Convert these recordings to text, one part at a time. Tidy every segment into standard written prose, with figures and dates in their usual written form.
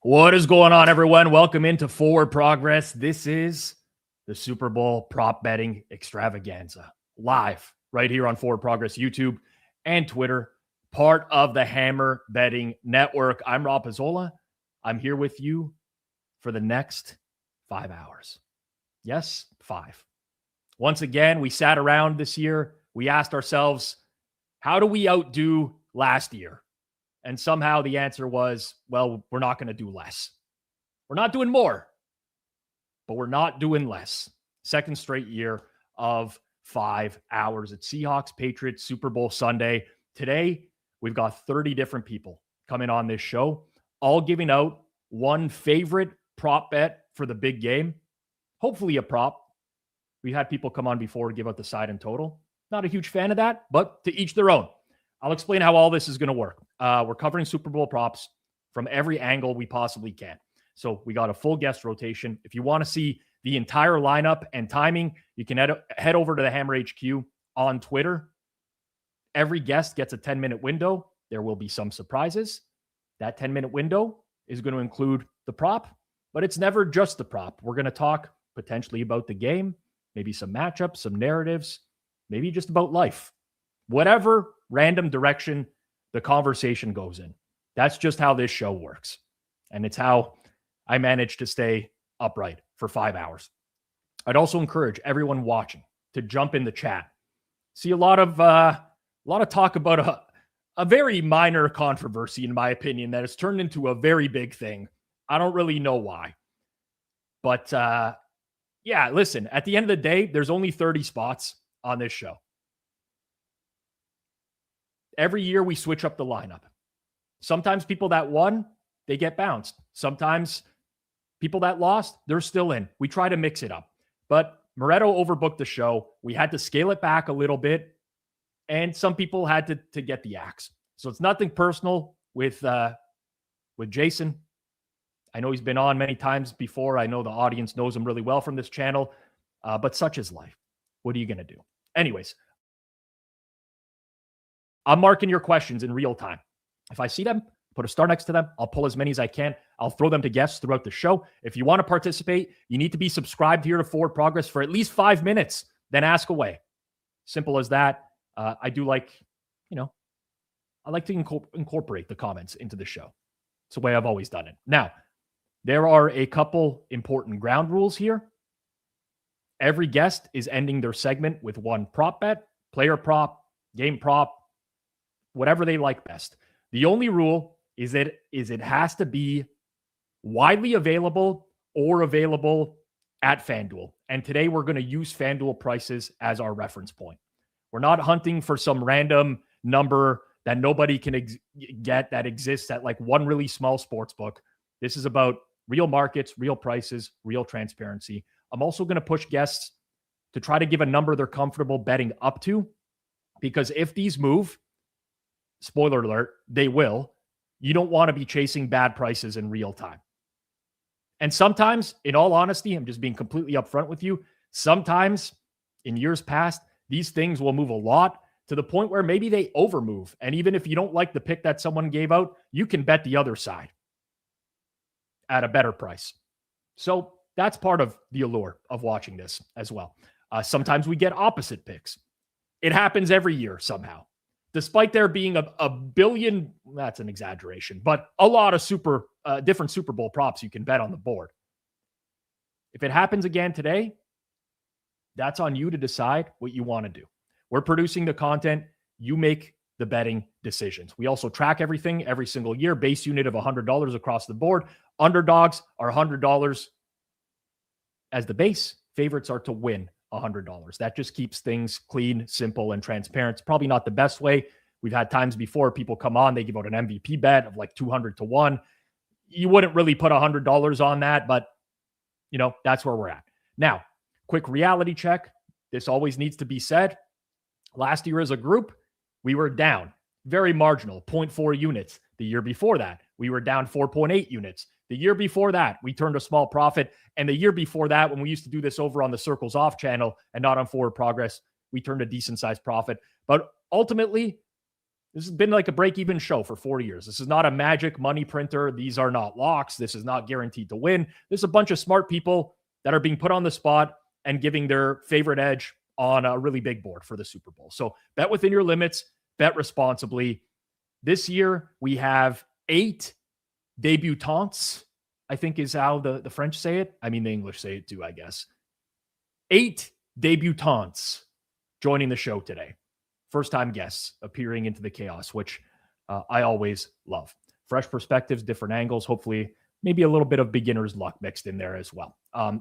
What is going on, everyone? Welcome into Forward Progress. This is the Super Bowl prop betting extravaganza, live right here on Forward Progress YouTube and Twitter, part of the Hammer Betting Network. I'm Rob Pizzola. I'm here with you for the next 5 hours. Yes, 5. Once again, we sat around this year. We asked ourselves, how do we outdo last year? And somehow the answer was, well, we're not going to do less. We're not doing more, but we're not doing less. Second straight year of 5 hours at Seahawks, Patriots, Super Bowl Sunday. Today, we've got 30 different people coming on this show, all giving out one favorite prop bet for the big game. Hopefully a prop. We had people come on before to give out the side and total. Not a huge fan of that, but to each their own. I'll explain how all this is going to work. We're covering Super Bowl props from every angle we possibly can. So we got a full guest rotation. If you want to see the entire lineup and timing, you can head over to the Hammer HQ on Twitter. Every guest gets a 10-minute window. There will be some surprises. That 10-minute window is going to include the prop, but it's never just the prop. We're going to talk potentially about the game, maybe some matchups, some narratives, maybe just about life. Whatever random direction the conversation goes in. That's just how this show works. And it's how I managed to stay upright for 5 hours. I'd also encourage everyone watching to jump in the chat. See a lot of talk about a very minor controversy, in my opinion, that has turned into a very big thing. I don't really know why. But yeah, listen, at the end of the day, there's only 30 spots on this show. Every year we switch up the lineup. Sometimes people that won, they get bounced. Sometimes people that lost, they're still in. We try to mix it up. But Moretto overbooked the show. We had to scale it back a little bit. And some people had to get the axe. So it's nothing personal with Jason. I know he's been on many times before. I know the audience knows him really well from this channel. But such is life. What are you going to do? Anyways, I'm marking your questions in real time. If I see them, put a star next to them. I'll pull as many as I can. I'll throw them to guests throughout the show. If you want to participate, you need to be subscribed here to Forward Progress for at least 5 minutes. Then ask away. Simple as that. I do like, I like to incorporate the comments into the show. It's the way I've always done it. Now, there are a couple important ground rules here. Every guest is ending their segment with one prop bet, player prop, game prop, whatever they like best. The only rule is it has to be widely available or available at FanDuel. And today we're going to use FanDuel prices as our reference point. We're not hunting for some random number that nobody can get that exists at like one really small sports book. This is about real markets, real prices, real transparency. I'm also going to push guests to try to give a number they're comfortable betting up to, because if these move, spoiler alert, they will. You don't want to be chasing bad prices in real time. And sometimes, in all honesty, I'm just being completely upfront with you. Sometimes in years past, these things will move a lot to the point where maybe they overmove. And even if you don't like the pick that someone gave out, you can bet the other side at a better price. So that's part of the allure of watching this as well. Sometimes we get opposite picks. It happens every year somehow. Despite there being a billion, that's an exaggeration, but a lot of different Super Bowl props you can bet on the board. If it happens again today, that's on you to decide what you want to do. We're producing the content. You make the betting decisions. We also track everything every single year. Base unit of $100 across the board. Underdogs are $100 as the base. Favorites are to win $100. That just keeps things clean, simple, and transparent. It's probably not the best way. We've had times before people come on, they give out an MVP bet of like 200 to 1. You wouldn't really put $100 on that, but that's where we're at. Now, quick reality check. This always needs to be said. Last year as a group, we were down. Very marginal, 0.4 units. The year before that, we were down 4.8 units. The year before that, we turned a small profit. And the year before that, when we used to do this over on the Circles Off channel and not on Forward Progress, we turned a decent sized profit. But ultimately, This has been like a break-even show for 4 years. This is not a magic money printer. These are not locks. This is not guaranteed to win. This is a bunch of smart people that are being put on the spot and giving their favorite edge on a really big board for the Super Bowl. So bet within your limits, bet responsibly. This year, we have 8 debutantes, I think is how the French say it. I mean, the English say it too, I guess. 8 debutantes joining the show today. First-time guests appearing into the chaos, which I always love. Fresh perspectives, different angles, hopefully maybe a little bit of beginner's luck mixed in there as well.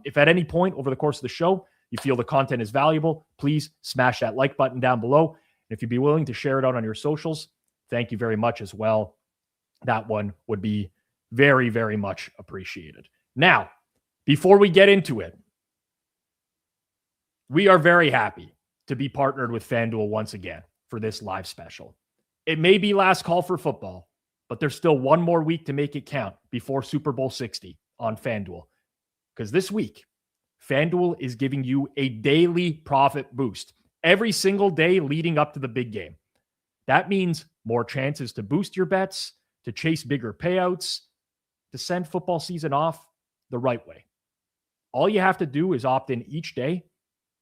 If at any point over the course of the show you feel the content is valuable, please smash that like button down below. And if you'd be willing to share it out on your socials, thank you very much as well. That one would be very, very much appreciated. Now, before we get into it, we are very happy to be partnered with FanDuel once again for this live special. It may be last call for football, but there's still one more week to make it count before Super Bowl 60 on FanDuel. Because this week, FanDuel is giving you a daily profit boost every single day leading up to the big game. That means more chances to boost your bets, to chase bigger payouts, to send football season off the right way. All you have to do is opt in each day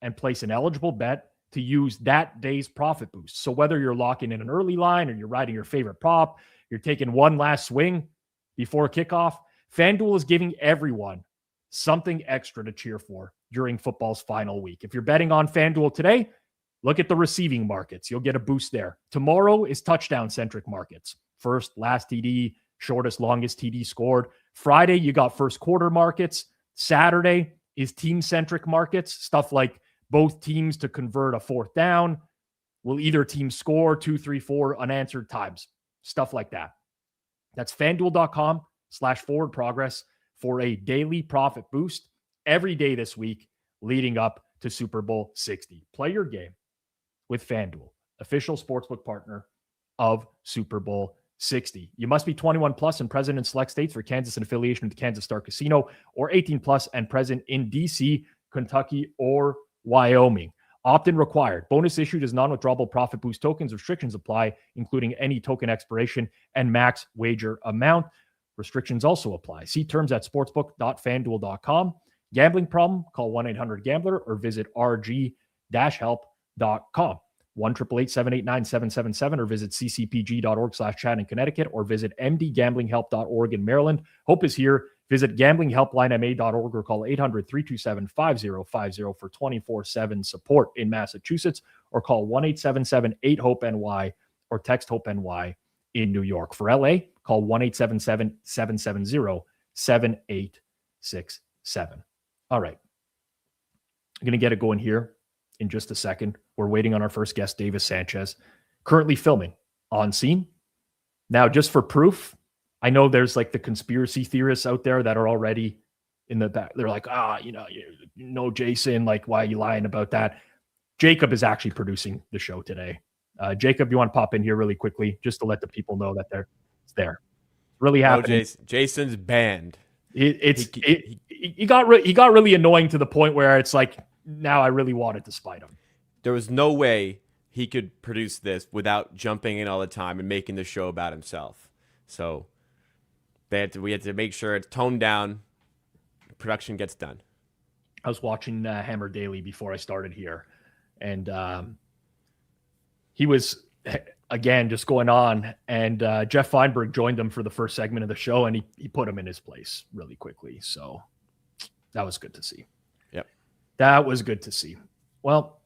and place an eligible bet to use that day's profit boost. So whether you're locking in an early line or you're riding your favorite prop, you're taking one last swing before kickoff, FanDuel is giving everyone something extra to cheer for during football's final week. If you're betting on FanDuel today, look at the receiving markets. You'll get a boost there. Tomorrow is touchdown-centric markets. First, last TD, shortest, longest TD scored. Friday, you got first quarter markets. Saturday is team-centric markets, stuff like both teams to convert a fourth down. Will either team score 2, 3, 4 unanswered times? Stuff like that. That's FanDuel.com/forward progress for a daily profit boost every day this week leading up to Super Bowl 60. Play your game with FanDuel, official sportsbook partner of Super Bowl 60. You must be 21 plus and present in select states for Kansas and affiliation with the Kansas Star Casino, or 18 plus and present in DC, Kentucky, or Wyoming. Opt-in required. Bonus issued as non-withdrawable profit boost tokens. Restrictions apply, including any token expiration and max wager amount. Restrictions also apply. See terms at sportsbook.fanduel.com. Gambling problem? Call 1-800-GAMBLER or visit rg-help.com. 1-888-789-777 or visit ccpg.org/chat in Connecticut or visit mdgamblinghelp.org in Maryland. Hope is here. Visit gamblinghelplinema.org or call 800-327-5050 for 24/7 support in Massachusetts, or call 1-877-8-HOPE-NY or text HOPE-NY in New York. For LA, call 1-877-770-7867. All right. I'm going to get it going here in just a second. We're waiting on our first guest, Davis Sanchez, currently filming on scene. Now, just for proof, I know there's like the conspiracy theorists out there that are already in the back. They're like, Jason, like, why are you lying about that? Jacob is actually producing the show today. Jacob, you want to pop in here really quickly just to let the people know that it's there. Really happening. Jason's banned. He got really annoying to the point where it's like, now I really wanted to spite him. There was no way he could produce this without jumping in all the time and making the show about himself. So we had to make sure it's toned down. Production gets done. I was watching Hammer Daily before I started here, and he was, again, just going on, and Geoff Fienberg joined him for the first segment of the show, and he put him in his place really quickly. So that was good to see. Yep. That was good to see. Well,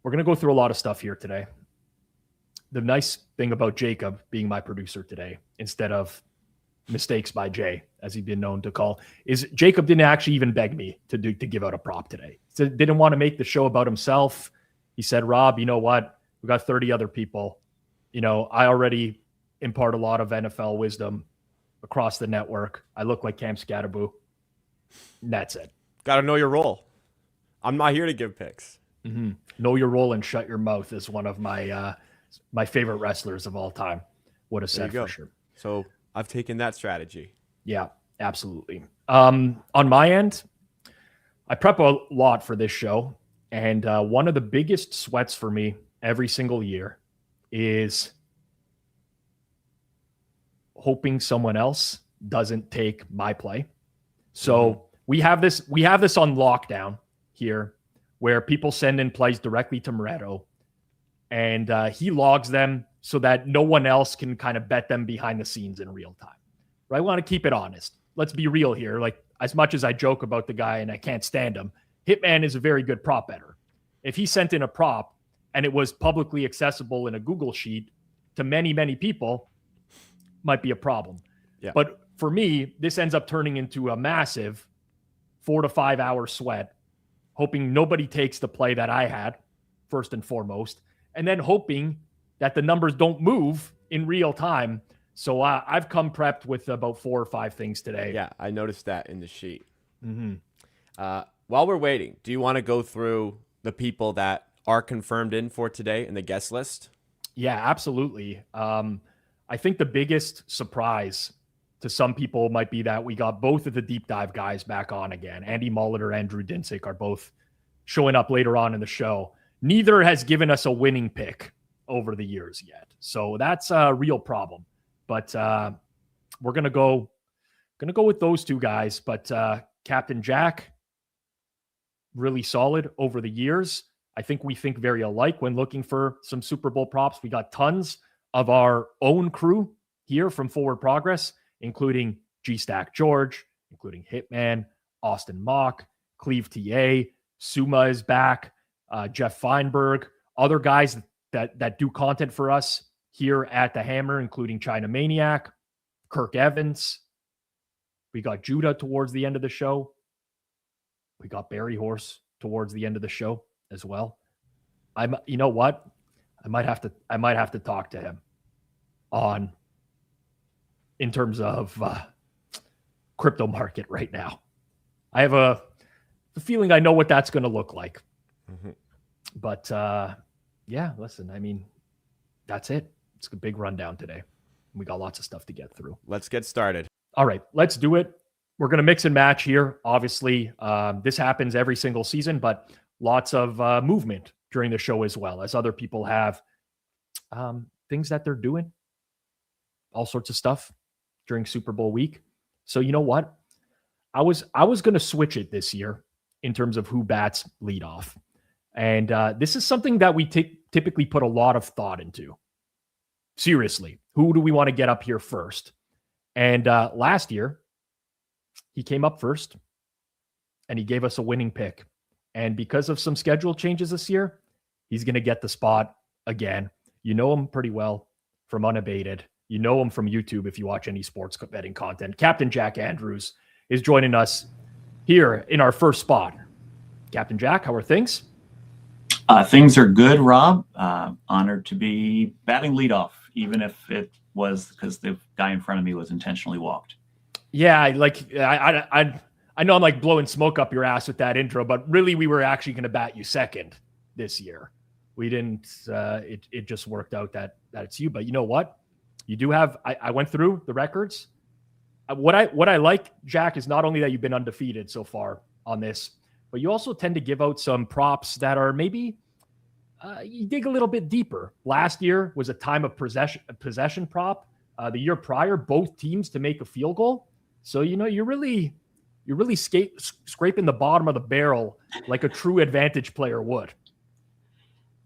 we're going to go through a lot of stuff here today. The nice thing about Jacob being my producer today, instead of mistakes by Jay, as he'd been known to call, is Jacob didn't actually even beg me to give out a prop today. He didn't want to make the show about himself. He said, Rob, you know what? We got 30 other people. I already impart a lot of NFL wisdom across the network. I look like Cam Scatterboo. And that's it. Got to know your role. I'm not here to give picks. Mm-hmm. Know your role and shut your mouth is one of my favorite wrestlers of all time would have said for sure. So I've taken that strategy. Yeah, absolutely. On my end, I prep a lot for this show. And one of the biggest sweats for me every single year is hoping someone else doesn't take my play. So we have this on lockdown here where people send in plays directly to Moretto, and he logs them so that no one else can kind of bet them behind the scenes in real time. Right? I want to keep it honest. Let's be real here. Like, as much as I joke about the guy and I can't stand him, Hitman is a very good prop better. If he sent in a prop and it was publicly accessible in a Google sheet to many, many people, might be a problem. Yeah. But for me, this ends up turning into a massive 4 to 5 hour sweat, hoping nobody takes the play that I had, first and foremost, and then hoping that the numbers don't move in real time. So I've come prepped with about 4 or 5 things today. Yeah, I noticed that in the sheet. Mm-hmm. While we're waiting, do you want to go through the people that are confirmed in for today in the guest list? Yeah, absolutely. I think the biggest surprise to some people might be that we got both of the deep dive guys back on again. Andy Molitor and Drew Dinsick are both showing up later on in the show. Neither has given us a winning pick over the years yet. So that's a real problem. But we're going to go with those two guys. But Captain Jack, really solid over the years. I think we think very alike when looking for some Super Bowl props. We got tons of our own crew here from Forward Progress, including G-Stack George, including Hitman, Austin Mock, ClevTA, Suma is back, Geoff Fienberg, other guys that do content for us here at the Hammer, including Chinamaniac, Kirk Evans. We got Judah towards the end of the show. We got Berryhorse towards the end of the show as well. You know what? I might have to talk to him in terms of crypto market right now. I have a feeling I know what that's going to look like. Mm-hmm. But yeah, listen, I mean, that's it. It's a big rundown today. We got lots of stuff to get through. Let's get started. All right, let's do it. We're going to mix and match here. Obviously, this happens every single season, but lots of movement during the show as well, as other people have things that they're doing, all sorts of stuff during Super Bowl week. So you know what? I was going to switch it this year in terms of who bats lead off. And this is something that we typically put a lot of thought into. Seriously, who do we want to get up here first? And last year, he came up first, and he gave us a winning pick. And because of some schedule changes this year, he's going to get the spot again. You know him pretty well from Unabated. You know him from YouTube if you watch any sports betting content. Captain Jack Andrews is joining us here in our first spot. Captain Jack, how are things? Things are good, Rob. Honored to be batting leadoff, even if it was because the guy in front of me was intentionally walked. Yeah, I know I'm like blowing smoke up your ass with that intro, but really we were actually going to bat you second this year. We didn't. It just worked out that it's you. But you know what? You do have. I went through the records. What I like, Jack, is not only that you've been undefeated so far on this, but you also tend to give out some props that are maybe you dig a little bit deeper. Last year was a time of possession prop. The year prior, both teams to make a field goal. So you know you're really scraping the bottom of the barrel like a true advantage player would.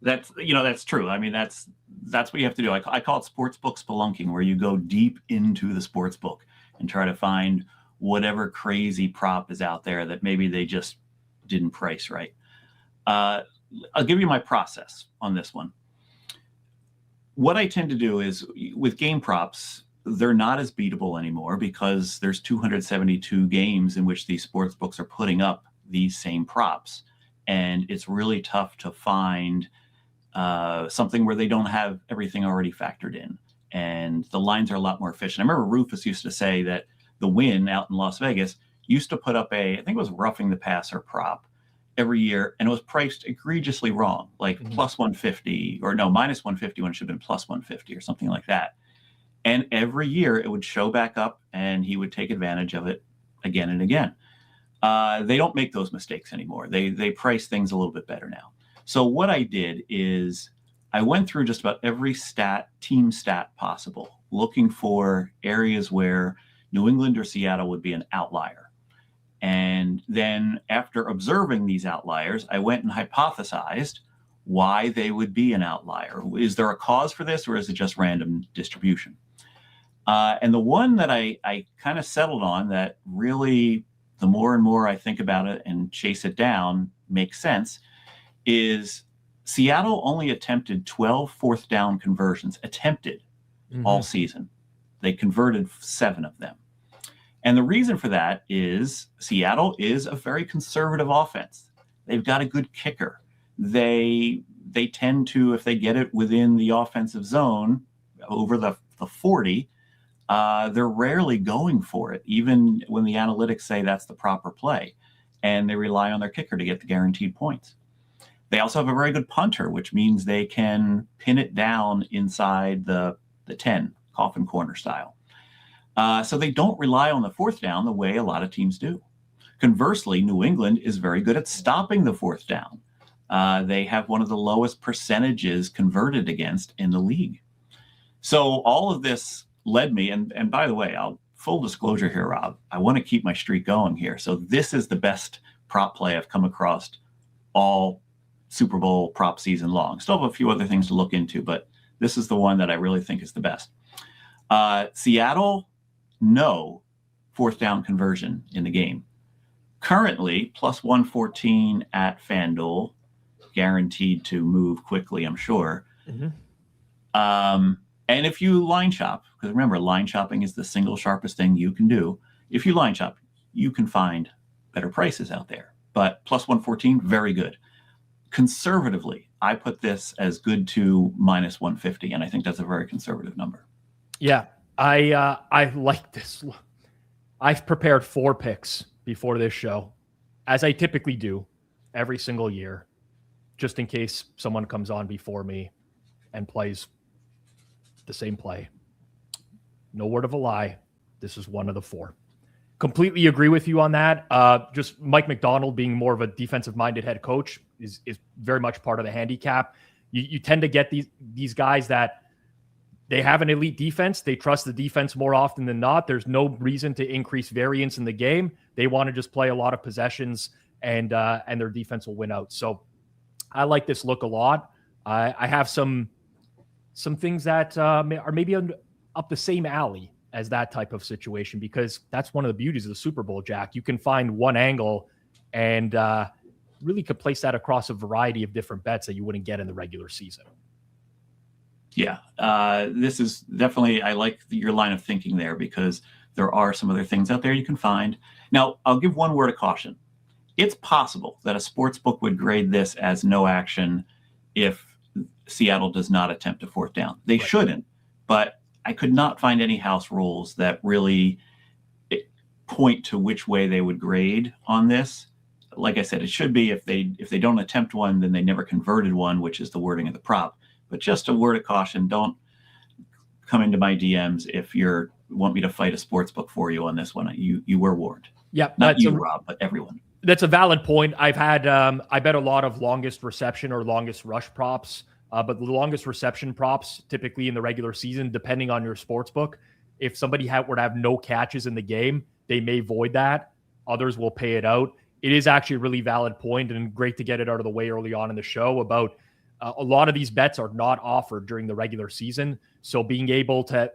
That's true. I mean, that's what you have to do. I call it sportsbook spelunking, where you go deep into the sports book and try to find whatever crazy prop is out there that maybe they just didn't price right. I'll give you my process on this one. What I tend to do is with game props, they're not as beatable anymore because there's 272 games in which these sports books are putting up these same props. And it's really tough to find something where they don't have everything already factored in. And the lines are a lot more efficient. I remember Rufus used to say that the Win out in Las Vegas used to put up I think it was roughing the passer prop every year, and it was priced egregiously wrong, like plus 150 or no, minus 150 when it should have been plus 150 or something like that. And every year it would show back up and he would take advantage of it again and again. They don't make those mistakes anymore. They price things a little bit better now. So what I did is I went through just about every team stat possible, looking for areas where New England or Seattle would be an outlier. And then after observing these outliers, I went and hypothesized why they would be an outlier. Is there a cause for this, or is it just random distribution? And the one that I kind of settled on that really, the more and more I think about it and chase it down, makes sense, is Seattle only attempted 12 fourth down conversions, all season. They converted 7 of them. And the reason for that is Seattle is a very conservative offense. They've got a good kicker. They tend to, if they get it within the offensive zone over the 40, they're rarely going for it, even when the analytics say that's the proper play. And they rely on their kicker to get the guaranteed points. They also have a very good punter, which means they can pin it down inside the 10, coffin corner style. So they don't rely on the fourth down the way a lot of teams do. Conversely, New England is very good at stopping the fourth down. They have one of the lowest percentages converted against in the league. So all of this led me, and by the way, full disclosure here, Rob, I want to keep my streak going here. So this is the best prop play I've come across all Super Bowl prop season long. Still have a few other things to look into, but this is the one that I really think is the best. Seattle, no fourth down conversion in the game. Currently, plus 114 at FanDuel, guaranteed to move quickly, I'm sure. And if you line shop, because remember, line shopping is the single sharpest thing you can do. If you line shop, you can find better prices out there. But plus 114, very good. Conservatively, I put this as good to minus 150, and I think that's a very conservative number. Yeah, I like this. I've prepared 4 picks before this show, as I typically do every single year, just in case someone comes on before me and plays the same play. No word of a lie. This is one of the 4. Completely agree with you on that. Just Mike Macdonald being more of a defensive-minded head coach is very much part of the handicap. You tend to get these guys that they have an elite defense. They trust the defense more often than not. There's no reason to increase variance in the game. They want to just play a lot of possessions, and their defense will win out. So I like this look a lot. I have some things that are maybe up the same alley as that type of situation, because that's one of the beauties of the Super Bowl, Jack. You can find one angle and really could place that across a variety of different bets that you wouldn't get in the regular season. Yeah, this is definitely, I like your line of thinking there, because there are some other things out there you can find. Now, I'll give one word of caution. It's possible that a sports book would grade this as no action if Seattle does not attempt a fourth down. They shouldn't, but I could not find any house rules that really point to which way they would grade on this. Like I said, it should be if they don't attempt one, then they never converted one, which is the wording of the prop. But just a word of caution, don't come into my DMs if you want me to fight a sports book for you on this one. You were warned. Yeah, not you, Rob, but everyone. That's a valid point. I've had I bet a lot of longest reception or longest rush props. But the longest reception props, typically in the regular season, depending on your sports book, if somebody were to have no catches in the game, they may void that. Others will pay it out. It is actually a really valid point, and great to get it out of the way early on in the show about a lot of these bets are not offered during the regular season. So being able to,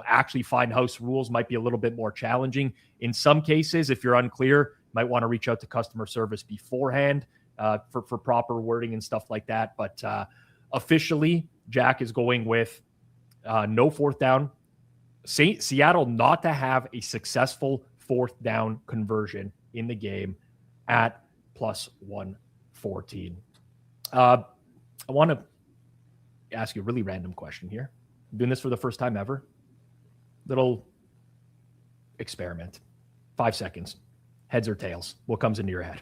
actually find house rules might be a little bit more challenging. In some cases, if you're unclear, might want to reach out to customer service beforehand for proper wording and stuff like that. But officially, Jack is going with no fourth down. Seattle not to have a successful fourth down conversion in the game at plus 114. I want to ask you a really random question here. I'm doing this for the first time ever. Little experiment. 5 seconds. Heads or tails? What comes into your head?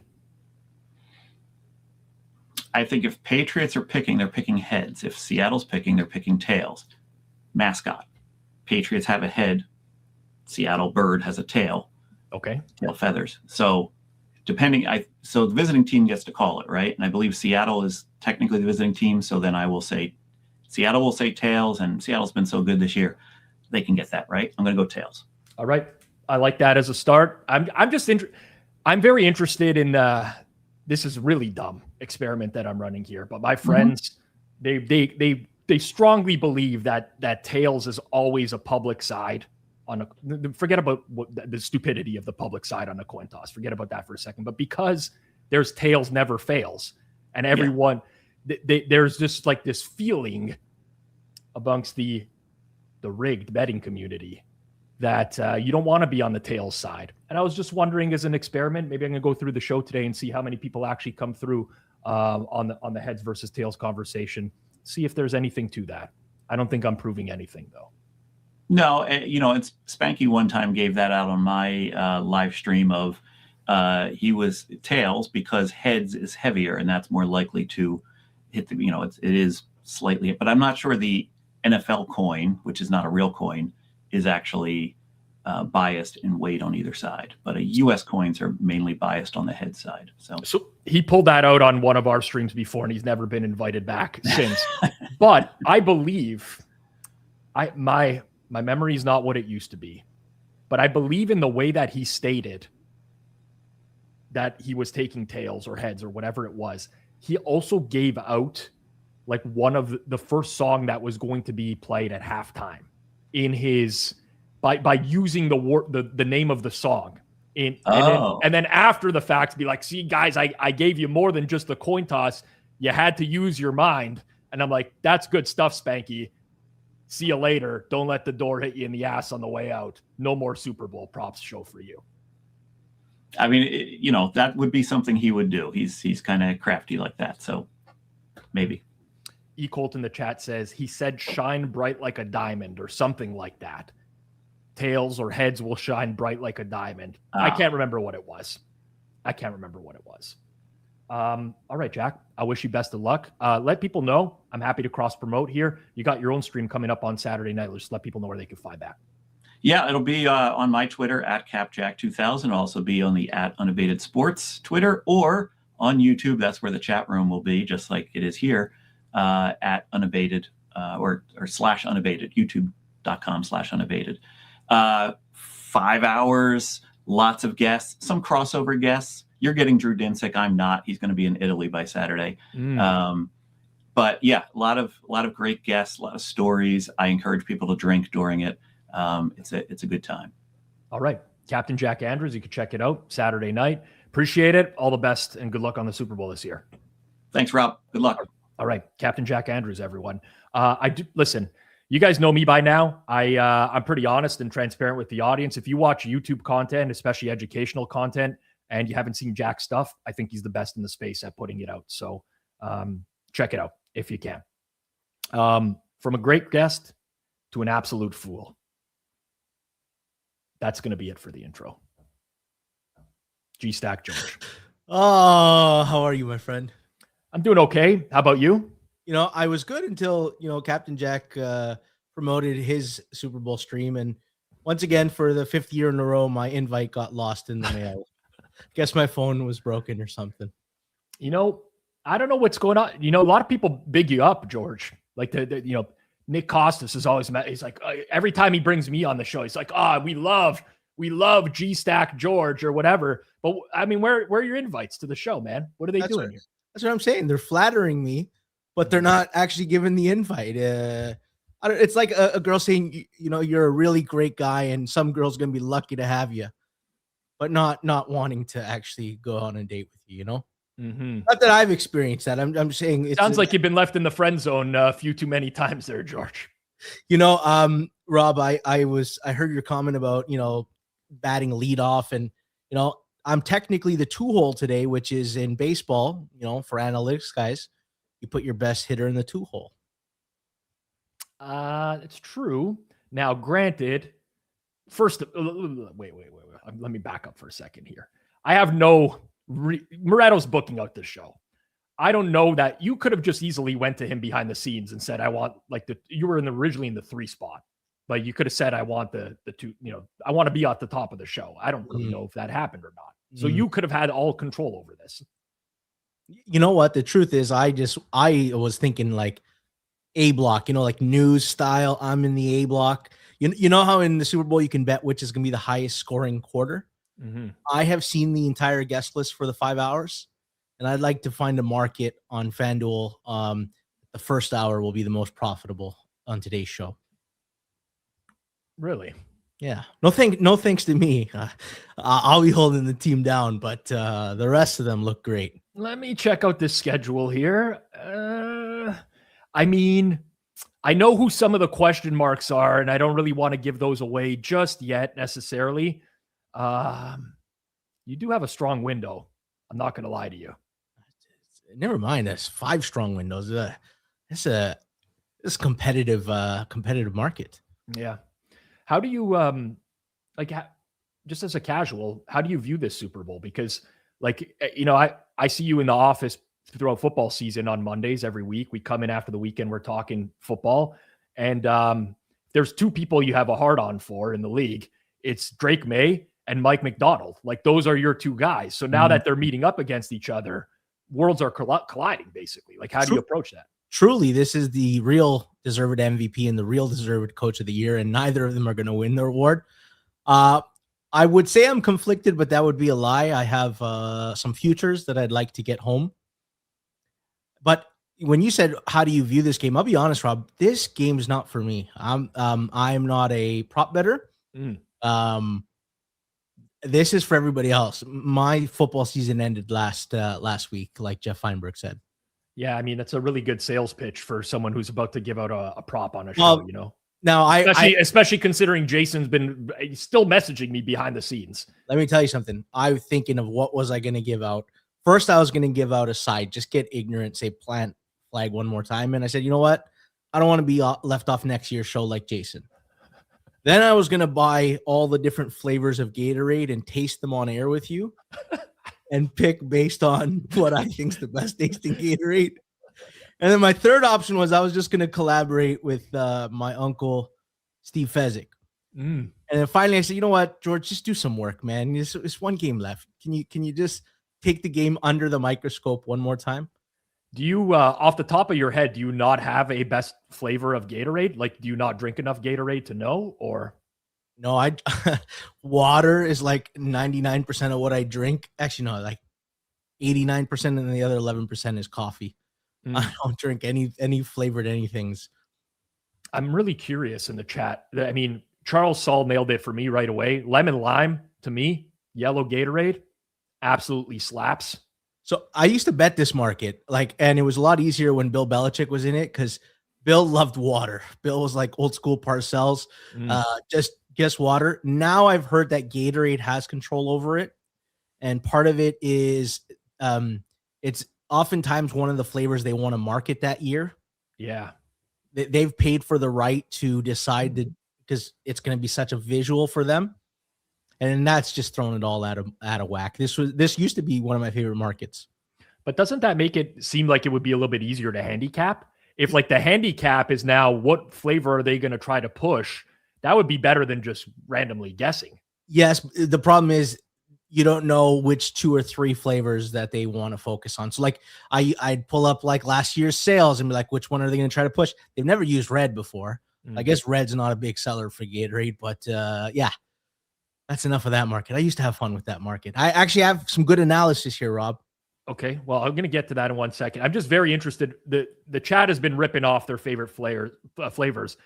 I think if Patriots are picking, they're picking heads. If Seattle's picking, they're picking tails. Mascot. Patriots have a head. Seattle bird has a tail. Okay. Tail feathers. So so the visiting team gets to call it, right? And I believe Seattle is technically the visiting team. So then I will say Seattle will say tails, and Seattle's been so good this year. They can get that, right? I'm going to go tails. All right. I like that as a start. I'm very interested in this is really dumb experiment that I'm running here, but my friends, they strongly believe that tails is always a public side forget about the stupidity of the public side on a coin toss. Forget about that for a second. But because there's tails never fails, and everyone, there's just like this feeling amongst the rigged betting community that you don't want to be on the tails side. And I was just wondering, as an experiment, maybe I'm going to go through the show today and see how many people actually come through on the heads versus tails conversation. See if there's anything to that. I don't think I'm proving anything, though. No, it's Spanky one time gave that out on my live stream of he was tails because heads is heavier and that's more likely to hit the, it is slightly, but I'm not sure the NFL coin, which is not a real coin, is actually biased in weight on either side. But US coins are mainly biased on the head side. So he pulled that out on one of our streams before, and he's never been invited back since. But I believe my memory is not what it used to be, but I believe in the way that he stated that he was taking tails or heads or whatever it was. He also gave out like one of the first song that was going to be played at halftime in his by using the name of the song. And then after the fact, be like, see, guys, I gave you more than just the coin toss. You had to use your mind. And I'm like, that's good stuff, Spanky. See you later. Don't let the door hit you in the ass on the way out. No more Super Bowl props show for you. I mean, that would be something he would do. He's kind of crafty like that. So maybe. E. Colt in the chat says he said shine bright like a diamond or something like that. Tails or heads will shine bright like a diamond. I can't remember what it was. All right, Jack, I wish you best of luck. Let people know. I'm happy to cross promote here. You got your own stream coming up on Saturday night. Let's let people know where they can find that. Yeah, it'll be on my Twitter at CapJack2000. It'll also be on the at Unabated Sports Twitter or on YouTube. That's where the chat room will be, just like it is here at Unabated or /Unabated, youtube.com/Unabated. 5 hours, lots of guests, some crossover guests. You're getting Drew Dinsick. I'm not. He's going to be in Italy by Saturday. But yeah, a lot of great guests, a lot of stories. I encourage people to drink during it. It's a good time. All right. Captain Jack Andrews, you can check it out Saturday night. Appreciate it. All the best and good luck on the Super Bowl this year. Thanks, Rob. Good luck. All right. Captain Jack Andrews, everyone. Listen, you guys know me by now. I'm pretty honest and transparent with the audience. If you watch YouTube content, especially educational content, and you haven't seen Jack's stuff, I think he's the best in the space at putting it out. So check it out if you can. From a great guest to an absolute fool. That's going to be it for the intro. G-Stack George. Oh, how are you, my friend? I'm doing okay. How about you? I was good until, Captain Jack promoted his Super Bowl stream. And once again, for the 5th year in a row, my invite got lost in the mail. Guess my phone was broken or something. I don't know what's going on. A lot of people big you up, George. Like Nick Costas is always met. He's like, every time he brings me on the show, he's like, we love G-Stack George or whatever. But I mean, where are your invites to the show, man? What are they doing here? That's what I'm saying. They're flattering me, but they're not actually giving the invite. It's like a girl saying, you're a really great guy, and some girl's going to be lucky to have you, but not wanting to actually go on a date with you, Mm-hmm. Not that I've experienced that. I'm saying it sounds like you've been left in the friend zone a few too many times there, George. Rob, I heard your comment about, batting leadoff, and, I'm technically the 2-hole today, which is in baseball, for analytics guys, you put your best hitter in the 2-hole. It's true. Now, granted, first, wait. Let me back up for a second here. I have Moretto's booking out this show. I don't know that you could have just easily went to him behind the scenes and said, I want you were originally in the 3 spot. Like you could have said, I want the 2, I want to be at the top of the show. I don't really know if that happened or not. So you could have had all control over this. You know what? The truth is I was thinking like A block, like news style. I'm in the A block. You know how in the Super Bowl you can bet which is going to be the highest scoring quarter? Mm-hmm. I have seen the entire guest list for the 5 hours, and I'd like to find a market on FanDuel. The first hour will be the most profitable on today's show. Really? Yeah. No thanks to me. I'll be holding the team down, but the rest of them look great. Let me check out this schedule here. I mean, I know who some of the question marks are, and I don't really want to give those away just yet necessarily. You do have a strong window. I'm not going to lie to you. Never mind. That's 5 strong windows. It's competitive market. Yeah. How do you just as a casual, how do you view this Super Bowl? Because I see you in the office throughout football season on Mondays every week. We come in after the weekend, we're talking football, and there's 2 people you have a hard on for in the league. It's Drake May and Mike McDonald. Like, those are your 2 guys. So now that they're meeting up against each other, worlds are colliding basically. Like, how do you approach that? Truly, this is the real deserved MVP and the real deserved coach of the year, and neither of them are going to win the award. I would say I'm conflicted, but that would be a lie. I have some futures that I'd like to get home. But when you said, how do you view this game? I'll be honest, Rob, this game is not for me. I'm not a prop bettor. This is for everybody else. My football season ended last week, like Geoff Fienberg said. Yeah, I mean, that's a really good sales pitch for someone who's about to give out a prop on a show, Now, especially considering Jason's been still messaging me behind the scenes. Let me tell you something. I was thinking of what was I going to give out. First, I was going to give out a side, just get ignorant, say plant flag one more time. And I said, you know what? I don't want to be left off next year's show like Jason. Then I was going to buy all the different flavors of Gatorade and taste them on air with you and pick based on what I think is the best tasting Gatorade. And then my third option was I was just going to collaborate with my uncle, Steve Fezzik. And then finally I said, you know what, George, just do some work, man. It's 1 game left. Can you just take the game under the microscope one more time? Do you, off the top of your head, do you not have a best flavor of Gatorade? Like, do you not drink enough Gatorade to know, or? No, water is like 99% of what I drink. Actually, no, like 89%, and the other 11% is coffee. I don't drink any flavored anythings. I'm really curious in the chat. I mean, Charles Saul nailed it for me right away. Lemon lime, to me, yellow Gatorade, absolutely slaps. So I used to bet this market, and it was a lot easier when Bill Belichick was in it because Bill loved water. Bill was like old school Parcells, just water. Now I've heard that Gatorade has control over it, and part of it is it's oftentimes one of the flavors they want to market that year. Yeah, they've paid for the right to decide because it's going to be such a visual for them. And that's just throwing it all out of whack. This used to be one of my favorite markets. But doesn't that make it seem like it would be a little bit easier to handicap? If like the handicap is now what flavor are they going to try to push, that would be better than just randomly guessing. Yes. The problem is you don't know which 2 or 3 flavors that they want to focus on. So like I'd pull up like last year's sales and be like, which one are they going to try to push? They've never used red before. I guess red's not a big seller for Gatorade, but yeah. That's enough of that market. I used to have fun with that market. I actually have some good analysis here, Rob. Okay. Well, I'm going to get to that in 1 second. I'm just very interested. The chat has been ripping off their favorite flavors.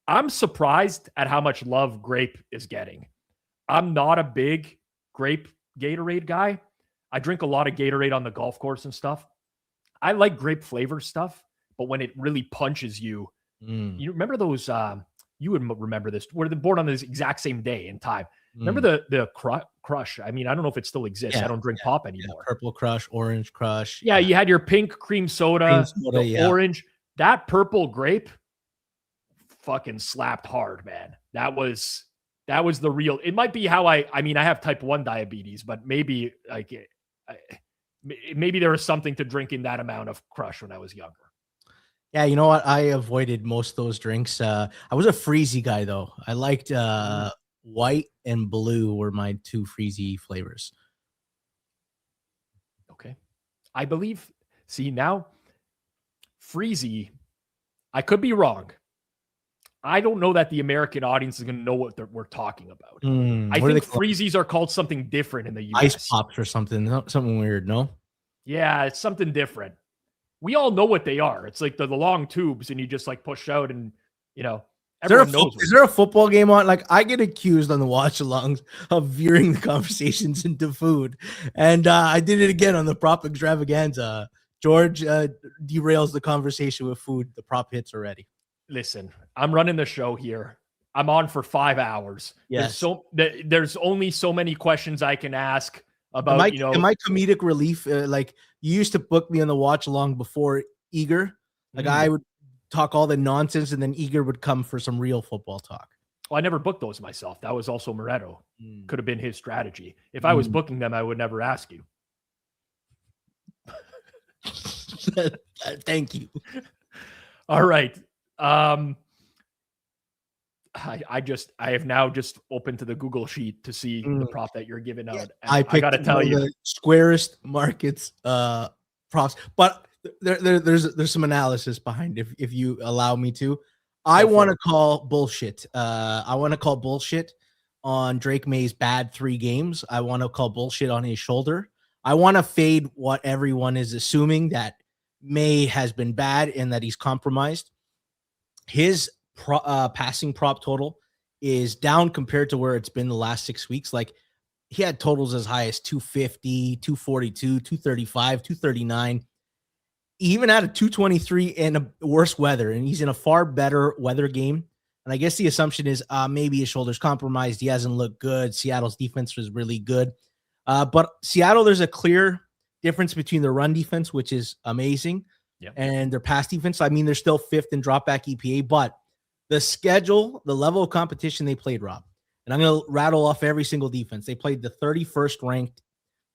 I'm surprised at how much love grape is getting. I'm not a big grape Gatorade guy. I drink a lot of Gatorade on the golf course and stuff. I like grape flavor stuff, but when it really punches you, you remember those, you would remember this, where they're born on this exact same day in time. Remember the Crush? I mean, I don't know if it still exists. I don't drink pop anymore. Purple Crush, Orange Crush. Yeah, you had your pink cream soda, orange. That purple grape fucking slapped hard, man. That was the real. It might be how I mean, I have type 1 diabetes, but maybe maybe there was something to drinking that amount of Crush when I was younger. Yeah, you know what? I avoided most of those drinks. I was a Freezy guy, though. I liked white and blue were my 2 Freezy flavors. Okay. I believe, see now, Freezy I could be wrong. I don't know that the American audience is going to know what we're talking about. I think freezies are called something different in the US. Ice pops or something. Something weird, no? Yeah, it's something different. We all know what they are. It's like the long tubes, and you just like push out, and everyone knows. Is there a football game on? Like, I get accused on the watch-alongs of veering the conversations into food, and I did it again on the prop extravaganza. George derails the conversation with food. The prop hits already. Listen, I'm running the show here. I'm on for 5 hours. Yes. There's only so many questions I can ask about, Am I comedic relief? Like, you used to book me on the watch along before Eager. Like, I would talk all the nonsense, and then Eager would come for some real football talk. Well, I never booked those myself. That was also Moretto. Could have been his strategy. If I was booking them, I would never ask you. Thank you. All right. I have now just opened to the Google sheet to see the prop that you're giving out. I got to tell you, the squarest markets props, but there's some analysis behind if you allow me to. I want to call bullshit. I want to call bullshit on Drake May's bad 3 games. I want to call bullshit on his shoulder. I want to fade what everyone is assuming, that May has been bad and that he's compromised. His passing prop total is down compared to where it's been the last 6 weeks. Like, he had totals as high as 250, 242, 235, 239, even at a 223 in a worse weather. And he's in a far better weather game. And I guess the assumption is maybe his shoulder's compromised. He hasn't looked good. Seattle's defense was really good. But Seattle, there's a clear difference between the run defense, which is amazing, and their pass defense. I mean, they're still 5th in drop back EPA, but the schedule, the level of competition they played, Rob, and I'm going to rattle off every single defense. They played the 31st ranked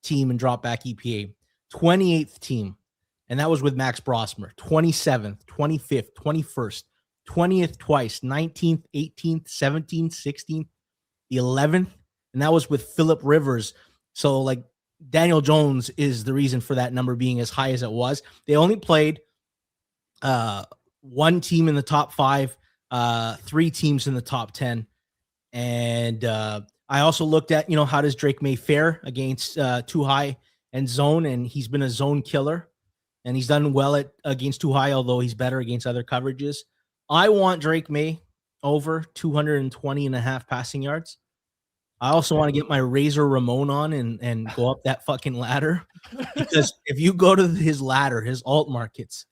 team in drop back EPA, 28th team, and that was with Max Brosmer, 27th, 25th, 21st, 20th twice, 19th, 18th, 17th, 16th, 11th, and that was with Phillip Rivers. So, like, Daniel Jones is the reason for that number being as high as it was. They only played 1 team in the top 5, 3 teams in the top 10. And I also looked at, how does Drake May fare against too high and zone, and he's been a zone killer, and he's done well against too high, although he's better against other coverages. I want Drake May over 220.5 passing yards. I also want to get my Razor Ramon on and go up that fucking ladder, because if you go to his ladder, his alt markets,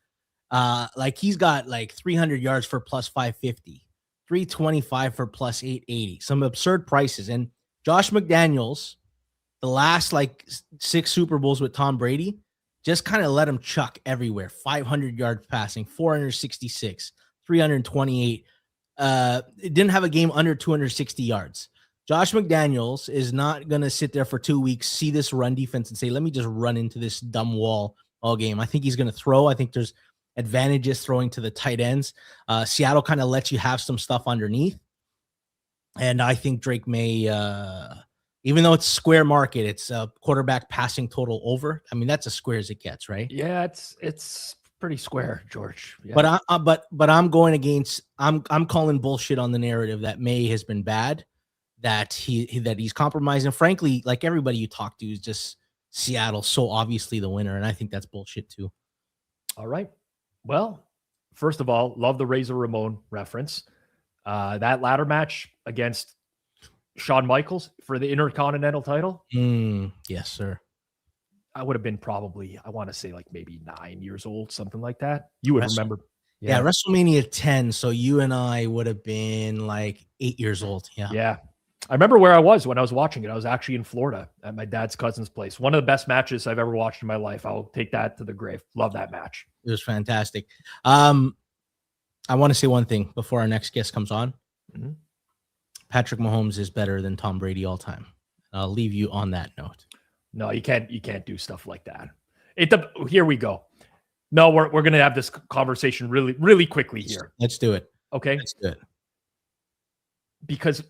like, he's got like 300 yards for plus 550, 325 for plus 880, some absurd prices. And Josh McDaniels, the last like 6 Super Bowls with Tom Brady, just kind of let him chuck everywhere. 500 yards passing, 466, 328. It didn't have a game under 260 yards. Josh McDaniels is not going to sit there for 2 weeks, see this run defense, and say, let me just run into this dumb wall all game. I think he's going to throw. I think there's advantages throwing to the tight ends. Seattle kind of lets you have some stuff underneath. And I think Drake May, even though it's square market, it's a quarterback passing total over. I mean, that's as square as it gets, right? Yeah, it's pretty square, George. Yeah. But I'm going against, I'm calling bullshit on the narrative that May has been bad, that he's compromised. And frankly, like, everybody you talk to is just Seattle so obviously the winner. And I think that's bullshit too. All right. Well, first of all, love the Razor Ramon reference. That ladder match against Shawn Michaels for the Intercontinental title. Yes, sir. I would have been probably, I want to say, like, maybe 9 years old, something like that. You would remember. Yeah, WrestleMania 10. So you and I would have been like 8 years old. Yeah. I remember where I was when I was watching it. I was actually in Florida at my dad's cousin's place. One of the best matches I've ever watched in my life. I'll take that to the grave. Love that match. It was fantastic. I want to say one thing before our next guest comes on. Mm-hmm. Patrick Mahomes is better than Tom Brady all time. I'll leave you on that note. No, you can't do stuff like that. Here we go. No, we're going to have this conversation really, really quickly here. Let's do it. Okay. Let's do it. Because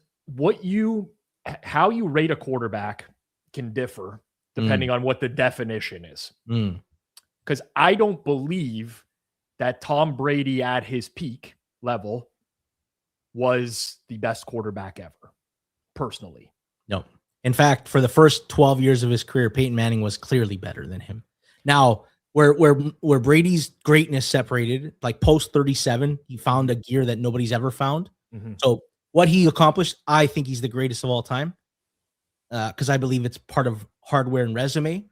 how you rate a quarterback can differ depending on what the definition is. Because I don't believe that Tom Brady at his peak level was the best quarterback ever, personally. No. In fact, for the first 12 years of his career, Peyton Manning was clearly better than him. Now, where Brady's greatness separated, like post 37, he found a gear that nobody's ever found. Mm-hmm. So what he accomplished, I think he's the greatest of all time, because I believe it's part of hardware and resume.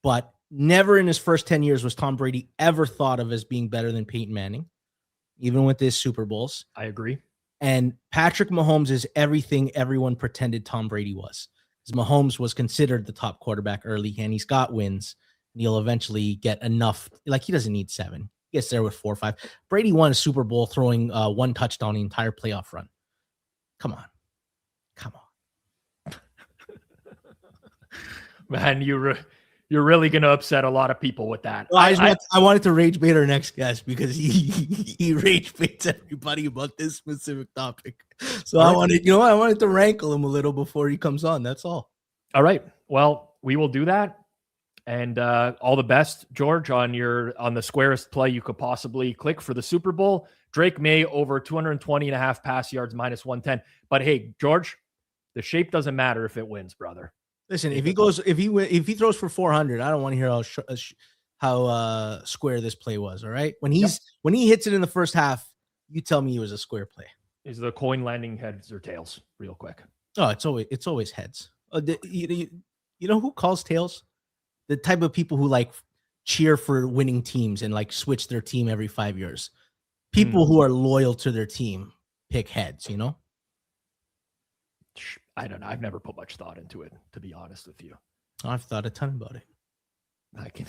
But never in his first 10 years was Tom Brady ever thought of as being better than Peyton Manning, even with his Super Bowls. I agree. And Patrick Mahomes is everything everyone pretended Tom Brady was. Because Mahomes was considered the top quarterback early, and he's got wins. And he'll eventually get enough. Like, he doesn't need 7. He gets there with 4 or 5. Brady won a Super Bowl throwing 1 touchdown the entire playoff run. Come on. Man, you're really going to upset a lot of people with that. Well, I wanted to rage bait our next guest because he rage baits everybody about this specific topic. So I wanted to rankle him a little before he comes on. That's all. All right. Well, we will do that. And all the best, George, on the squarest play you could possibly click for the Super Bowl. Drake May over 220.5 pass yards, -110. But hey, George, the shape doesn't matter if it wins, brother. Listen, if he throws for 400, I don't want to hear how square this play was. All right, when he hits it in the first half, you tell me it was a square play. Is the coin landing heads or tails? Real quick. Oh, it's always heads. You know who calls tails? The type of people who like cheer for winning teams and like switch their team every 5 years. People who are loyal to their team pick heads. You know. I don't know. I've never put much thought into it, to be honest with you. I've thought a ton about it. I can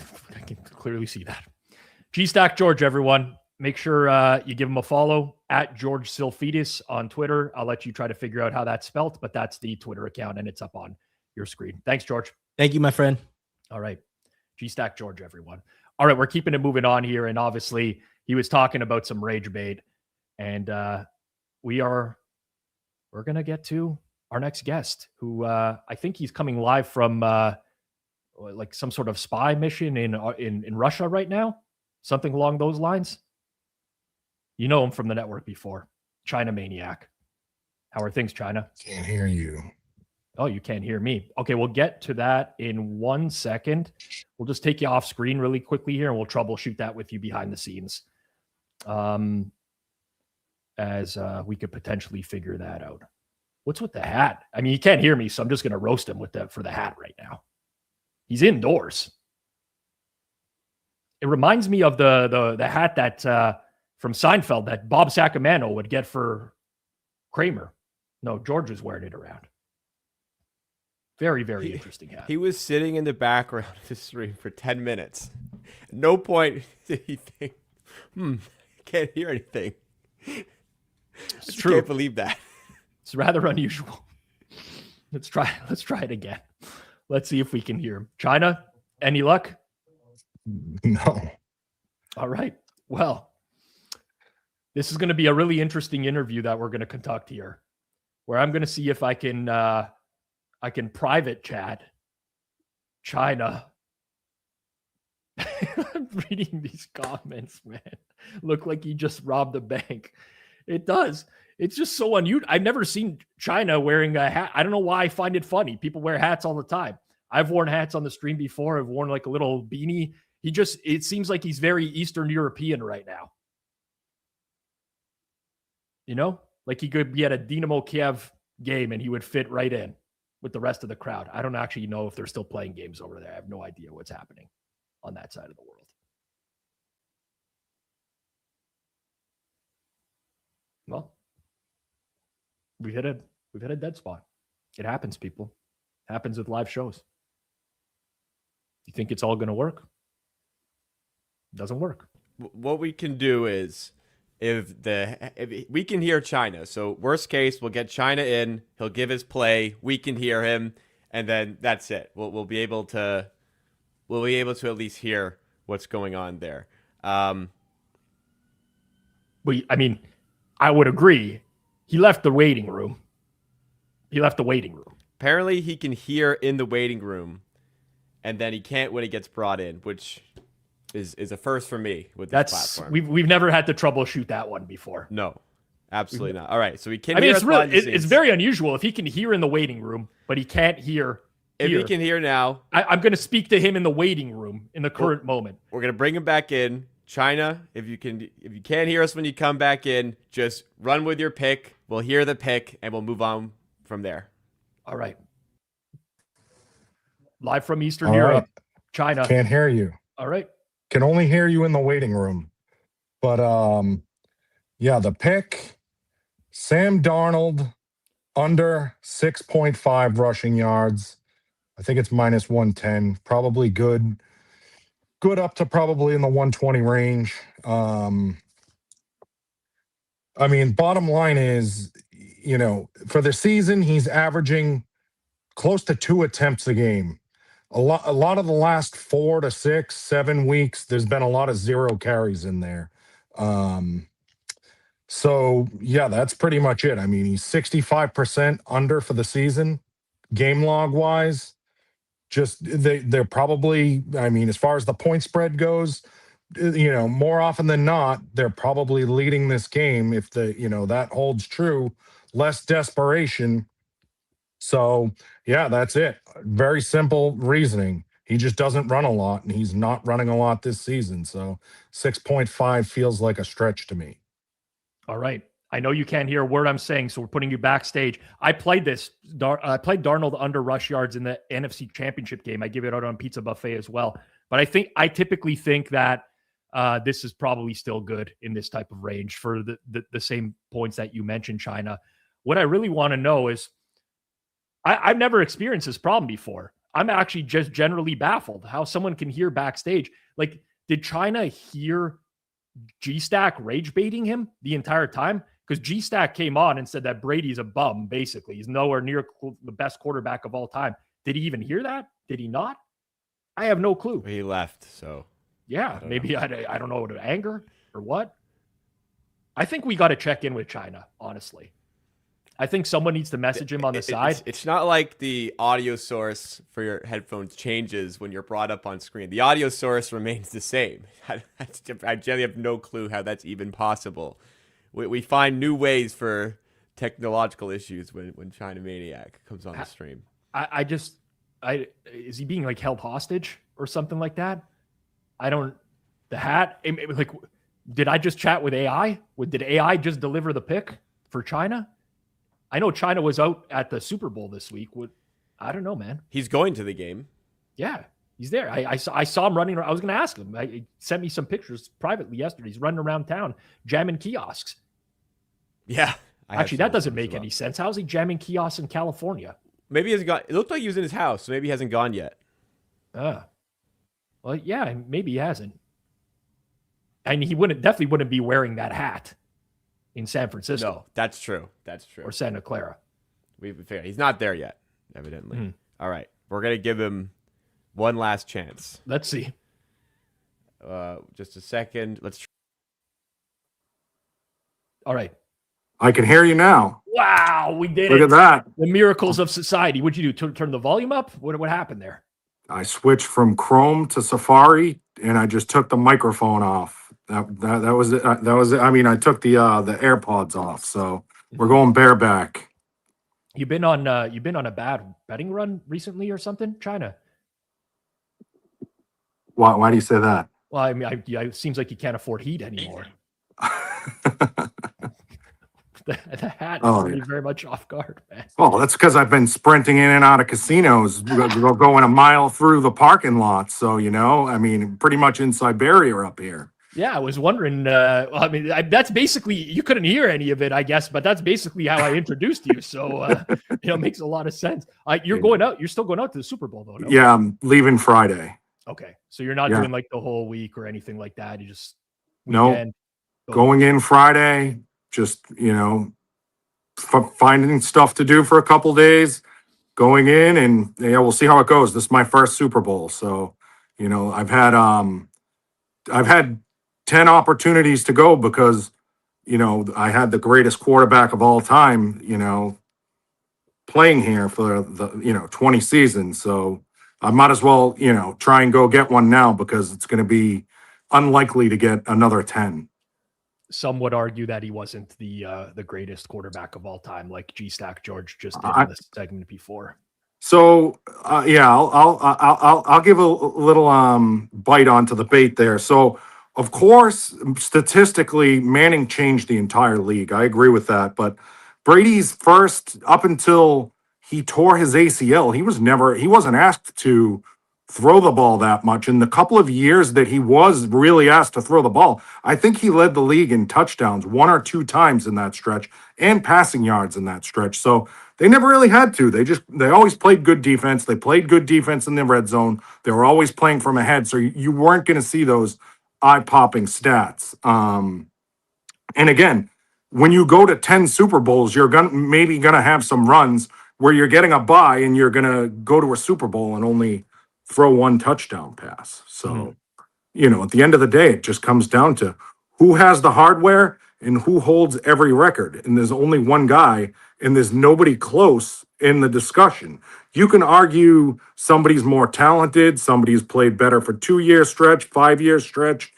clearly see that. G-Stack George, everyone. Make sure you give him a follow at George Tsilfidis on Twitter. I'll let you try to figure out how that's spelt, but that's the Twitter account, and it's up on your screen. Thanks, George. Thank you, my friend. All right. G-Stack George, everyone. All right, we're keeping it moving on here, and obviously he was talking about some rage bait, and we're going to get to our next guest, who I think he's coming live from like some sort of spy mission in Russia right now, something along those lines. You know him from the network before, Chinamaniac. How are things, China? Can't hear you. Oh, you can't hear me. Okay, we'll get to that in 1 second. We'll just take you off screen really quickly here, and we'll troubleshoot that with you behind the scenes, as we could potentially figure that out. What's with the hat? I mean, you can't hear me, so I'm just going to roast him for the hat right now. He's indoors. It reminds me of the hat that from Seinfeld that Bob Sacamano would get for Kramer. No, George was wearing it around. Very, very interesting hat. He was sitting in the background of the stream for 10 minutes. At no point did he think, can't hear anything. It's true. Can't believe that. It's rather unusual. Let's try it again. Let's see if we can hear him. China, any luck? No. All right. Well, this is going to be a really interesting interview that we're going to conduct here, where I'm going to see if I can private chat China. I'm reading these comments, man. Look like he just robbed a bank. It does. It's just so unusual. I've never seen China wearing a hat. I don't know why I find it funny. People wear hats all the time. I've worn hats on the stream before. I've worn like a little beanie. It seems like he's very Eastern European right now. You know, like he could be at a Dynamo Kiev game and he would fit right in with the rest of the crowd. I don't actually know if they're still playing games over there. I have no idea what's happening on that side of the world. Well, we've hit a dead spot. It happens, people. It happens with live shows. You think it's all going to work? It doesn't work. What we can do is, if we can hear China, so worst case, we'll get China in. He'll give his play. We can hear him, and then that's it. We'll be able to at least hear what's going on there. I mean, I would agree. He left the waiting room. Apparently, he can hear in the waiting room, and then he can't when he gets brought in, which is a first for me with this That's platform. we've never had to troubleshoot that one before. No, absolutely not. All right, so we can. I mean, hear it's us really behind the it's scenes. very unusual if he can hear in the waiting room, but he can't hear. If here. he can hear now, I'm going to speak to him in the waiting room in the current moment. we're gonna bring him back in. China, if you can't hear us when you come back in, just run with your pick. We'll hear the pick and we'll move on from there. All right. Live from Eastern All Europe, right. China. Can't hear you. All right. Can only hear you in the waiting room. But yeah, the pick, Sam Darnold under 6.5 rushing yards. I think it's minus 110. Probably good up to probably in the 120 range. I mean, bottom line is, for the season, he's averaging close to 2 attempts a game. A lot of the last 4 to 6, 7 weeks, there's been a lot of 0 carries in there. So yeah, that's pretty much it. I mean, he's 65% under for the season, game log wise. Just they're probably, I mean, as far as the point spread goes, more often than not, they're probably leading this game. If that holds true, less desperation. So yeah, that's it. Very simple reasoning. He just doesn't run a lot, and he's not running a lot this season. So 6.5 feels like a stretch to me. All right. I know you can't hear a word I'm saying, so we're putting you backstage. I played this. I played Darnold under rush yards in the NFC Championship game. I give it out on Pizza Buffet as well. But I typically think that this is probably still good in this type of range for the same points that you mentioned, China. What I really want to know is, I've never experienced this problem before. I'm actually just generally baffled how someone can hear backstage. Like, did China hear G-Stack rage baiting him the entire time? Because G-Stack came on and said that Brady's a bum, basically. He's nowhere near the best quarterback of all time. Did he even hear that? Did he not? I have no clue. He left, so. Yeah, maybe I don't know, to anger or what. I think we got to check in with China, honestly. I think someone needs to message him on the side. It's not like the audio source for your headphones changes when you're brought up on screen. The audio source remains the same. I generally have no clue how that's even possible. We find new ways for technological issues when Chinamaniac comes on the stream. Is he being like held hostage or something like that? Did I just chat with AI? Did AI just deliver the pick for China? I know China was out at the Super Bowl this week. I don't know, man. He's going to the game. Yeah, he's there. I saw him running around. I was going to ask him. He sent me some pictures privately yesterday. He's running around town, jamming kiosks. Yeah. Actually, that doesn't make any sense. How is he jamming kiosks in California? Maybe he hasn't gone. It looked like he was in his house, so maybe he hasn't gone yet. Well, yeah, maybe he hasn't. And he definitely wouldn't be wearing that hat in San Francisco. No, that's true. That's true. Or Santa Clara. We've figured he's not there yet, evidently. All right. We're going to give him one last chance. Let's see. Just a second. All right. I can hear you now. Wow, we did Look it. at that. The miracles of society. What'd you do? Turn the volume up? What happened there? I switched from Chrome to Safari, and I just took the microphone off. That was it. That was it. I mean, I took the AirPods off. So we're going bareback. You've been on a bad betting run recently or something, China? Why do you say that? Well, I mean, it seems like you can't afford heat anymore. The hat is me very much off guard, man. Oh, that's because I've been sprinting in and out of casinos, going a mile through the parking lot. So, I mean, pretty much in Siberia up here. Yeah, I was wondering. That's basically, you couldn't hear any of it, I guess, but that's basically how I introduced you. So, it makes a lot of sense. You're going out. You're still going out to the Super Bowl, though. No? Yeah, I'm leaving Friday. Okay, so you're not doing like the whole week or anything like that. You just going in Friday. Just, finding stuff to do for a couple days, going in, and we'll see how it goes. This is my first Super Bowl. So, I've had 10 opportunities to go because, I had the greatest quarterback of all time, playing here for the, 20 seasons. So I might as well, try and go get one now because it's going to be unlikely to get another 10. Some would argue that he wasn't the greatest quarterback of all time, like G Stack George just did in this segment before. So yeah, I'll give a little bite onto the bait there. So of course, statistically, Manning changed the entire league. I agree with that. But Brady's first, up until he tore his ACL, he wasn't asked to throw the ball that much. In the couple of years that he was really asked to throw the ball, I think he led the league in touchdowns 1 or 2 times in that stretch and passing yards in that stretch. So they never really had to. They always played good defense. They played good defense in the red zone. They were always playing from ahead. So you weren't going to see those eye-popping stats. And again, when you go to 10 Super Bowls, you're maybe gonna have some runs where you're getting a bye and you're gonna go to a Super Bowl and only throw 1 touchdown pass. So, at the end of the day, it just comes down to who has the hardware and who holds every record. And there's only one guy, and there's nobody close in the discussion. You can argue somebody's more talented, somebody's played better for 2-year stretch, 5-year stretch.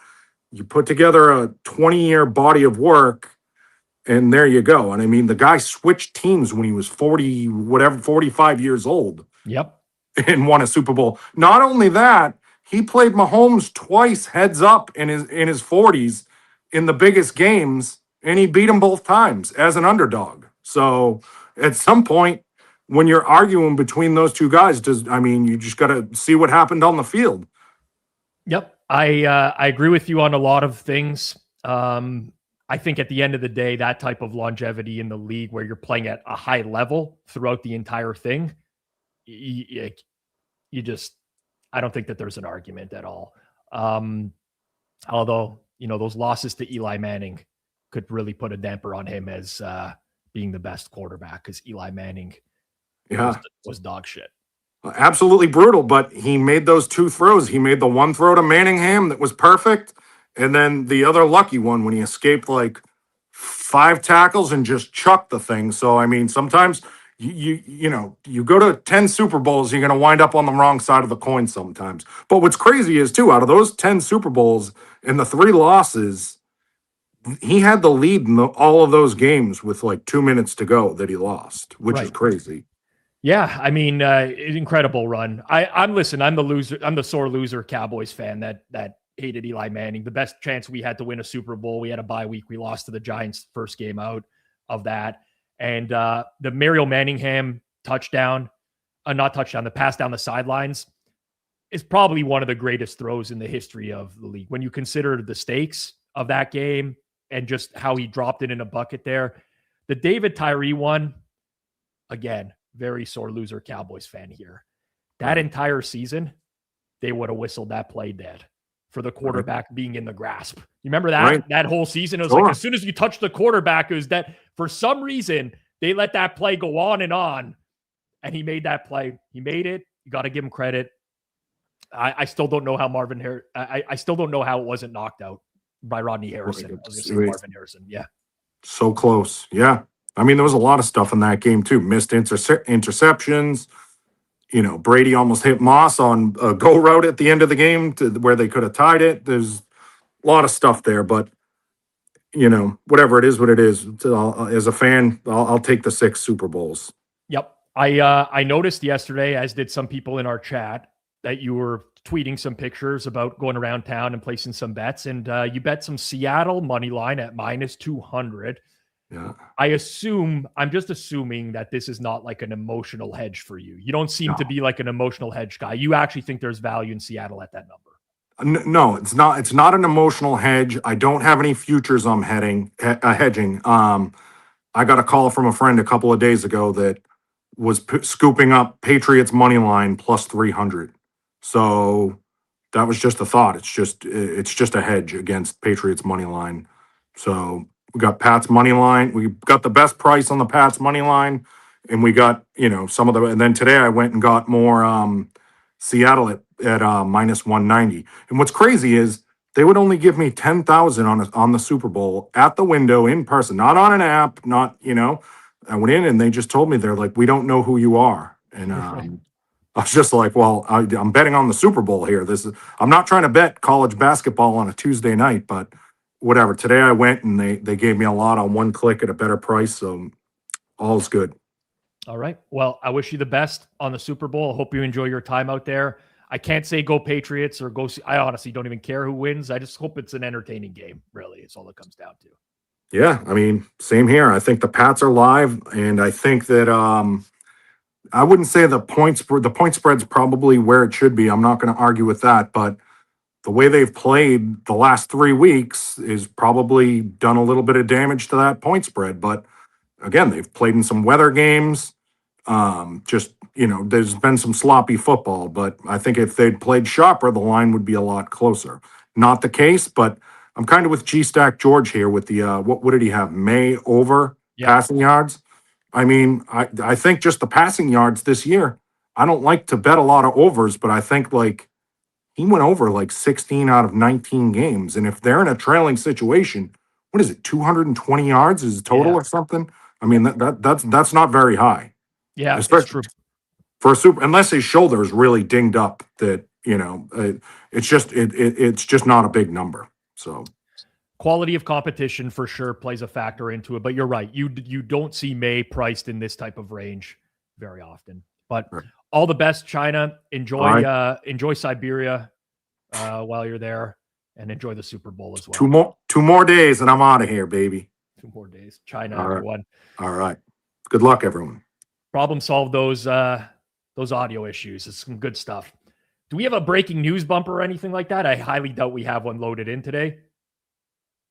You put together a 20-year body of work, and there you go. And I mean, the guy switched teams when he was 45 years old. Yep. And won a Super Bowl. Not only that, he played Mahomes twice heads up in his 40s in the biggest games, and he beat him both times as an underdog. So at some point, when you're arguing between those two guys, you just got to see what happened on the field. Yep. I agree with you on a lot of things. I think at the end of the day, that type of longevity in the league where you're playing at a high level throughout the entire thing, I don't think that there's an argument at all. Although, those losses to Eli Manning could really put a damper on him as being the best quarterback, because Eli Manning was dog shit. Absolutely brutal, but he made those 2 throws. He made the one throw to Manningham that was perfect, and then the other lucky one when he escaped like 5 tackles and just chucked the thing. So, I mean, sometimes you go to 10 Super Bowls, you're going to wind up on the wrong side of the coin sometimes. But what's crazy is, too, out of those 10 Super Bowls and the 3 losses, he had the lead in all of those games with like 2 minutes to go that he lost, which is crazy. Yeah, I mean, incredible run. I'm the loser. I'm the sore loser Cowboys fan that hated Eli Manning. The best chance we had to win a Super Bowl, we had a bye week. We lost to the Giants first game out of that. And the Mario Manningham touchdown, the pass down the sidelines is probably one of the greatest throws in the history of the league. When you consider the stakes of that game and just how he dropped it in a bucket there. The David Tyree one, again, very sore loser Cowboys fan here. That entire season, they would have whistled that play dead for the quarterback being in the grasp. You remember that that whole season? It was like, as soon as you touch the quarterback, it was that for some reason, they let that play go on, and he made that play. He made it. You got to give him credit. I still don't know how I still don't know how it wasn't knocked out by Rodney Harrison. I was going to say Marvin Harrison. Yeah. So close. Yeah. I mean, there was a lot of stuff in that game too. Missed interceptions. Brady almost hit Moss on a go route at the end of the game to where they could have tied it. There's a lot of stuff there, but whatever it is, what it is. As a fan, I'll take the 6 Super Bowls. Yep. I noticed yesterday, as did some people in our chat, that you were tweeting some pictures about going around town and placing some bets, and you bet some Seattle money line at -200. Yeah. I'm just assuming that this is not like an emotional hedge for you. You don't seem to be like an emotional hedge guy. You actually think there's value in Seattle at that number. No, it's not. It's not an emotional hedge. I don't have any futures I'm hedging. I got a call from a friend a couple of days ago that was scooping up Patriots money line +300. So that was just a thought. It's just a hedge against Patriots money line. So we got Pat's money line. We got the best price on the Pat's money line, and we got some of the. And then today I went and got more Seattle at -190. And what's crazy is they would only give me 10,000 on the Super Bowl at the window in person, not on an app. Not I went in and they just told me, they're like, we don't know who you are, and I was just like, well, I'm betting on the Super Bowl here. I'm not trying to bet college basketball on a Tuesday night, but whatever. Today I went and they gave me a lot on one click at a better price. So all's good. All right. Well, I wish you the best on the Super Bowl. I hope you enjoy your time out there. I can't say go Patriots or go. I honestly don't even care who wins. I just hope it's an entertaining game. Really, it's all it comes down to. Yeah, I mean, same here. I think the Pats are live, and I think that I wouldn't say the point spread's probably where it should be. I'm not going to argue with that, but the way they've played the last 3 weeks is probably done a little bit of damage to that point spread. But again, they've played in some weather games. There's been some sloppy football, but I think if they'd played sharper, the line would be a lot closer. Not the case, but I'm kind of with G-Stack George here with the what did he have? May over passing yards. I mean, I think just the passing yards this year, I don't like to bet a lot of overs, but I think like he went over like 16 out of 19 games. And if they're in a trailing situation, what is it, 220 yards is total or something? I mean, that's not very high. Yeah, especially it's true. For a super, unless his shoulder is really dinged up, that it's just not a big number. So quality of competition for sure plays a factor into it. But you're right, you don't see May priced in this type of range very often. But all the best, China. Enjoy Siberia while you're there, and enjoy the Super Bowl as well. 2 more days, and I'm out of here, baby. 2 more days, China. All right. Everyone. All right. Good luck, everyone. Problem solve those audio issues. It's some good stuff. Do we have a breaking news bumper or anything like that? I highly doubt we have one loaded in today.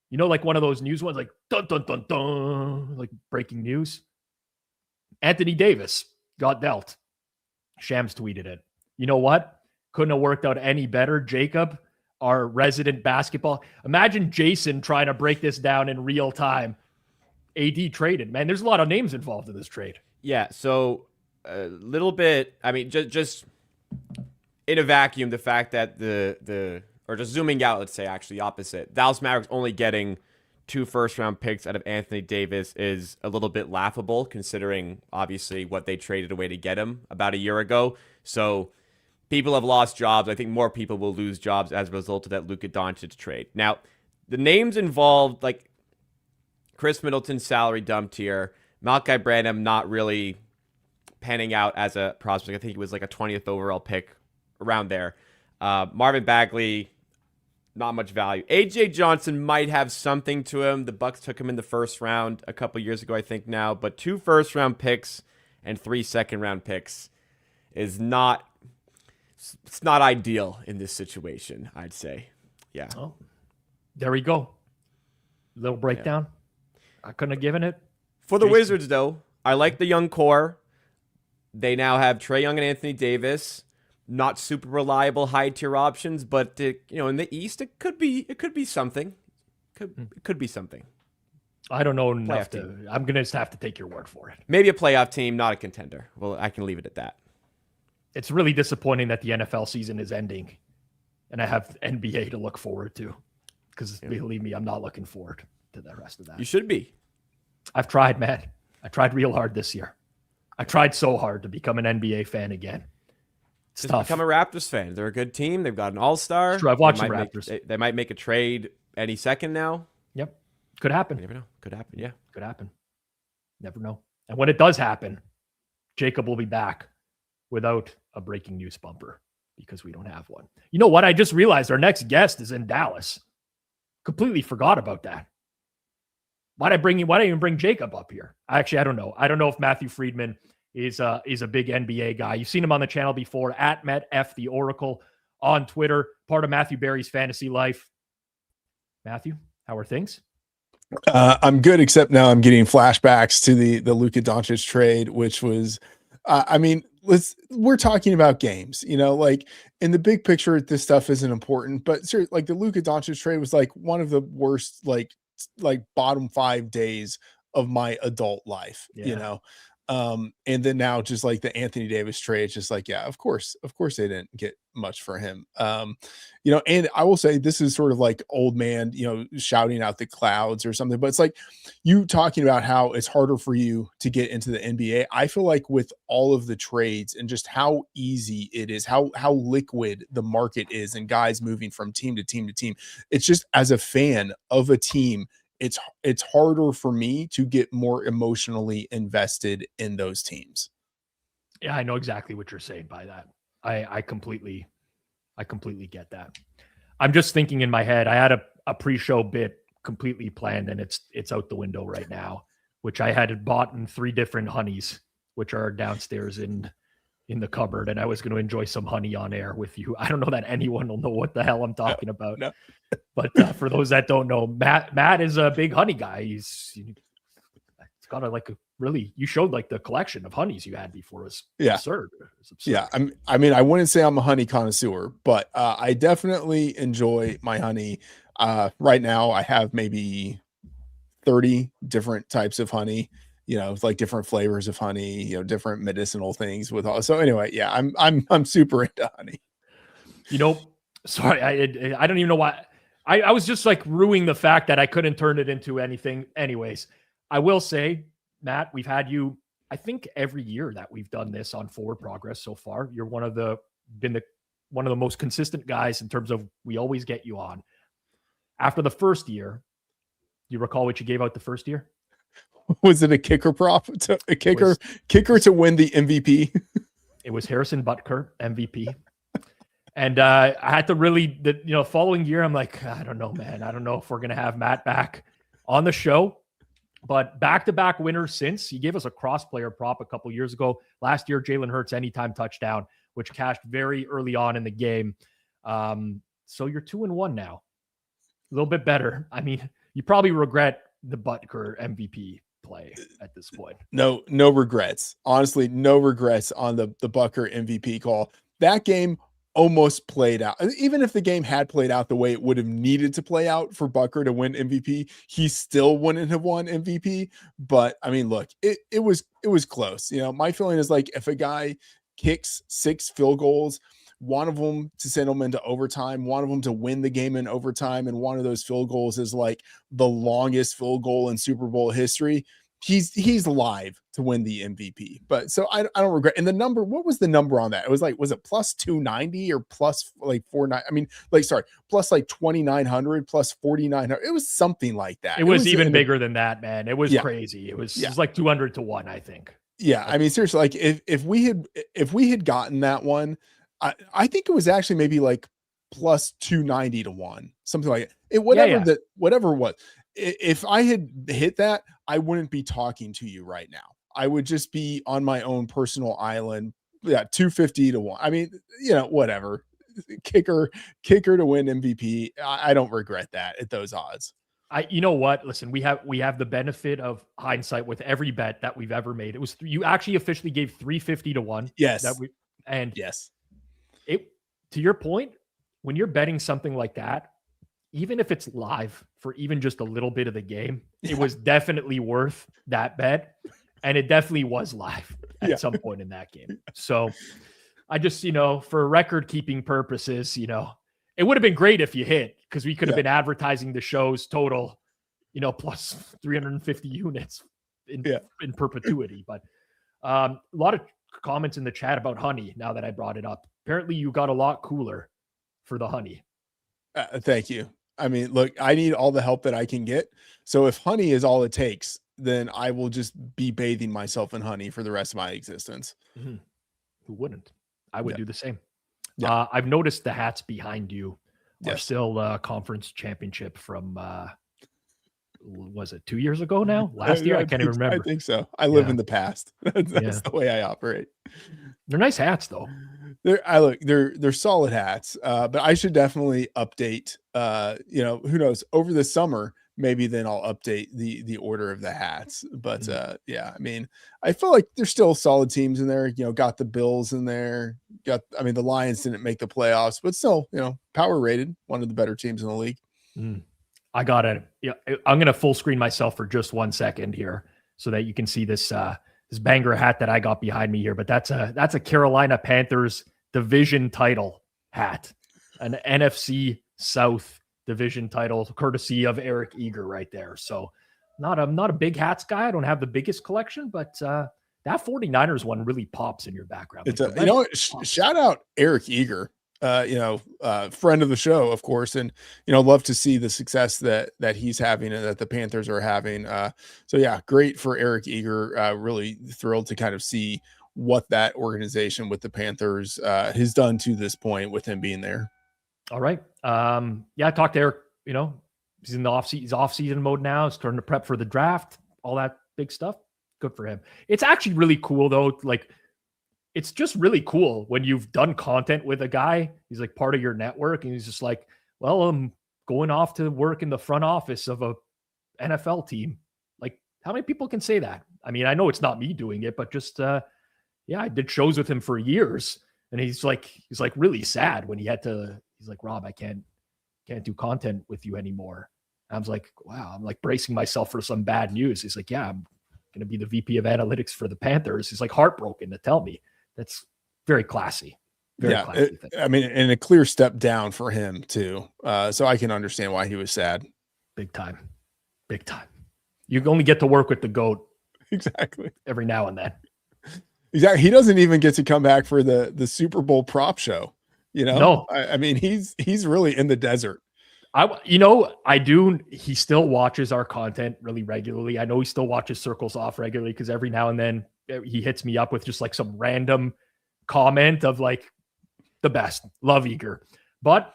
You know, like one of those news ones, like dun dun dun dun, like breaking news. Anthony Davis got dealt. Shams tweeted it. You know what? Couldn't have worked out any better. Jacob, our resident basketball. Imagine Jason trying to break this down in real time. AD traded. Man, there's a lot of names involved in this trade. Yeah, so a little bit, I mean, just in a vacuum, the fact that or just zooming out, let's say actually opposite, Dallas Mavericks only getting 2 first-round picks out of Anthony Davis is a little bit laughable, considering obviously what they traded away to get him about a year ago. So people have lost jobs. I think more people will lose jobs as a result of that Luka Doncic trade. Now, the names involved, like Chris Middleton, salary dumped here. Malachi Branham not really panning out as a prospect. I think he was like a 20th overall pick around there. Marvin Bagley, not much value. AJ Johnson might have something to him. The Bucks took him in the first round a couple years ago, I think now. But 2 first-round picks and 3 second-round picks is not ideal in this situation, I'd say. Yeah. Oh, there we go. Little breakdown. I couldn't have given it. For the Wizards, though, I like the young core. They now have Trae Young and Anthony Davis. Not super reliable high-tier options, but in the East, it could be something. It could be something. I don't know enough to. I'm gonna just have to take your word for it. Maybe a playoff team, not a contender. Well, I can leave it at that. It's really disappointing that the NFL season is ending, and I have NBA to look forward to. Because believe me, I'm not looking forward to the rest of that. You should be. I've tried, man. I tried real hard this year. I tried so hard to become an NBA fan again. It's Just tough. become a Raptors fan. They're a good team. They've got an all-star. It's true. I've watched the Raptors. They might make a trade any second now. Yep. Could happen. You never know. Could happen, yeah. Could happen. Never know. And when it does happen, Jacob will be back without a breaking news bumper because we don't have one. You know what? I just realized our next guest is in Dallas. Completely forgot about that. Why did I even bring Jacob up here? Actually, I don't know. I don't know if Matthew Freedman is a big NBA guy. You've seen him on the channel before at MetF the Oracle on Twitter, part of Matthew Berry's fantasy life. Matthew, how are things? I'm good, except now I'm getting flashbacks to the Luka Doncic trade, which was, we're talking about games, like in the big picture, this stuff isn't important, but seriously, like the Luka Doncic trade was like one of the worst, like bottom 5 days of my adult life, And then now just like the Anthony Davis trade, it's just like, yeah, of course they didn't get much for him. And I will say this is sort of like old man, shouting out the clouds or something, but it's like you talking about how it's harder for you to get into the NBA. I feel like with all of the trades and just how easy it is, how liquid the market is and guys moving from team to team to team. It's just, as a fan of a team, it's harder for me to get more emotionally invested in those teams. Yeah, I know exactly what you're saying by that. I completely get that. I'm just thinking in my head, I had a pre-show bit completely planned and it's out the window right now, which I had bought in 3 different honeys, which are downstairs in the cupboard. And I was going to enjoy some honey on air with you. I don't know that anyone will know what the hell I'm talking about. No. But for those that don't know, Matt is a big honey guy. He's got you showed like the collection of honeys you had before. It's absurd. It's absurd. Yeah. I mean, I wouldn't say I'm a honey connoisseur, but I definitely enjoy my honey. Right now I have maybe 30 different types of honey, like different flavors of honey, different medicinal things with all. So anyway, yeah, I'm super into honey. Sorry, I don't even know why. I was just like ruining the fact that I couldn't turn it into anything. Anyways, I will say, Matt, we've had you, I think every year that we've done this on Forward Progress so far, you're one of the most consistent guys in terms of we always get you on. After the first year, you recall what you gave out the first year? Was it a kicker prop? Kicker to win the MVP? It was Harrison Butker, MVP. And I had to really, following year, I'm like, I don't know, man. I don't know if we're going to have Matt back on the show. But back-to-back winners since. He gave us a cross-player prop a couple years ago. Last year, Jalen Hurts anytime touchdown, which cashed very early on in the game. So you're 2-1 now. A little bit better. I mean, you probably regret the Butker MVP play at this point. No regrets. Honestly, no regrets on the Butker MVP call. That game almost played out. Even if the game had played out the way it would have needed to play out for Butker to win MVP, he still wouldn't have won MVP. But I mean, look, it was close. My feeling is like if a guy kicks 6 field goals, one of them to send them into overtime, one of them to win the game in overtime, and one of those field goals is like the longest field goal in Super Bowl history, he's live to win the MVP. But so I don't regret. And the number, what was the number on that? It was like, was it plus 290 or plus like 49? I mean, plus like 2,900 plus 4,900. It was something like that. It was even bigger than that, man. It was crazy. It was like 200 to 1, I think. Yeah. I mean, seriously, like if we had gotten that one, I think it was actually maybe like plus 290 to 1, something like it. Whatever it was. If I had hit that, I wouldn't be talking to you right now. I would just be on my own personal island. Yeah, 250 to 1. I mean, whatever. Kicker to win MVP. I don't regret that at those odds. You know what? Listen, we have the benefit of hindsight with every bet that we've ever made. It was you actually officially gave 350 to 1. Yes. Yes. To your point, when you're betting something like that, even if it's live for even just a little bit of the game, it was definitely worth that bet. And it definitely was live at some point in that game. So I just, for record keeping purposes, it would have been great if you hit, because we could have been advertising the show's total, plus 350 units in perpetuity. But a lot of comments in the chat about honey now that I brought it up. Apparently you got a lot cooler for the honey. Thank you. I mean, look, I need all the help that I can get. So if honey is all it takes, then I will just be bathing myself in honey for the rest of my existence. Mm-hmm. Who wouldn't? I would do the same. Yeah. I've noticed the hats behind you are still conference championship from, was it 2 years ago now? Last year? I can't even remember. I think so. I live in the past. That's the way I operate. They're nice hats though. They're solid hats. But I should definitely update, who knows, over the summer, maybe then I'll update the order of the hats. But I mean, I feel like there's still solid teams in there. Got the Bills in there. The Lions didn't make the playoffs, but still, power rated, one of the better teams in the league. I got it. Yeah, I'm gonna full screen myself for just 1 second here so that you can see this banger hat that I got behind me here, but that's a Carolina Panthers division title hat, an NFC South division title, courtesy of Eric Eager right there. So not a big hats guy. I don't have the biggest collection, but that 49ers one really pops in your background. It's shout out Eric Eager, friend of the show, of course. And, love to see the success that he's having and that the Panthers are having. So yeah, great for Eric Eager. Really thrilled to kind of see what that organization with the Panthers has done to this point with him being there. All right. I talked to Eric, he's in the off-season mode now. He's starting to prep for the draft, all that big stuff. Good for him. It's actually really cool though. Like, it's just really cool when you've done content with a guy. He's like part of your network, and he's just like, well, I'm going off to work in the front office of a NFL team. Like, how many people can say that? I mean, I know it's not me doing it, but just, I did shows with him for years, and he's like really sad when he's like, Rob, I can't do content with you anymore. And I was like, wow, I'm like bracing myself for some bad news. He's like, yeah, I'm going to be the VP of analytics for the Panthers. He's like heartbroken to tell me. That's very classy. Classy thing. I mean, and a clear step down for him too. So I can understand why he was sad. Big time. You only get to work with the GOAT. Exactly. Every now and then. Exactly. He doesn't even get to come back for the Super Bowl prop show. No. I mean, he's really in the desert. I do. He still watches our content really regularly. I know he still watches Circles Off regularly because every now and then he hits me up with just like some random comment of like the best. Love Eager. But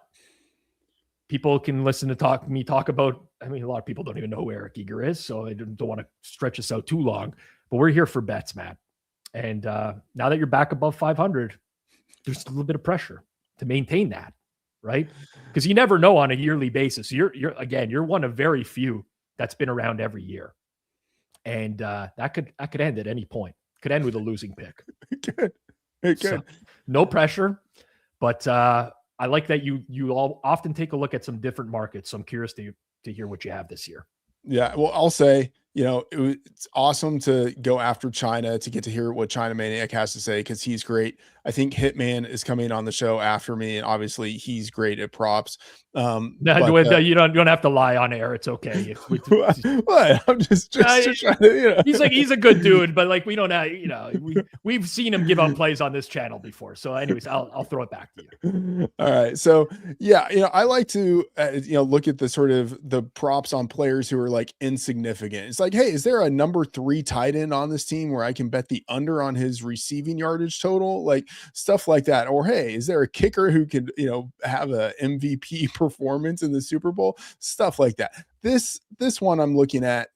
people can listen to talk about, I mean, a lot of people don't even know who Eric Eager is, so I don't want to stretch this out too long. But we're here for bets, Matt. And now that you're back above 500, there's a little bit of pressure to maintain that, right? Because you never know on a yearly basis. You're one of very few that's been around every year, and that could end at any point. Could end with a losing pick. It could. So, no pressure, but I like that you all often take a look at some different markets. So I'm curious to hear what you have this year. Yeah, well, I'll say, it's awesome to go after China, to get to hear what Chinamaniac has to say, because he's great. I think Hitman is coming on the show after me, and obviously he's great at props. You don't have to lie on air. It's okay. What? I'm just trying to, He's a good dude, but like we don't have, we've seen him give up plays on this channel before. So, anyways, I'll throw it back to you. All right. So, yeah, I like to look at the sort of the props on players who are like insignificant. It's like, hey, is there a number 3 tight end on this team where I can bet the under on his receiving yardage total? Like stuff like that. Or, hey, is there a kicker who could, have a MVP performance in the Super Bowl? Stuff like that. This one I'm looking at,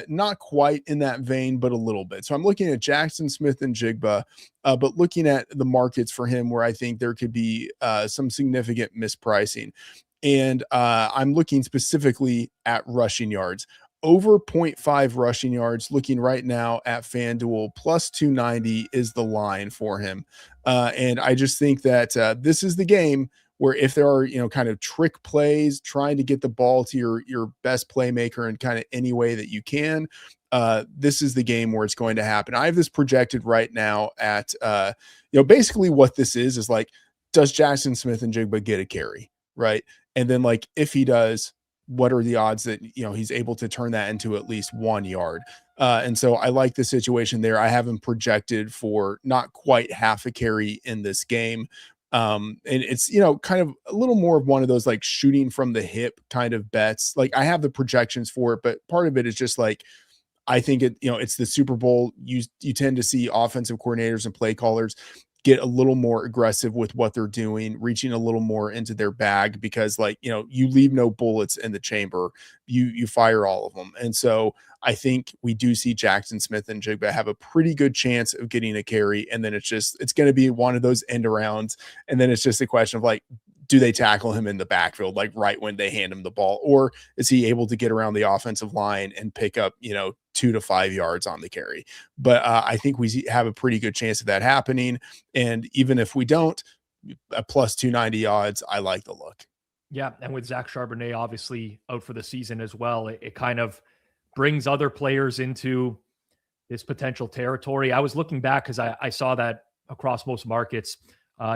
not quite in that vein, but a little bit. So I'm looking at Jackson Smith and Jigba, but looking at the markets for him where I think there could be some significant mispricing. And I'm looking specifically at rushing yards. Over 0.5 rushing yards, looking right now at FanDuel, plus 290 is the line for him. And I just think that this is the game where if there are, kind of trick plays, trying to get the ball to your best playmaker in kind of any way that you can, this is the game where it's going to happen. I have this projected right now at, basically what this is like, does Jackson Smith and Jigba get a carry, right? And then like, if he does, what are the odds that, he's able to turn that into at least 1 yard? And so I like the situation there. I have him projected for not quite half a carry in this game. And it's, kind of a little more of one of those like shooting from the hip kind of bets. Like I have the projections for it, but part of it is just like, I think it's the Super Bowl. You tend to see offensive coordinators and play callers get a little more aggressive with what they're doing, reaching a little more into their bag, because like, you leave no bullets in the chamber, you fire all of them. And so I think we do see Jackson Smith and Jigba have a pretty good chance of getting a carry. And then it's going to be one of those end arounds. And then it's just a question of like, do they tackle him in the backfield, like right when they hand him the ball, or is he able to get around the offensive line and pick up, 2 to 5 yards on the carry? But I think we have a pretty good chance of that happening. And even if we don't, a plus 290 odds, I like the look. Yeah. And with Zach Charbonnet obviously out for the season as well, it kind of brings other players into this potential territory. I was looking back because I saw that across most markets,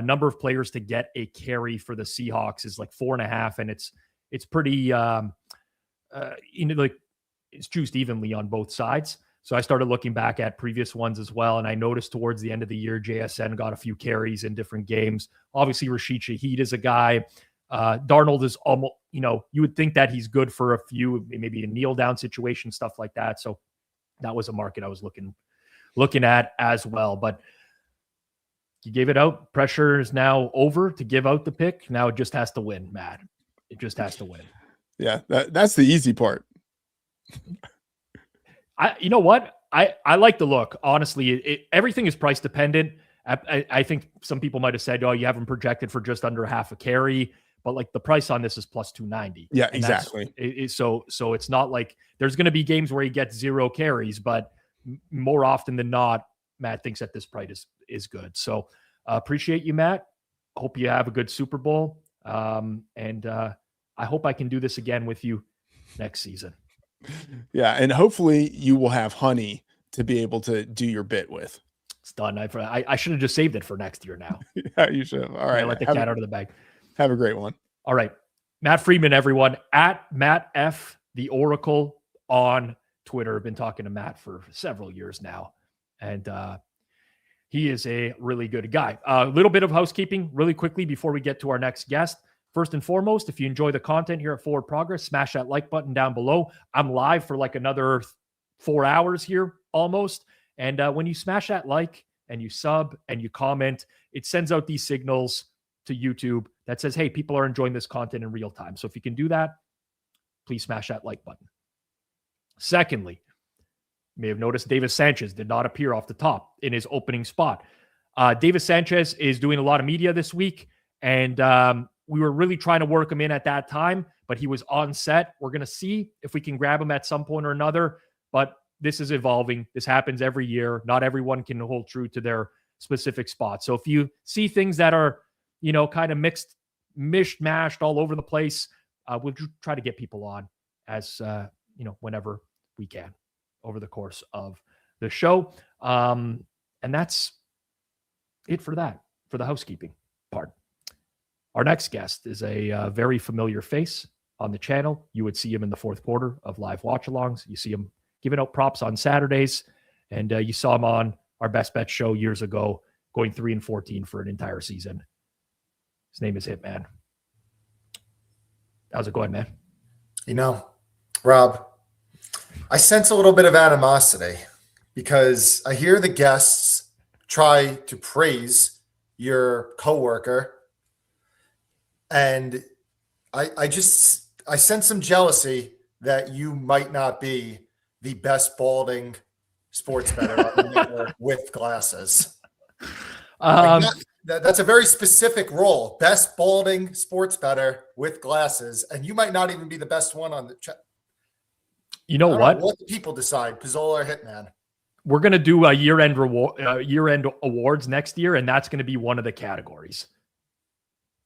number of players to get a carry for the Seahawks is like 4.5, and it's pretty like it's juiced evenly on both sides. So I started looking back at previous ones as well, and I noticed towards the end of the year, JSN got a few carries in different games. Obviously, Rashid Shaheed is a guy. Darnold is almost, you would think that he's good for a few, maybe a kneel down situation, stuff like that. So that was a market I was looking at as well. But you gave it out. Pressure is now over to give out the pick. Now it just has to win, Matt. It just has to win. Yeah, that's the easy part. You know what? I like the look. Honestly, everything is price dependent. I think some people might have said, "Oh, you haven't projected for just under half a carry," but like the price on this is plus 290. Yeah, exactly. So it's not like there's going to be games where he gets 0 carries, but more often than not, Matt thinks that this price is good. So appreciate you, Matt. Hope you have a good Super Bowl, and I hope I can do this again with you next season. Yeah, and hopefully you will have honey to be able to do your bit with. It's done. I should have just saved it for next year now. Yeah, you should have. All right. Let the cat out of the bag. Have a great one. All right. Matt Freedman, everyone, at Matt F. the Oracle on Twitter. I've been talking to Matt for several years now, and he is a really good guy. A little bit of housekeeping really quickly before we get to our next guest. First and foremost, if you enjoy the content here at Forward Progress, smash that like button down below. I'm live for like another 4 hours here almost. And when you smash that like and you sub and you comment, it sends out these signals to YouTube that says, hey, people are enjoying this content in real time. So if you can do that, please smash that like button. Secondly, you may have noticed Davis Sanchez did not appear off the top in his opening spot. Davis Sanchez is doing a lot of media this week, and we were really trying to work him in at that time, but he was on set. We're going to see if we can grab him at some point or another, but this is evolving. This happens every year. Not everyone can hold true to their specific spot. So if you see things that are, kind of mishmashed all over the place, we'll try to get people on as, whenever we can over the course of the show. And that's it for that, for the housekeeping part. Our next guest is a very familiar face on the channel. You would see him in the fourth quarter of live watch-alongs. You see him giving out props on Saturdays, and you saw him on our Best Bet show years ago, going 3-14 for an entire season. His name is Hitman. How's it going, man? Rob, I sense a little bit of animosity because I hear the guests try to praise your coworker, and I sense some jealousy that you might not be the best balding sports bettor on the network with glasses. That's a very specific role. Best balding sports bettor with glasses, and you might not even be the best one on the chat. You know what? What do people decide, Pizzola or Hitman? We're going to do a year-end awards next year, and that's going to be one of the categories.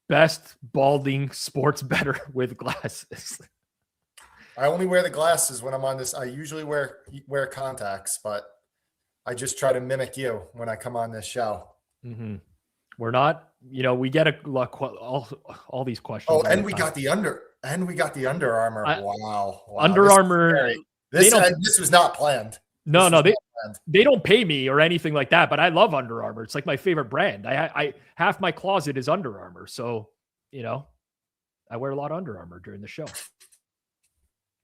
Best balding sports bettor with glasses. I only wear the glasses when I'm on this. I usually wear contacts, but I just try to mimic you when I come on this show. Mm-hmm. We're not, we get all these questions. Oh, and we got the Under Armour. Wow. Under Armour. This was not planned. No, they don't pay me or anything like that, but I love Under Armour. It's like my favorite brand. I half my closet is Under Armour. So, I wear a lot of Under Armour during the show.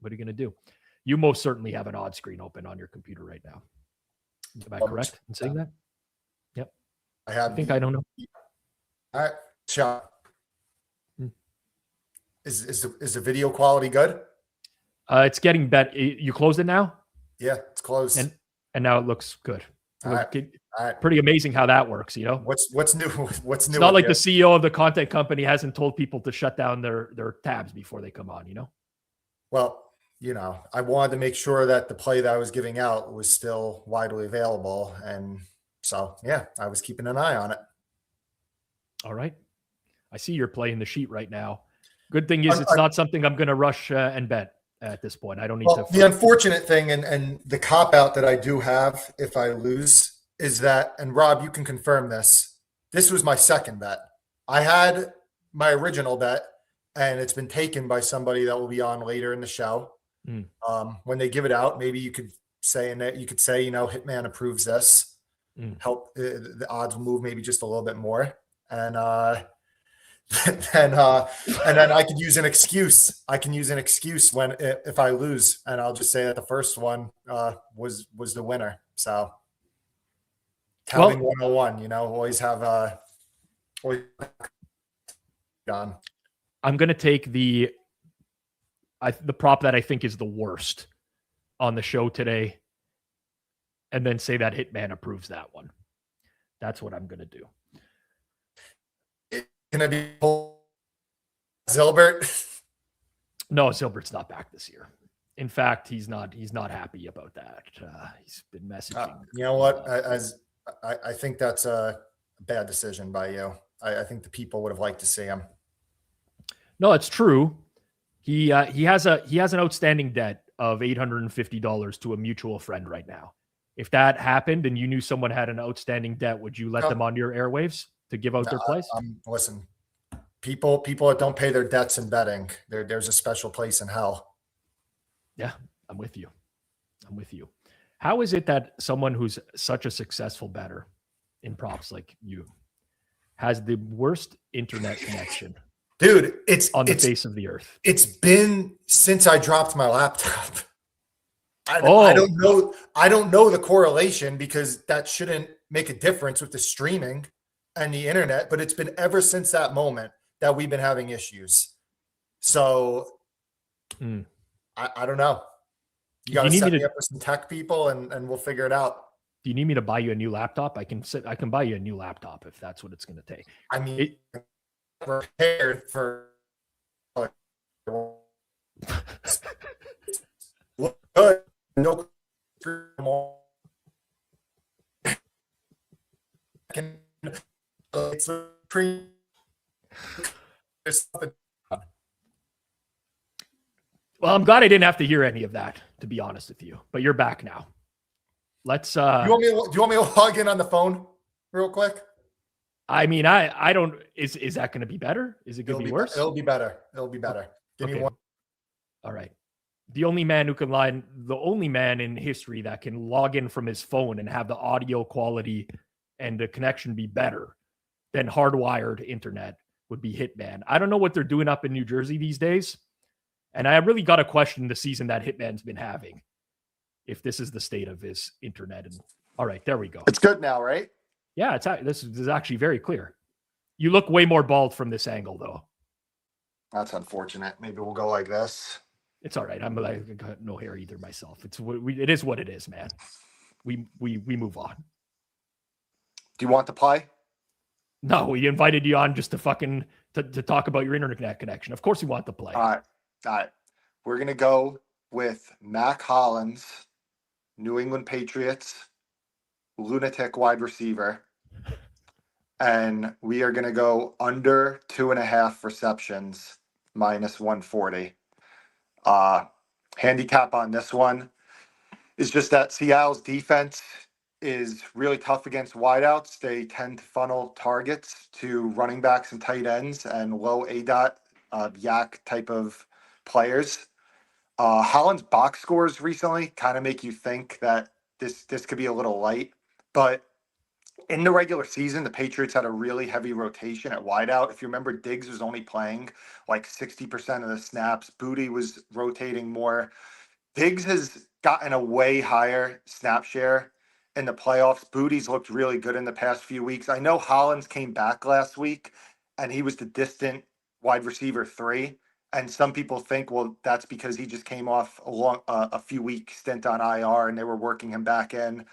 What are you going to do? You most certainly have an odd screen open on your computer right now. Am I correct in saying that? Yep. I think I don't know. All right. Shot. Is the video quality good? It's getting better. You closed it now? Yeah, it's closed. And now it looks good. All right. Pretty amazing how that works, What's new? What's new? It's not like the CEO of the content company hasn't told people to shut down their tabs before they come on, Well, I wanted to make sure that the play that I was giving out was still widely available. And so, yeah, I was keeping an eye on it. All right. I see you're playing the sheet right now. Good thing is it's not something I'm going to rush and bet. at this point. I don't need Well, to. the unfortunate thing and the cop out that I do have if I lose is that, and Rob, you can confirm this. This was my second bet. I had my original bet, and it's been taken by somebody that will be on later in the show. When they give it out, maybe you could say Hitman approves this. Help the odds will move maybe just a little bit more, and then I could use an excuse. I can use an excuse if I lose, and I'll just say that the first one was the winner. So touting 101, always have always gone. I'm gonna take the prop that I think is the worst on the show today, and then say that Hitman approves that one. That's what I'm gonna do. Gonna be Zilbert? No, Zilbert's not back this year. In fact, he's not happy about that. He's been messaging. You know what? I think that's a bad decision by you. I think the people would have liked to see him. No, it's true. He has an outstanding debt of $850 to a mutual friend right now. If that happened and you knew someone had an outstanding debt, would you let them on your airwaves to give out their place? Listen, people that don't pay their debts in betting, there's a special place in hell. Yeah, I'm with you. How is it that someone who's such a successful bettor in props like you has the worst internet connection? Dude, it's on the face of the earth. It's been since I dropped my laptop. I don't know the correlation because that shouldn't make a difference with the streaming and the internet, but it's been ever since that moment that we've been having issues. So I don't know. You got to set me up with some tech people and we'll figure it out. Do you need me to buy you a new laptop? I can buy you a new laptop if that's what it's going to take. I mean, prepared for good. No, it's a pre. Well, I'm glad I didn't have to hear any of that, to be honest with you. But you're back now. Let's. Do you want me to log in on the phone real quick? I mean, I don't. Is that going to be better? Is it going to be worse? It'll be better. Give me one. All right. The only man in history that can log in from his phone and have the audio quality and the connection be better than hardwired internet would be Hitman. I don't know what they're doing up in New Jersey these days. And I really got to question the season that Hitman's been having, if this is the state of his internet. And all right, there we go. It's good now, right? Yeah, this is actually very clear. You look way more bald from this angle, though. That's unfortunate. Maybe we'll go like this. It's all right. I got no hair either myself. It is what it is, man. We move on. Do you want to play? No, we invited you on just to talk about your internet connection. Of course, we want to play. All right. We're gonna go with Mac Hollins, New England Patriots, lunatic wide receiver, and we are gonna go under 2.5 receptions, minus 140. Handicap on this one is just that Seattle's defense is really tough against wideouts. They tend to funnel targets to running backs and tight ends and low ADOT yak type of players. Holland's box scores recently kind of make you think that this could be a little light, but in the regular season, the Patriots had a really heavy rotation at wideout. If you remember, Diggs was only playing like 60% of the snaps. Booty was rotating more. Diggs has gotten a way higher snap share in the playoffs. Booty's looked really good in the past few weeks. I know Hollins came back last week, and he was the distant wide receiver 3. And some people think, well, that's because he just came off a few week stint on IR, and they were working him back in.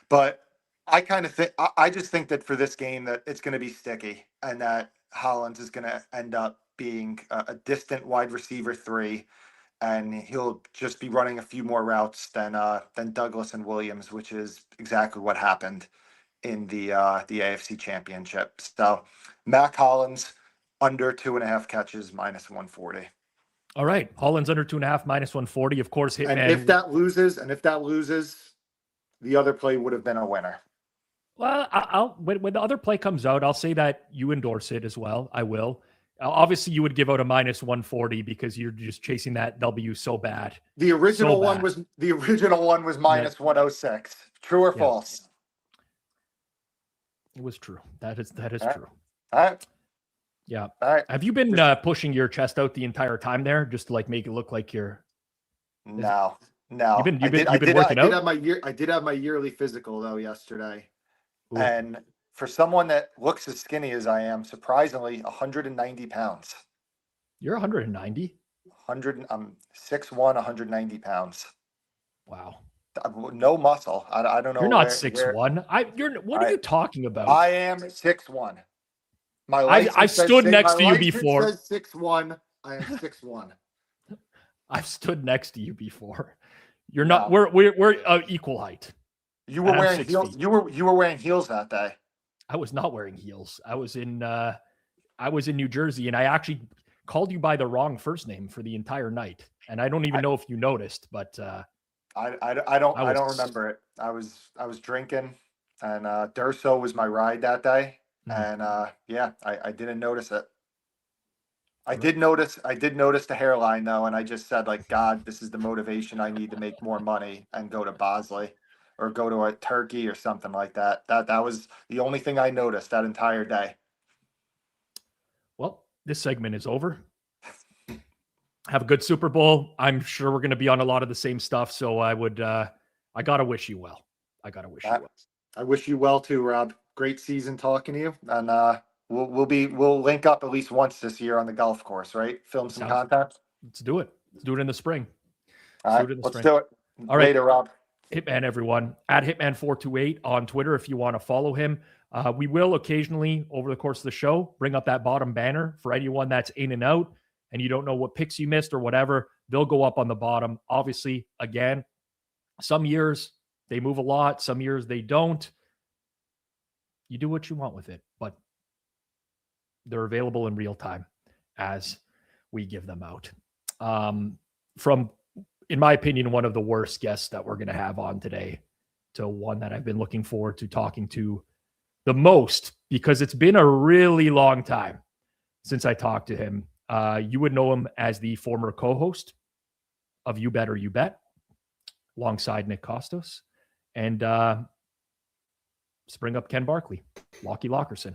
But I just think that for this game that it's going to be sticky and that Hollins is going to end up being a distant wide receiver 3, and he'll just be running a few more routes than Douglas and Williams, which is exactly what happened in the AFC Championship. So Mac Hollins under 2.5 catches, minus 140. All right. Holland's under 2.5, -140. Of course, Hitman. And if that loses, the other play would have been a winner. Well, I'll when the other play comes out, I'll say that you endorse it as well. I will. Obviously, you would give out a -140 because you're just chasing that W so bad. The original So one bad. was -106. True or Yeah. false? It was true. That is All right. true. All right. Yeah. All right. Have you been pushing your chest out the entire time there, just to like make it look like you're? No. You've been I did working out? I did have my yearly physical though yesterday. Ooh. And for someone that looks as skinny as I am, surprisingly, 190 pounds. You're 190. I'm 6'1", 190 pounds. Wow. No muscle. I don't know. You're not where- 6'1". What are you talking about? I am 6'1". My I've license says stood six- next my to you license before. says 6'1". I am 6'1". I've stood next to you before. You're not. No. We're equal height. You were And I'm wearing 6 heels. feet. You were wearing heels that day. I was not wearing heels. I was in New Jersey, and I actually called you by the wrong first name for the entire night. And I don't even know if you noticed, but I don't remember it. I was drinking, and Durso was my ride that day, and I didn't notice it. I did notice the hairline though, and I just said like, God, this is the motivation I need to make more money and go to Bosley or go to a Turkey or something like that. That was the only thing I noticed that entire day. Well, this segment is over. Have a good Super Bowl. I'm sure we're going to be on a lot of the same stuff. So I got to wish you well. I wish you well too, Rob. Great season talking to you. And we'll link up at least once this year on the golf course, right? Film some content. Let's do it. Let's do it in the spring. All right, let's do it. All right. Later, Rob. Hitman, everyone. At Hitman428 on Twitter if you want to follow him. We will occasionally, over the course of the show, bring up that bottom banner for anyone that's in and out and you don't know what picks you missed or whatever. They'll go up on the bottom. Obviously, again, some years they move a lot. Some years they don't. You do what you want with it, but they're available in real time as we give them out. From, in my opinion, one of the worst guests that we're going to have on today to one that I've been looking forward to talking to the most because it's been a really long time since I talked to him. You would know him as the former co-host of You Bet or You Bet alongside Nick Costos. And let's bring up Ken Barkley, Lockie Lockerson.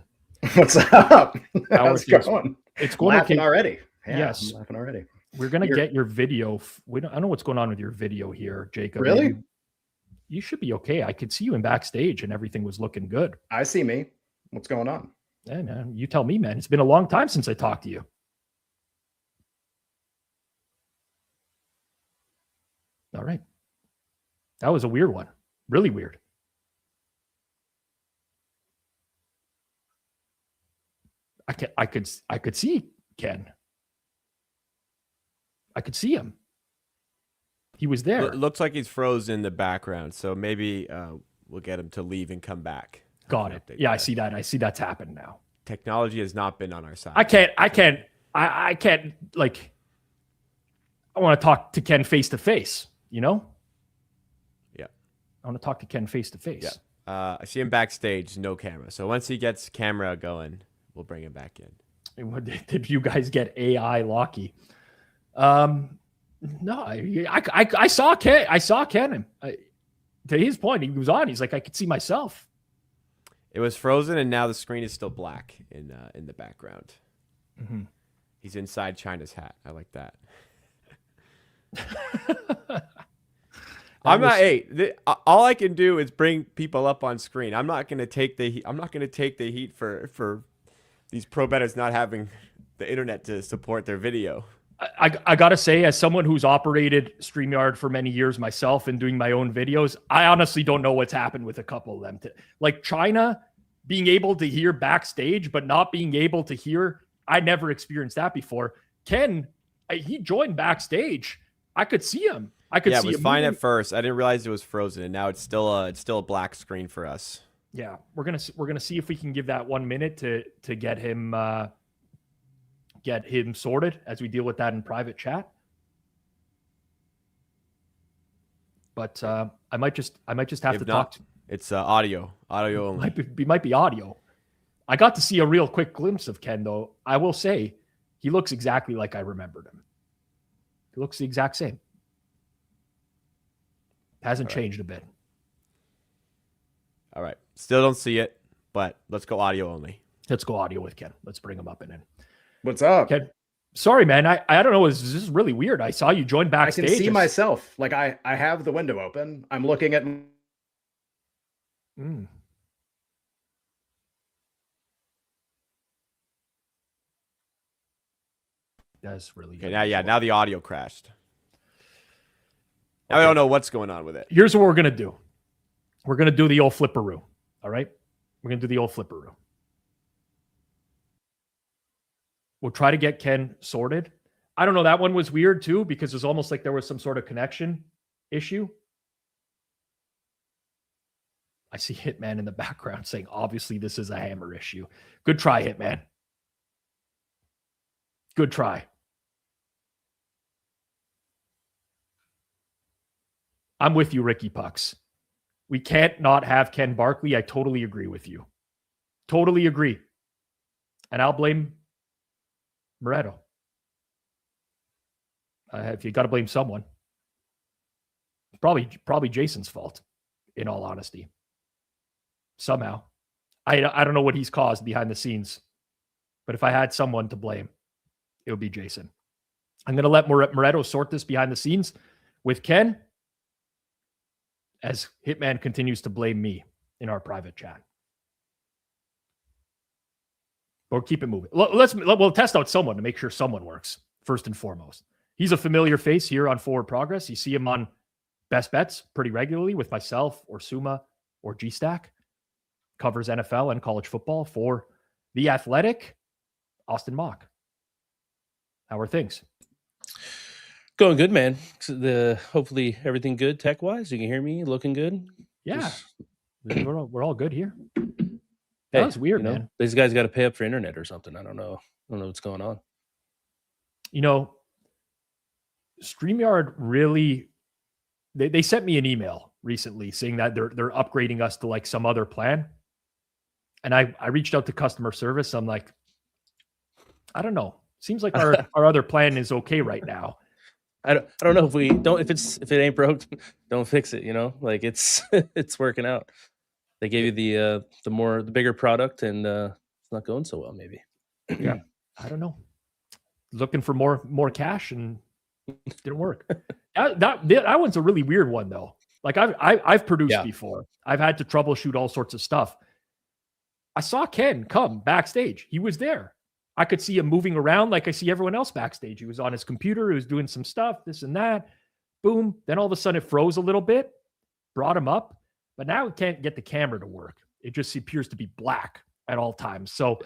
What's up? How's it going? It's going laughing already. Yeah, yes. I'm laughing already. We're going to get your video. I don't know what's going on with your video here, Jacob. Really? You should be okay. I could see you in backstage and everything was looking good. I see me. What's going on? Yeah, man. You tell me, man. It's been a long time since I talked to you. All right. That was a weird one. Really weird. I could see Ken. I could see him. He was there. It looks like he's frozen in the background, so maybe we'll get him to leave and come back. Got it. Yeah, I see that. I see that's happened now. Technology has not been on our side. I can't like, I want to talk to Ken face to face, you know? Yeah. I want to talk to Ken face to face. Yeah. I see him backstage, no camera. So once he gets camera going, we'll bring him back in. Did you guys get AI Lockie? No, I saw Ken. I saw Ken. To his point, he was on. He's like, I could see myself. It was frozen, and now the screen is still black in the background. Mm-hmm. He's inside China's hat. I like that. I'm not. Hey, all I can do is bring people up on screen. I'm not going to take the heat for these pro bettors not having the internet to support their video. I got to say, as someone who's operated StreamYard for many years myself and doing my own videos, I honestly don't know what's happened with a couple of them. Like China being able to hear backstage, but not being able to hear. I never experienced that before. Ken, he joined backstage. I could see him. I could see him. Yeah, it was fine at first. I didn't realize it was frozen, and now it's still a black screen for us. Yeah, we're gonna see if we can give that 1 minute to get him get him sorted as we deal with that in private chat. But I might just have If to not, talk. it's audio only. Might be audio. I got to see a real quick glimpse of Ken, though. I will say he looks exactly like I remembered him. He looks the exact same. Hasn't changed a bit. All right. Still don't see it, but let's go audio only. Let's go audio with Ken. Let's bring him up and in. What's up? Ken, sorry, man. I don't know. This is really weird. I saw you join I backstage. can see myself. Like I have the window open. I'm looking at. That's really Okay, good. now the audio crashed. Now I don't know what's going on with it. Here's what we're going to do. We're going to do the old flipperoo. All right? We're going to do the old flipperoo. We'll try to get Ken sorted. I don't know. That one was weird too, because it was almost like there was some sort of connection issue. I see Hitman in the background saying, obviously, this is a hammer issue. Good try, Hitman. Good try. I'm with you, Ricky Pucks. We can't not have Ken Barkley. I totally agree with you. Totally agree. And I'll blame Moretto. If you got to blame someone, probably Jason's fault, in all honesty. Somehow. I don't know what he's caused behind the scenes, but if I had someone to blame, it would be Jason. I'm going to let Moretto sort this behind the scenes with Ken as Hitman continues to blame me in our private chat. Or keep it moving. We'll test out someone to make sure someone works, first and foremost. He's a familiar face here on Forward Progress. You see him on Best Bets pretty regularly with myself or Suma or G-Stack. Covers NFL and college football for The Athletic. Austin Mock. How are things? Going good, man. Hopefully everything good tech-wise. You can hear me, looking good. Yeah. We're all good here. Hey, That was weird, man. These guys got to pay up for internet or something. I don't know what's going on. StreamYard really, they sent me an email recently saying that they're upgrading us to like some other plan. And I reached out to customer service. I'm like, I don't know. Seems like our other plan is okay right now. I don't know if it ain't broke, don't fix it. Like it's working out. They gave you the bigger product, and it's not going so well. Maybe. Yeah, I don't know. Looking for more cash, and didn't work. That one's a really weird one though. Like I've produced before. I've had to troubleshoot all sorts of stuff. I saw Ken come backstage. He was there. I could see him moving around like I see everyone else backstage. He was on his computer. He was doing some stuff, this and that. Boom. Then all of a sudden it froze a little bit. Brought him up. But now it can't get the camera to work. It just appears to be black at all times. So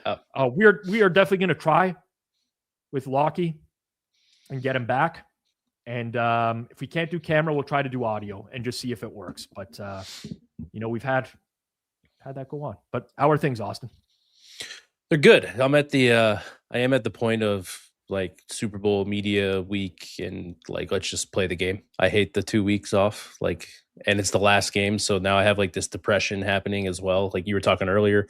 we are definitely going to try with Lockie and get him back. And if we can't do camera, we'll try to do audio and just see if it works. But we've had that go on. But how are things, Austin? They're good. I am at the point of like Super Bowl media week and like, let's just play the game. I hate the 2 weeks off, and it's the last game. So now I have like this depression happening as well. Like you were talking earlier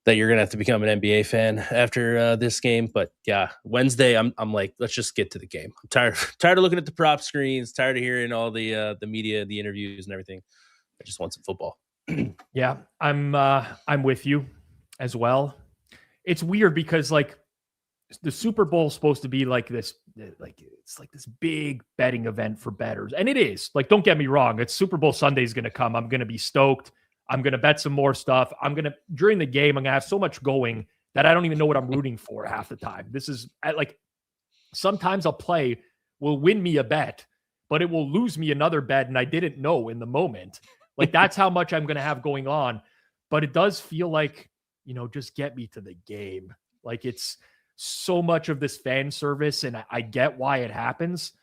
that you're going to have to become an NBA fan after this game. But yeah, Wednesday, I'm like, let's just get to the game. I'm tired of looking at the prop screens, tired of hearing all the media, the interviews and everything. I just want some football. Yeah, I'm with you as well. It's weird because like the Super Bowl is supposed to be like this, like it's like this big betting event for bettors. And it is. Like, don't get me wrong. It's Super Bowl Sunday is going to come. I'm going to be stoked. I'm going to bet some more stuff. During the game, I'm going to have so much going that I don't even know what I'm rooting for half the time. This is like, sometimes will win me a bet, but it will lose me another bet. And I didn't know in the moment. Like, that's how much I'm going to have going on. But it does feel like, just get me to the game. Like, it's so much of this fan service, and I get why it happens,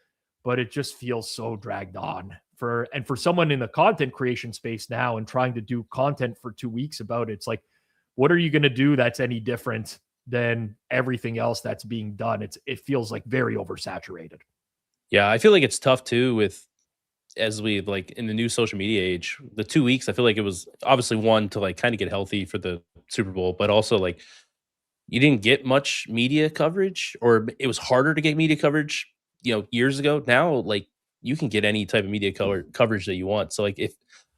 but it just feels so dragged on for someone in the content creation space now and trying to do content for 2 weeks about it. It's like, what are you going to do that's any different than everything else that's being done. It feels like very oversaturated. Yeah, I feel like it's tough too with, as we like in the new social media age, the 2 weeks, I feel like it was obviously one to like kind of get healthy for the Super Bowl, but also like you didn't get much media coverage, or it was harder to get media coverage, years ago. Now, like you can get any type of media coverage that you want. So like, if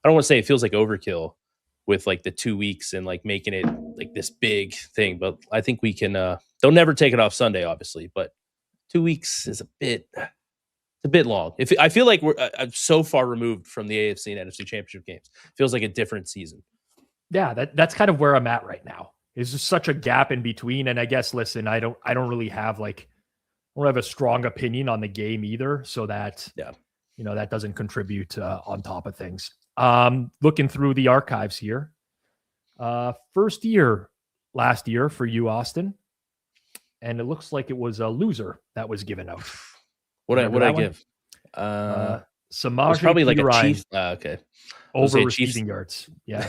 I don't want to say it feels like overkill with like the 2 weeks and like making it like this big thing, but I think we can, they'll never take it off Sunday, obviously, but 2 weeks is a bit long. I feel like we're so far removed from the AFC and NFC championship games. Feels like a different season. Yeah, that's kind of where I'm at right now. It's just such a gap in between. And I guess, listen, I don't really have I don't have a strong opinion on the game either. So that, that doesn't contribute on top of things. Looking through the archives here. First year last year for you, Austin. And it looks like it was a loser that was given out. What I give? Samaj probably like a Chief. Okay. Over receiving yards. Yeah.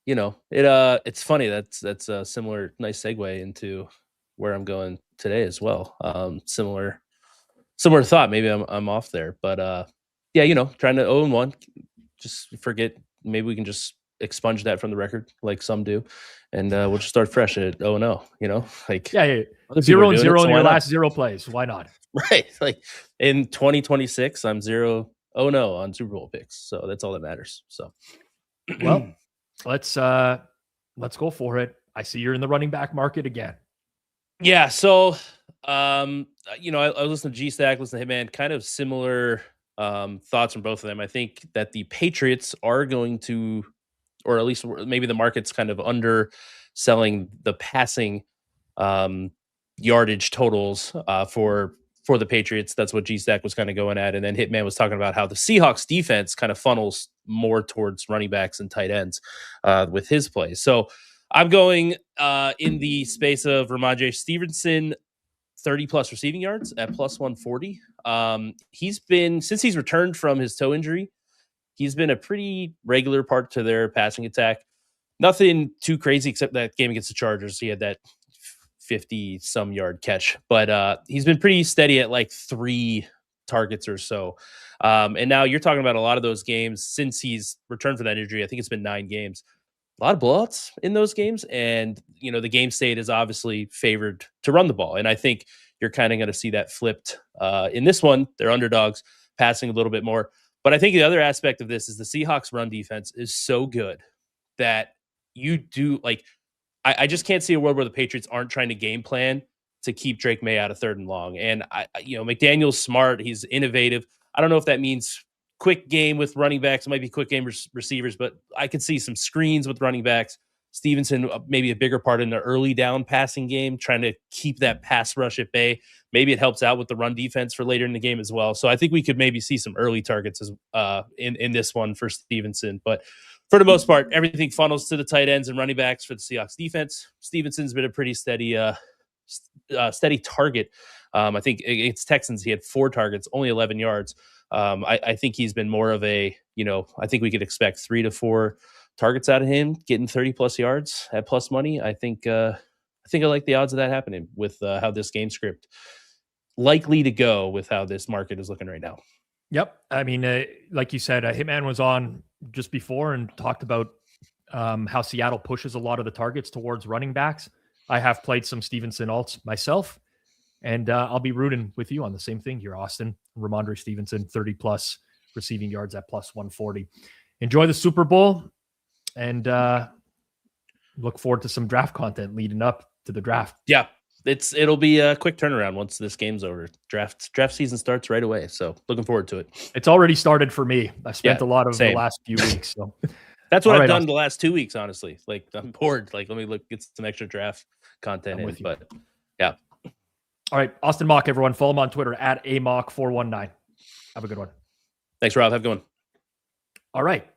It's funny. That's a similar nice segue into where I'm going today as well. Similar thought. Maybe I'm off there, but trying to 0-1, just forget. Maybe we can just expunge that from the record like some do, and we'll just start fresh at 0-0. 0-0 in your last 0 plays. Why not? Right. Like in 2026, I'm 0-0 on Super Bowl picks. So that's all that matters. So, well, let's go for it. I see you're in the running back market again. Yeah. So, I listen to G-Stack, listen to Hitman, kind of similar thoughts from both of them. I think that the Patriots are going to, or at least maybe the market's kind of underselling the passing yardage totals for the Patriots. That's what G-Stack was kind of going at. And then Hitman was talking about how the Seahawks defense kind of funnels more towards running backs and tight ends with his play. So I'm going in the space of Ramondre Stevenson, 30 plus receiving yards at plus 140. He's been, since he's returned from his toe injury, he's been a pretty regular part to their passing attack. Nothing too crazy except that game against the Chargers. He had that 50-some yard catch, but he's been pretty steady at like 3 targets or so. And now you're talking about a lot of those games since he's returned from that injury. I think it's been 9 games. A lot of blowouts in those games. And, the game state is obviously favored to run the ball. And I think you're kind of going to see that flipped in this one. They're underdogs, passing a little bit more. But I think the other aspect of this is the Seahawks run defense is so good that you do I just can't see a world where the Patriots aren't trying to game plan to keep Drake May out of 3rd and long. And McDaniel's smart. He's innovative. I don't know if that means quick game with running backs. It might be quick game receivers, but I could see some screens with running backs. Stevenson, maybe a bigger part in the early down passing game, trying to keep that pass rush at bay. Maybe it helps out with the run defense for later in the game as well. So I think we could maybe see some early targets in this one for Stevenson. But for the most part, everything funnels to the tight ends and running backs for the Seahawks defense. Stevenson's been a pretty steady target. I think against Texans, he had 4 targets, only 11 yards. I think he's been more of a, I think we could expect 3 to 4 targets out of him, getting 30 plus yards at plus money. I think I like the odds of that happening with how this game script likely to go with how this market is looking right now. Yep. I mean, like you said, Hitman was on just before and talked about how Seattle pushes a lot of the targets towards running backs. I have played some Stevenson alts myself, and I'll be rooting with you on the same thing here, Austin. Ramondre Stevenson, 30 plus receiving yards at plus 140. Enjoy the Super Bowl, and look forward to some draft content leading up to the draft. Yeah. It'll be a quick turnaround once this game's over. Draft season starts right away, so looking forward to it. It's already started for me. I spent a lot of the last few weeks. So that's what I've done the last 2 weeks, honestly. Like I'm bored. Like let me get some extra draft content in. But yeah. All right, Austin Mock, everyone. Follow him on Twitter at amock419. Have a good one. Thanks, Rob. Have a good one. All right,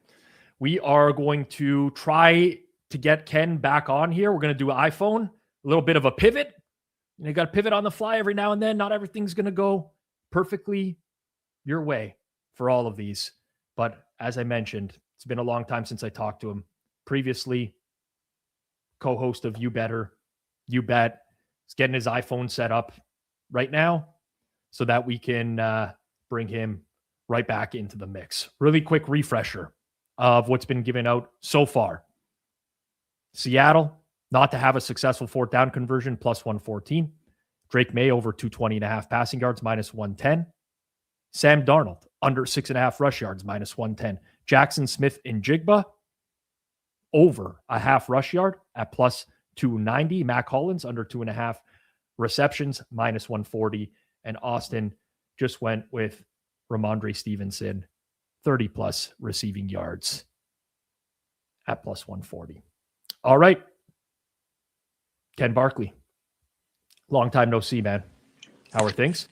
we are going to try to get Ken back on here. We're going to do an iPhone, a little bit of a pivot. You got to pivot on the fly every now and then. Not everything's going to go perfectly your way for all of these. But as I mentioned, it's been a long time since I talked to him. Previously, co-host of You Bettor, You Bet is getting his iPhone set up right now so that we can bring him right back into the mix. Really quick refresher of what's been given out so far. Seattle, not to have a successful fourth down conversion, plus 114. Drake May over 220.5 passing yards, minus 110. Sam Darnold, under 6.5 rush yards, minus 110. Jackson Smith and Jigba, over a half rush yard at plus 290. Mac Hollins, under 2.5 receptions, minus 140. And Austin just went with Ramondre Stevenson, 30 plus receiving yards at plus 140. All right. Ken Barkley, long time no see, man. How are things?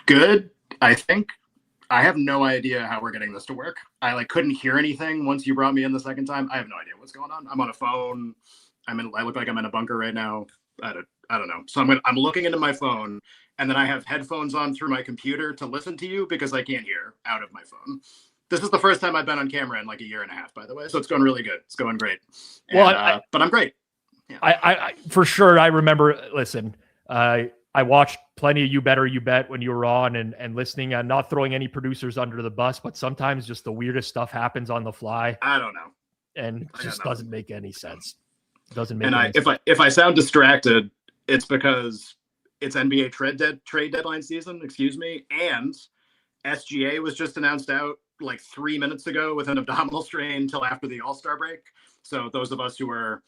Good, I think. I have no idea how we're getting this to work. I couldn't hear anything once you brought me in the second time. I have no idea what's going on. I'm on a phone. I look like I'm in a bunker right now. I don't know. So I'm looking into my phone, and then I have headphones on through my computer to listen to you because I can't hear out of my phone. This is the first time I've been on camera in like a year and a half, by the way. So it's going really good. It's going great. And, but I'm great. Yeah. I for sure. I remember, listen, I watched plenty of You Better You Bet when you were on and listening. I'm not throwing any producers under the bus, but sometimes just the weirdest stuff happens on the fly. I don't know. And just doesn't make any sense. Doesn't make and any sense. If I sound distracted, it's because it's NBA trade deadline season, excuse me. And SGA was just announced out like 3 minutes ago with an abdominal strain until after the All-Star break. So those of us who are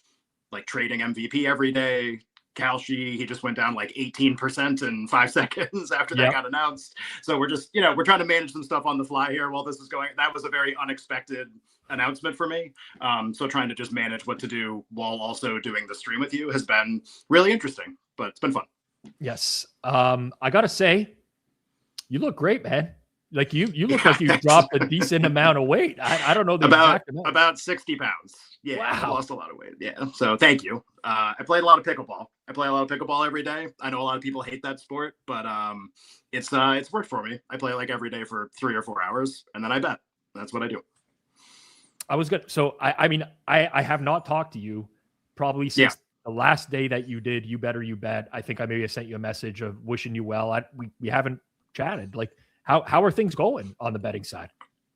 like trading MVP every day, Kalshi, he just went down like 18% in 5 seconds after that got announced. So we're just, we're trying to manage some stuff on the fly here while this is going. That was a very unexpected announcement for me. So trying to just manage what to do while also doing the stream with you has been really interesting, but it's been fun. Yes. I got to say, you look great, man. Like you look like you dropped a decent amount of weight. I don't know the exact amount. About 60 pounds. Yeah, wow. I lost a lot of weight. Yeah, so thank you. I played a lot of pickleball. I play a lot of pickleball every day. I know a lot of people hate that sport, but it's worked for me. I play like every day for 3 or 4 hours, and then I bet. That's what I do. I was good. So I mean, I have not talked to you probably since the last day that you did You Better You Bet. I think I maybe sent you a message of wishing you well. We haven't chatted. Like how are things going on the betting side?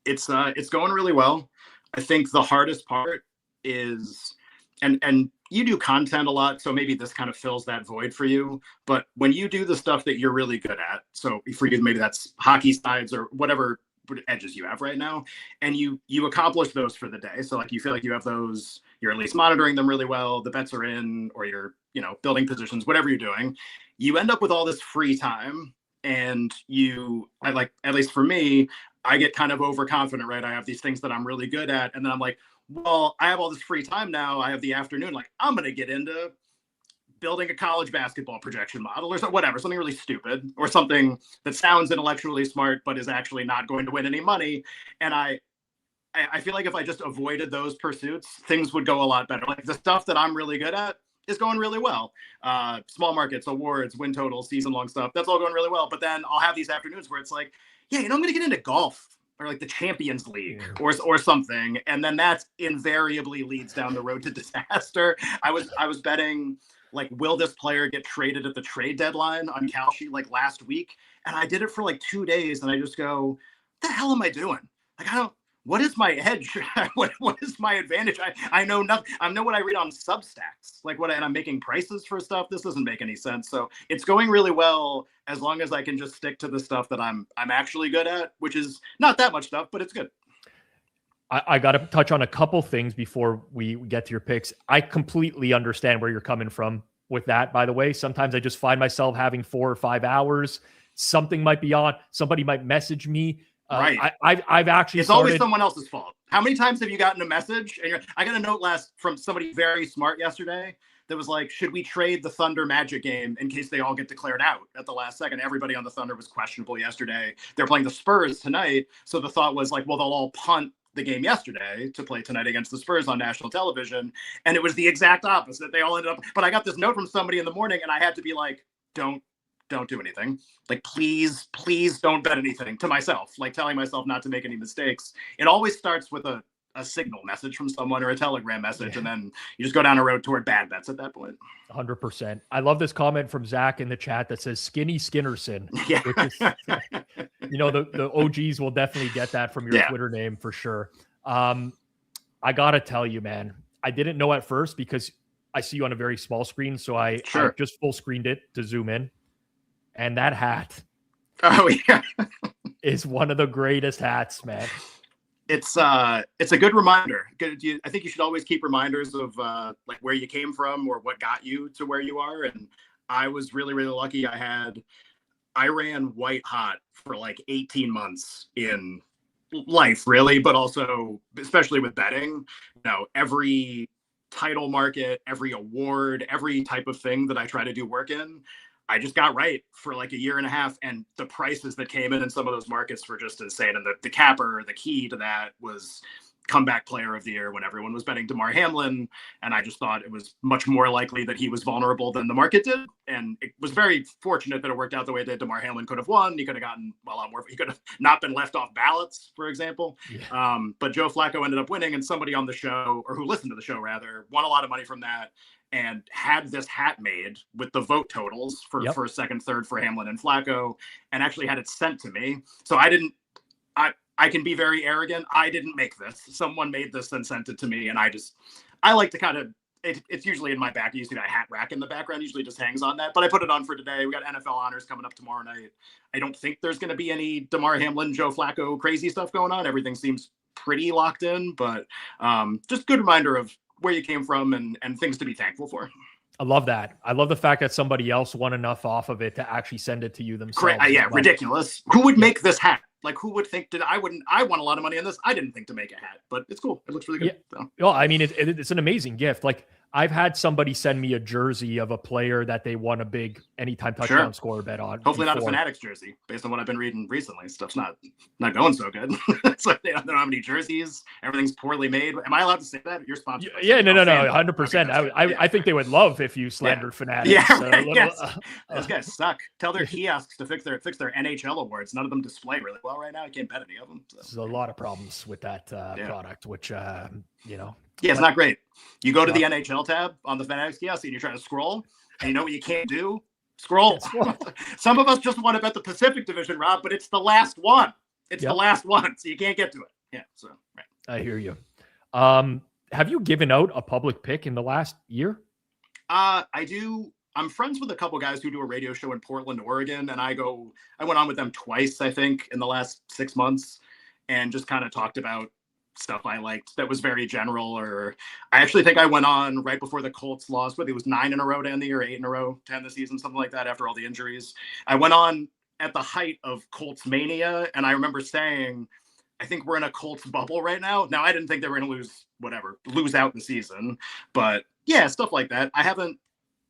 It's going really well. I think the hardest part is, and you do content a lot, so maybe this kind of fills that void for you. But when you do the stuff that you're really good at, so for you, maybe that's hockey sides or whatever edges you have right now, and you accomplish those for the day. So like you feel like you have those, you're at least monitoring them really well. The bets are in, or you're, building positions, whatever you're doing. You end up with all this free time, and at least for me, I get kind of overconfident, right? I have these things that I'm really good at, and then I'm like, well, I have all this free time now. I have the afternoon. Like, I'm going to get into building a college basketball projection model or whatever, something really stupid or something that sounds intellectually smart, but is actually not going to win any money. And I feel like if I just avoided those pursuits, things would go a lot better. Like the stuff that I'm really good at is going really well. Small markets, awards, win totals, season long stuff. That's all going really well. But then I'll have these afternoons where it's like, I'm going to get into golf or like the Champions League or something. And then that invariably leads down the road to disaster. I was betting like, will this player get traded at the trade deadline on Kalshi like last week? And I did it for like 2 days and I just go, what the hell am I doing? Like, what is my edge? what is my advantage? I know nothing. I know what I read on Substacks, and I'm making prices for stuff. This doesn't make any sense. So it's going really well as long as I can just stick to the stuff that I'm actually good at, which is not that much stuff, but it's good. I got to touch on a couple things before we get to your picks. I completely understand where you're coming from with that, by the way. Sometimes I just find myself having 4 or 5 hours. Something might be on. Somebody might message me. Right. I've actually always someone else's fault. How many times have you gotten a message? And I got a note from somebody very smart yesterday that was like, should we trade the Thunder Magic game in case they all get declared out at the last second? Everybody on the Thunder was questionable yesterday. They're playing the Spurs tonight. So the thought was like, well, they'll all punt the game yesterday to play tonight against the Spurs on national television. And it was the exact opposite. They all ended up, but I got this note from somebody in the morning and I had to be like, don't do anything. Like, please don't bet anything, to myself, like telling myself not to make any mistakes. It always starts with a a signal message from someone or a telegram message, and then you just go down a road toward bad bets at that point. 100%. I love this comment from Zach in the chat that says Skinny Skinnerson. Yeah. Which is, the OGs will definitely get that from your Twitter name for sure. I got to tell you, man, I didn't know at first because I see you on a very small screen. So I just full screened it to zoom in. And that hat is one of the greatest hats, man. It's a good reminder. I think you should always keep reminders of like where you came from or what got you to where you are. And I was really, really lucky. I ran white hot for like 18 months in life, really, but also especially with betting. Every title market, every award, every type of thing that I try to do work in, I just got right for like a year and a half, and the prices that came in some of those markets were just insane. And the capper, the key to that was comeback player of the year when everyone was betting Damar Hamlin. And I just thought it was much more likely that he was vulnerable than the market did. And it was very fortunate that it worked out the way that Damar Hamlin could have won. He could have gotten a lot more. He could have not been left off ballots, for example. Yeah. But Joe Flacco ended up winning, and somebody on the show, or who listened to the show rather, won a lot of money from that and had this hat made with the vote totals for first, second, third for Hamlin and Flacco, and actually had it sent to me. So I can be very arrogant. I didn't make this. Someone made this and sent it to me. And I like to kind of, it's usually in my back. You see that hat rack in the background, usually just hangs on that. But I put it on for today. We got NFL honors coming up tomorrow night. I don't think there's going to be any Damar Hamlin, Joe Flacco crazy stuff going on. Everything seems pretty locked in, but just good reminder of where you came from and things to be thankful for. I love that. I love the fact that somebody else won enough off of it to actually send it to you themselves. Ridiculous. Who would make this hat? Like, who would think I won a lot of money on this? I didn't think to make a hat, but it's cool. It looks really good. Yeah. So. I mean, it's an amazing gift. Like, I've had somebody send me a jersey of a player that they won a big anytime touchdown score bet on. Hopefully not a Fanatics jersey, based on what I've been reading recently. Stuff's not going so good. So they don't have any jerseys. Everything's poorly made. Am I allowed to say that? You're sponsored. Yeah, no, 100%. I think they would love if you slandered Fanatics. Yeah, right, Those guys suck. Tell their kiosks to fix their NHL awards. None of them display really well right now. I can't bet any of them. So. There's a lot of problems with that product, which Yeah, it's not great. You go to the NHL tab on the Fanatics kiosk and you're trying to scroll, and you know what you can't do? Scroll. Some of us just want to bet the Pacific Division, Rob, but it's the last one. The last one, so you can't get to it. Yeah, so right. I hear you. Have you given out a public pick in the last year? I do. I'm friends with a couple guys who do a radio show in Portland, Oregon, and I went on with them twice, I think, in the last 6 months, and just kind of talked about stuff I liked that was very general. Or I actually think I went on right before the Colts lost, but it was 9 in a row to end the year, 8 in a row to end the season, something like that, after all the injuries. I went on at the height of Colts mania, and I remember saying, I think we're in a Colts bubble right now. Now, I didn't think they were going to lose out the season, but yeah, stuff like that. I haven't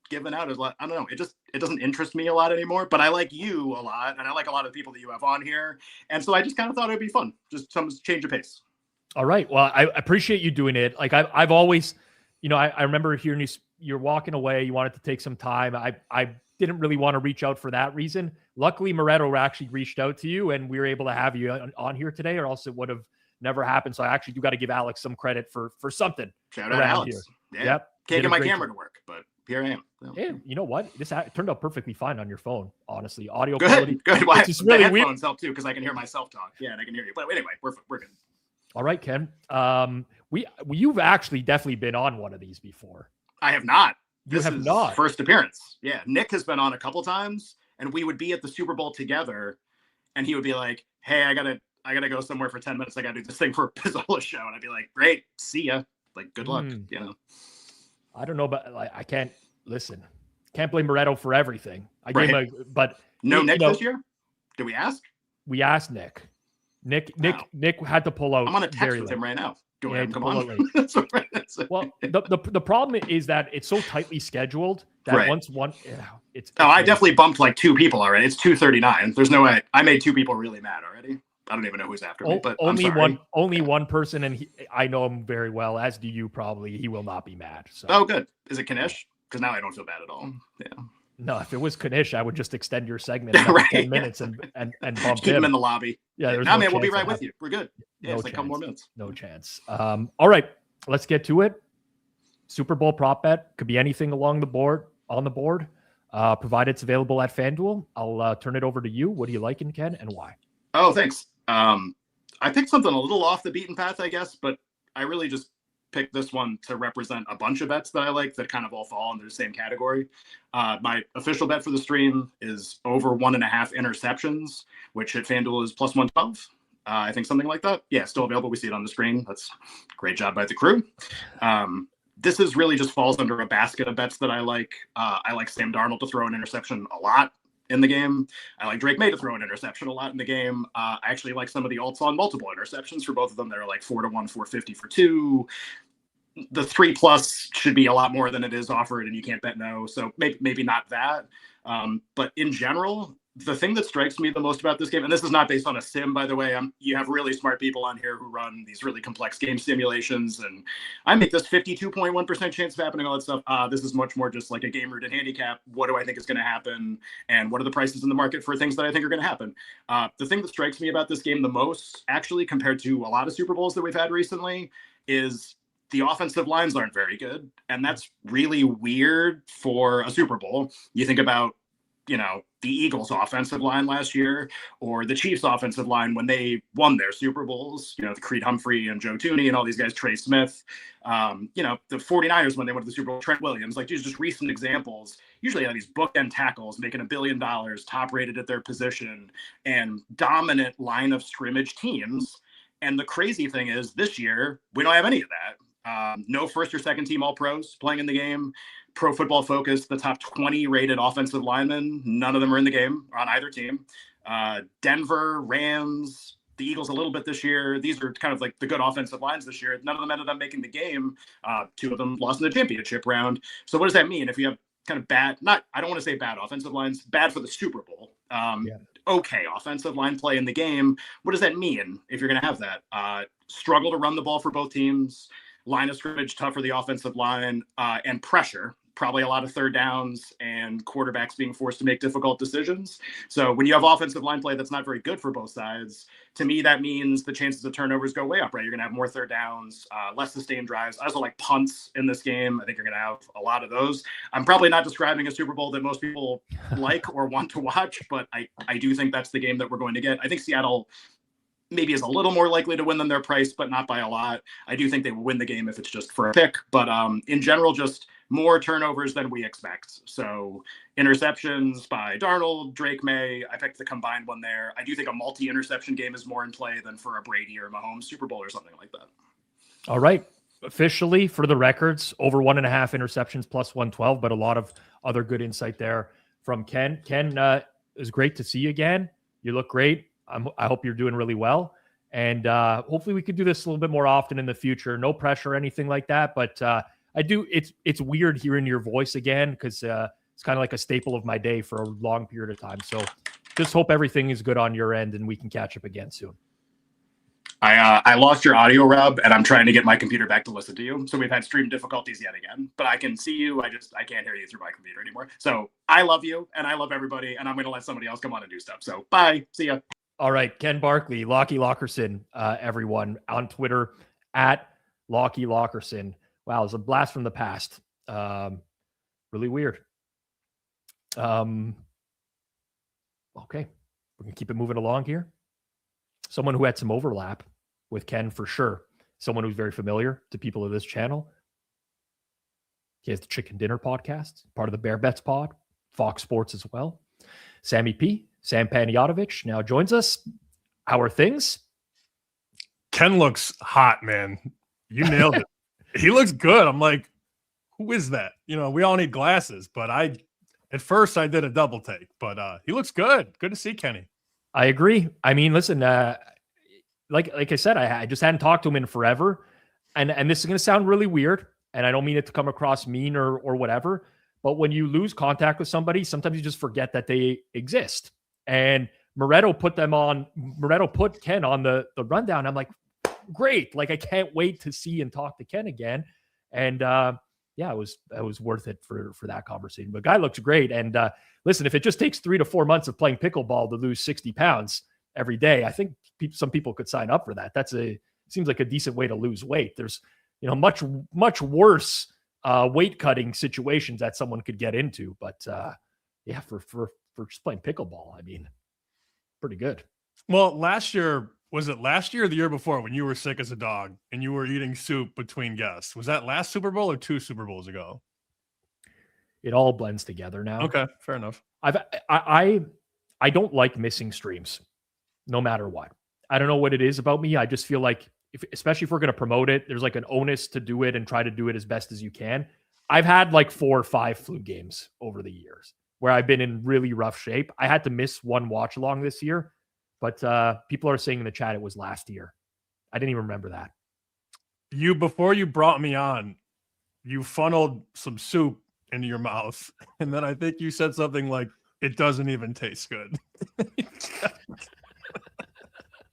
given out a lot. I don't know. It doesn't interest me a lot anymore, but I like you a lot, and I like a lot of the people that you have on here. And so I just kind of thought it'd be fun. Just some change of pace. All right. Well, I appreciate you doing it. Like I've always, I remember hearing you're walking away. You wanted to take some time. I didn't really want to reach out for that reason. Luckily, Moretto actually reached out to you, and we were able to have you on here today, or else it would have never happened. So I actually do got to give Alex some credit for something. Shout out Alex. Here. Yep. Can't get my camera to work, but here I am. Hey, you know what? This turned out perfectly fine on your phone. Honestly, audio good, quality. Good. Well, it's really the weird. Headphones help too, because I can hear myself talk. Yeah, and I can hear you. But anyway, we're good. All right, Ken. You've actually definitely been on one of these before. I have not. This is not first appearance. Yeah, Nick has been on a couple times, and we would be at the Super Bowl together, and he would be like, "Hey, I gotta go somewhere for 10 minutes. I gotta do this thing for a Pizzola show," and I'd be like, "Great, see ya. Like, good luck." I don't know, but I can't listen. Can't blame Moretto for everything. But no Nick this year. Did we ask? We asked Nick. Nick had to pull out. I'm on a text with him right now. Go ahead, come on. Well, the problem is that it's so tightly scheduled that once one, it's. Oh, I definitely bumped like 2 people already. It's 2:39. There's no way. I made 2 people really mad already. I don't even know who's after me, but only one person, and I know him very well, as do you probably. He will not be mad. So. Oh, good. Is it Knish? Because now I don't feel bad at all. Yeah. No, if it was Knish, I would just extend your segment another 10 minutes and bump Keep him in the lobby. Yeah, man, we'll be right with you. We're good. Yeah, it's like a couple more minutes. No chance. All right, let's get to it. Super Bowl prop bet could be anything on the board, provided it's available at FanDuel. I'll turn it over to you. What do you like in Ken, and why? Oh, thanks. I picked something a little off the beaten path, I guess, but I really just picked this one to represent a bunch of bets that I like that kind of all fall into the same category. My official bet for the stream is over 1.5 interceptions, which at FanDuel is plus 112. I think something like that. Yeah, still available. We see it on the screen. That's a great job by the crew. This is really just falls under a basket of bets that I like. I like Sam Darnold to throw an interception a lot in the game. I like Drake May to throw an interception a lot in the game. I actually like some of the alts on multiple interceptions for both of them. They're like 4-1, 450 for 2. The 3+ should be a lot more than it is offered, and you can't bet no. So maybe not that. But in general, the thing that strikes me the most about this game, and this is not based on a sim, by the way, you have really smart people on here who run these really complex game simulations, and I make this 52.1% chance of happening, all that stuff. This is much more just like a game-rooted handicap. What do I think is going to happen, and what are the prices in the market for things that I think are going to happen? The thing that strikes me about this game the most, actually, compared to a lot of Super Bowls that we've had recently, is the offensive lines aren't very good, and that's really weird for a Super Bowl. You think about, the Eagles offensive line last year, or the Chiefs offensive line when they won their Super Bowls, the Creed Humphrey and Joe Thuney and all these guys, Trey Smith, the 49ers when they went to the Super Bowl, Trent Williams, like these just recent examples, usually have these bookend tackles making $1 billion, top rated at their position, and dominant line of scrimmage teams. And the crazy thing is this year, we don't have any of that. No first or second team All-Pros playing in the game. Pro Football Focus, the top 20 rated offensive linemen, none of them are in the game on either team. Denver, Rams, the Eagles a little bit this year. These are kind of like the good offensive lines this year. None of them ended up making the game. 2 of them lost in the championship round. So what does that mean? If you have kind of bad, I don't want to say bad offensive lines, bad for the Super Bowl. Okay offensive line play in the game. What does that mean if you're going to have that? Struggle to run the ball for both teams. Line of scrimmage tough for the offensive line, and pressure, probably a lot of third downs and quarterbacks being forced to make difficult decisions. So when you have offensive line play that's not very good for both sides, to me, that means the chances of turnovers go way up, right? You're going to have more third downs, less sustained drives. I also like punts in this game. I think you're going to have a lot of those. I'm probably not describing a Super Bowl that most people like or want to watch, but I do think that's the game that we're going to get. I think Seattle maybe is a little more likely to win than their price, but not by a lot. I do think they will win the game if it's just for a pick. But in general, just more turnovers than we expect. So interceptions by Darnold, Drake May. I picked the combined one there. I do think a multi-interception game is more in play than for a Brady or Mahomes Super Bowl or something like that. All right. Officially, for the records, over 1.5 interceptions plus 112, but a lot of other good insight there from Ken. Ken, it was great to see you again. You look great. I hope you're doing really well. And hopefully we could do this a little bit more often in the future. No pressure or anything like that. But it's weird hearing your voice again because it's kind of like a staple of my day for a long period of time. So just hope everything is good on your end and we can catch up again soon. I lost your audio, Rob, and I'm trying to get my computer back to listen to you. So we've had stream difficulties yet again, but I can see you. I can't hear you through my computer anymore. So I love you and I love everybody, and I'm going to let somebody else come on and do stuff. So bye. See ya. All right, Ken Barkley, Lockie Lockerson, everyone on Twitter at Lockie Lockerson. Wow, it's a blast from the past. Really weird. Okay, we're gonna keep it moving along here. Someone who had some overlap with Ken for sure. Someone who's very familiar to people of this channel. He has the Chicken Dinner podcast, part of the Bear Bets pod, Fox Sports as well. Sammy P. Sam Panayotovich now joins us. How are things? Ken looks hot, man. You nailed it. He looks good. I'm like, who is that? We all need glasses, but at first I did a double take, but he looks good. Good to see Kenny. I agree. I mean, listen, like I said, I just hadn't talked to him in forever. And this is going to sound really weird, and I don't mean it to come across mean or whatever, but when you lose contact with somebody, sometimes you just forget that they exist. And Moretto put Ken on the rundown. I'm like, great. Like, I can't wait to see and talk to Ken again. And it was worth it for that conversation. But guy looks great. And listen, if it just takes 3 to 4 months of playing pickleball to lose 60 pounds, every day. I think some people could sign up for that. Seems like a decent way to lose weight. There's, much worse weight cutting situations that someone could get into. But yeah, for just playing pickleball, I mean, pretty good. Well, was it last year or the year before when you were sick as a dog and you were eating soup between guests? Was that last Super Bowl or 2 Super Bowls ago? It all blends together now. Okay, fair enough. I don't like missing streams, no matter what. I don't know what it is about me. I just feel like, especially if we're going to promote it, there's like an onus to do it and try to do it as best as you can. I've had like 4 or 5 flu games over the years where I've been in really rough shape. I had to miss one watch along this year, but people are saying in the chat it was last year. I didn't even remember that. Before you brought me on, you funneled some soup into your mouth, and then I think you said something like, "It doesn't even taste good."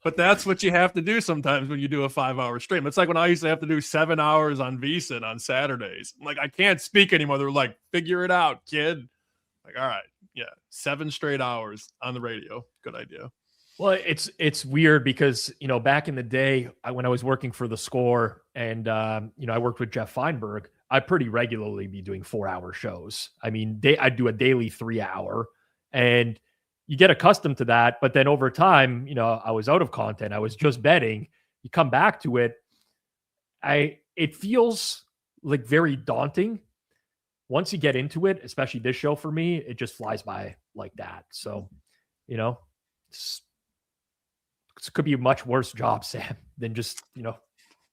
But that's what you have to do sometimes when you do a 5-hour stream. It's like when I used to have to do 7 hours on VSiN on Saturdays. I'm like, I can't speak anymore. They're like, figure it out, kid. Like, all right, yeah, 7 straight hours on the radio. Good idea. Well, it's weird because, back in the day when I was working for The Score and, I worked with Geoff Fienberg, I pretty regularly be doing 4-hour shows. I mean, I'd do a daily 3-hour, and you get accustomed to that. But then over time, I was out of content. I was just betting. You come back to it. It feels like very daunting. Once you get into it, especially this show for me, it just flies by like that. So, it could be a much worse job, Sam, than just,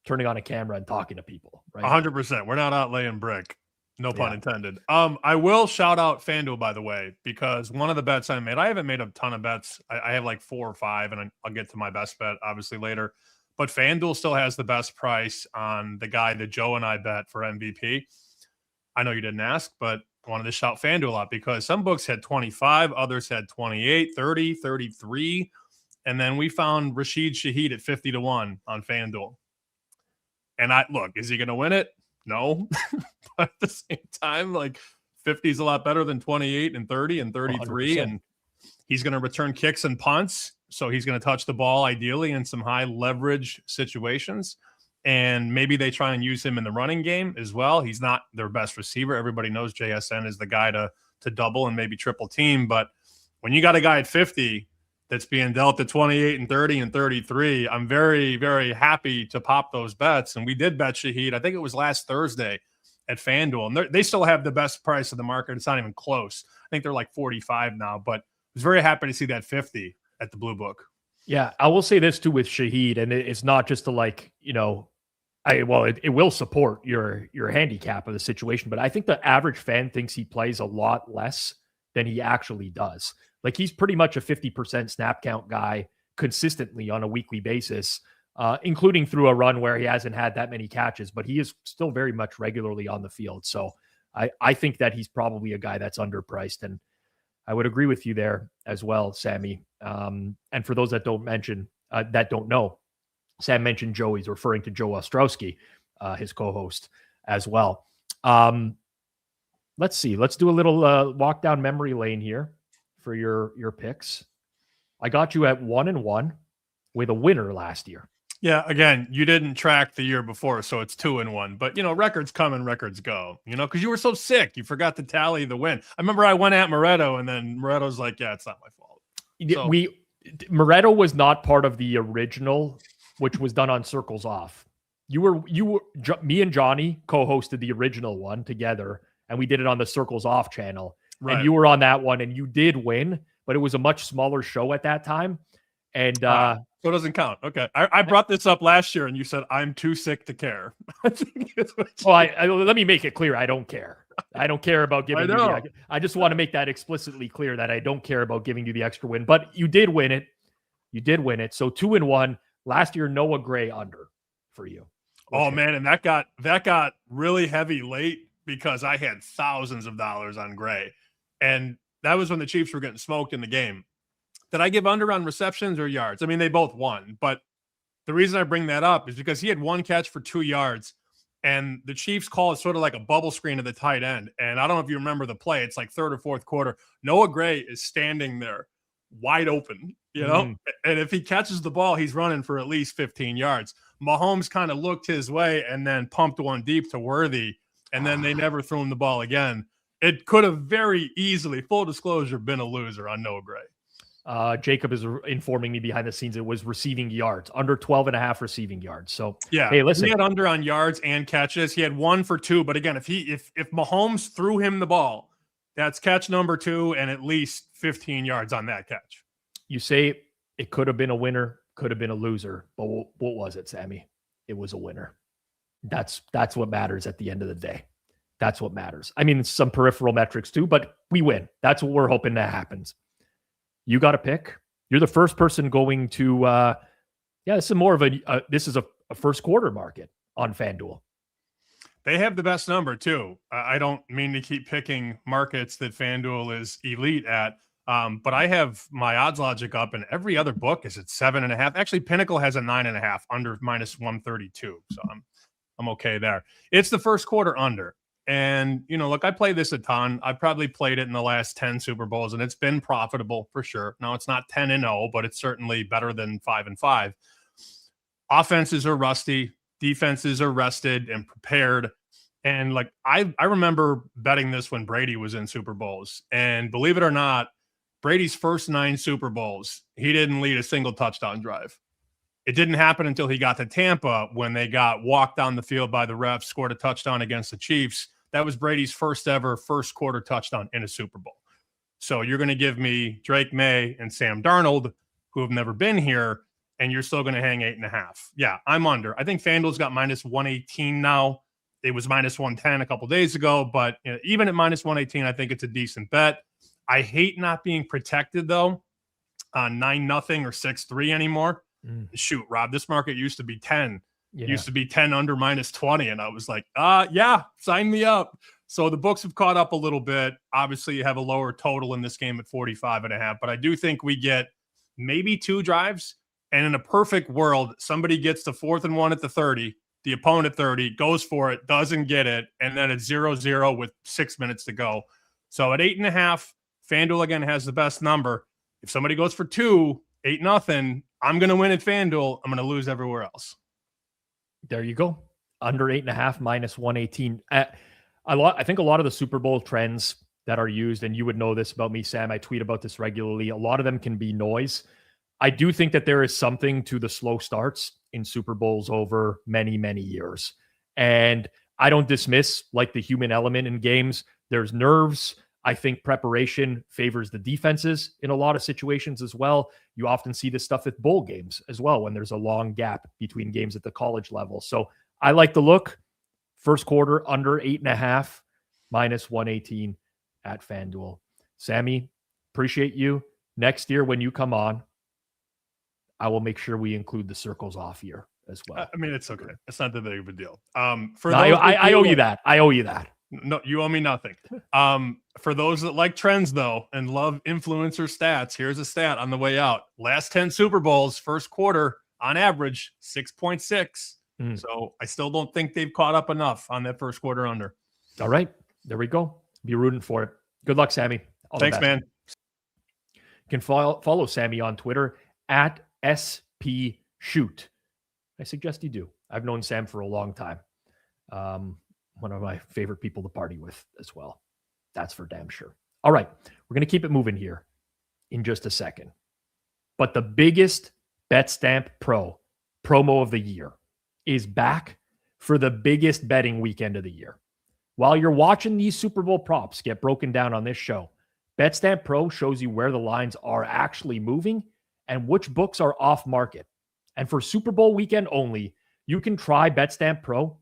turning on a camera and talking to people. Right? 100%. We're not out laying brick. No pun intended. I will shout out FanDuel, by the way, because one of the bets I made, I haven't made a ton of bets. I have like 4 or 5, and I'll get to my best bet obviously later. But FanDuel still has the best price on the guy that Joe and I bet for MVP. I know you didn't ask, but I wanted to shout FanDuel out because some books had 25, others had 28, 30, 33. And then we found Rashid Shaheed at 50-1 on FanDuel. And is he going to win it? No. But at the same time, like 50 is a lot better than 28 and 30 and 33. 100%. And he's going to return kicks and punts. So he's going to touch the ball ideally in some high leverage situations. And maybe they try and use him in the running game as well. He's not their best receiver. Everybody knows JSN is the guy to double and maybe triple team. But when you got a guy at 50 that's being dealt at 28 and 30 and 33, I'm very, very happy to pop those bets. And we did bet Shaheed. I think it was last Thursday at FanDuel. And they still have the best price of the market. It's not even close. I think they're like 45 now. But I was very happy to see that 50 at the Blue Book. Yeah, I will say this too with Shaheed, and it's not just to it will support your handicap of the situation, but I think the average fan thinks he plays a lot less than he actually does. Like he's pretty much a 50% snap count guy consistently on a weekly basis, including through a run where he hasn't had that many catches, but he is still very much regularly on the field. So I think that he's probably a guy that's underpriced, and I would agree with you there as well, Sammy. And for those that don't know, Sam mentioned Joe. He's referring to Joe Ostrowski, his co-host as well. Let's see. Let's do a little walk down memory lane here for your picks. I got you at 1-1 with a winner last year. Yeah, again, you didn't track the year before, so it's 2-1. But, records come and records go, because you were so sick. You forgot to tally the win. I remember I went at Moretto, and then Moreto's like, yeah, it's not my fault. So, Moretto was not part of the original, which was done on Circles Off. Me and Johnny co-hosted the original one together, and we did it on the Circles Off channel. Right. And you were on that one, and you did win, but it was a much smaller show at that time. And so it doesn't count. Okay. I brought this up last year, and you said, I'm too sick to care. Let me make it clear. I don't care. I don't care about giving you I just want to make that explicitly clear that I don't care about giving you the extra win. But you did win it. So 2-1. Last year, Noah Gray under for you. Man, and that got really heavy late because I had thousands of dollars on Gray. And that was when the Chiefs were getting smoked in the game. Did I give under on receptions or yards? I mean, they both won. But the reason I bring that up is because he had one catch for 2 yards, and the Chiefs call it sort of like a bubble screen to the tight end. And I don't know if you remember the play. It's like third or fourth quarter. Noah Gray is standing there wide open, you know? And if he catches the ball, he's running for at least 15 yards. Mahomes kind of looked his way and then pumped one deep to Worthy, and then they never threw him the ball again. It could have very easily, full disclosure, been a loser on Noah Gray. Jacob is informing me behind the scenes it was receiving yards, under 12.5 receiving yards. So, yeah, hey, listen. He had under on yards and catches. He had 1 for 2. But again, if Mahomes threw him the ball, that's catch number 2 and at least 15 yards on that catch. You say it could have been a winner, could have been a loser, but what was it, Sammy? It was a winner. That's what matters at the end of the day. That's what matters. I mean, some peripheral metrics too, but we win. That's what we're hoping that happens. You got a pick. You're the first person going to, this is more of this is a first quarter market on FanDuel. They have the best number too. I don't mean to keep picking markets that FanDuel is elite at, but I have my odds logic up, and every other book is at 7.5. Actually, Pinnacle has a 9.5 under -132. So I'm okay there. It's the first quarter under. And, look, I play this a ton. I probably played it in the last 10 Super Bowls, and it's been profitable for sure. Now, it's not 10-0, but it's certainly better than 5-5. Offenses are rusty. Defenses are rested and prepared. And, like, I remember betting this when Brady was in Super Bowls. And believe it or not, Brady's first 9 Super Bowls, he didn't lead a single touchdown drive. It didn't happen until he got to Tampa when they got walked down the field by the refs, scored a touchdown against the Chiefs. That was Brady's first ever first quarter touchdown in a Super Bowl. So you're going to give me Drake May and Sam Darnold, who have never been here, and you're still going to hang 8.5. Yeah, I'm under. I think FanDuel's got -118 now. It was -110 a couple days ago, but even at -118, I think it's a decent bet. I hate not being protected, though, on 9-0 or 6-3 anymore. Shoot, Rob, this market used to be 10. Yeah. Used to be 10 under -20. And I was like, yeah, sign me up. So the books have caught up a little bit. Obviously, you have a lower total in this game at 45.5. But I do think we get maybe 2 drives. And in a perfect world, somebody gets to 4th and 1 at the 30, the opponent 30, goes for it, doesn't get it. And then it's 0-0 with 6 minutes to go. So at 8.5, FanDuel again has the best number. If somebody goes for 2, 8-0, I'm going to win at FanDuel. I'm going to lose everywhere else. There you go. Under 8.5, -118. I think a lot of the Super Bowl trends that are used, and you would know this about me, Sam, I tweet about this regularly. A lot of them can be noise. I do think that there is something to the slow starts in Super Bowls over many, many years. And I don't dismiss like the human element in games. There's nerves. I think preparation favors the defenses in a lot of situations as well. You often see this stuff at bowl games as well when there's a long gap between games at the college level. So I like the look. First quarter under 8.5, -118 at FanDuel. Sammy, appreciate you. Next year when you come on, I will make sure we include the circles off here as well. I mean, it's okay. It's not that big of a deal. I owe you that. I owe you that. No, you owe me nothing. For those that like trends, though, and love influencer stats, here's a stat on the way out. Last 10 Super Bowls, first quarter, on average, 6.6. So I still don't think they've caught up enough on that first quarter under. All right. There we go. Be rooting for it. Good luck, Sammy. Thanks, man. You can follow Sammy on Twitter at SPShoot. I suggest you do. I've known Sam for a long time. One of my favorite people to party with as well. That's for damn sure. All right. We're going to keep it moving here in just a second. But the biggest Betstamp Pro promo of the year is back for the biggest betting weekend of the year. While you're watching these Super Bowl props get broken down on this show, Betstamp Pro shows you where the lines are actually moving and which books are off market. And for Super Bowl weekend only, you can try Betstamp Pro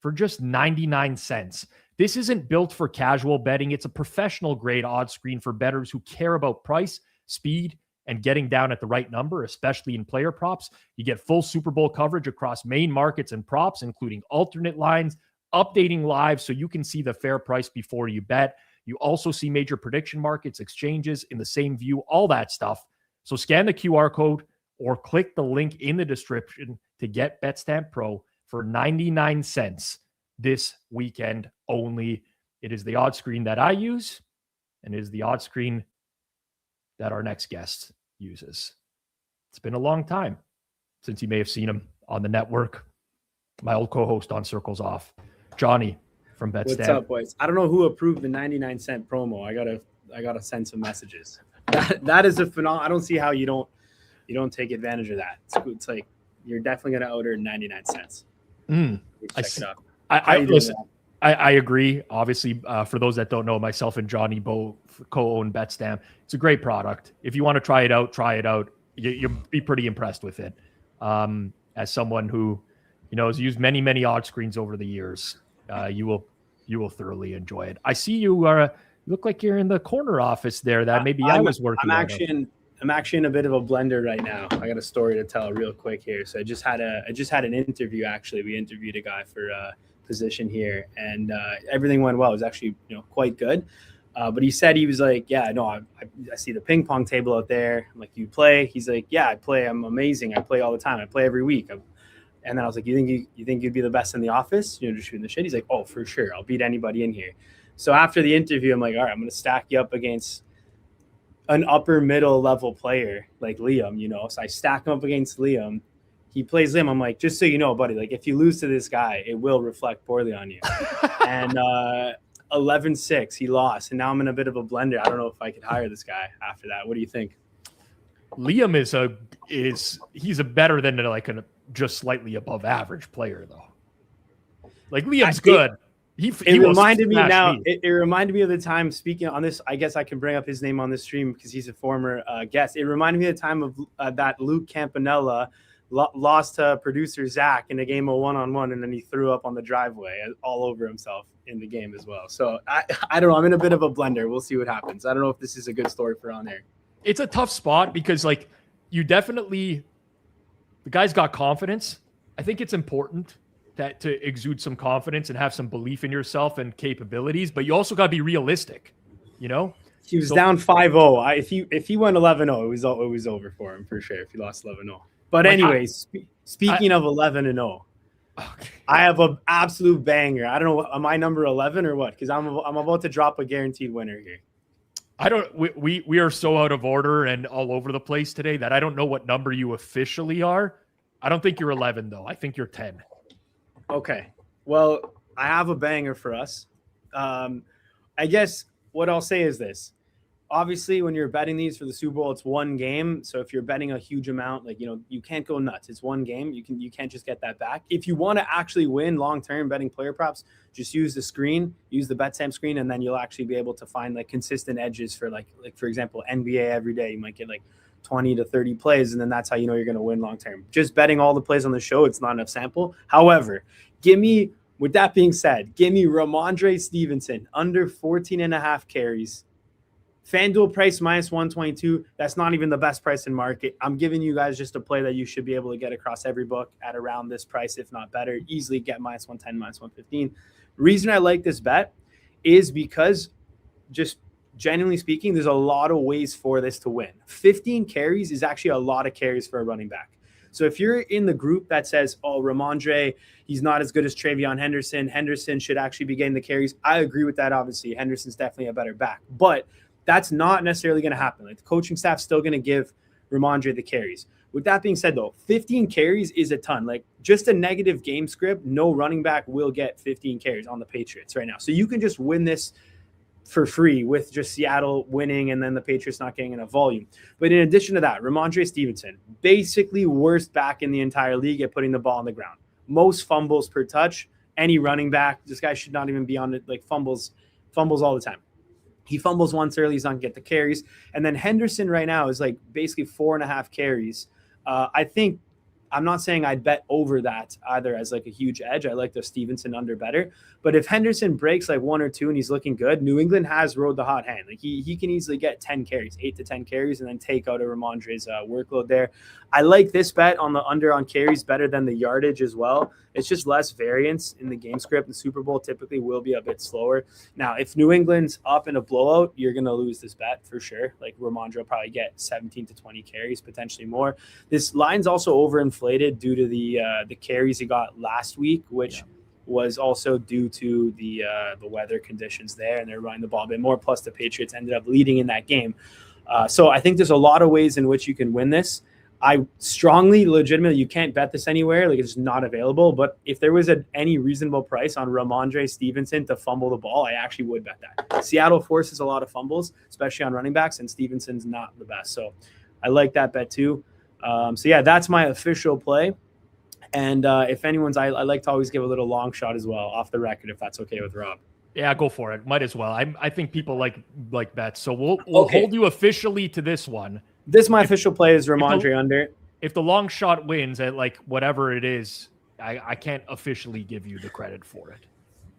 for just 99 cents. This isn't built for casual betting. It's a professional grade odds screen for bettors who care about price, speed, and getting down at the right number, especially in player props. You get full Super Bowl coverage across main markets and props, including alternate lines, updating live so you can see the fair price before you bet. You also see major prediction markets, exchanges in the same view, all that stuff. So scan the QR code or click the link in the description to get Betstamp Pro for 99 cents this weekend only. It is the odds screen that I use, and it is the odds screen that our next guest uses. It's been a long time since you may have seen him on the network. My old co-host on Circles Off, Johnny from Betstamp. What's up, boys? I don't know who approved the 99-cent promo. I gotta send some messages. That is a phenomenal. I don't see how you don't take advantage of that. It's like you're definitely gonna owe her 99 cents. Check it out. I agree. Obviously, for those that don't know, myself and Johnny both co-own Betstamp. It's a great product. If you want to try it out. You'll be pretty impressed with it. As someone who, has used many odds screens over the years, you will thoroughly enjoy it. I see you look like you're in the corner office there. That maybe I was working. I'm actually in a bit of a blender right now. I got a story to tell real quick here. So I just had an interview. Actually, we interviewed a guy for a position here, and everything went well. It was actually quite good. But he said, he was like, yeah, no, I see the ping pong table out there. I'm like, you play? He's like, yeah, I play. I'm amazing. I play all the time. I play every week. And then I was like, you think you'd be the best in the office? Just shooting the shit. He's like, oh, for sure. I'll beat anybody in here. So after the interview, I'm like, all right, I'm going to stack you up against an upper middle level player like Liam, So I stack him up against Liam. He plays Liam. I'm like, just so you know, buddy, like if you lose to this guy, it will reflect poorly on you. And 11-6, he lost. And now I'm in a bit of a blender. I don't know if I could hire this guy after that. What do you think? Liam he's a better than like a just slightly above average player though. Like Liam's good. It reminded me now. It reminded me of the time speaking on this. I guess I can bring up his name on this stream because he's a former guest. It reminded me of the time of that Luke Campanella lost to producer Zach in a game of 1-on-1, and then he threw up on the driveway all over himself in the game as well. So I don't know. I'm in a bit of a blender. We'll see what happens. I don't know if this is a good story for on air. It's a tough spot because like the guy's got confidence. I think it's important to exude some confidence and have some belief in yourself and capabilities, but you also got to be realistic, He was down 5-0. If he went 11-0, it was over for him for sure if he lost 11-0. But anyways, speaking of 11-0, okay. I have an absolute banger. I don't know, am I number 11 or what? Because I'm about to drop a guaranteed winner here. We are so out of order and all over the place today that I don't know what number you officially are. I don't think you're 11 though. I think you're 10. Okay. Well, I have a banger for us. I guess what I'll say is this. Obviously, when you're betting these for the Super Bowl, it's one game. So if you're betting a huge amount, you can't go nuts. It's one game. You can't just get that back. If you want to actually win long-term betting player props, just use the screen, use the Betstamp screen, and then you'll actually be able to find consistent edges for like for example, NBA every day. You might get 20 to 30 plays, and then that's how you know you're going to win long-term. Just betting all the plays on the show, it's not enough sample. However, with that being said, give me Ramondre Stevenson under 14.5 carries. FanDuel price -122. That's not even the best price in market. I'm giving you guys just a play that you should be able to get across every book at around this price, if not better. Easily get -110, -115. Reason I like this bet is because, just genuinely speaking, there's a lot of ways for this to win. 15 carries is actually a lot of carries for a running back. So if you're in the group that says, oh, Ramondre, he's not as good as Travion Henderson. Henderson should actually be getting the carries. I agree with that, obviously. Henderson's definitely a better back. But that's not necessarily going to happen. The coaching staff's still going to give Ramondre the carries. With that being said, though, 15 carries is a ton. Just a negative game script, no running back will get 15 carries on the Patriots right now. So you can just win this for free with just Seattle winning and then the Patriots not getting enough volume. But in addition to that, Ramondre Stevenson, basically worst back in the entire league at putting the ball on the ground. Most fumbles per touch, any running back. This guy should not even be on it, fumbles all the time. He fumbles once early, he's not going to get the carries. And then Henderson right now is basically 4.5 carries. I'm not saying I'd bet over that either as a huge edge. I like the Stevenson under better. But if Henderson breaks 1 or 2 and he's looking good, New England has rode the hot hand. He can easily get 10 carries, 8 to 10 carries, and then take out a Ramondre's workload there. I like this bet on the under on carries better than the yardage as well. It's just less variance in the game script. The Super Bowl typically will be a bit slower. Now, if New England's up in a blowout, you're going to lose this bet for sure. Ramondre will probably get 17 to 20 carries, potentially more. This line's also overinflated due to the carries he got last week, which was also due to the weather conditions there, and they're running the ball a bit more. Plus, the Patriots ended up leading in that game. So I think there's a lot of ways in which you can win this. I strongly, legitimately, you can't bet this anywhere. Like, it's not available. But if there was any reasonable price on Ramondre Stevenson to fumble the ball, I actually would bet that. Seattle forces a lot of fumbles, especially on running backs, and Stevenson's not the best. So I like that bet too. So yeah, that's my official play. And if anyone's, I like to always give a little long shot as well off the record, if that's okay with Rob. Yeah, go for it. Might as well. I think people like bets. So we'll hold you officially to this one. This my official play is Ramondre under. If the long shot wins at like whatever it is, I can't officially give you the credit for it.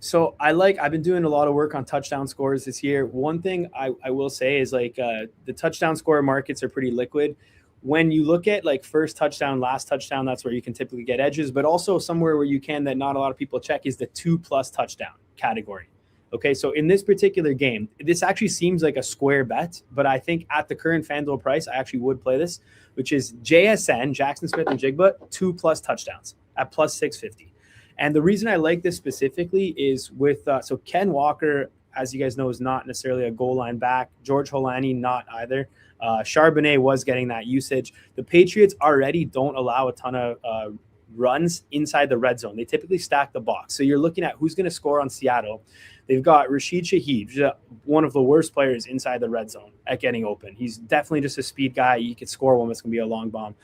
So I've been doing a lot of work on touchdown scores this year. One thing I will say is like the touchdown score markets are pretty liquid. When you look at like first touchdown, last touchdown, that's where you can typically get edges, but also somewhere where you can that not a lot of people check is the 2+ touchdown category. Okay, so in this particular game, this actually seems like a square bet, but I think at the current FanDuel price, I actually would play this, which is JSN, Jackson Smith and Jigba, 2+ touchdowns at plus 650. And the reason I like this specifically is with, so Ken Walker, as you guys know, is not necessarily a goal line back. George Holani, not either. Charbonnet was getting that usage. The Patriots already don't allow a ton of runs inside the red zone. They typically stack the box. So you're looking at who's going to score on Seattle. They've got Rashid Shaheed, one of the worst players inside the red zone at getting open. He's definitely just a speed guy. You could score one. It's going to be a long bomb.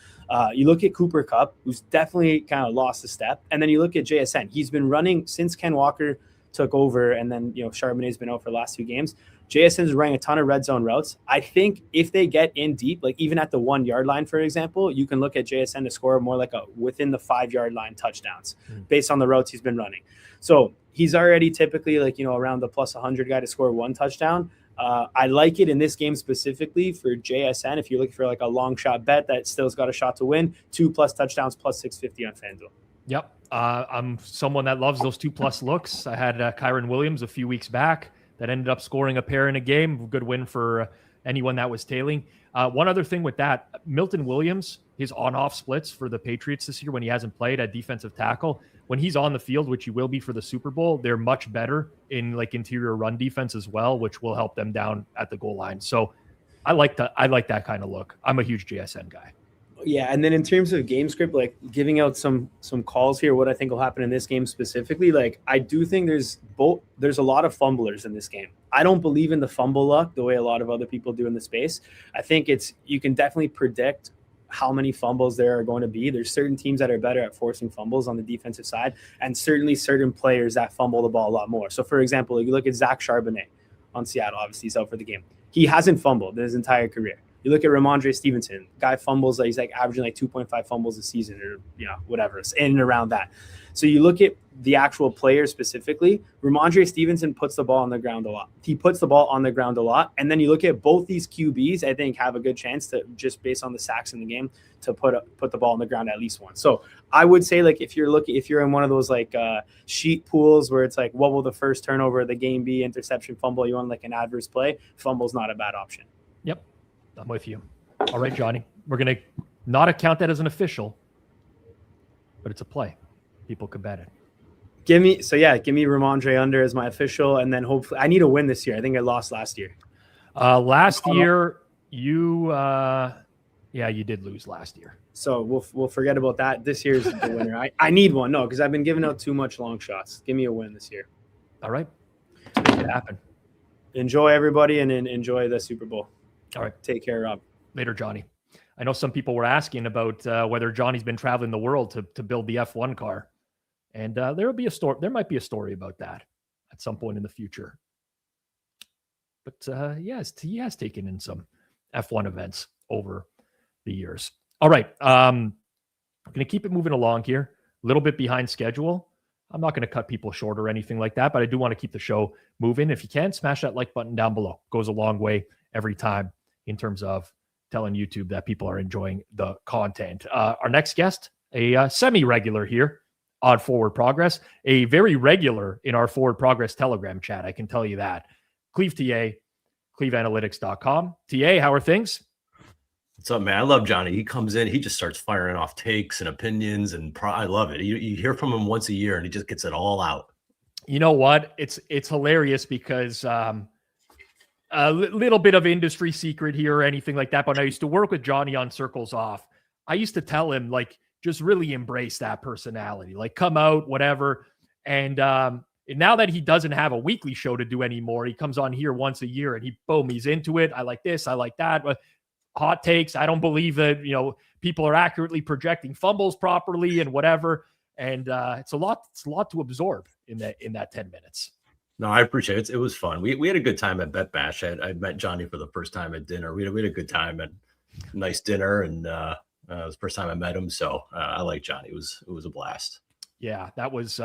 You look at Cooper Kupp, who's definitely kind of lost a step. And then you look at JSN. He's been running since Ken Walker took over. And then, Charbonnet's been out for the last 2 games. JSN's running a ton of red zone routes. I think if they get in deep, like even at the 1 yard line, for example, you can look at JSN to score more like a within the 5 yard line touchdowns based on the routes he's been running. So he's already typically around the plus 100 guy to score 1 touchdown. I like it in this game specifically for JSN. If you're looking for like a long shot bet that still's got a shot to win, 2+ touchdowns plus 650 on FanDuel. Yep. I'm someone that loves those 2+ looks. I had Kyron Williams a few weeks back that ended up scoring a pair in a game. Good win for anyone that was tailing. One other thing with that, Milton Williams, his on-off splits for the Patriots this year when he hasn't played at defensive tackle, when he's on the field, which he will be for the Super Bowl, they're much better in like interior run defense as well, which will help them down at the goal line. So I like that kind of look. I'm a huge JSN guy. Yeah, and then in terms of game script, like giving out some calls here, what I think will happen in this game specifically, like I do think there's a lot of fumblers in this game. I don't believe in the fumble luck the way a lot of other people do in the space. I think you can definitely predict how many fumbles there are going to be. There's certain teams that are better at forcing fumbles on the defensive side, and certainly certain players that fumble the ball a lot more. So for example, if you look at Zach Charbonnet on Seattle, obviously he's out for the game. He hasn't fumbled in his entire career. You look at Ramondre Stevenson, guy fumbles, he's like averaging like 2.5 fumbles a season or, whatever. It's in and around that. So you look at the actual player specifically, Ramondre Stevenson puts the ball on the ground a lot. He puts the ball on the ground a lot. And then you look at both these QBs, I think have a good chance to, just based on the sacks in the game, to put the ball on the ground at least once. So I would say like if you're in one of those like sheet pools where it's like, what will the first turnover of the game be? Interception, fumble, you want like an adverse play, fumble's not a bad option. Yep. I'm with you. All right, Johnny. We're going to not account that as an official, but it's a play. People could bet it. Give me Ramondre under as my official, and then hopefully I need a win this year. I think I lost last year. Last year, you did lose last year. So we'll forget about that. This year's the winner. I need one. No, because I've been giving out too much long shots. Give me a win this year. All right. Let's make it happen. Enjoy everybody and enjoy the Super Bowl. All right. Take care, Rob. Later, Johnny. I know some people were asking about whether Johnny's been traveling the world to build the F1 car. And there might be a story about that at some point in the future. But yes, he has taken in some F1 events over the years. All right. I'm going to keep it moving along here. A little bit behind schedule. I'm not going to cut people short or anything like that, but I do want to keep the show moving. If you can, smash that like button down below. Goes a long way every time in terms of telling YouTube that people are enjoying the content. Our next guest, a semi-regular here on Forward Progress, a very regular in our Forward Progress Telegram chat, I can tell you that. ClevTA, cleveanalytics.com. TA, how are things? What's up, man? I love Johnny. He comes in, he just starts firing off takes and opinions, and I love it. You hear from him once a year, and he just gets it all out. You know what? It's hilarious because a little bit of industry secret here or anything like that, but I used to work with Johnny on Circles Off. I used to tell him, like, just really embrace that personality, like come out, whatever. And now that he doesn't have a weekly show to do anymore, he comes on here once a year and he's into it. I like this, I like that. But hot takes, I don't believe that, people are accurately projecting fumbles properly and whatever. And it's a lot to absorb in that 10 minutes. No, I appreciate it. It was fun. We had a good time at Bet Bash. I met Johnny for the first time at dinner. We had a good time at a nice dinner, and it was the first time I met him. So I like Johnny. It was a blast. Yeah, that was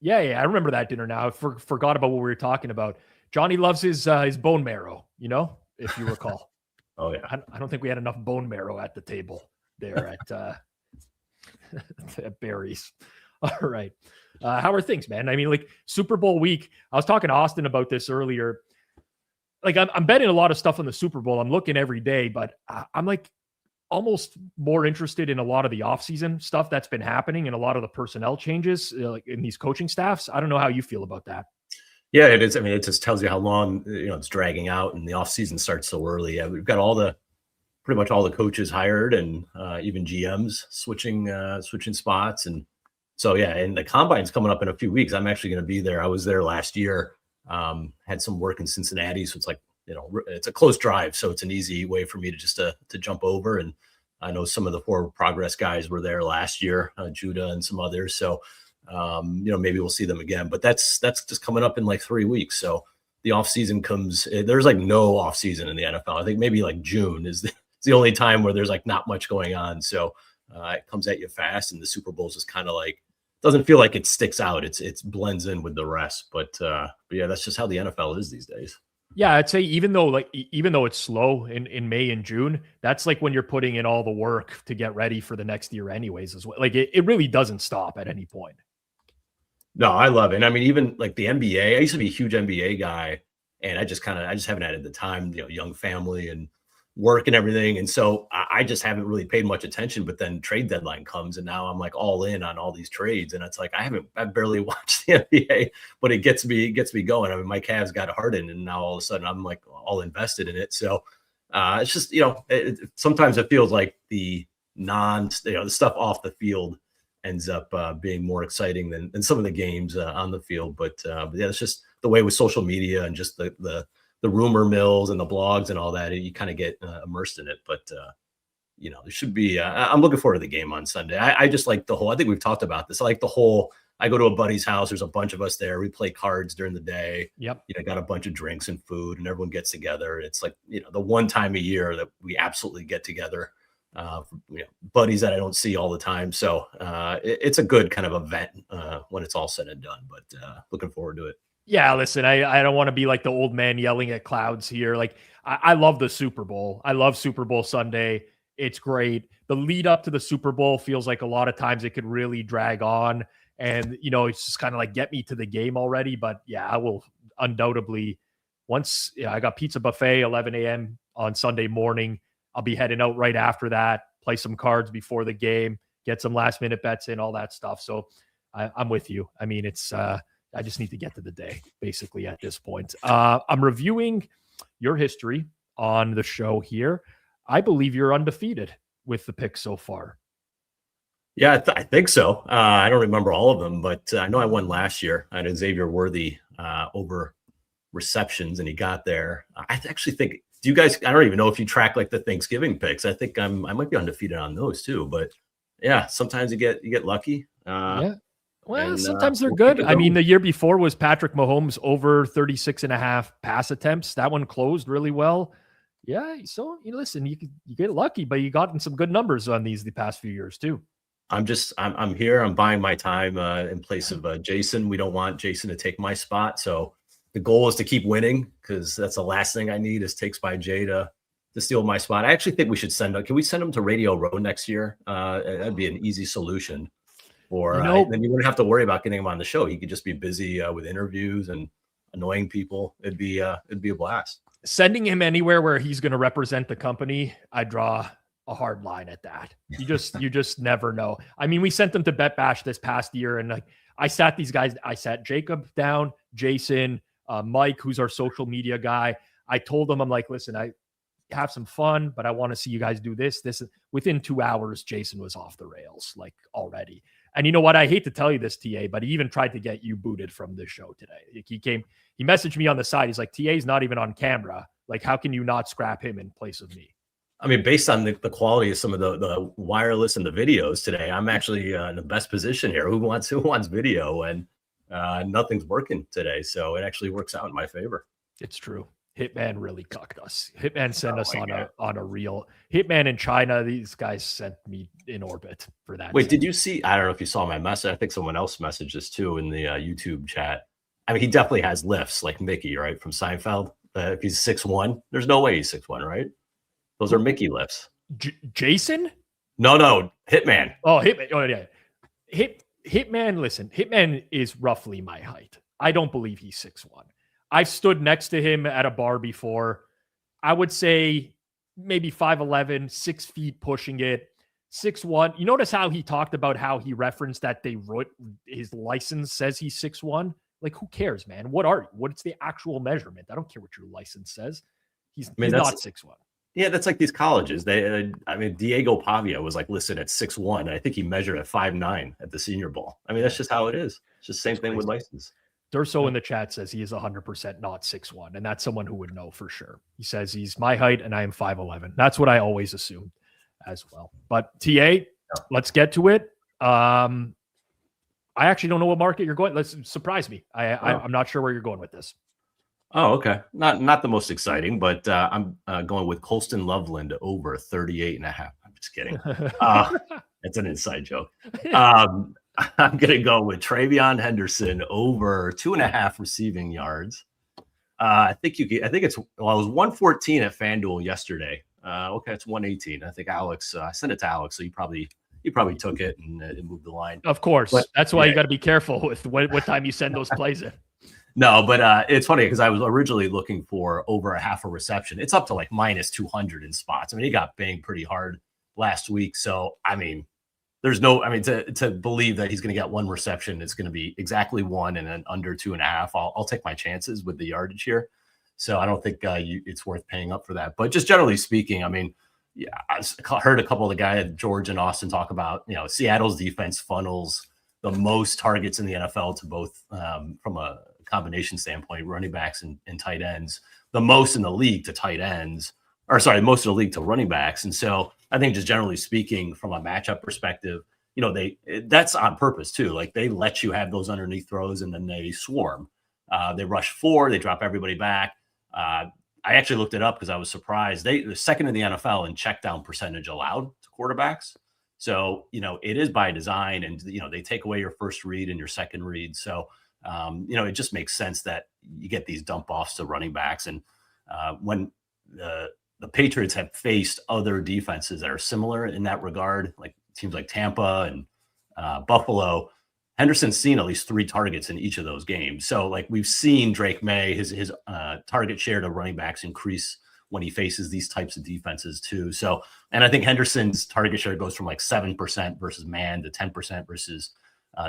yeah. I remember that dinner now. I forgot about what we were talking about. Johnny loves his bone marrow, if you recall. Oh yeah. I don't think we had enough bone marrow at the table there at Barry's. All right. How are things, man? I mean, like Super Bowl week, I was talking to Austin about this earlier. Like I'm betting a lot of stuff on the Super Bowl. I'm looking every day, but I'm like almost more interested in a lot of the offseason stuff that's been happening and a lot of the personnel changes like in these coaching staffs. I don't know how you feel about that. Yeah, it is. I mean, it just tells you how long, it's dragging out, and the offseason starts so early. Yeah, we've got pretty much all the coaches hired, and even GMs switching spots. And so, yeah, and the combine's coming up in a few weeks. I'm actually going to be there. I was there last year, had some work in Cincinnati. So it's like, it's a close drive. So it's an easy way for me to jump over. And I know some of the Forward Progress guys were there last year, Judah and some others. So, maybe we'll see them again, but that's just coming up in like 3 weeks. So the off season comes, there's like no off season in the NFL. I think maybe like June is the only time where there's like not much going on. So it comes at you fast, and the Super Bowl is just kind of like, doesn't feel like it sticks out. It's blends in with the rest, but yeah, that's just how the NFL is these days. Yeah, I'd say even though it's slow in May and June, that's like when you're putting in all the work to get ready for the next year anyways as well. Like it really doesn't stop at any point. No, I love it. And I mean, even like the NBA, I used to be a huge NBA guy, and I just haven't had the time, young family and work and everything. And so I just haven't really paid much attention, but then trade deadline comes, and now I'm like all in on all these trades. And it's like, I barely watched the NBA, but it gets me going. I mean, my Cavs got Harden, and now all of a sudden I'm like all invested in it. So it's just, sometimes it feels like the the stuff off the field ends up being more exciting than some of the games on the field. But yeah, it's just the way with social media and just the rumor mills and the blogs and all that, you kind of get immersed in it. But, there should be, I'm looking forward to the game on Sunday. I just like I think we've talked about this. I like I go to a buddy's house. There's a bunch of us there. We play cards during the day. Yep. Got a bunch of drinks and food, and everyone gets together. It's like, the one time a year that we absolutely get together. Buddies that I don't see all the time. So it's a good kind of event when it's all said and done, but looking forward to it. Yeah, listen, I don't want to be like the old man yelling at clouds here. Like I love the Super Bowl. I love Super Bowl Sunday. It's great. The lead up to the Super Bowl feels like a lot of times it could really drag on, and it's just kind of like get me to the game already. But yeah, I will undoubtedly I got pizza buffet 11 a.m. on Sunday morning. I'll be heading out right after that, play some cards before the game, get some last minute bets in, all that stuff. So I'm with you. I mean, it's I just need to get to the day basically at this point. I'm reviewing your history on the show here. I believe you're undefeated with the picks so far. Yeah, I think so. I don't remember all of them, but I know I won last year. I had Xavier Worthy over receptions, and he got there. I actually think, do you guys, I don't even know if you track like the Thanksgiving picks. I think I might be undefeated on those too, but yeah, sometimes you get lucky. Yeah. Well, sometimes they're good. I mean, the year before was Patrick Mahomes over 36.5 pass attempts. That one closed really well. Yeah. So listen, you get lucky, but you gotten some good numbers on the past few years too. I'm here. I'm buying my time in place of Jason. We don't want Jason to take my spot. So the goal is to keep winning, because that's the last thing I need is takes by Jay to steal my spot. I actually think we should can we send him to Radio Row next year? That'd be an easy solution. Or then you wouldn't have to worry about getting him on the show. He could just be busy with interviews and annoying people. It'd be a blast. Sending him anywhere where he's going to represent the company, I draw a hard line at that. You just never know. I mean, we sent them to Bet Bash this past year, and like I sat Jacob down, Jason, Mike, who's our social media guy. I told him, I'm like, listen, I have some fun, but I want to see you guys do this. Within 2 hours, Jason was off the rails, like, already. And you know what? I hate to tell you this, TA, but he even tried to get you booted from this show today. Like, he messaged me on the side. He's like, TA's not even on camera. Like, how can you not scrap him in place of me? I mean, based on the quality of some of the wireless and the videos today, I'm actually in the best position here. Who wants video? And nothing's working today. So it actually works out in my favor. It's true. Hitman really cucked us. Hitman sent us on a reel. Hitman in China, these guys sent me in orbit for that. Wait, did you see? I don't know if you saw my message. I think someone else messaged this too in the YouTube chat. I mean, he definitely has lifts like Mickey, right? From Seinfeld. If he's 6'1", there's no way he's 6'1", right? Those are Mickey lifts. Jason? No, Hitman. Oh, Hitman. Oh, yeah. Hitman, listen, Hitman is roughly my height. I don't believe he's 6'1". I've stood next to him at a bar before. I would say maybe 5'11", 6 feet pushing it, 6'1". You notice how he talked about how he referenced that they wrote his license says he's 6'1"? Like, who cares, man? What are you? What's the actual measurement? I don't care what your license says. He's not 6'1". Yeah, that's like these colleges. Diego Pavia was like listed at 6'1". I think he measured at 5'9" at the Senior Bowl. I mean, that's just how it is. It's just the same thing with license. Durso in the chat says he is 100% not 6'1", and that's someone who would know for sure. He says he's my height, and I am 5'11". That's what I always assumed as well. But TA, let's get to it. I actually don't know what market you're going. Let's surprise me. I'm not sure where you're going with this. Oh, okay. Not the most exciting, but I'm going with Colston Loveland over 38.5. I'm just kidding. It's an inside joke. I'm going to go with Travion Henderson over 2.5 receiving yards. I think it was 114 at FanDuel yesterday. Okay, it's 118. I think Alex, I sent it to Alex, so he probably took it and moved the line. Of course. But, that's why you got to be careful with what time you send those plays in. No, but it's funny because I was originally looking for over a half a reception. It's up to like minus 200 in spots. I mean, he got banged pretty hard last week. So, I mean, to believe that he's going to get one reception, it's going to be exactly one and then under 2.5. I'll take my chances with the yardage here. So I don't think it's worth paying up for that. But just generally speaking, I mean, yeah, I heard a couple of the guys, George and Austin, talk about, Seattle's defense funnels the most targets in the NFL to both from a combination standpoint, running backs and tight ends, the most in the league to tight ends, most in the league to running backs. And so I think just generally speaking, from a matchup perspective, that's on purpose too. Like, they let you have those underneath throws and then they swarm. They rush 4, they drop everybody back. I actually looked it up because I was surprised. They're second in the NFL in check down percentage allowed to quarterbacks. So, it is by design, and, they take away your first read and your second read. So, it just makes sense that you get these dump offs to running backs. And when the Patriots have faced other defenses that are similar in that regard, like teams like Tampa and Buffalo, Henderson's seen at least 3 targets in each of those games. So, like, we've seen Drake May, his target share to running backs increase when he faces these types of defenses too. So, and I think Henderson's target share goes from like 7% versus man to 10% versus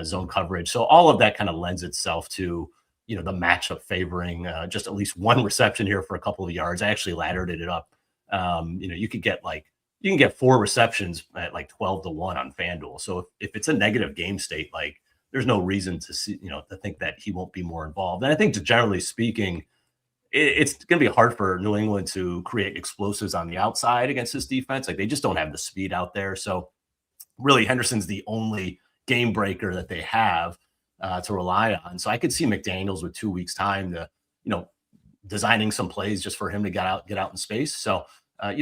zone coverage. So all of that kind of lends itself to, the matchup favoring just at least one reception here for a couple of yards. I actually laddered it up. You can get 4 receptions at like 12-1 on FanDuel. So if it's a negative game state, like, there's no reason to see, to think that he won't be more involved. And I think, generally speaking, it's going to be hard for New England to create explosives on the outside against this defense. Like, they just don't have the speed out there. So really, Henderson's the only game breaker that they have to rely on. So I could see McDaniels with 2 weeks time to, designing some plays just for him to get out in space. So,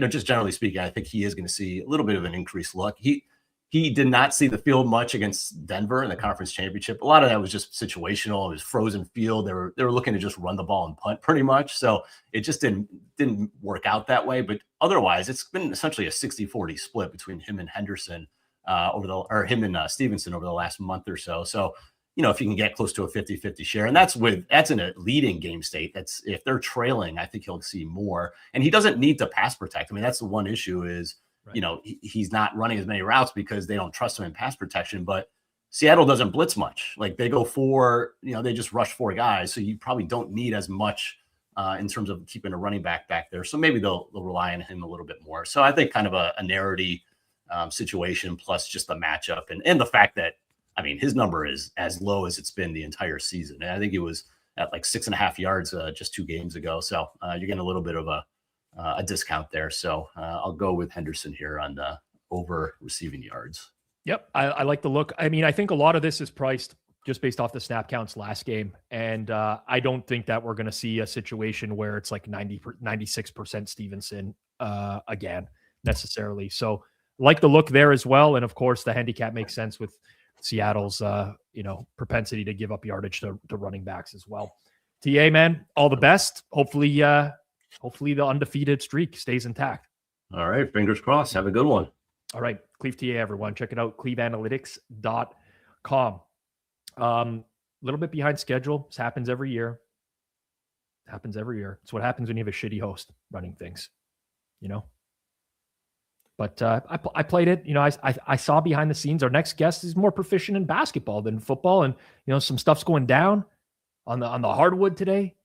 just generally speaking, I think he is going to see a little bit of an increased look. He did not see the field much against Denver in the conference championship. A lot of that was just situational. It was frozen field. They were looking to just run the ball and punt pretty much. So it just didn't work out that way. But otherwise, it's been essentially a 60-40 split between him and Henderson him and Stevenson over the last month or so. So, if you can get close to a 50-50 share, and that's in a leading game state. That's if they're trailing, I think he'll see more. And he doesn't need to pass protect. I mean, that's the one issue is, right, he's not running as many routes because they don't trust him in pass protection. But Seattle doesn't blitz much. Like they go they just rush 4 guys. So you probably don't need as much in terms of keeping a running back there. So maybe they'll rely on him a little bit more. So I think kind of a narrowity situation plus just the matchup and the fact that, I mean, his number is as low as it's been the entire season. And I think it was at like 6.5 yards just 2 games ago. So you're getting a little bit of a discount there. So I'll go with Henderson here on the over receiving yards. Yep. I like the look. I mean, I think a lot of this is priced just based off the snap counts last game. And I don't think that we're going to see a situation where it's like 96% Stevenson again necessarily. So like the look there as well. And of course the handicap makes sense with Seattle's, propensity to give up yardage to running backs as well. TA, man, all the best. Hopefully the undefeated streak stays intact. All right. Fingers crossed. Have a good one. All right. ClevTA, everyone. Check it out. cleveanalytics.com. A little bit behind schedule. This happens every year. It's what happens when you have a shitty host running things, But I played it. I saw behind the scenes. Our next guest is more proficient in basketball than football, and some stuff's going down on the hardwood today.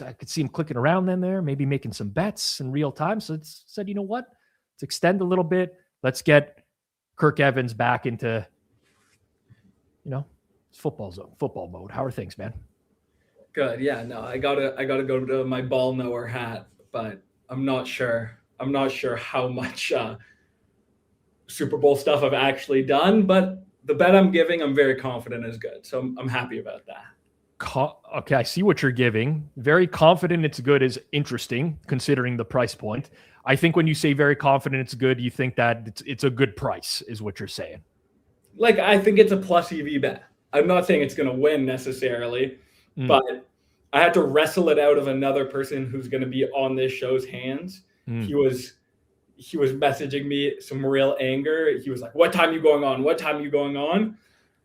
I could see him clicking around there, maybe making some bets in real time. So it's said, you know what? Let's extend a little bit. Let's get Kirk Evans back into football mode. How are things, man? Good. Yeah. No, I gotta go to my ball knower hat, but I'm not sure how much Super Bowl stuff I've actually done, but the bet I'm giving, I'm very confident is good. So I'm happy about that. Okay, I see what you're giving. Very confident it's good is interesting considering the price point. I think when you say very confident it's good, you think that it's a good price is what you're saying. Like, I think it's a plus EV bet. I'm not saying it's going to win necessarily, but I had to wrestle it out of another person who's going to be on this show's hands. He was messaging me some real anger. He was like, what time are you going on? What time are you going on?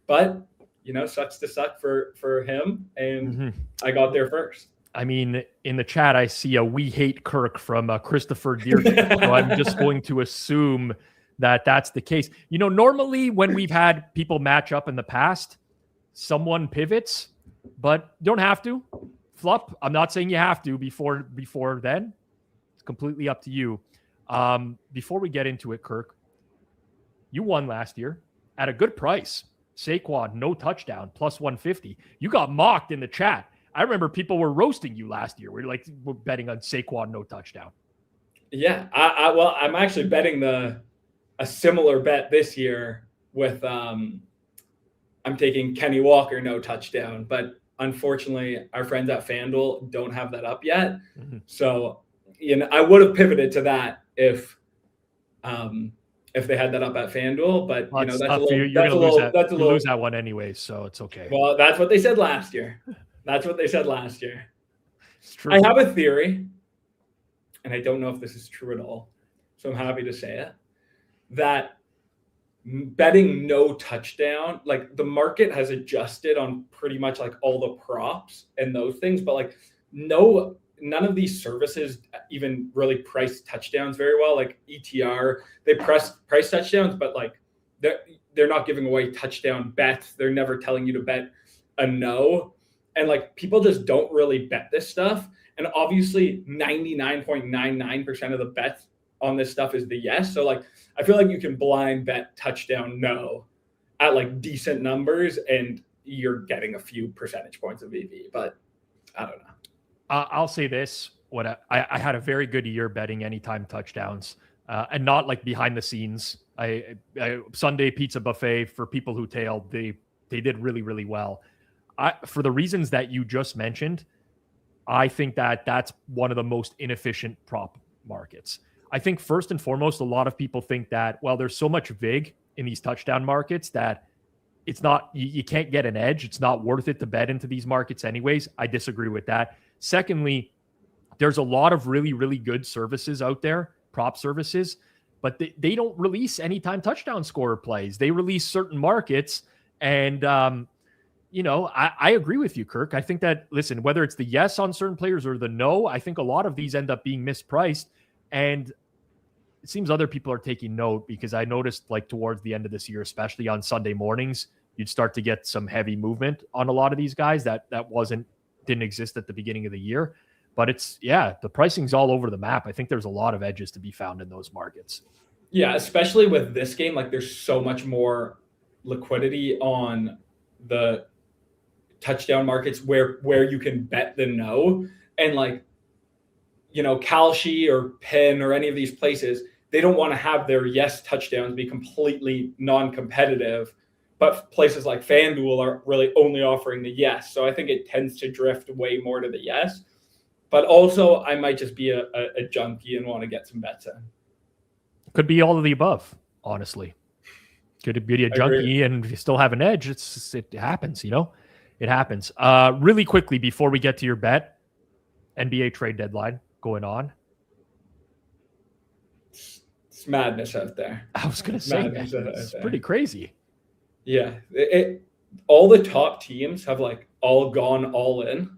But, sucks to suck for him. And I got there first. I mean, in the chat, I see a "We Hate Kirk" from Christopher Dierkes. So I'm just going to assume that that's the case. Normally when we've had people match up in the past, someone pivots, but you don't have to. Flup, I'm not saying you have to before then. It's completely up to you. Before we get into it, Kirk, you won last year at a good price. Saquon, no touchdown, plus 150. You got mocked in the chat. I remember people were roasting you last year. We're betting on Saquon, no touchdown. Yeah. I'm actually betting a similar bet this year with, I'm taking Kenny Walker, no touchdown, but unfortunately our friends at FanDuel don't have that up yet. So, I would have pivoted to that if they had that up at FanDuel, but that's a little, you're going to lose that one anyway. So it's okay. Well, that's what they said last year. It's true. I have a theory, and I don't know if this is true at all, so I'm happy to say it, that betting no touchdown, like the market has adjusted on pretty much like all the props and those things, but none of these services even really price touchdowns very well. Like ETR, they price touchdowns, but they're not giving away touchdown bets. They're never telling you to bet a no. And people just don't really bet this stuff. And obviously 99.99% of the bets on this stuff is the yes. So I feel like you can blind bet touchdown no at decent numbers and you're getting a few percentage points of EV, but I don't know. I'll say this: I had a very good year betting anytime touchdowns, and not behind the scenes. I Sunday pizza buffet for people who tailed. They did really, really well. For the reasons that you just mentioned, I think that's one of the most inefficient prop markets. I think first and foremost, a lot of people think that there's so much vig in these touchdown markets that it's not you can't get an edge. It's not worth it to bet into these markets anyways. I disagree with that. Secondly, there's a lot of really, really good services out there, prop services, but they don't release anytime touchdown scorer plays. They release certain markets. And, I agree with you, Kirk. I think that, listen, whether it's the yes on certain players or the no, I think a lot of these end up being mispriced. And it seems other people are taking note because I noticed towards the end of this year, especially on Sunday mornings, you'd start to get some heavy movement on a lot of these guys that didn't exist at the beginning of the year. But the pricing's all over the map. I think there's a lot of edges to be found in those markets. Yeah, especially with this game, like there's so much more liquidity on the touchdown markets where you can bet the no. And like, Kalshi or Penn or any of these places, they don't want to have their yes touchdowns be completely non-competitive, but places like FanDuel are really only offering the yes. So I think it tends to drift way more to the yes. But also, I might just be a junkie and want to get some bets in. Could be all of the above, honestly. Could be a junkie and you still have an edge. It happens, It happens. Really quickly, before we get to your bet, NBA trade deadline going on. It's madness out there. I was going to say, it's pretty crazy. Yeah. All the top teams have all gone all in.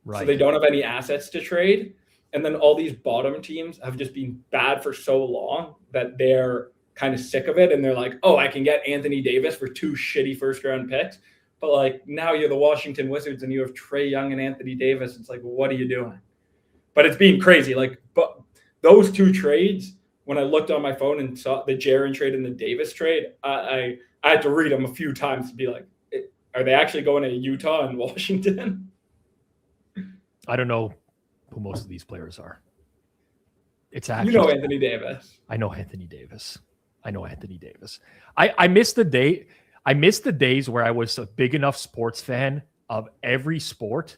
Right. So they don't have any assets to trade. And then all these bottom teams have just been bad for so long that they're kind of sick of it. And they're like, oh, I can get Anthony Davis for 2 shitty first-round picks. But now you're the Washington Wizards and you have Trae Young and Anthony Davis. It's like, what are you doing? But it's being crazy. But those 2 trades, when I looked on my phone and saw the Jaren trade and the Davis trade, I had to read them a few times to be like, are they actually going to Utah and Washington? I don't know who most of these players are. It's actually Anthony Davis. I know Anthony Davis. I miss the day. I miss the days where I was a big enough sports fan of every sport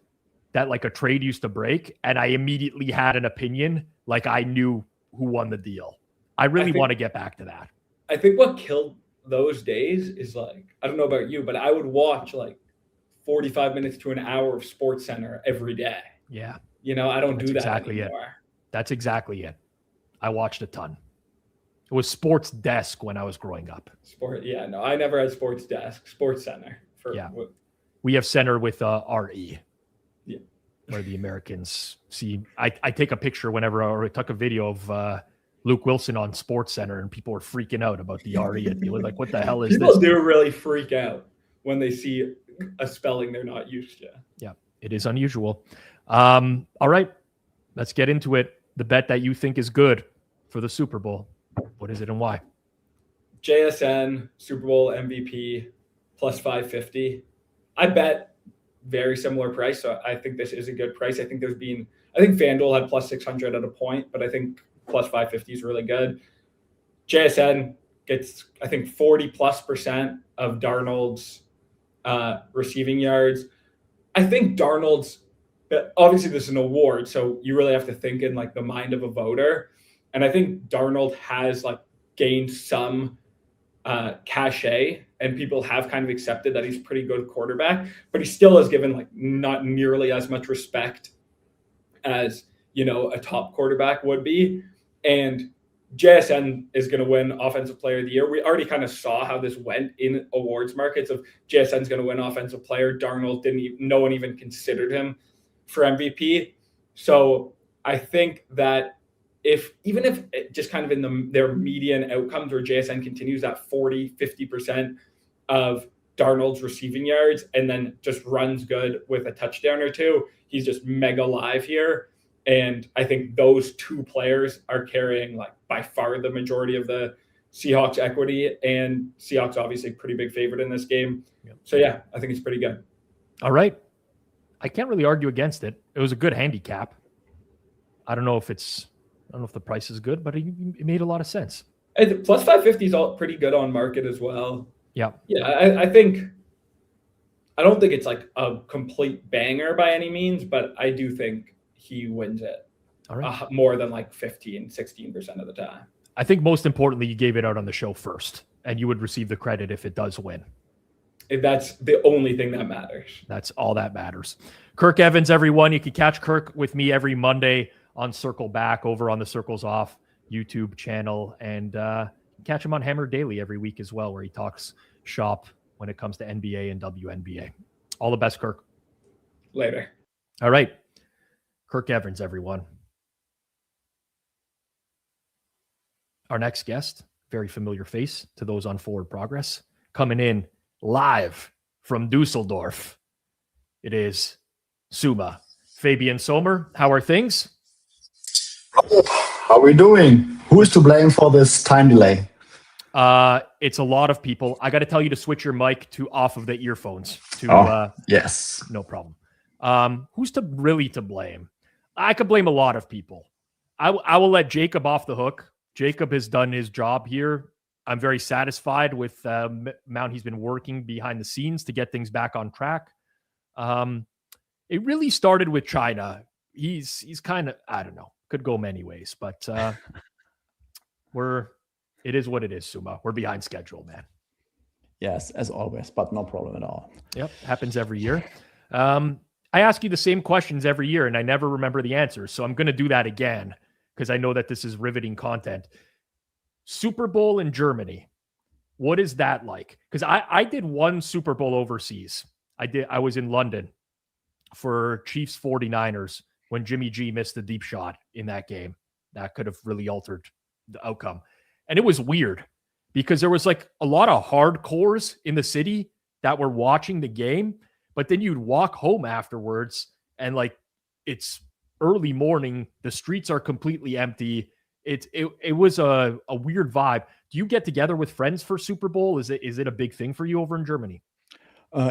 that a trade used to break, and I immediately had an opinion, I knew who won the deal. I really want to get back to that. I think what killed those days is I don't know about you, but I would watch 45 minutes to an hour of Sports Center every day. Yeah. I don't do that exactly anymore. That's exactly it. I watched a ton. It was Sports Desk when I was growing up. I never had Sports Desk. Sports Center. We have Center with RE. Yeah. Where the Americans see. I take a picture whenever I took a video of Luke Wilson on Sports Center, and people were freaking out about the RE. And they were like, what the hell is this? People do really freak out when they see a spelling they're not used to. Yeah, it is unusual. All right, let's get into it. The bet that you think is good for the Super Bowl. What is it and why? JSN Super Bowl MVP plus 550. I bet very similar price, so I think this is a good price. I think FanDuel had plus 600 at a point, but I think plus 550 is really good. JSN gets 40+% of Darnold's receiving yards. I think Darnold's, obviously this is an award, so you really have to think in the mind of a voter. And I think Darnold has gained some cachet, and people have kind of accepted that he's a pretty good quarterback, but he still is given not nearly as much respect as, a top quarterback would be. And JSN is going to win Offensive Player of the Year. We already kind of saw how this went in awards markets of JSN's going to win Offensive Player. Darnold no one even considered him for MVP. So I think that even if it just kind of in their median outcomes where JSN continues that 40-50% of Darnold's receiving yards and then just runs good with a touchdown or two, he's just mega live here. And I think those 2 players are carrying by far the majority of the Seahawks equity, and Seahawks obviously pretty big favorite in this game. Yep. So yeah, I think it's pretty good. All right. I can't really argue against it. It was a good handicap. I don't know if the price is good, but it made a lot of sense. And plus 550 is all pretty good on market as well. Yeah. Yeah. I don't think it's a complete banger by any means, but I do think he wins it. All right. More than 16% of the time. I think most importantly, you gave it out on the show first, and you would receive the credit if it does win. That's the only thing that matters. That's all that matters. Kirk Evans, everyone. You can catch Kirk with me every Monday on Circle Back over on the Circles Off YouTube channel. And catch him on Hammer Daily every week as well, where he talks shop when it comes to NBA and WNBA. All the best, Kirk. Later. All right. Kirk Evans, everyone. Our next guest, very familiar face to those on Forward Progress, coming in live from Dusseldorf. It is Suma. Fabian Sommer, how are things? How are we doing? Who is to blame for this time delay? It's a lot of people. I got to tell you to switch your mic to off of the earphones. Yes. No problem. Who's really to blame? I could blame a lot of people. I will let Jacob off the hook. Jacob has done his job here. I'm very satisfied with the amount he's been working behind the scenes to get things back on track. It really started with China. He's kind of, I don't know, could go many ways, but it is what it is, Suma. We're behind schedule, man. Yes, as always, but no problem at all. Yep, happens every year. I ask you the same questions every year, and I never remember the answers, so I'm going to do that again because I know that this is riveting content. Super Bowl in Germany, what is that like? Because I did one Super Bowl overseas. I was in London for Chiefs 49ers when Jimmy G missed the deep shot in that game. That could have really altered the outcome. And it was weird because there was like a lot of hardcores in the city that were watching the game, but then you'd walk home afterwards and like it's early morning. The streets are completely empty. It was a weird vibe. Do you get together with friends for Super Bowl? Is it a big thing for you over in Germany?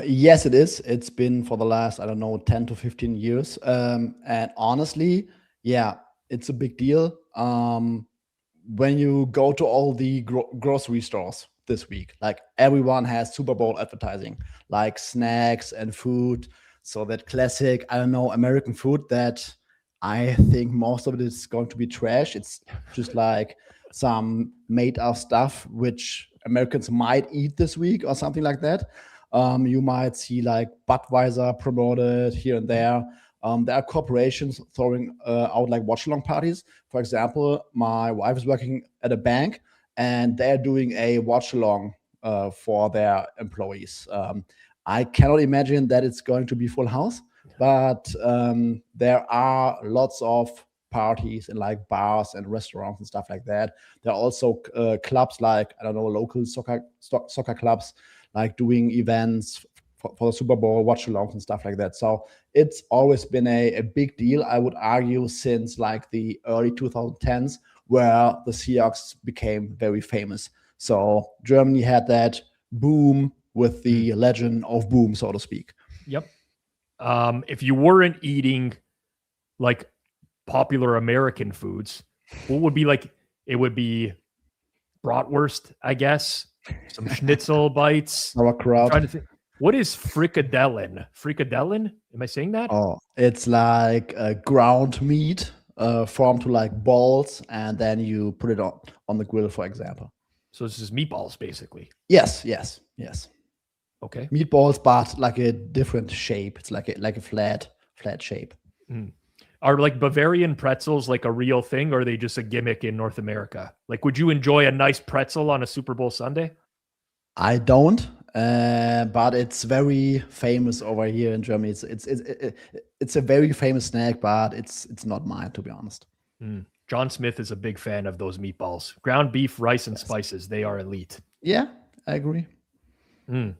Yes, it is. It's been for the last, 10 to 15 years. And honestly, yeah, it's a big deal. When you go to all the grocery stores this week, like everyone has Super Bowl advertising, like snacks and food. So that classic, American food that I think most of it is going to be trash. It's just like some made up stuff which Americans might eat this week or something like that. You might see like Budweiser promoted here and there. There are corporations throwing out like watch-along parties. For example, my wife is working at a bank and they're doing a watch-along for their employees. I cannot imagine that it's going to be full house, but there are lots of parties in like bars and restaurants and stuff like that. There are also clubs like, local soccer clubs like doing events for the Super Bowl, watch-alongs and stuff like that. So it's always been a big deal, I would argue, since like the early 2010s, where the Seahawks became very famous. So Germany had that boom with the legend of boom, so to speak. Yep. If you weren't eating like popular American foods, what would be like? It would be bratwurst, I guess. Some schnitzel bites. Sauerkraut. What is frikadellen? Frikadellen? Am I saying that? Oh, it's like a ground meat formed to like balls, and then you put it on the grill, for example. So this is meatballs, basically. Yes. Okay. Meatballs, but like a different shape. It's like a flat shape. Mm. Are like Bavarian pretzels like a real thing, or are they just a gimmick in North America? Like, would you enjoy a nice pretzel on a Super Bowl Sunday? I don't, but it's very famous over here in Germany. It's a very famous snack, but it's not mine, to be honest. Mm. John Smith is a big fan of those meatballs. Ground beef, rice, and spices. They are elite. Yeah, I agree. Mm.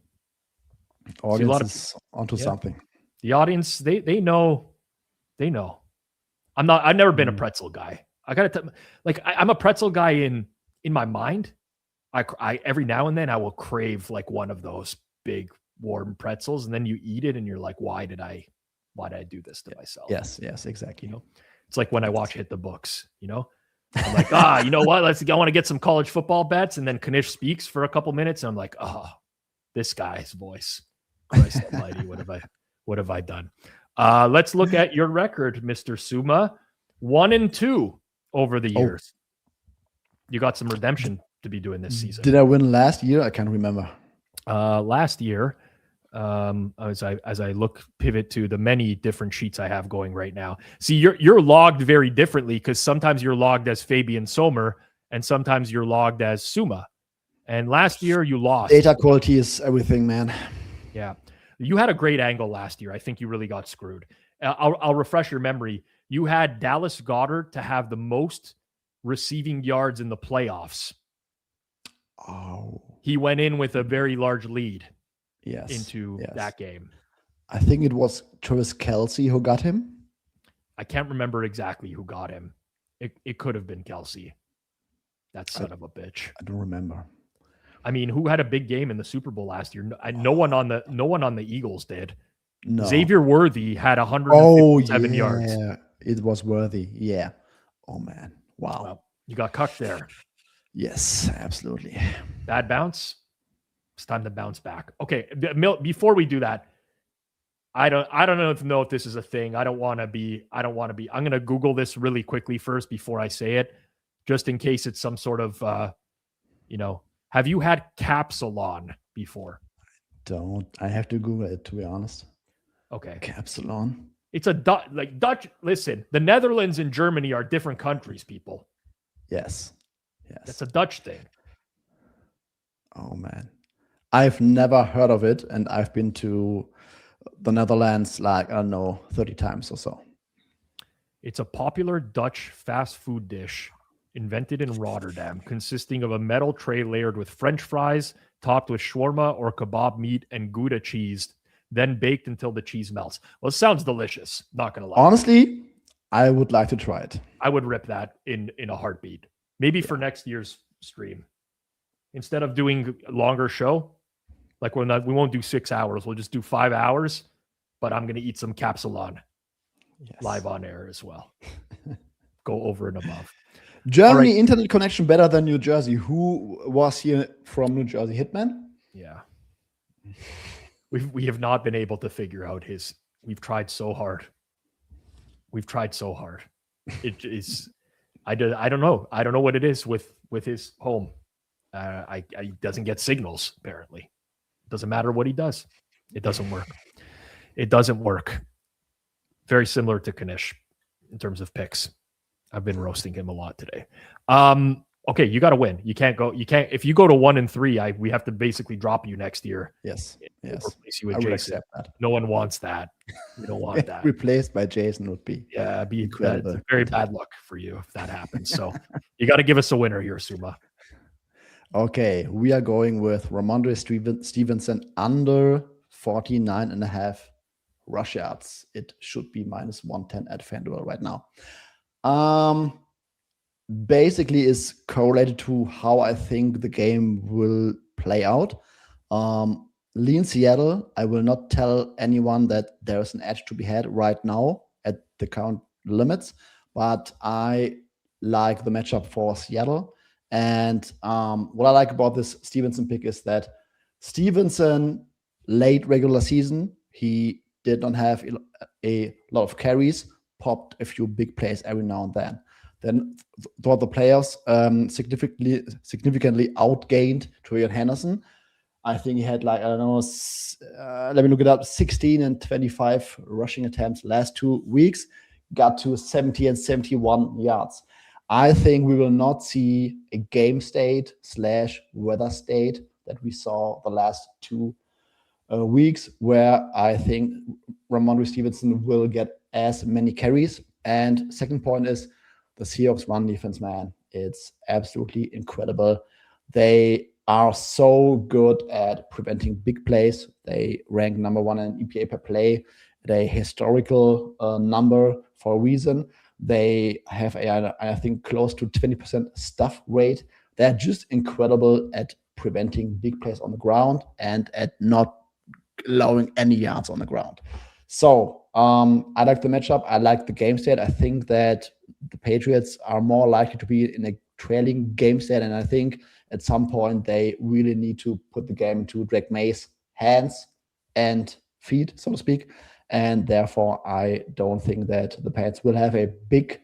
Audience is onto something. The audience, they know. They know. I've never been a pretzel guy. I gotta I'm a pretzel guy in my mind. I every now and then I will crave like one of those big warm pretzels, and then you eat it and you're like, why did I do this to myself? Yes, exactly. You know, it's like when I watch Hit the Books, you know, I'm like, you know what? I want to get some college football bets. And then Knish speaks for a couple minutes. And I'm like, this guy's voice. Christ almighty, what have I done? Let's look at your record, Mr. Suma. 1-2 over the years. You got some redemption to be doing this season. Did I win last year? I can't remember. Last year, as I pivot to the many different sheets I have going right now. See, you're logged very differently because sometimes you're logged as Fabian Sommer and sometimes you're logged as Suma. And last year you lost. Data quality is everything, man. Yeah. You had a great angle last year. I think you really got screwed. I'll refresh your memory. You had Dallas Goedert to have the most receiving yards in the playoffs. Oh. He went in with a very large lead. Yes. into yes. that game. I think it was Travis Kelce who got him. I can't remember exactly who got him. It could have been Kelce. That son of a bitch. I don't remember. I mean, who had a big game in the Super Bowl last year? No one on the Eagles did. No. Xavier Worthy had 157 yards. Yeah, it was Worthy. Yeah. Oh man. Wow. Well, you got cucked there. Yes, absolutely. Bad bounce. It's time to bounce back. Okay, before we do that, I don't know if this is a thing. I don't want to be. I'm going to Google this really quickly first before I say it, just in case it's some sort of, have you had Capsalon before? Don't. I have to Google it, to be honest. Okay. Capsalon. It's a Dutch. Listen, the Netherlands and Germany are different countries, people. Yes. Yes. It's a Dutch thing. Oh man. I've never heard of it, and I've been to the Netherlands like, I don't know, 30 times or so. It's a popular Dutch fast food dish invented in Rotterdam, consisting of a metal tray layered with French fries, topped with shawarma or kebab meat and Gouda cheese, then baked until the cheese melts. Well, it sounds delicious. Not going to lie. Honestly, I would like to try it. I would rip that in a heartbeat. Maybe for next year's stream. Instead of doing a longer show, like we won't do 6 hours. We'll just do 5 hours, but I'm going to eat some Capsalon live on air as well. Go over and above. Germany internet connection better than New Jersey. Who was here from New Jersey? Hitman? Yeah. We have not been able to figure out his. We've tried so hard. It is. I don't know. I don't know what it is with his home. I doesn't get signals apparently. Doesn't matter what he does. It doesn't work. Very similar to Knish in terms of picks. I've been roasting him a lot today. Okay, you got to win. You can't. If you go to 1-3, we have to basically drop you next year. Yes. Replace you with I would Jason. accept that. No one wants that. We don't want that. Replaced by Jason would be incredible. Very bad luck for you if that happens. So you got to give us a winner here, Suma. Okay, we are going with Ramondre Stevenson under 49.5 rush yards. It should be minus 110 at FanDuel right now. Basically is correlated to how I think the game will play out. Lean Seattle, I will not tell anyone that there is an edge to be had right now at the current limits, but I like the matchup for Seattle. And what I like about this Stevenson pick is that Stevenson, late regular season, he did not have a lot of carries, popped a few big plays every now and then. Then throughout the playoffs, significantly outgained Torian Henderson. I think he had like, I don't know, let me look it up, 16 and 25 rushing attempts last 2 weeks, got to 70 and 71 yards. I think we will not see a game state / weather state that we saw the last 2 weeks, where I think Ramondre Stevenson will get as many carries. And second point is the Seahawks run defense, man. It's absolutely incredible. They are so good at preventing big plays. They rank number 1 in EPA per play at a historical number for a reason. They have I think close to 20% stuff rate. They're just incredible at preventing big plays on the ground and at not allowing any yards on the ground. So I like the matchup. I like the game state. I think that the Patriots are more likely to be in a trailing game state, and I think at some point they really need to put the game into Drake May's hands and feet, so to speak. And therefore, I don't think that the Pats will have a big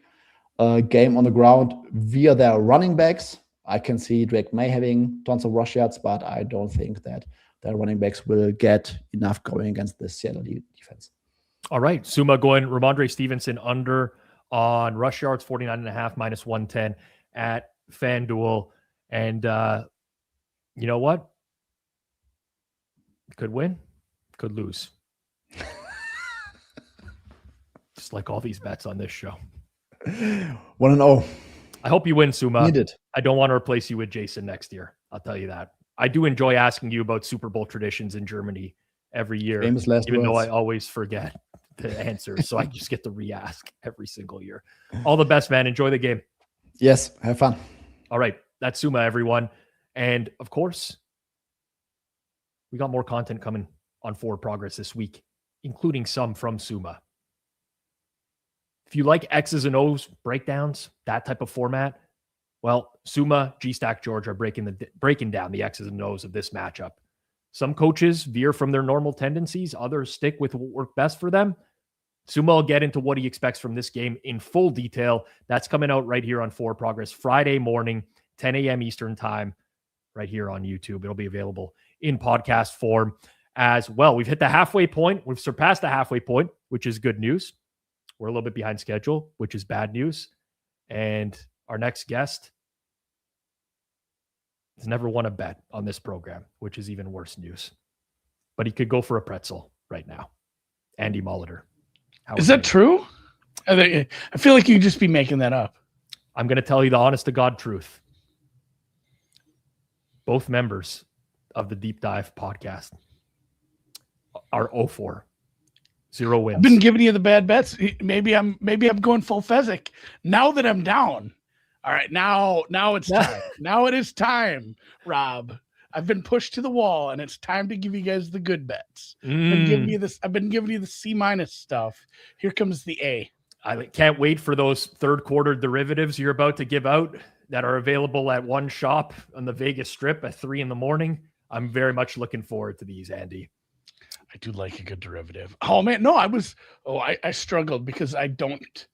game on the ground via their running backs. I can see Drake May having tons of rush yards, but I don't think that their running backs will get enough going against the Seattle defense. All right. Suma going Ramondre Stevenson under on rush yards, 49.5 minus 110 at FanDuel. And you know what? Could win, could lose. Just like all these bets on this show. 1-0. I hope you win, Suma. Need it. I don't want to replace you with Jason next year. I'll tell you that. I do enjoy asking you about Super Bowl traditions in Germany every year, Famous last even though words. I always forget the answer. So I just get to re-ask every single year. All the best, man. Enjoy the game. Yes, have fun. All right. That's Suma, everyone. And of course, we got more content coming on Forward Progress this week, including some from Suma. If you like X's and O's breakdowns, that type of format, well, Suma, G-Stack George are breaking down the X's and O's of this matchup. Some coaches veer from their normal tendencies. Others stick with what worked best for them. Suma will get into what he expects from this game in full detail. That's coming out right here on Forward Progress Friday morning, 10 a.m. Eastern time, right here on YouTube. It'll be available in podcast form as well. We've hit the halfway point. We've surpassed the halfway point, which is good news. We're a little bit behind schedule, which is bad news. And our next guest has never won a bet on this program, which is even worse news. But he could go for a pretzel right now. Andy Molitor. Is that true? I feel like you'd just be making that up. I'm going to tell you the honest to God truth. Both members of the Deep Dive podcast are 0-4. 0 wins. I've been giving you the bad bets. Maybe I'm going full Fezzik. Now that I'm down. All right, now it's time. Now it is time, Rob. I've been pushed to the wall, and it's time to give you guys the good bets. I've been giving you the C- stuff. Here comes the A. I can't wait for those third quarter derivatives you're about to give out that are available at one shop on the Vegas Strip at 3 a.m. I'm very much looking forward to these, Andy. I do like a good derivative. Oh man, no, I struggled because I don't.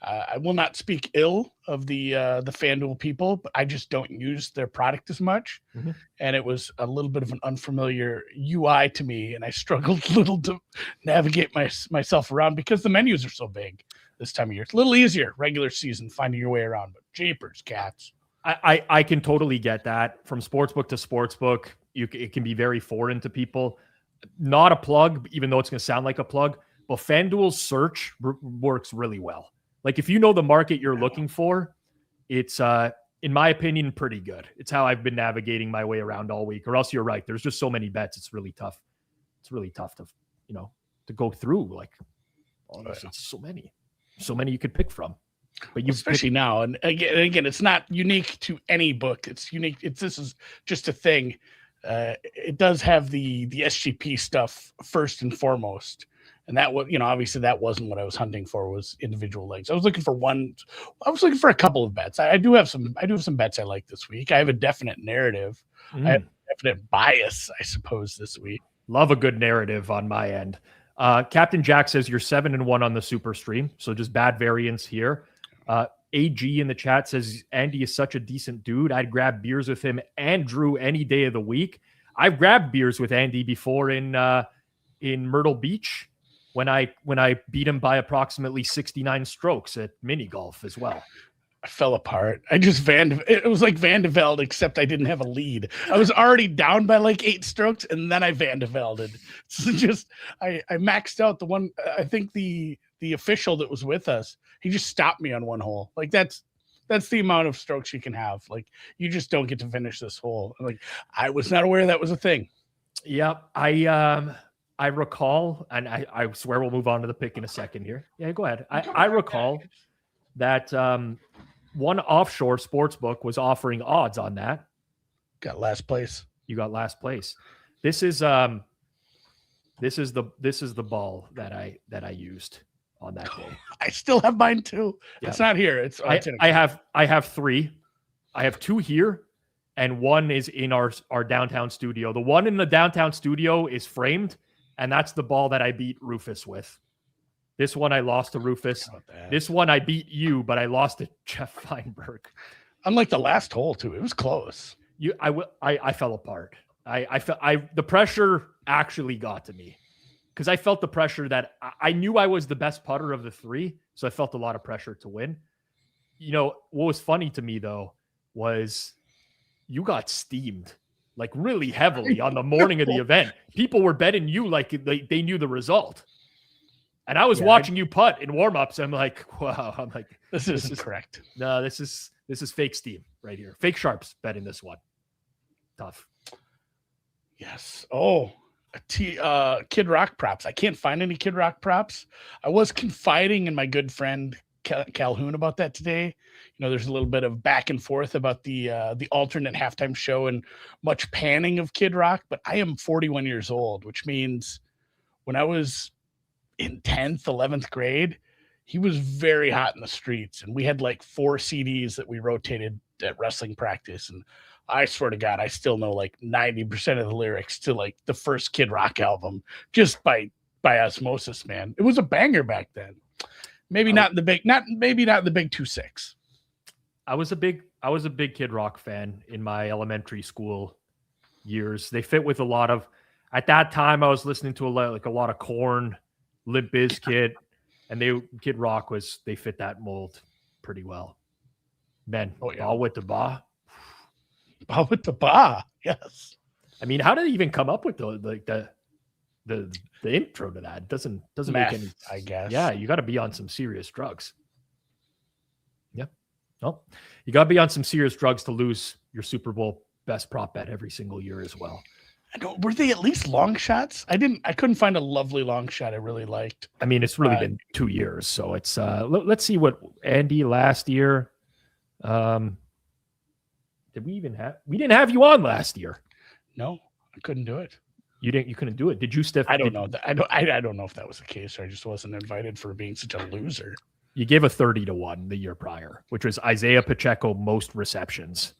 I will not speak ill of the FanDuel people, but I just don't use their product as much. Mm-hmm. And it was a little bit of an unfamiliar UI to me, and I struggled a little to navigate myself around because the menus are so big this time of year. It's a little easier regular season finding your way around, but jeepers, cats. I can totally get that. From sportsbook to sportsbook, it can be very foreign to people. Not a plug, even though it's going to sound like a plug, but FanDuel's search works really well. Like if you know the market you're looking for, it's, in my opinion, pretty good. It's how I've been navigating my way around all week. Or else you're right. There's just so many bets. It's really tough. It's really tough to, to go through. Like, it's so many you could pick from. But you especially now, and again, it's not unique to any book. It's unique. This is just a thing. It does have the SGP stuff first and foremost. And that was, obviously that wasn't what I was hunting for, was individual legs. I was looking for a couple of bets. I do have some bets I like this week. I have a definite narrative. I have a definite bias, I suppose, this week. Love a good narrative on my end. Captain Jack says you're 7-1 on the super stream. So just bad variance here. AG in the chat says Andy is such a decent dude. I'd grab beers with him and Drew any day of the week. I've grabbed beers with Andy before in Myrtle Beach when I beat him by approximately 69 strokes at mini golf as well. I fell apart. It was like Van de Velde, except I didn't have a lead. I was already down by like 8 strokes, and then I Van de Velded. So I maxed out the one. I think the official that was with us, he just stopped me on one hole. Like that's the amount of strokes you can have. Like you just don't get to finish this hole. Like I was not aware that was a thing. Yep. I recall, and I swear we'll move on to the pick in a second here. Yeah, go ahead. I recall that one offshore sports book was offering odds on that. Got last place. You got last place. This is the ball that I used on that day. I still have mine too. Yeah. It's not here. It's I have 3. I have 2 here, and 1 is in our downtown studio. The one in the downtown studio is framed, and that's the ball that I beat Rufus with. This one I lost to Rufus. This one I beat you, but I lost to Geoff Fienberg. Unlike the last hole too, it was close. I fell apart. The pressure actually got to me because I felt the pressure that I knew I was the best putter of the 3, so I felt a lot of pressure to win. What was funny to me though was you got steamed like really heavily on the morning of the event. People were betting you like they knew the result. And I was watching you putt in warm-ups. I'm like, wow. I'm like, this isn't correct. No, this is fake steam right here. Fake sharps betting this one. Tough. Yes. Oh, Kid Rock props. I can't find any Kid Rock props. I was confiding in my good friend Calhoun about that today. There's a little bit of back and forth about the alternate halftime show and much panning of Kid Rock, but I am 41 years old, which means when I was in 10th, 11th grade, he was very hot in the streets, and we had like 4 CDs that we rotated at wrestling practice. And I swear to God, I still know like 90% of the lyrics to like the first Kid Rock album just by osmosis, man. It was a banger back then. Maybe not in the big 2-6. I was a big Kid Rock fan in my elementary school years. They fit with a lot of, at that time I was listening to a lot of Korn, Limp Bizkit, and Kid Rock they fit that mold pretty well. Man, all with the ba. All with the ba, yes. I mean, how did he even come up with the intro to that? It doesn't Meth, make any. I guess. Yeah, you got to be on some serious drugs. Yeah, no, you got to be on some serious drugs to lose your Super Bowl best prop bet every single year as well. Were they at least long shots? I couldn't find a lovely long shot I really liked. I mean, it's really been 2 years, so it's let's see what Andy last year. Did we didn't have you on last year? No, I couldn't do it. You couldn't do it. Did you, Steph? I don't know that. I don't know if that was the case, or I just wasn't invited for being such a loser. You gave a 30-1 the year prior, which was Isaiah Pacheco most receptions.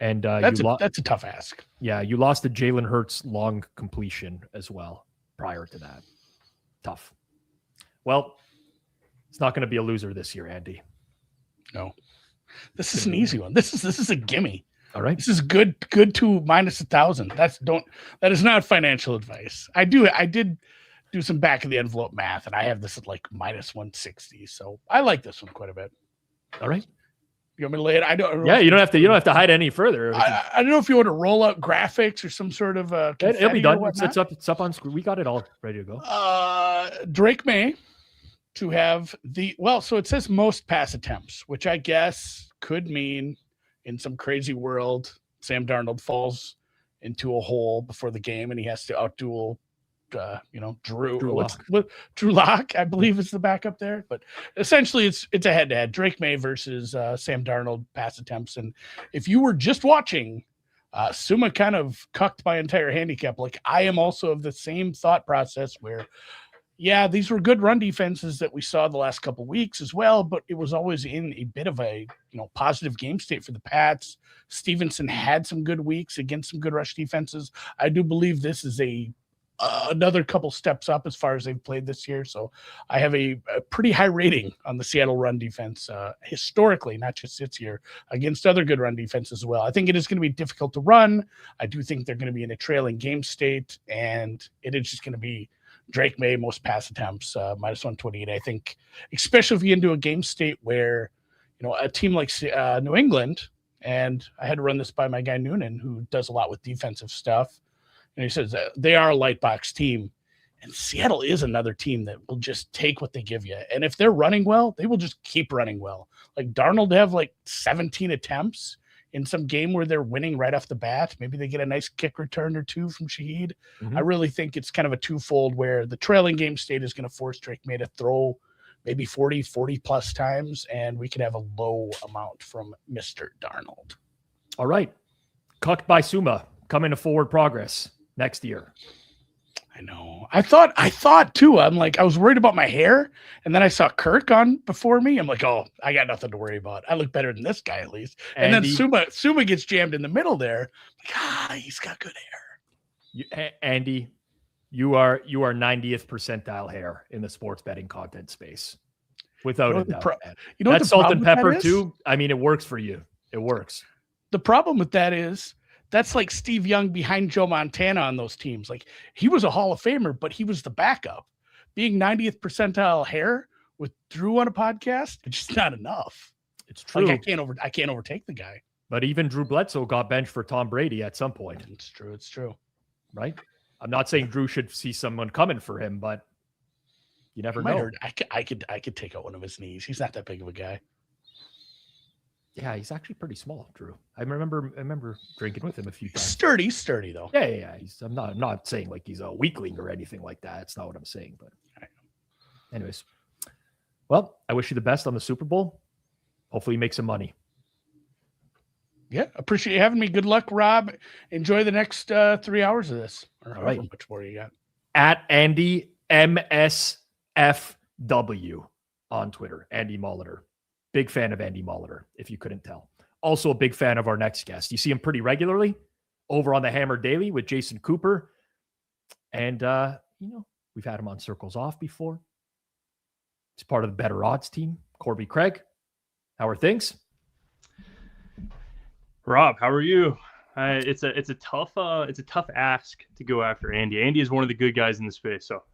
And that's a tough ask. Yeah, you lost to Jalen Hurts long completion as well prior to that. Tough. Well, it's not going to be a loser this year, Andy. No. This is an easy one. This is a gimme. All right. This is good to minus 1,000. That is not financial advice. I did do some back of the envelope math, and I have this at like minus 160. So I like this one quite a bit. All right. You want me to lay it? I don't. Yeah, you don't have to hide any further. I don't know if you want to roll out graphics or some sort of it'll be done. It's up on screen. We got it all ready to go. Drake May to have so it says most pass attempts, which I guess could mean in some crazy world, Sam Darnold falls into a hole before the game and he has to outduel Drew Lock, I believe is the backup there. But essentially it's a head-to-head. Drake May versus Sam Darnold pass attempts. And if you were just watching, Suma kind of cucked my entire handicap. Like, I am also of the same thought process where, yeah, these were good run defenses that we saw the last couple of weeks as well, but it was always in a bit of a positive game state for the Pats. Stevenson had some good weeks against some good rush defenses. I do believe this is another couple steps up as far as they've played this year. So I have a pretty high rating on the Seattle run defense historically, not just this year, against other good run defenses as well. I think it is going to be difficult to run. I do think they're going to be in a trailing game state, and it is just going to be Drake May, most pass attempts, minus 128. I think, especially if you get into a game state where, a team like New England, and I had to run this by my guy Noonan, who does a lot with defensive stuff. And he says they are a light box team, and Seattle is another team that will just take what they give you. And if they're running well, they will just keep running well. Like Darnold have like 17 attempts in some game where they're winning right off the bat. Maybe they get a nice kick return or two from Shaheed. Mm-hmm. I really think it's kind of a twofold where the trailing game state is going to force Drake May to throw maybe 40 plus times, and we could have a low amount from Mr. Darnold. All right. Cucked by Suma, coming to forward progress next year. I know. I thought too. I'm like, I was worried about my hair, and then I saw Kirk on before me. I'm like, oh, I got nothing to worry about. I look better than this guy at least. And then Suma gets jammed in the middle there. Like, he's got good hair. Andy, you are 90th percentile hair in the sports betting content space, without a doubt. That salt and pepper too. I mean, it works for you. It works. The problem with that is, that's like Steve Young behind Joe Montana on those teams. Like, he was a Hall of Famer, but he was the backup. Being 90th percentile hair with Drew on a podcast, it's just not enough. It's true. Like, I can't overtake the guy. But even Drew Bledsoe got benched for Tom Brady at some point. It's true. It's true. Right? I'm not saying Drew should see someone coming for him, but you never know. I could take out one of his knees. He's not that big of a guy. Yeah, he's actually pretty small, Drew. I remember drinking with him a few times. Sturdy though. Yeah. I'm not saying like he's a weakling or anything like that. It's not what I'm saying. But anyways, well, I wish you the best on the Super Bowl. Hopefully you make some money. Yeah, appreciate you having me. Good luck, Rob. Enjoy the next 3 hours of this. Or All right. however much more you got. At Andy MSFW on Twitter, Andy Molitor. Big fan of Andy Molitor, if you couldn't tell. Also a big fan of our next guest. You see him pretty regularly over on the Hammer Daily with Jason Cooper. And, we've had him on Circles Off before. He's part of the Better Odds team. Corbie Craig, how are things? Rob, how are you? It's a tough ask to go after Andy. Andy is one of the good guys in the space. So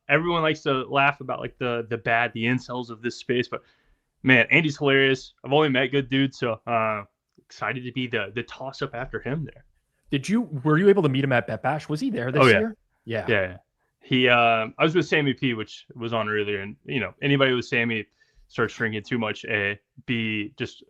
everyone likes to laugh about like the incels of this space, but man, Andy's hilarious. I've only met good dudes, so excited to be the toss up after him there. Were you able to meet him at Bet Bash? Was he there this year? Yeah. Yeah. He I was with Sammy P, which was on earlier, and anybody with Sammy starts drinking too much. B, just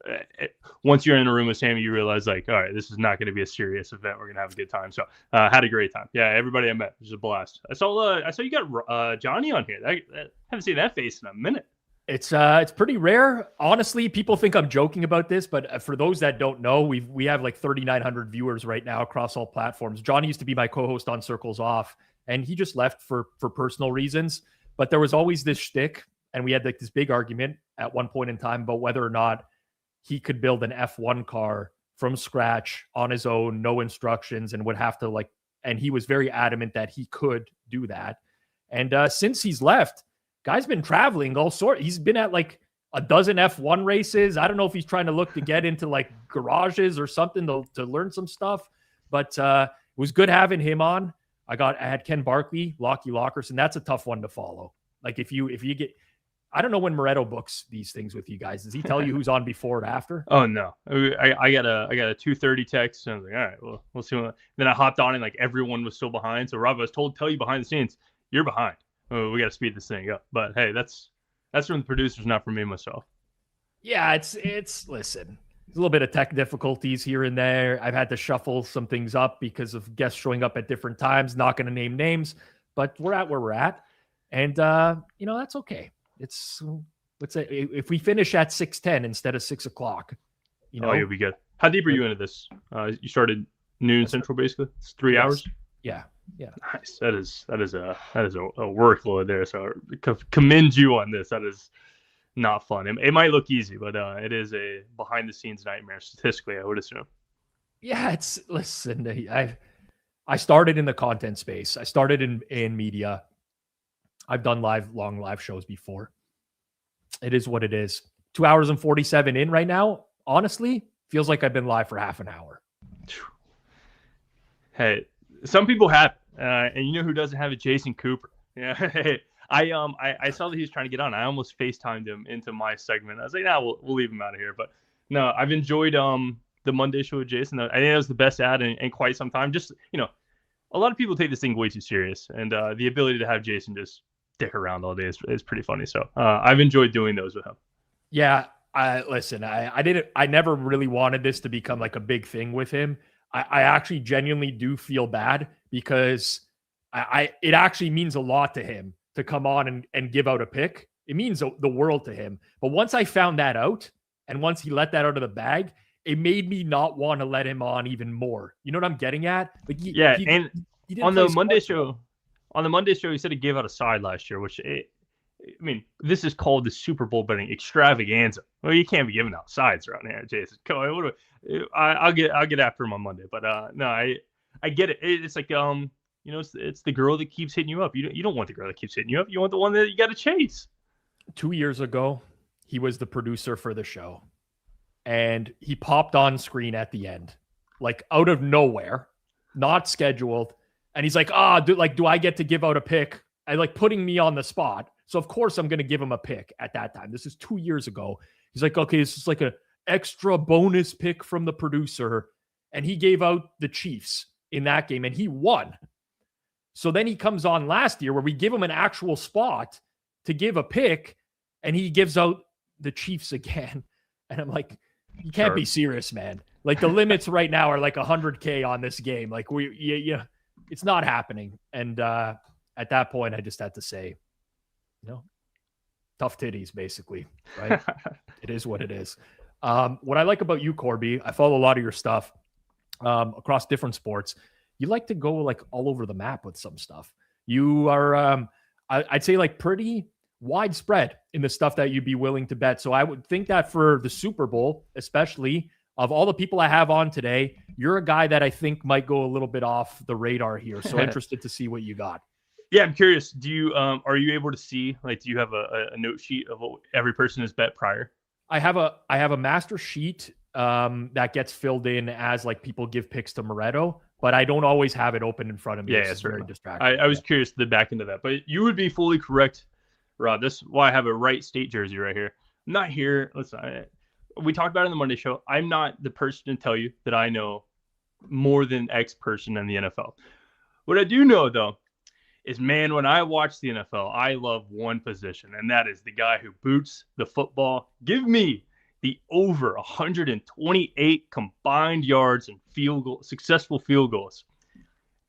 once you're in a room with Sammy, you realize like, all right, this is not going to be a serious event. We're gonna have a good time. So had a great time. Yeah, everybody I met, it was a blast. I saw you got Johnny on here. I haven't seen that face in a minute. It's pretty rare. Honestly, people think I'm joking about this, but for those that don't know, we have like 3,900 viewers right now across all platforms. Johnny used to be my co-host on Circles Off, and he just left for personal reasons. But there was always this shtick, and we had like this big argument at one point in time about whether or not he could build an F1 car from scratch on his own, no instructions, and would have to and he was very adamant that he could do that. And since he's left, guy's been traveling all sorts. He's been at like a dozen F1 races. I don't know if he's trying to look to get into like garages or something to learn some stuff, but it was good having him on. I had Ken Barkley, Lockie Lockerson. That's a tough one to follow. Like if you get, I don't know when Moretto books these things with you guys. Does he tell you who's on before or after? Oh no, I got a 2:30 text. And I was like, all right, well, we'll see. Then I hopped on and like everyone was still behind. So Rob, I was told, tell you behind the scenes, you're behind. Oh, we got to speed this thing up. But hey, that's from the producers, not from me myself. Yeah, it's listen. There's a little bit of tech difficulties here and there. I've had to shuffle some things up because of guests showing up at different times. Not going to name names, but we're at where we're at, and that's okay. Let's say if we finish at 6:10 instead of 6 o'clock, you'll be good. How deep are you into this? You started noon central, basically. It's 3 hours. Yeah. Nice. That is a workload there. So commend you on this. That is not fun. It might look easy, but it is a behind the scenes nightmare statistically, I would assume. Yeah, listen. I started in the content space. I started in media. I've done long live shows before. It is what it is. 2 hours and 47 in right now. Honestly, feels like I've been live for half an hour. Hey, some people have, and you know who doesn't have it? Jason Cooper. Yeah. Hey, I saw that he was trying to get on. I almost FaceTimed him into my segment. I was like, we'll leave him out of here. But no, I've enjoyed the Monday show with Jason. I think that was the best ad in quite some time. Just a lot of people take this thing way too serious, and the ability to have Jason just dick around all day is pretty funny. So I've enjoyed doing those with him. Yeah, listen, I never really wanted this to become like a big thing with him. I actually genuinely do feel bad because it actually means a lot to him to come on and give out a pick. It means the world to him. But once I found that out, and once he let that out of the bag, it made me not want to let him on even more. You know what I'm getting at? Like and on the Monday show, he said he gave out a side last year, which this is called the Super Bowl betting extravaganza. Well, you can't be giving out sides around here, Jason. I'll get after him on Monday, but no, I get it. It's like it's the girl that keeps hitting you up. You don't want the girl that keeps hitting you up. You want the one that you got to chase. 2 years ago, he was the producer for the show, and he popped on screen at the end, like out of nowhere, not scheduled, and he's like, do I get to give out a pick? And like putting me on the spot. So of course I'm going to give him a pick at that time. This is 2 years ago. He's like, okay, this is like an extra bonus pick from the producer. And he gave out the Chiefs in that game and he won. So then he comes on last year where we give him an actual spot to give a pick and he gives out the Chiefs again. And I'm like, You can't be serious, man. Like the limits right now are like 100K on this game. Like it's not happening. And at that point, I just had to say, tough titties, basically, right? It is what it is. What I like about you, Corbie, I follow a lot of your stuff across different sports. You like to go like all over the map with some stuff. You are, I'd say, like pretty widespread in the stuff that you'd be willing to bet. So I would think that for the Super Bowl, especially of all the people I have on today, you're a guy that I think might go a little bit off the radar here. So interested to see what you got. Yeah, I'm curious. Do you are you able to see, like, do you have a note sheet of what every person has bet prior? I have a master sheet that gets filled in as like people give picks to Moretto, but I don't always have it open in front of me. Yeah, it's very distracting. I was curious to back into that, but you would be fully correct, Rob. This is why I have a Wright State jersey right here. I'm not here. Listen, we talked about it in the Monday show. I'm not the person to tell you that I know more than X person in the NFL. What I do know, though, is, man, when I watch the NFL, I love one position, and that is the guy who boots the football. Give me the over 128 combined yards and successful field goals.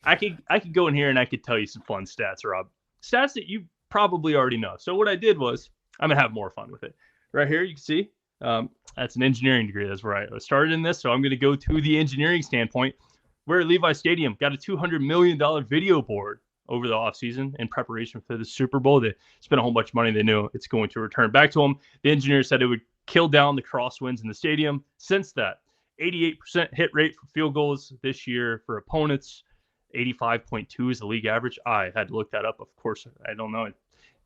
I could go in here and I could tell you some fun stats, Rob. Stats that you probably already know. So what I did was, I'm going to have more fun with it. Right here, you can see, that's an engineering degree. That's where I started in this. So I'm going to go to the engineering standpoint, where Levi Stadium got a $200 million video board over the offseason in preparation for the Super Bowl. They spent a whole bunch of money. They knew it's going to return back to them. The engineers said it would kill down the crosswinds in the stadium. Since that, 88% hit rate for field goals this year for opponents. 85.2 is the league average. I had to look that up. Of course, I don't know.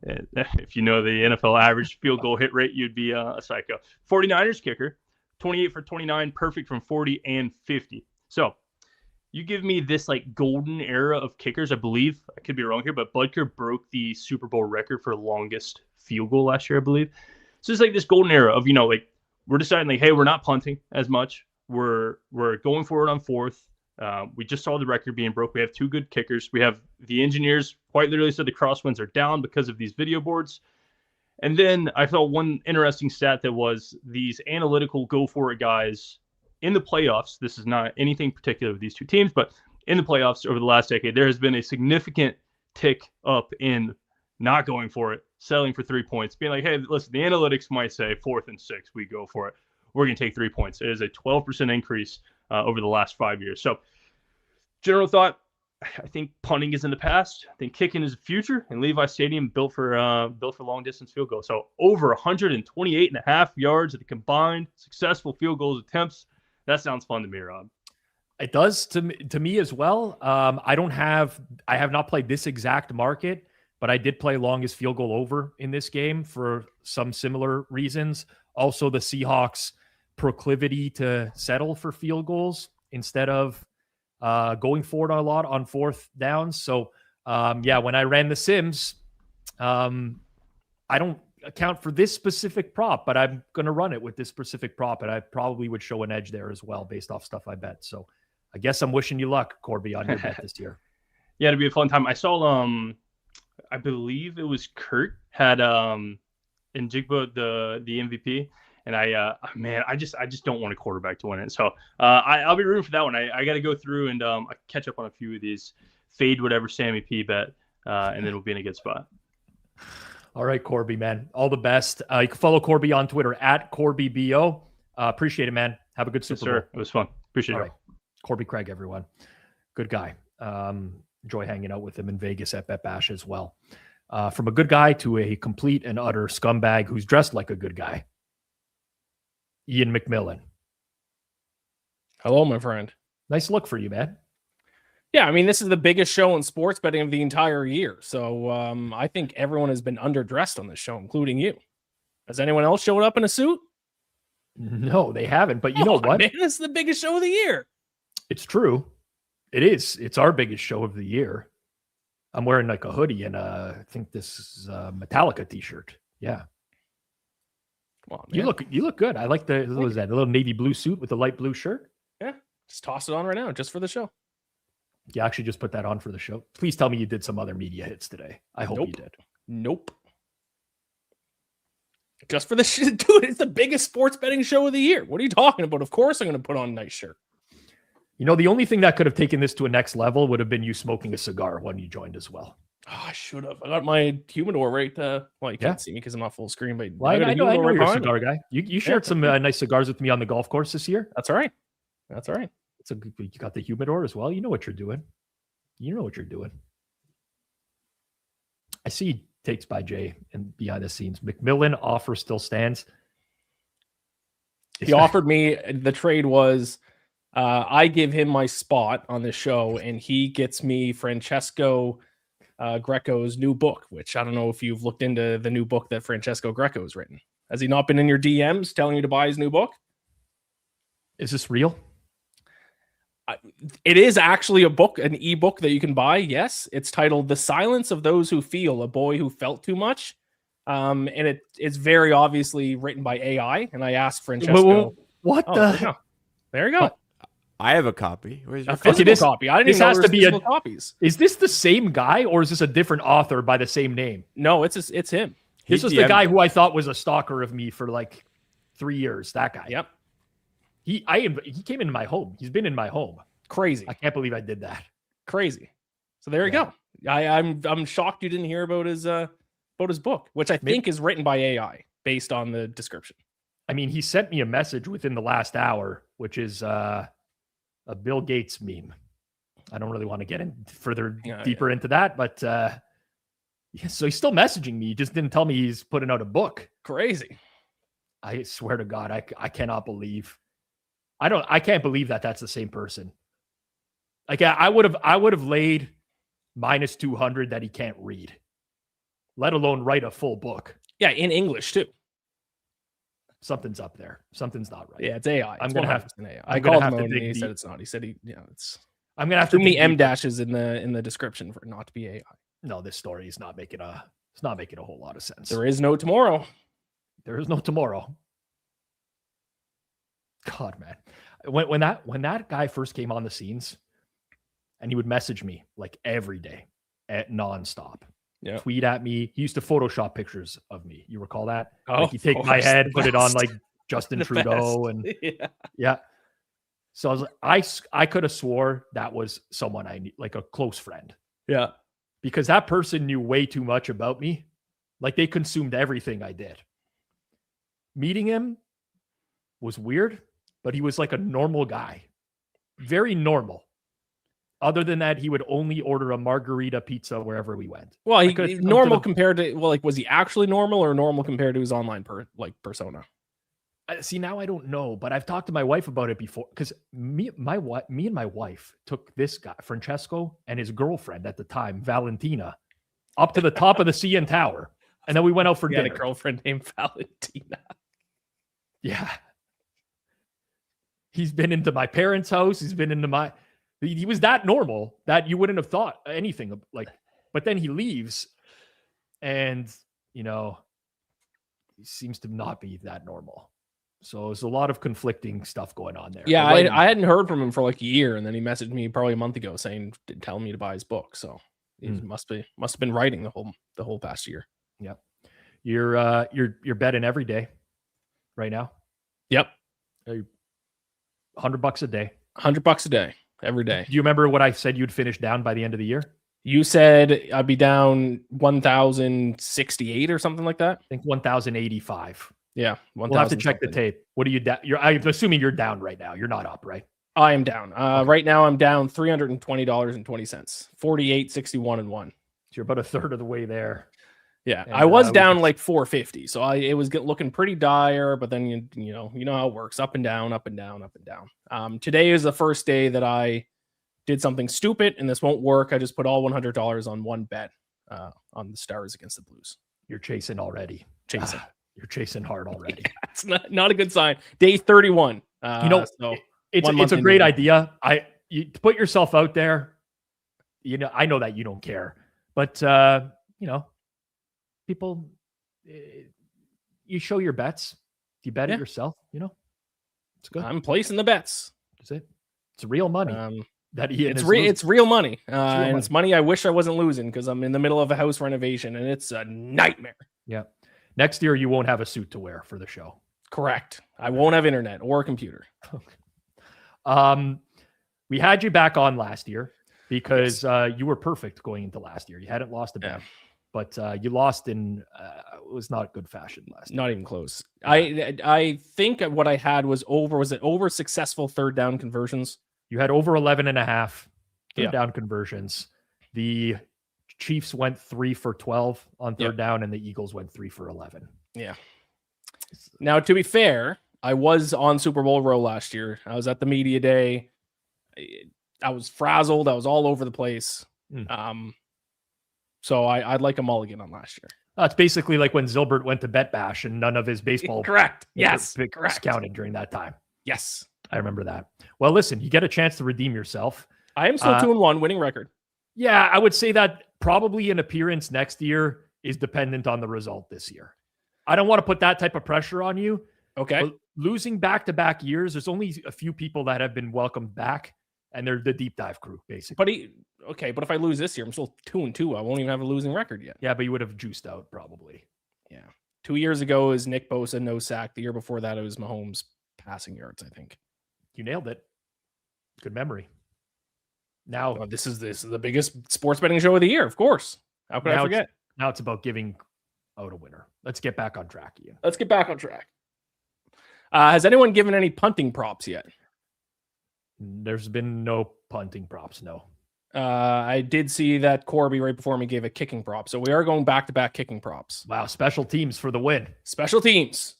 If you know the NFL average field goal hit rate, you'd be a psycho. 49ers kicker, 28 for 29, perfect from 40 and 50. So you give me this like golden era of kickers. I believe, I could be wrong here, but Butker broke the Super Bowl record for longest field goal last year, I believe. So it's like this golden era of, like, we're deciding like, hey, we're not punting as much. We're going forward on fourth. We just saw the record being broke. We have two good kickers. We have the engineers quite literally said the crosswinds are down because of these video boards. And then I saw one interesting stat that was these analytical go for it guys in the playoffs. This is not anything particular with these two teams, but in the playoffs over the last decade, there has been a significant tick up in not going for it, settling for 3 points, being like, hey, listen, the analytics might say 4th and 6, we go for it. We're going to take 3 points. It is a 12% increase over the last 5 years. So general thought, I think punting is in the past. I think kicking is the future, and Levi Stadium built for long distance field goals. So over 128.5 yards of the combined successful field goals attempts. That sounds fun to me, Rob. It does to me as well. I have not played this exact market, but I did play longest field goal over in this game for some similar reasons. Also, the Seahawks' proclivity to settle for field goals instead of going forward a lot on fourth downs. So, when I ran the Sims, I don't account for this specific prop, but I'm going to run it with this specific prop, and I probably would show an edge there as well based off stuff I bet. So I guess I'm wishing you luck, Corbie, on your bet this year. Yeah, it'd be a fun time. I saw, I believe it was Kurt had in Jigba the MVP, and I just don't want a quarterback to win it. So I'll be rooting for that one. I got to go through and I catch up on a few of these, fade whatever Sammy P bet, and then we'll be in a good spot. All right, Corbie, man. All the best. You can follow Corbie on Twitter at CorbieBO. Appreciate it, man. Have a good Super Bowl. It was fun. Appreciate it. All right. Corbie Craig, everyone. Good guy. Enjoy hanging out with him in Vegas at Bet Bash as well. From a good guy to a complete and utter scumbag who's dressed like a good guy. Iain MacMillan. Hello, my friend. Nice look for you, man. Yeah, I mean, this is the biggest show in sports betting of the entire year. So I think everyone has been underdressed on this show, including you. Has anyone else showed up in a suit? No, they haven't. But you know what? Man, this is the biggest show of the year. It's true. It is. It's our biggest show of the year. I'm wearing like a hoodie and I think this is a Metallica t-shirt. Yeah. Come on, man. You look good. I like the little navy blue suit with the light blue shirt. Yeah. Just toss it on right now, just for the show. You actually just put that on for the show. Please tell me you did some other media hits today. I hope you did. Nope. Just for the shit, dude. It's the biggest sports betting show of the year. What are you talking about? Of course, I'm going to put on a nice shirt. The only thing that could have taken this to a next level would have been you smoking a cigar when you joined as well. Oh, I should have. I got my humidor right. Well, you can't see me because I'm not full screen. But I know you're a cigar me. guy. You shared some nice cigars with me on the golf course this year. That's all right. That's all right. You got the humidor as well. You know what you're doing. I see takes by Jay and behind the scenes. MacMillan offer still stands. He offered me, the trade was I give him my spot on the show and he gets me Francesco Greco's new book, which I don't know if you've looked into the new book that Francesco Greco has written. Has he not been in your DMs telling you to buy his new book? Is this real? It is actually a book, an ebook that you can buy. Yes, it's titled "The Silence of Those Who Feel: A Boy Who Felt Too Much," and it's very obviously written by AI. And I asked Francesco, There you go. I have a copy. Where's your a physical copy? I didn't even know there was physical copies. Is this the same guy, or is this a different author by the same name? No, it's him. This was the guy who I thought was a stalker of me for like 3 years. That guy. Yep. He came into my home. He's been in my home. Crazy. I can't believe I did that. Crazy. So there you go. I'm shocked you didn't hear about his book, which I think is written by AI based on the description. I mean, he sent me a message within the last hour, which is a Bill Gates meme. I don't really want to get in deeper into that, but so he's still messaging me. He just didn't tell me he's putting out a book. Crazy. I swear to God, I cannot believe. I can't believe that that's the same person. Like I would have laid minus 200 that he can't read, let alone write a full book. Yeah, in English too. Something's up there. Something's not right. Yeah, it's AI. I'm gonna have AI. I called him and he said it's not. He said it's. I'm gonna have too to many M dashes in the description for it not to be AI. No, this story is not making a whole lot of sense. There is no tomorrow. There is no tomorrow. God, man. When that guy first came on the scenes and he would message me like every day at nonstop. Yeah. Tweet at me. He used to Photoshop pictures of me. You recall that? Oh, like he'd take my head, put it on like Justin The Trudeau best. and yeah. So I was like, I could have swore that was someone I knew, like a close friend. Yeah. Because that person knew way too much about me. Like they consumed everything I did. Meeting him was weird, but he was like a normal guy. Very normal. Other than that, he would only order a margarita pizza wherever we went. Well, he normal compared to, well, like, was he actually normal or normal compared to his online persona? See, now I don't know, but I've talked to my wife about it before because me and my wife took this guy, Francesco, and his girlfriend at the time, Valentina, up to the top of the CN Tower. And then we went out for dinner. He had a girlfriend named Valentina. Yeah. He's been into my parents' house. He's been into he was that normal that you wouldn't have thought anything of, like, but then he leaves and, he seems to not be that normal. So there's a lot of conflicting stuff going on there. Yeah, I hadn't heard from him for like a year, and then he messaged me probably a month ago saying, telling me to buy his book. So he must have been writing the whole past year. Yep. You're betting every day right now. Yep. $100 a day. $100 a day, every day. Do you remember what I said you'd finish down by the end of the year? You said I'd be down 1,068 or something like that. I think 1,085. Yeah. We'll have to check the tape. What are you down? I'm assuming you're down right now. You're not up, right? I am down. Right now I'm down $320.20. 48.61 and 1. So you're about a third of the way there. Yeah, And, I was down like 450, so it was looking pretty dire. But then you know how it works: up and down, up and down, up and down. Today is the first day that I did something stupid, and this won't work. I just put all $100 on one bet on the Stars against the Blues. You're chasing already. You're chasing hard already. Yeah, it's not a good sign. Day 31. So it's a great idea. You put yourself out there. I know that you don't care, but people, you show your bets. You bet it yourself. It's good. I'm placing the bets. That's it. It's real money. It's real money. And it's money I wish I wasn't losing because I'm in the middle of a house renovation and it's a nightmare. Yeah. Next year, you won't have a suit to wear for the show. Correct. I won't have internet or a computer. We had you back on last year because you were perfect going into last year. You hadn't lost a bet, but you lost in it was not good fashion last year. Not even close. I think what I had was over successful third down conversions? You had over 11.5 third down conversions. The Chiefs went 3 for 12 on third down, and the Eagles went 3 for 11. Yeah. Now, to be fair, I was on Super Bowl row last year. I was at the media day. I was frazzled. I was all over the place. So I'd like a mulligan on last year. It's basically like when Zilbert went to Bet Bash and none of his baseball correct. Yes, correct. Counted during that time. Yes, I remember that. Well, listen, you get a chance to redeem yourself. I am still 2-1, winning record. Yeah, I would say that probably an appearance next year is dependent on the result this year. I don't want to put that type of pressure on you. Okay. But losing back-to-back years, there's only a few people that have been welcomed back, and they're the deep dive crew, basically. But if I lose this year, I'm still 2-2. I won't even have a losing record yet. Yeah, but you would have juiced out probably. Yeah. 2 years ago is Nick Bosa, no sack. The year before that, it was Mahomes passing yards, I think. You nailed it. Good memory. Now this is the biggest sports betting show of the year, of course. How could I forget? Now it's about giving out a winner. Let's get back on track, Ian. Let's get back on track. Has anyone given any punting props yet? There's been no punting props, no. I did see that Corbie right before me gave a kicking prop. So we are going back-to-back kicking props. Wow, special teams for the win. Special teams.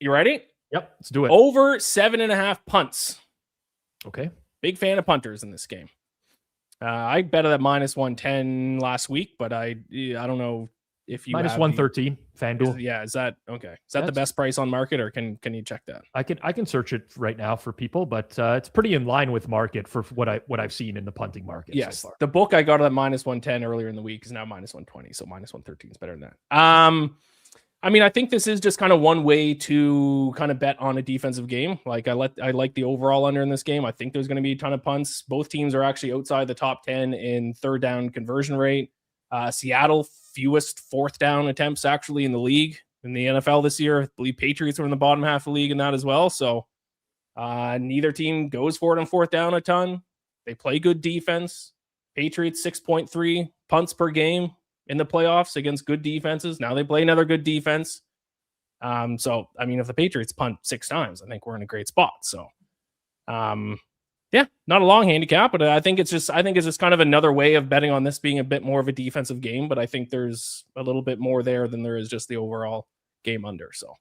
You ready? Yep, let's do it. Over 7.5 punts. Okay. Big fan of punters in this game. I bet at -110 last week, but I don't know if you -113 FanDuel. Is that okay? Is that the best price on market, or can you check that? I can search it right now for people, but it's pretty in line with market for what I've seen in the punting market. Yes, so far. The book I got at -110 earlier in the week is now -120, so -113 is better than that. I mean, I think this is just kind of one way to kind of bet on a defensive game. Like I like the overall under in this game. I think there's going to be a ton of punts. Both teams are actually outside the top 10 in third down conversion rate. Seattle, fewest fourth down attempts actually in the league in the NFL this year. I believe Patriots are in the bottom half of the league in that as well. So neither team goes for it on fourth down a ton. They play good defense. Patriots 6.3 punts per game in the playoffs against good defenses. Now they play another good defense. So, I mean, if the Patriots punt 6 times, I think we're in a great spot. So, yeah, not a long handicap, but I think it's just kind of another way of betting on this being a bit more of a defensive game. But I think there's a little bit more there than there is just the overall game under. So,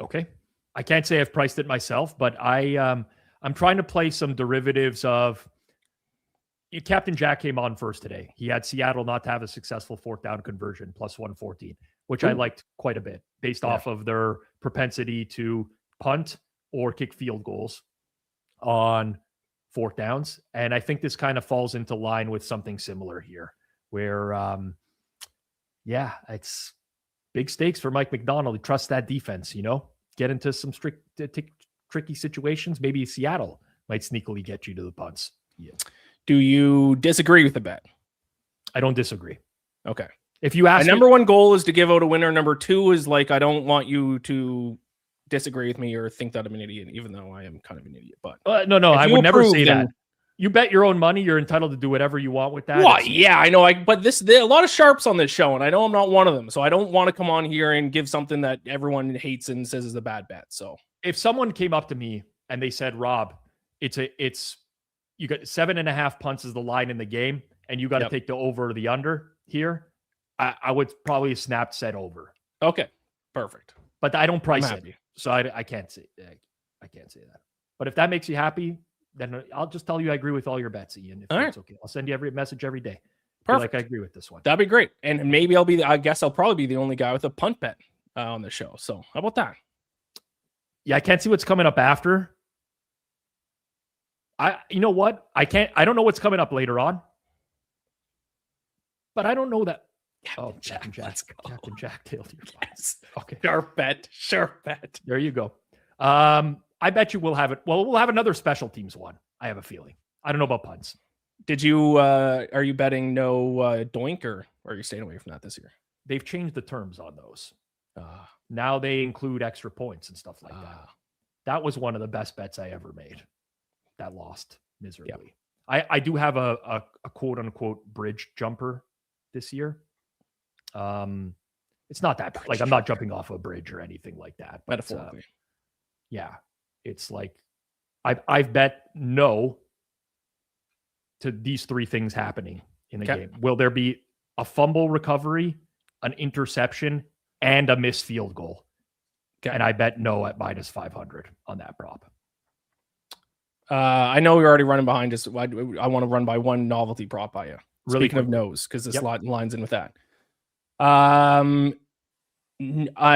okay. I can't say I've priced it myself, but I'm trying to play some derivatives of Captain Jack came on first today. He had Seattle not to have a successful fourth down conversion +114, which I liked quite a bit based off of their propensity to punt or kick field goals on fourth downs. And I think this kind of falls into line with something similar here where, it's big stakes for Mike McDonald. He trusts that defense, get into some tricky situations. Maybe Seattle might sneakily get you to the punts. Yeah. Do you disagree with the bet? I don't disagree. Okay. If you ask, number one goal is to give out a winner. Number two is like, I don't want you to disagree with me or think that I'm an idiot, even though I am kind of an idiot. But no, I would never say that. You bet your own money. You're entitled to do whatever you want with that. Well, yeah, I know. But there are a lot of sharps on this show, and I know I'm not one of them. So I don't want to come on here and give something that everyone hates and says is a bad bet. So if someone came up to me and they said, Rob, you got 7.5 punts is the line in the game, and you got to take the over or the under here, I would probably snap set over. Okay, perfect. But I don't price it, so I can't say that. But if that makes you happy, then I'll just tell you I agree with all your bets, Ian. If that's okay, I'll send you every message every day. Perfect. Like I agree with this one. That'd be great. And maybe I guess I'll probably be the only guy with a punt bet on the show. So how about that? Yeah, I can't see what's coming up after. You know what? I don't know what's coming up later on. But I don't know that. Captain Jack. Let's go. Captain Jack tailed your yes. Okay. Sharp bet. There you go. I bet you we'll have it. Well, we'll have another special teams one. I have a feeling. I don't know about punts. Did you, are you betting no doink or are you staying away from that this year? They've changed the terms on those. Now they include extra points and stuff like that. That was one of the best bets I ever made. That lost miserably. I do have a quote unquote bridge jumper this year. It's not that like I'm not jumping off a bridge or anything like that. But, Metaphorically. yeah, it's like I've bet no to these three things happening in the game. Will there be a fumble recovery, an interception, and a missed field goal? And I bet no at minus 500 on that prop. I know we're already running behind. Just I want to run by one novelty prop by you. Really Speaking of quick. no's, because this lines in with that. I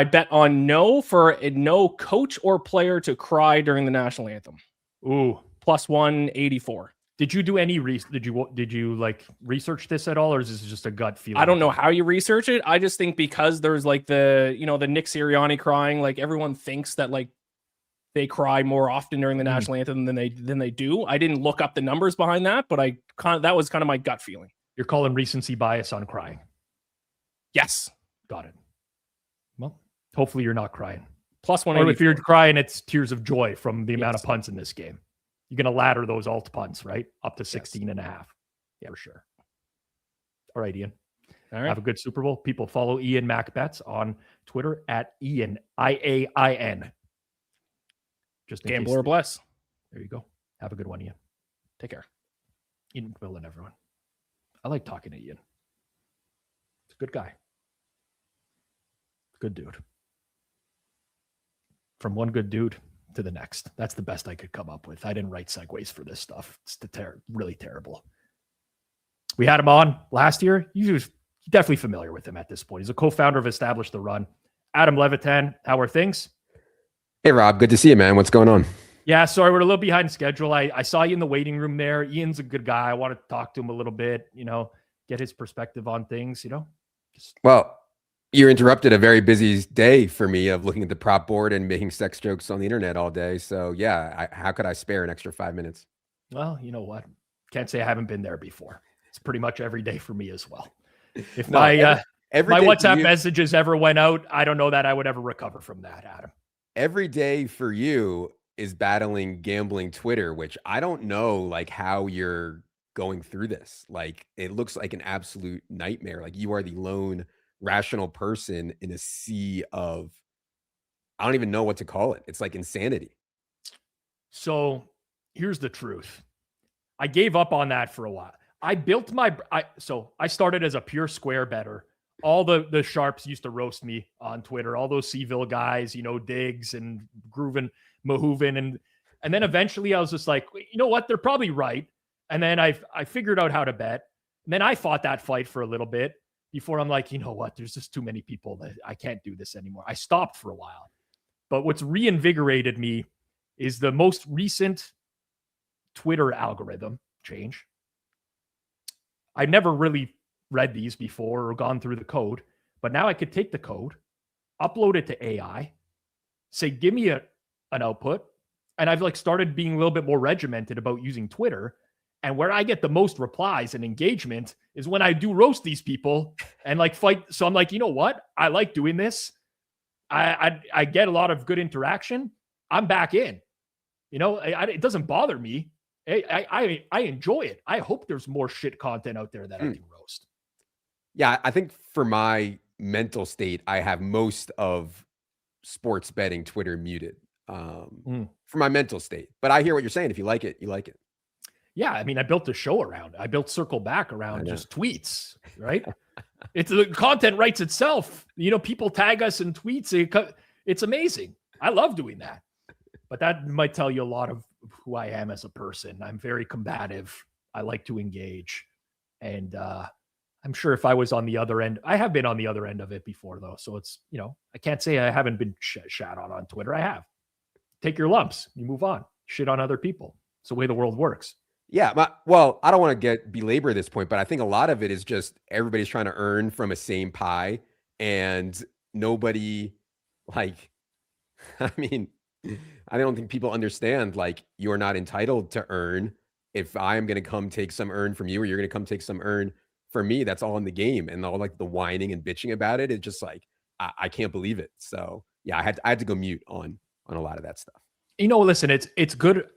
bet on no for no coach or player to cry during the national anthem. Ooh, plus 184. Did you do any did you like research this at all, or is this just a gut feeling? I don't know how you research it. I just think because there's like the Nick Sirianni crying, like everyone thinks that like they cry more often during the national anthem than they do. I didn't look up the numbers behind that, but that was kind of my gut feeling. You're calling recency bias on crying. Yes. Got it. Well, hopefully you're not crying. Plus Or if you're crying, it's tears of joy from the amount of punts in this game. You're going to ladder those alt punts, right? Up to 16 and a half. Yeah, for sure. All right, Ian. All right. Have a good Super Bowl. People follow Iain MacBets on Twitter at Iain, IAIN. Just Gambler or bless. There you go. Have a good one, Ian. Take care. Iain MacMillan, everyone. I like talking to Ian. He's a good guy. Good dude. From one good dude to the next. That's the best I could come up with. I didn't write segues for this stuff. It's really terrible. We had him on last year. You're definitely familiar with him at this point. He's a co-founder of Establish the Run. Adam Levitan, how are things? Hey, Rob. Good to see you, man. What's going on? Yeah, sorry, we're a little behind schedule. I saw you in the waiting room there. Ian's a good guy. I want to talk to him a little bit, get his perspective on things, Well, you interrupted a very busy day for me of looking at the prop board and making sex jokes on the internet all day. So yeah, how could I spare an extra 5 minutes? Well, you know what? Can't say I haven't been there before. It's pretty much every day for me as well. If my WhatsApp messages ever went out, I don't know that I would ever recover from that, Adam. Every day for you is battling gambling Twitter, which I don't know like how you're going through this. Like it looks like an absolute nightmare. Like you are the lone rational person in a sea of, I don't even know what to call it. It's like insanity. So here's the truth. I gave up on that for a while. I built I started as a pure square bettor. All the sharps used to roast me on Twitter. All those Seville guys, Diggs and Grooven, Mahooven. And then eventually I was just like, you know what? They're probably right. And then I figured out how to bet. And then I fought that fight for a little bit before I'm like, you know what? There's just too many people that I can't do this anymore. I stopped for a while. But what's reinvigorated me is the most recent Twitter algorithm change. I never really read these before or gone through the code, but now I could take the code, upload it to AI, say, give me an output. And I've started being a little bit more regimented about using Twitter. And where I get the most replies and engagement is when I do roast these people and fight. So I'm like, you know what? I like doing this. I get a lot of good interaction. I'm back in. It doesn't bother me. I enjoy it. I hope there's more shit content out there that I can roast. Yeah, I think for my mental state, I have most of sports betting Twitter muted for my mental state. But I hear what you're saying. If you like it, you like it. Yeah, I mean, I built a show around it. I built Circle Back around just tweets, right? It's the content writes itself. People tag us in tweets. It's amazing. I love doing that. But that might tell you a lot of who I am as a person. I'm very combative. I like to engage. And I'm sure if I was on the other end, I have been on the other end of it before, though. So it's, I can't say I haven't been shat on Twitter. I have. Take your lumps. You move on. Shit on other people. It's the way the world works. Yeah. Well, I don't want to belabor this point, but I think a lot of it is just everybody's trying to earn from a same pie and nobody I don't think people understand, you're not entitled to earn. If I'm going to come take some earn from you, or you're going to come take some earn for me, that's all in the game. And all the whining and bitching about it, it's just I can't believe it. So yeah, I had to go mute on a lot of that stuff. Listen, it's good.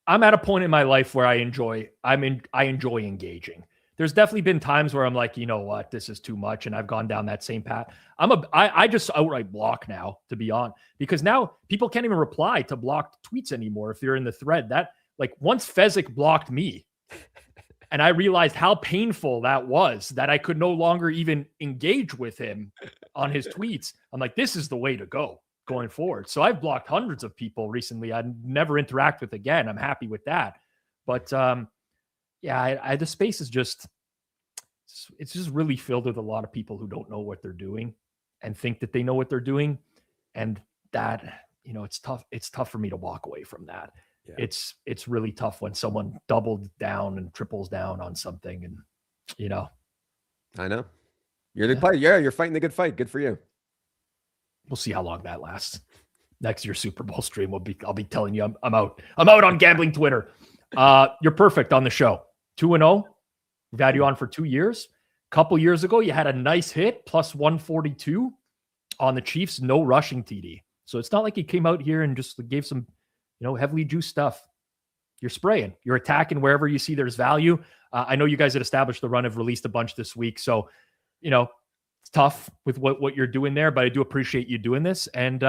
I'm at a point in my life where I enjoy engaging. There's definitely been times where I'm like, you know what, this is too much, and I've gone down that same path. I just outright block now, to be honest, because now people can't even reply to blocked tweets anymore if you're in the thread. That, like, once Fezzik blocked me, and I realized how painful that was, that I could no longer even engage with him on his tweets. I'm like, this is the way to go going forward. So I've blocked hundreds of people recently I'd never interact with again. I'm happy with that. But yeah, the space is it's just really filled with a lot of people who don't know what they're doing and think that they know what they're doing. And that, it's tough. It's tough for me to walk away from that. Yeah. It's really tough when someone doubled down and triples down on something, and I know you're the player. Yeah, you're fighting the good fight. Good for you. We'll see how long that lasts. Next year's Super Bowl stream I'll be telling you I'm out. I'm out on gambling Twitter. You're perfect on the show. 2-0. We've had you on for 2 years. A couple years ago, you had a nice hit, plus 142 on the Chiefs, no rushing TD. So it's not like you came out here and just gave some, heavily juiced stuff. You're spraying. You're attacking wherever you see there's value. I know you guys had established the run, have released a bunch this week. So, it's tough with what you're doing there, but I do appreciate you doing this. And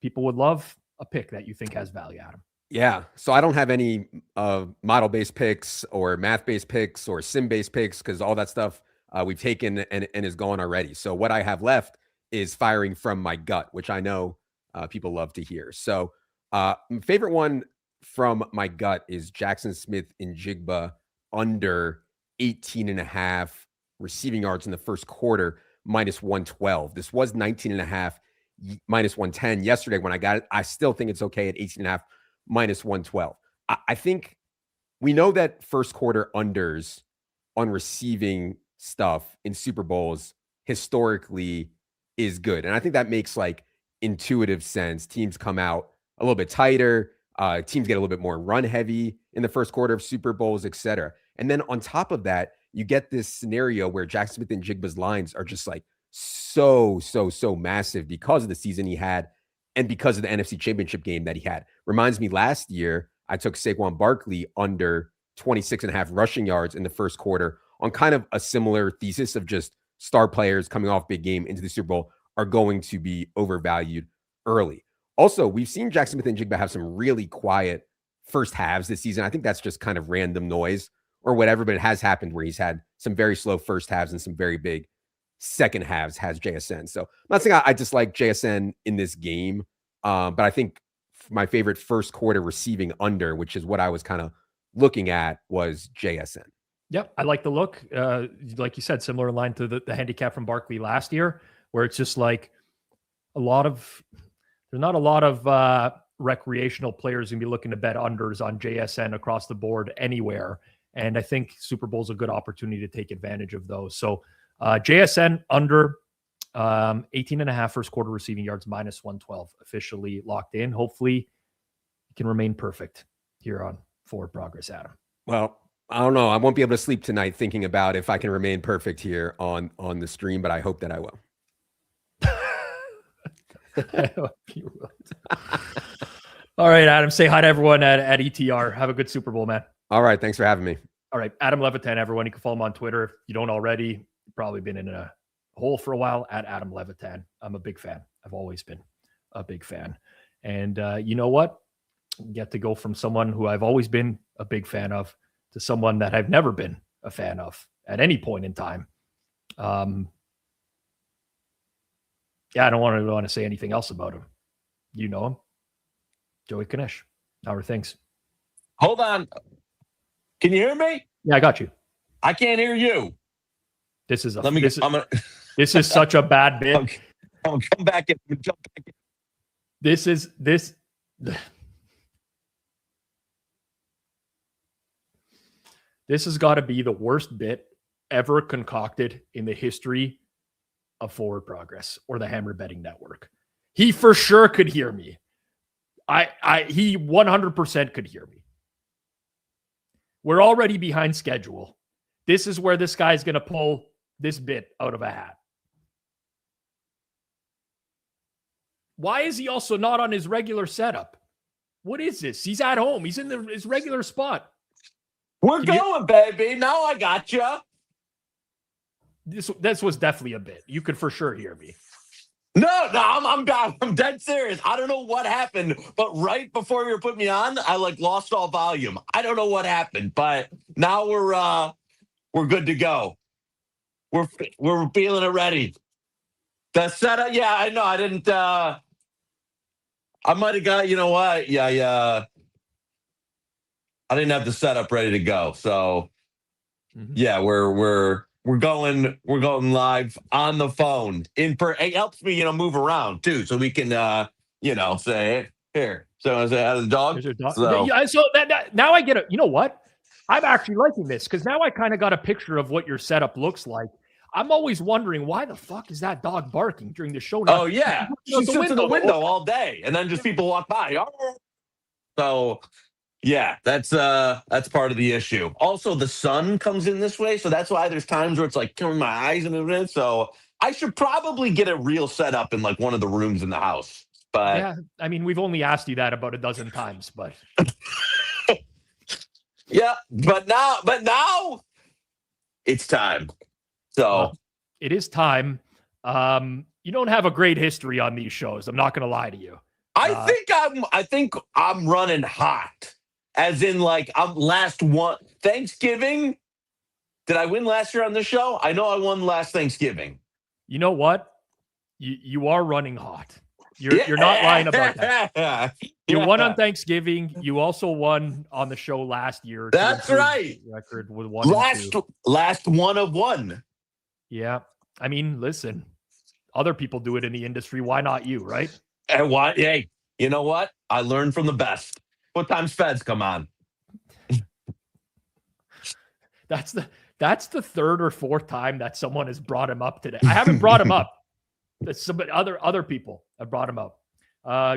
people would love a pick that you think has value, Adam. Yeah. So I don't have any model-based picks or math-based picks or sim-based picks, because all that stuff we've taken and is gone already. So what I have left is firing from my gut, which I know people love to hear. So my favorite one from my gut is Jackson Smith-Njigba under 18.5 receiving yards in the first quarter, minus 112. This was 19.5, minus 110 yesterday when I got it. I still think it's okay at 18.5, minus 112. I think we know that first quarter unders on receiving stuff in Super Bowls historically is good. And I think that makes intuitive sense. Teams come out a little bit tighter. Teams get a little bit more run heavy in the first quarter of Super Bowls, etc. And then on top of that, you get this scenario where Jackson Smith-Njigba's lines are just so massive because of the season he had and because of the NFC Championship game that he had. Reminds me, last year, I took Saquon Barkley under 26.5 rushing yards in the first quarter on kind of a similar thesis of just star players coming off big game into the Super Bowl are going to be overvalued early. Also, we've seen Jackson Smith-Njigba have some really quiet first halves this season. I think that's just kind of random noise or whatever, but it has happened where he's had some very slow first halves and some very big second halves, has JSN. So I'm not saying I dislike JSN in this game, but I think my favorite first quarter receiving under, which is what I was kind of looking at, was JSN. Yep, I like the look. Like you said, similar line to the handicap from Barkley last year, where it's just there's not a lot of recreational players going to be looking to bet unders on JSN across the board anywhere. And I think Super Bowl is a good opportunity to take advantage of those. So JSN under 18.5 first quarter receiving yards, minus 112, officially locked in. Hopefully it can remain perfect here on Forward Progress, Adam. Well, I don't know. I won't be able to sleep tonight thinking about if I can remain perfect here on the stream, but I hope that I will. All right, Adam, say hi to everyone at ETR. Have a good Super Bowl, man. All right. Thanks for having me. All right. Adam Levitan, everyone. You can follow him on Twitter. If you don't already, you've probably been in a hole for a while, at Adam Levitan. I'm a big fan. I've always been a big fan. And you know what? Get to go from someone who I've always been a big fan of to someone that I've never been a fan of at any point in time. Yeah, I don't want to say anything else about him. You know him. Joey Knish. How are things? Hold on. Can you hear me? Yeah, I got you. I can't hear you. This is this is such a bad bit. I'm gonna come back in. Jump back in. This has got to be the worst bit ever concocted in the history of Forward Progress or the Hammer Betting Network. He for sure could hear me. He 100% could hear me. We're already behind schedule. This is where this guy's going to pull this bit out of a hat. Why is he also not on his regular setup? What is this? He's at home. He's in his regular spot. We're going, baby. Now I got you. This was definitely a bit. You could for sure hear me. No, I'm dead serious. I don't know what happened, but right before you were putting me on, I lost all volume. I don't know what happened, but now we're good to go. We're feeling it ready. The setup, yeah, I know. I didn't. I might have got. You know what? Yeah. I didn't have the setup ready to go, so yeah, we're going live on the phone. It helps me, move around too, so we can, say here. So I say, the dog. So, yeah, so that now I get it. You know what? I'm actually liking this because now I kind of got a picture of what your setup looks like. I'm always wondering why the fuck is that dog barking during the show? Oh yeah, she sits in the window all day, and then just people walk by. So. Yeah, that's part of the issue. Also, the sun comes in this way, so that's why there's times where it's killing my eyes and everything. So I should probably get a real setup in one of the rooms in the house. But yeah, I mean, we've only asked you that about a dozen times, but yeah, but now it's time. So it is time. You don't have a great history on these shows. I'm not going to lie to you. I think I'm running hot. As in, I'm last one Thanksgiving. Did I win last year on this show? I know I won last Thanksgiving. You know what? You are running hot. You're not lying about that. You won on Thanksgiving. You also won on the show last year. That's right. Record with 1 and 2. Last one of one. Yeah. I mean, listen, other people do it in the industry. Why not you, right? And why? Hey, you know what? I learned from the best. What time's Feds come on? That's the third or fourth time that someone has brought him up today. I haven't brought him up. Somebody other people have brought him up.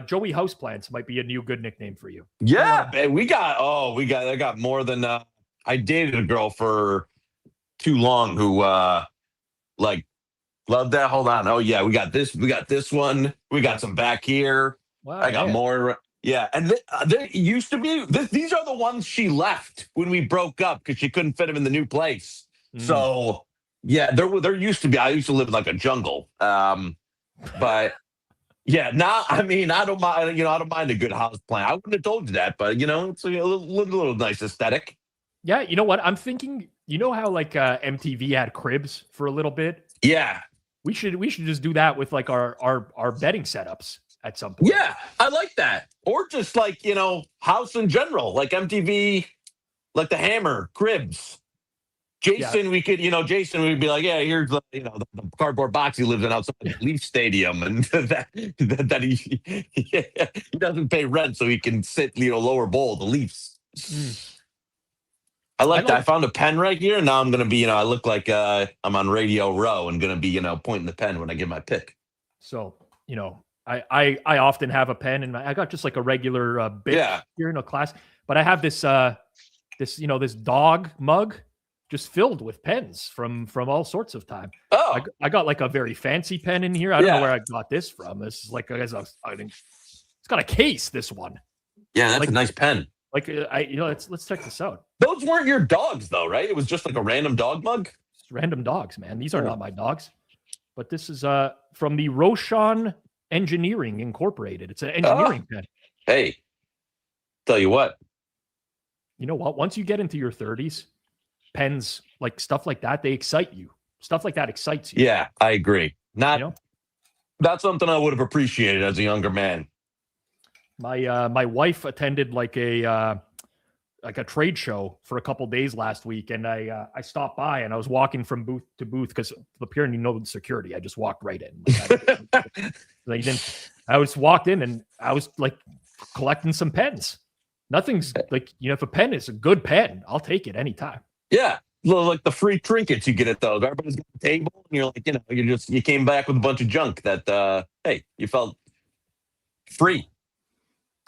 Joey Houseplants might be a new good nickname for you. Yeah, man, I got more than I dated a girl for too long who loved that. Hold on. Oh yeah, we got this one. We got some back here. Wow, I got more. Yeah, and there used to be these are the ones she left when we broke up because she couldn't fit them in the new place. So yeah, there used to be. I used to live in a jungle, but yeah, now I mean I don't mind. I don't mind a good house plant. I wouldn't have told you that, but it's a little nice aesthetic. Yeah, you know what I'm thinking. You know how MTV had cribs for a little bit. Yeah, we should just do that with our betting setups at some point. Yeah, I like that. Or just house in general, like MTV, like the Hammer, Cribs. Jason, we could, Jason would be like, yeah, here's the cardboard box he lives in outside the Leaf Stadium, and that he doesn't pay rent, so he can sit, lower bowl the Leafs. I like that. I found a pen right here, and now I'm gonna be, I look like I'm on Radio Row and gonna be, pointing the pen when I give my pick. So, I often have a pen, and I got just a regular bit here in a class, but I have this this dog mug just filled with pens from all sorts of time. Oh, I got a very fancy pen in here. I don't know where I got this from. This is I think it's got a case. This one. Yeah, that's a nice pen. Let's check this out. Those weren't your dogs though, right? It was just a random dog mug. It's random dogs, man. These are not my dogs, but this is from the Roshan Engineering Incorporated. It's an engineering pen. Hey, tell you what. You know what? Once you get into your 30s, pens stuff like that, they excite you. Stuff like that excites you. Yeah, I agree. Not something I would have appreciated as a younger man. My wife attended a trade show for a couple days last week, and I stopped by, and I was walking from booth to booth because apparently no security. I just walked right in. I was walked in, and I was collecting some pens. Nothing's if a pen is a good pen, I'll take it anytime. Yeah, like the free trinkets you get at those. Everybody's got a table, and you're you came back with a bunch of junk that hey, you felt free.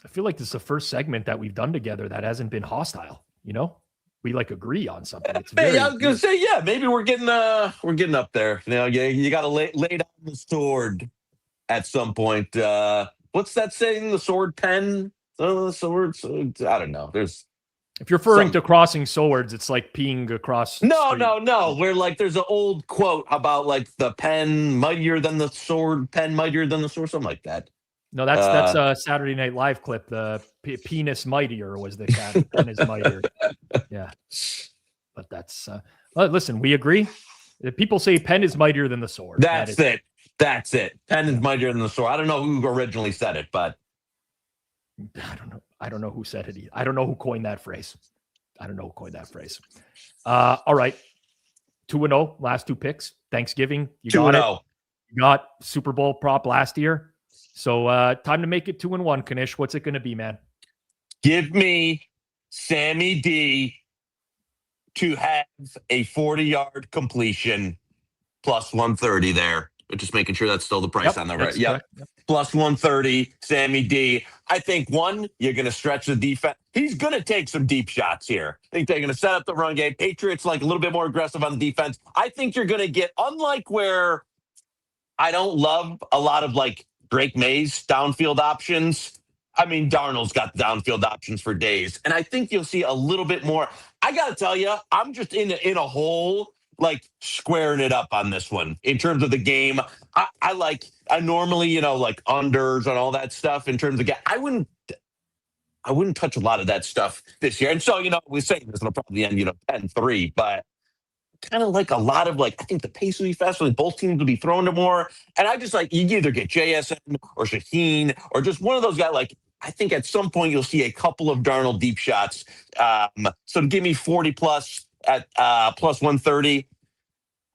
I feel like this is the first segment that we've done together that hasn't been hostile. We agree on something. It's I was gonna say, yeah, maybe we're getting up there. You got to lay down the sword. at some point. What's that saying? The sword pen? The sword? I don't know. There's If you're referring to crossing swords, it's like peeing across. no. Where like there's an old quote about like the pen mightier than the sword, pen mightier than the sword, something like that. No, that's a Saturday Night Live clip. The penis mightier was the pen is mightier. Yeah, but that's listen. We agree. If people say pen is mightier than the sword. That's it. That's it. Pen is mightier than the sword. I don't know who originally said it, but I don't know who said it. I don't know who coined that phrase. All right. 2-0, last two picks. Thanksgiving. You got 2-0. it. You got Super Bowl prop last year. So time to make it 2-1, Knish. What's it going to be, man? Give me Sammy D to have a 40-yard completion plus 130 there. Just making sure that's still the price on the right. Yep. Plus 130, Sammy D. I think, one, you're going to stretch the defense. He's going to take some deep shots here. I think they're going to set up the run game. Patriots like a little bit more aggressive on the defense. I think you're going to get, unlike where I don't love a lot of like Drake May's downfield options. I mean, Darnold's got downfield options for days. And I think you'll see a little bit more. I got to tell you, I'm just in a hole, like squaring it up on this one in terms of the game. I normally, like unders and all that stuff in terms of I wouldn't touch a lot of that stuff this year. And so, we're saying this will probably end, 10-3, but kind of like a lot of I think the pace will be faster. Both teams will be throwing to more. And I just you either get JSN or Shaheen or just one of those guys. I think at some point you'll see a couple of Darnold deep shots. So to give me 40 plus at plus 130,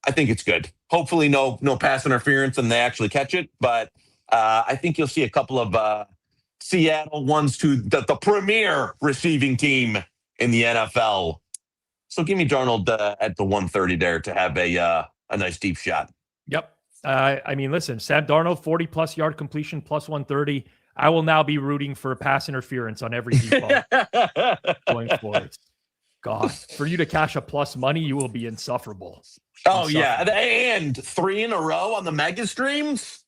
I think it's good. Hopefully no pass interference and they actually catch it. But I think you'll see a couple of Seattle ones to the premier receiving team in the NFL. So give me Darnold at the 130 there to have a nice deep shot. Yep. I mean, listen, Sam Darnold, 40-plus yard completion, plus 130. I will now be rooting for pass interference on every deep ball going forward. God, for you to cash a plus money, you will be insufferable. Oh, yeah. And 3 in a row on the mega streams.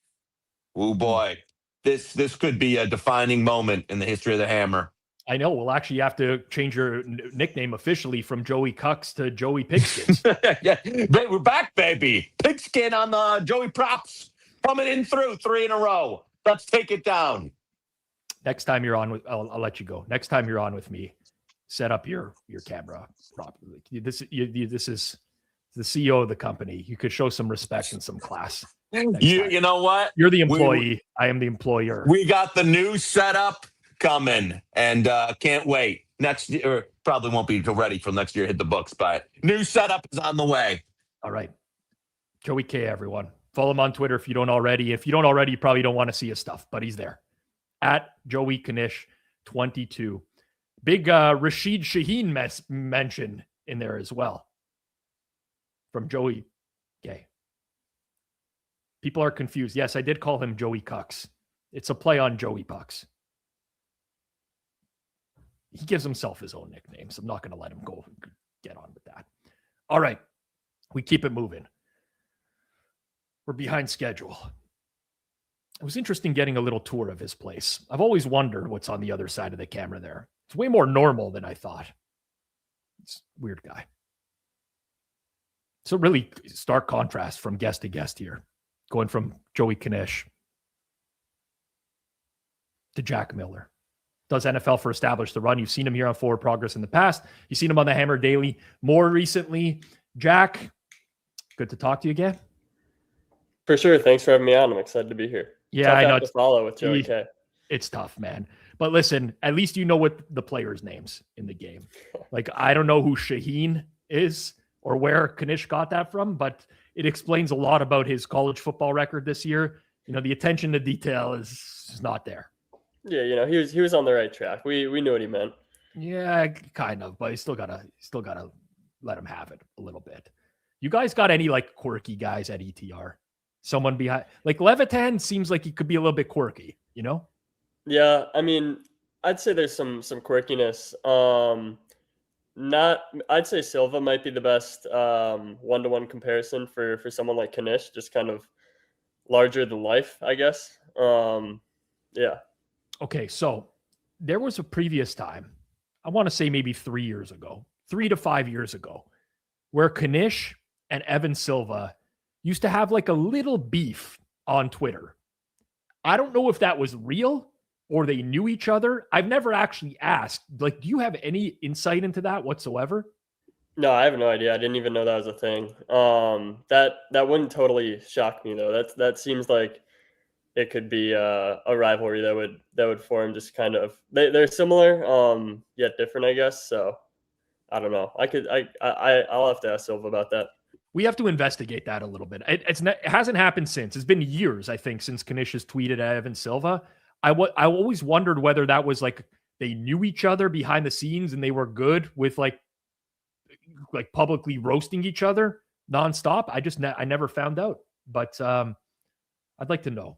Oh, boy. This could be a defining moment in the history of the Hammer. I know. We'll actually have to change your nickname officially from Joey Cucks to Joey Pigskins. Yeah, we're back, baby. Pigskin on the Joey props coming in through 3 in a row. Let's take it down. Next time you're on with, I'll let you go. Next time you're on with me, set up your camera properly. This is the CEO of the company. You could show some respect and some class. You know what? You're the employee. I am the employer. We got the new setup coming and can't wait. Next year, probably won't be ready for next year, hit the books, but new setup is on the way. All right. Joey K, everyone. Follow him on Twitter if you don't already. If you don't already, you probably don't want to see his stuff, but he's there. At Joey Knish 22. Big Rashid Shaheen mention in there as well. From Joey K. People are confused. Yes, I did call him Joey Cucks. It's a play on Joey Pucks. He gives himself his own nickname, so I'm not going to let him go get on with that. All right. We keep it moving. We're behind schedule. It was interesting getting a little tour of his place. I've always wondered what's on the other side of the camera there. It's way more normal than I thought. It's a weird guy. It's a really stark contrast from guest to guest here. Going from Joey Knish to Jack Miller. Does NFL for Establish the Run. You've seen him here on Forward Progress in the past. You've seen him on the Hammer Daily more recently. Jack, good to talk to you again. For sure. Thanks for having me on. I'm excited to be here. Yeah, Tough I know. act to follow with Joey K. It's tough, man. But listen, at least you know what the players' names in the game. Like, I don't know who Shaheen is or where Knish got that from, but it explains a lot about his college football record this year. The attention to detail is not there. Yeah, he was on the right track. We knew what he meant. Yeah, kind of, but you still gotta let him have it a little bit. You guys got any quirky guys at ETR? Someone behind Levitan seems like he could be a little bit quirky, Yeah, I mean, I'd say there's some quirkiness. I'd say Silva might be the best one-to-one comparison for someone like Knish, just kind of larger than life, I guess. Yeah. Okay, so there was a previous time, I want to say maybe 3 years ago, 3 to 5 years ago, where Knish and Evan Silva used to have like a little beef on Twitter. I don't know if that was real or they knew each other. I've never actually asked. Like, do you have any insight into that whatsoever? No, I have no idea. I didn't even know that was a thing. That wouldn't totally shock me though. That seems like it could be a rivalry that would form. Just kind of they're similar, yet different, I guess. So I don't know. I'll have to ask Silva about that. We have to investigate that a little bit. It hasn't happened since. It's been years, I think, since Knish has tweeted at Evan Silva. I always wondered whether that was like they knew each other behind the scenes and they were good with like publicly roasting each other nonstop. I never found out, but I'd like to know.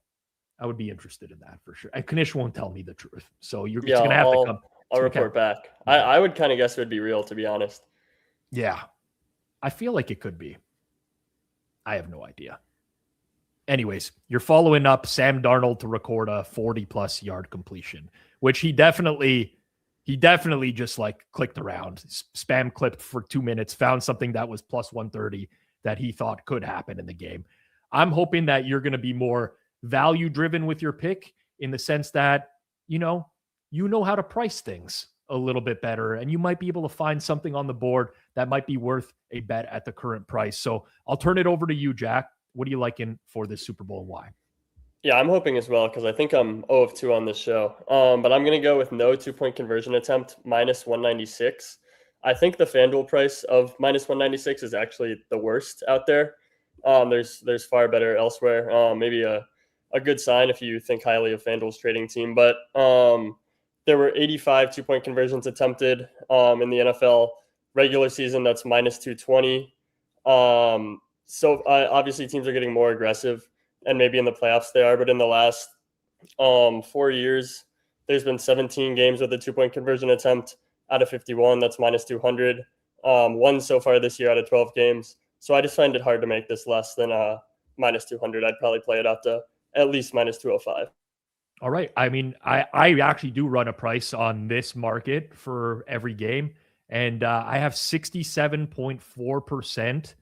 I would be interested in that for sure. And Knish won't tell me the truth, so you're going to have to come. I'll report back. I would kind of guess it would be real, to be honest. Yeah, I feel like it could be. I have no idea. Anyways, you're following up Sam Darnold to record a 40-plus yard completion, which he definitely just like clicked around, spam clipped for 2 minutes, found something that was plus 130 that he thought could happen in the game. I'm hoping that you're going to be more value-driven with your pick in the sense that, you know how to price things a little bit better, and you might be able to find something on the board that might be worth a bet at the current price. So I'll turn it over to you, Jack. What are you liking for this Super Bowl and why? Yeah, I'm hoping as well because I think I'm 0 of 2 on this show. But I'm going to go with no 2-point conversion attempt, minus 196. I think the FanDuel price of minus 196 is actually the worst out there. There's far better elsewhere. Maybe a good sign if you think highly of FanDuel's trading team. But there were 85 2-point conversions attempted in the NFL regular season. That's minus 220. So obviously teams are getting more aggressive, and maybe in the playoffs they are. But in the last 4 years, there's been 17 games with a 2-point conversion attempt out of 51. That's minus 200. One so far this year out of 12 games. So I just find it hard to make this less than minus 200. I'd probably play it out to at least minus 205. All right. I mean, I actually do run a price on this market for every game, and I have 67.4%.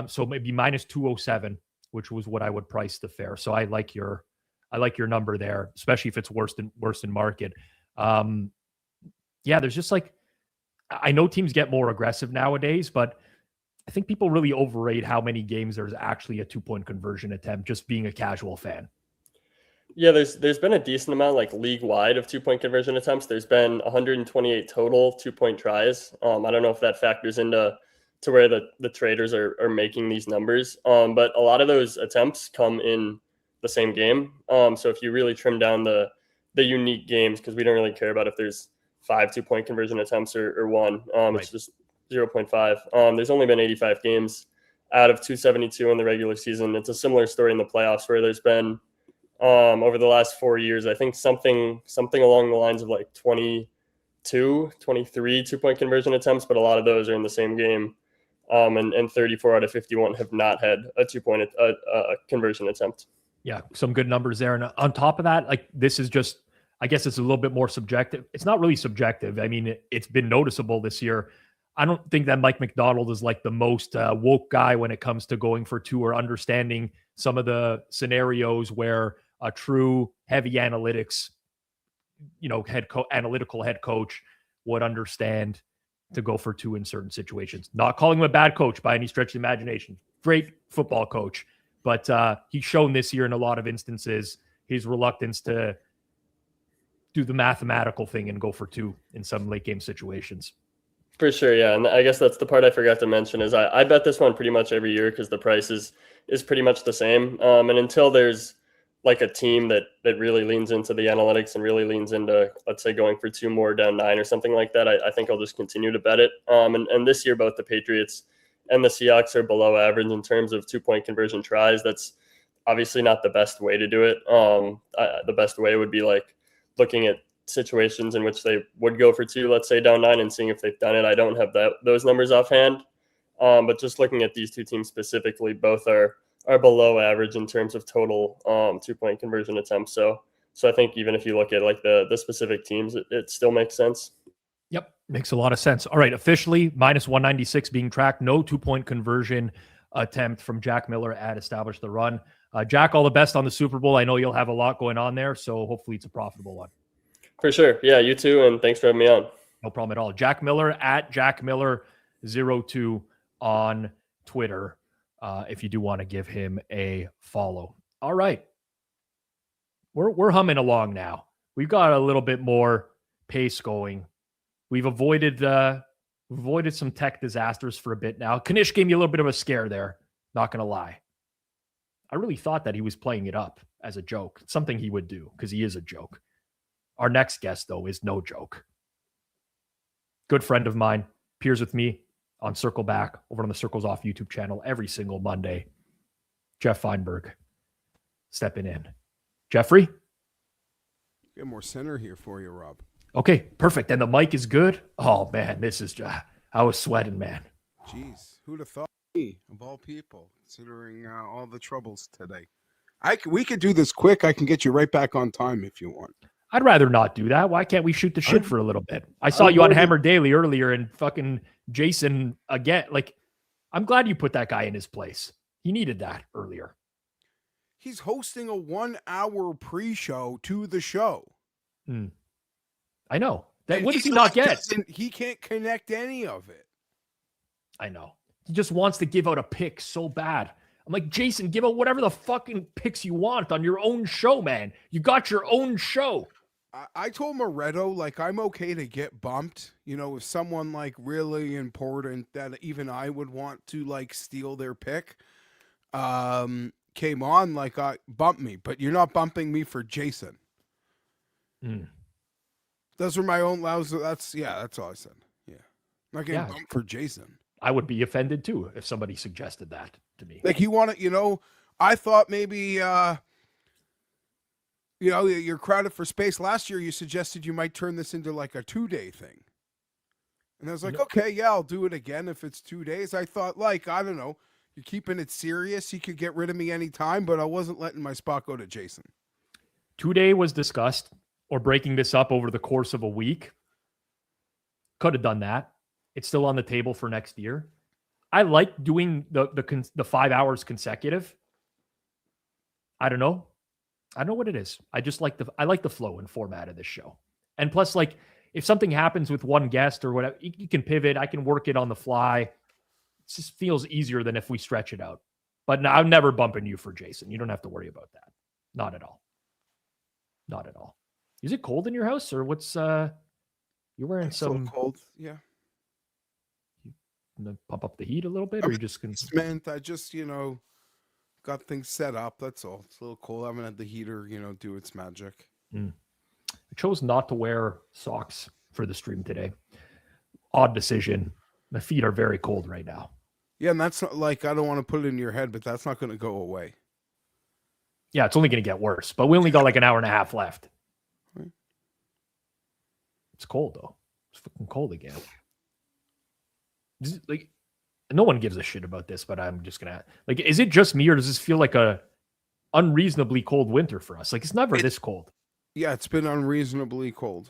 So maybe minus 207, which was what I would price the fair. So I like your number there, especially if it's worse than market. Yeah, there's just like, I know teams get more aggressive nowadays, but I think people really overrate how many games there's actually a 2-point conversion attempt, just being a casual fan. Yeah, there's been a decent amount, like league wide, of 2-point conversion attempts. There's been 128 total 2-point tries. I don't know if that factors into where the traders are making these numbers. But a lot of those attempts come in the same game. So if you really trim down the unique games, because we don't really care about if there's 5 2-point conversion attempts or one, right. It's just 0.5. There's only been 85 games out of 272 in the regular season. It's a similar story in the playoffs where there's been over the last 4 years, I think something along the lines of like 22, 23 2-point conversion attempts, but a lot of those are in the same game. And 34 out of 51 have not had a 2-point conversion attempt. Yeah, some good numbers there. And on top of that, like this is just, I guess it's a little bit more subjective. It's not really subjective. I mean, it's been noticeable this year. I don't think that Mike Macdonald is like the most woke guy when it comes to going for 2 or understanding some of the scenarios where a true heavy analytics, analytical head coach would understand to go for 2 in certain situations. Not calling him a bad coach by any stretch of the imagination. Great football coach. But he's shown this year in a lot of instances his reluctance to do the mathematical thing and go for 2 in some late game situations. For sure, yeah. And I guess that's the part I forgot to mention is I bet this one pretty much every year because the price is pretty much the same. And until there's like a team that really leans into the analytics and really leans into, let's say, going for 2 more down 9 or something like that, I think I'll just continue to bet it. And this year, both the Patriots and the Seahawks are below average in terms of 2-point conversion tries. That's obviously not the best way to do it. The best way would be like looking at situations in which they would go for 2, let's say down 9, and seeing if they've done it. I don't have those numbers offhand. But just looking at these 2 teams specifically, both are are below average in terms of total 2-point conversion attempts. So I think even if you look at like the specific teams, it still makes sense. Yep, makes a lot of sense. All right, officially minus 196 being tracked. No 2-point conversion attempt from Jack Miller at Establish the Run. Jack, all the best on the Super Bowl. I know you'll have a lot going on there, so hopefully it's a profitable one. For sure. Yeah, you too, and thanks for having me on. No problem at all. Jack Miller at Jack Miller02 on Twitter, if you do want to give him a follow. All right. We're humming along now. We've got a little bit more pace going. We've avoided some tech disasters for a bit now. Knish gave me a little bit of a scare there, not going to lie. I really thought that he was playing it up as a joke. It's something he would do because he is a joke. Our next guest, though, is no joke. Good friend of mine, appears with me on Circle Back over on the Circles Off YouTube channel every single Monday. Geoff Fienberg stepping in. Jeffrey? Get more center here for you, Rob. Okay, perfect. And the mic is good. Oh, man, this is just, I was sweating, man. Jeez, who'd have thought me, of all people, considering all the troubles today. We could do this quick. I can get you right back on time if you want. I'd rather not do that. Why can't we shoot the shit for a little bit? I saw you on Hammer Daily earlier and fucking Jason again. Like, I'm glad you put that guy in his place. He needed that earlier. He's hosting a 1-hour pre-show to the show. I know. What does he not get? He can't connect any of it. I know. He just wants to give out a pick so bad. I'm like, Jason, give out whatever the fucking picks you want on your own show, man. You got your own show. I told Moretto, like, I'm okay to get bumped. You know, if someone, like, really important that even I would want to, like, steal their pick came on, like, bump me. But you're not bumping me for Jason. Those are my own lows. That's all I said. Yeah. I'm not getting bumped for Jason. I would be offended, too, if somebody suggested that to me. Like, you want to, I thought maybe, you're crowded for space. Last year, you suggested you might turn this into, like, a 2-day thing. And I was like, okay, yeah, I'll do it again if it's 2 days. I thought, like, I don't know, you're keeping it serious. You could get rid of me anytime, but I wasn't letting my spot go to Jason. 2-day was discussed, or breaking this up over the course of a week. Could have done that. It's still on the table for next year. I like doing the 5 hours consecutive. I don't know. I don't know what it is. I just like the flow and format of this show. And plus, like, if something happens with one guest or whatever, you can pivot. I can work it on the fly. It just feels easier than if we stretch it out. But no, I'm never bumping you for Jason. You don't have to worry about that. Not at all. Not at all. Is it cold in your house, or what's you're wearing it's some cold? Yeah. Pump up the heat a little bit, or you just can? Meant I just got things set up. That's all. It's a little cold. I haven't had the heater do its magic. I chose not to wear socks for the stream today. Odd decision. My feet are very cold right now. Yeah, and that's not like, I don't want to put it in your head, but that's not going to go away. Yeah, it's only going to get worse. But we only got like an hour and a half left. Right. It's cold though. It's fucking cold again. Like, no one gives a shit about this, but I'm just gonna is it just me, or does this feel like a unreasonably cold winter for us? Like, it's never this cold. Yeah, it's been unreasonably cold.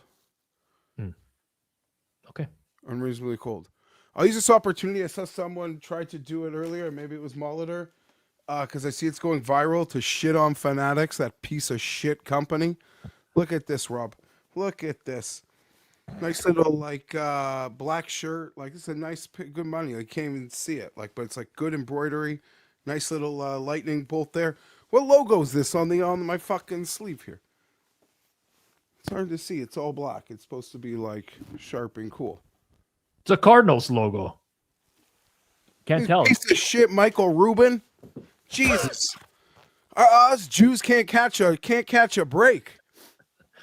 Okay. Unreasonably cold. I'll use this opportunity. I saw someone try to do it earlier. Maybe it was Molitor. Because I see it's going viral to shit on Fanatics, that piece of shit company. Look at this, Rob. Look at this. Nice little, like, black shirt. Like, it's a nice, good money. I can't even see it. Like, but it's like good embroidery. Nice little lightning bolt there. What logo is this on my fucking sleeve here? It's hard to see. It's all black. It's supposed to be like sharp and cool. It's a Cardinals logo. Can't tell. Piece of shit, Michael Rubin. Jesus. Us Jews can't catch a break.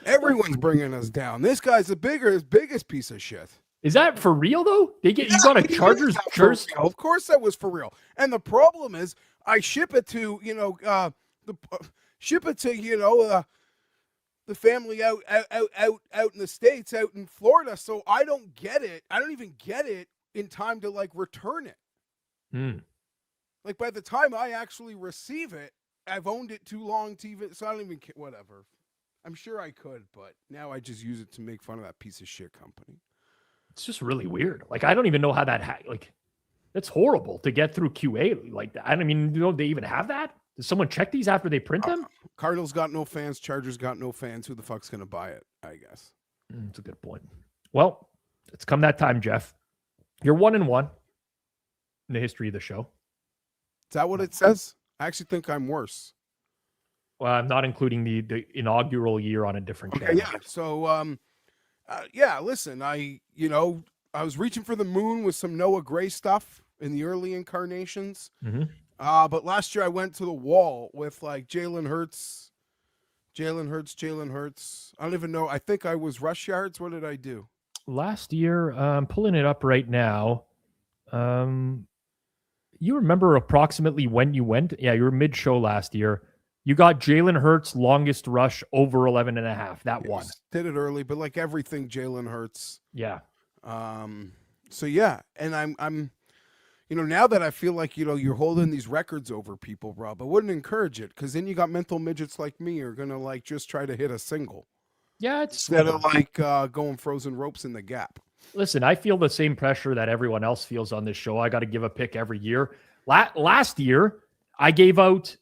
Everyone's bringing us down. This guy's the biggest piece of shit. Is that for real though? You got a Chargers jersey? Of course that was for real. And the problem is, I ship it to the family out in the States, out in Florida. So I don't get it. I don't even get it in time to like return it. Like by the time I actually receive it, I've owned it too long to even. So I don't even care. Whatever. I'm sure I could, but now I just use it to make fun of that piece of shit company. It's just really weird. Like, I don't even know how that like, it's horrible to get through QA like that. I mean, they even have that? Does someone check these after they print them? Cardinals got no fans. Chargers got no fans. Who the fuck's going to buy it, I guess? That's a good point. Well, it's come that time, Geoff. You're 1-1 in the history of the show. Is that what it says? I actually think I'm worse. Well, I'm not including the inaugural year on a different channel. Yeah. So, listen, I was reaching for the moon with some Noah Gray stuff in the early incarnations. Mm-hmm. But last year I went to the wall with like Jalen Hurts. I don't even know. I think I was rush yards. What did I do? Last year, I'm pulling it up right now. You remember approximately when you went? Yeah, you were mid-show last year. You got Jalen Hurts longest rush over 11.5. That one. Did it early, but like everything Jalen Hurts. Yeah. So yeah, and I'm now that I feel like you're holding these records over people, Rob, I wouldn't encourage it, because then you got mental midgets like me who are gonna like just try to hit a single. Yeah, it's instead of like going frozen ropes in the gap. Listen, I feel the same pressure that everyone else feels on this show. I got to give a pick every year. Last year, I gave out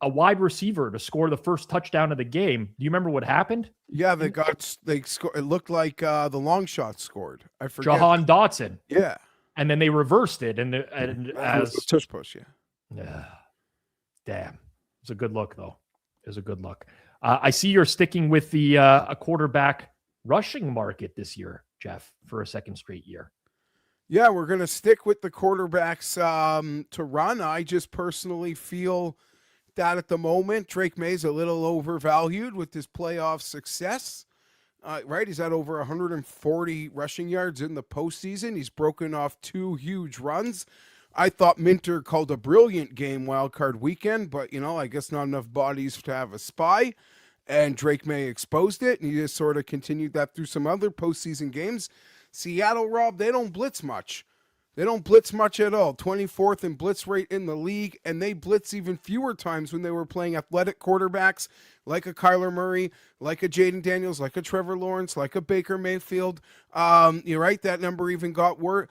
a wide receiver to score the first touchdown of the game. Do you remember what happened? Yeah, they scored. It looked like the long shot scored. I forget. Jahan Dotson. Yeah. And then they reversed it, and as tush push, yeah. Damn, it's a good look though. It's a good look. I see you're sticking with the a quarterback rushing market this year, Geoff, for a second straight year. Yeah, we're gonna stick with the quarterbacks to run. I just personally feel that at the moment Drake May's a little overvalued with his playoff success. Right, he's at over 140 rushing yards in the postseason. He's broken off 2 huge runs. I thought Minter called a brilliant game wildcard weekend, but I guess not enough bodies to have a spy. And Drake May exposed it, and he just sort of continued that through some other postseason games. Seattle, Rob, they don't blitz much. They don't blitz much at all. 24th in blitz rate in the league, and they blitz even fewer times when they were playing athletic quarterbacks like a Kyler Murray, like a Jaden Daniels, like a Trevor Lawrence, like a Baker Mayfield. You're right, that number even got lower.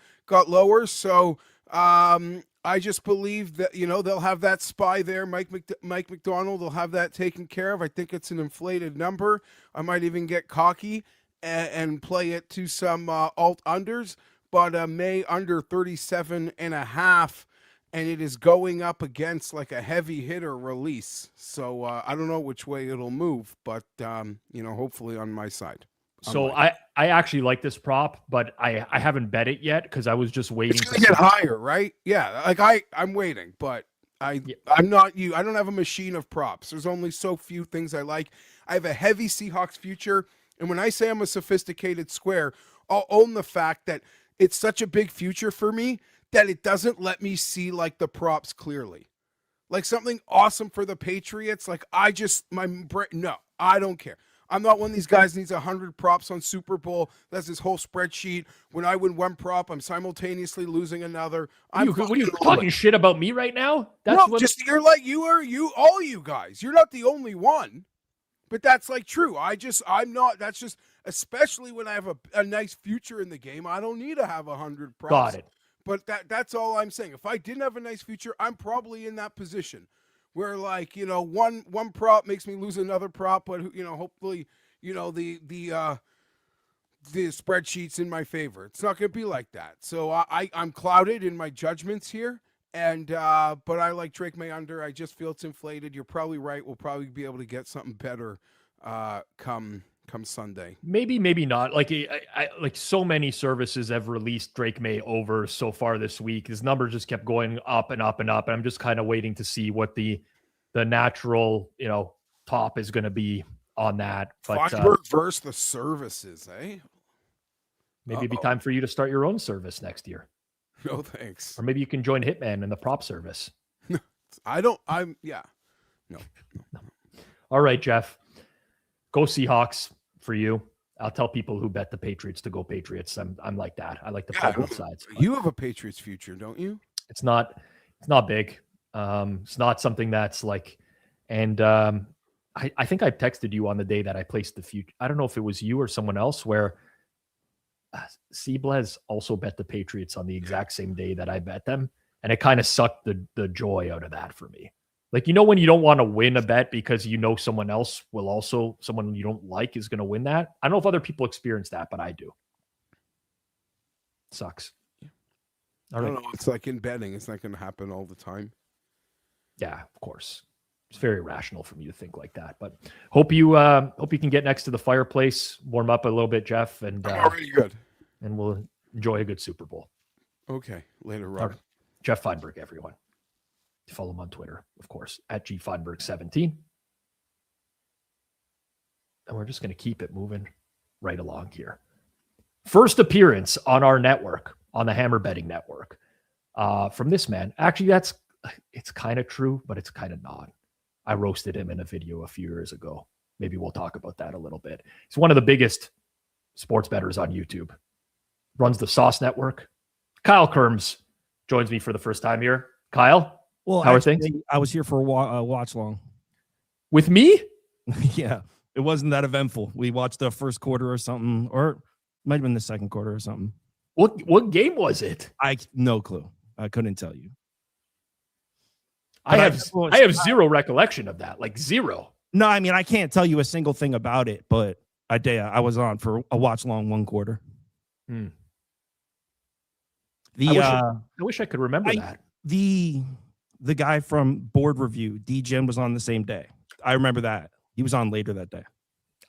So I just believe that they'll have that spy there. Mike McDonald will have that taken care of. I think it's an inflated number. I might even get cocky and play it to some alt unders. But May under 37.5, and it is going up against like a heavy hitter release. So I don't know which way it'll move, but hopefully on my side. So I actually like this prop, but I haven't bet it yet because I was just waiting to get higher, right? Yeah, like I'm waiting, but I'm not you. I don't have a machine of props. There's only so few things I like. I have a heavy Seahawks future, and when I say I'm a sophisticated square, I'll own the fact that it's such a big future for me that it doesn't let me see like the props clearly. Like something awesome for the Patriots. Like no, I don't care. I'm not one of these guys who needs 100 props on Super Bowl. That's his whole spreadsheet. When I win one prop, I'm simultaneously losing another. What are you talking shit about me right now? You're like all you guys. You're not the only one. But that's like true. I'm not. That's just, especially when I have a nice future in the game, I don't need to have 100 props. Got it. But that's all I'm saying. If I didn't have a nice future, I'm probably in that position where one prop makes me lose another prop, but hopefully the spreadsheet's in my favor. It's not going to be like that. So I'm clouded in my judgments here. And but I like Drake May under. I just feel it's inflated. You're probably right. We'll probably be able to get something better come Sunday. Maybe not. Like like so many services have released Drake May over so far this week. His number just kept going up and up and up. And I'm just kind of waiting to see what the natural top is going to be on that. But Fienberg versus the services, eh? Maybe it'd be time for you to start your own service next year. No thanks. Or maybe you can join Hitman in the prop service. No. All right, Geoff. Go Seahawks for you. I'll tell people who bet the Patriots to go Patriots. I'm like that. I like to play both sides. You have a Patriots future, don't you? It's not big. It's not something that's like, and I think I texted you on the day that I placed the future. I don't know if it was you or someone else where Seablez also bet the Patriots on the exact same day that I bet them. And it kind of sucked the joy out of that for me. Like, when you don't want to win a bet because someone else will also, someone you don't like is going to win that. I don't know if other people experience that, but I do. Sucks. I don't know. It's like in betting. It's not going to happen all the time. Yeah, of course. It's very rational for me to think like that. But hope you can get next to the fireplace, warm up a little bit, Geoff, and I'm already good. And we'll enjoy a good Super Bowl. Okay, later, Rob. Right. Geoff Fienberg, everyone. Follow him on Twitter, of course, at GFienberg17. And we're just going to keep it moving right along here. First appearance on our network, on the Hammer Betting Network, from this man. Actually, it's kind of true, but it's kind of not. I roasted him in a video a few years ago. Maybe we'll talk about that a little bit. He's one of the biggest sports bettors on YouTube. Runs the Sauce Network. Kyle Kirms joins me for the first time here. Kyle, well, how are actually, things? I was here for a watch long. With me? Yeah, it wasn't that eventful. We watched the first quarter or something, or it might have been the second quarter or something. What game was it? No clue. I couldn't tell you. I have zero recollection of that, like zero. No, I mean, I can't tell you a single thing about it, but I was on for a watch long one quarter. I wish I could remember that. The guy from Board Review, D-Gen, was on the same day. I remember that. He was on later that day.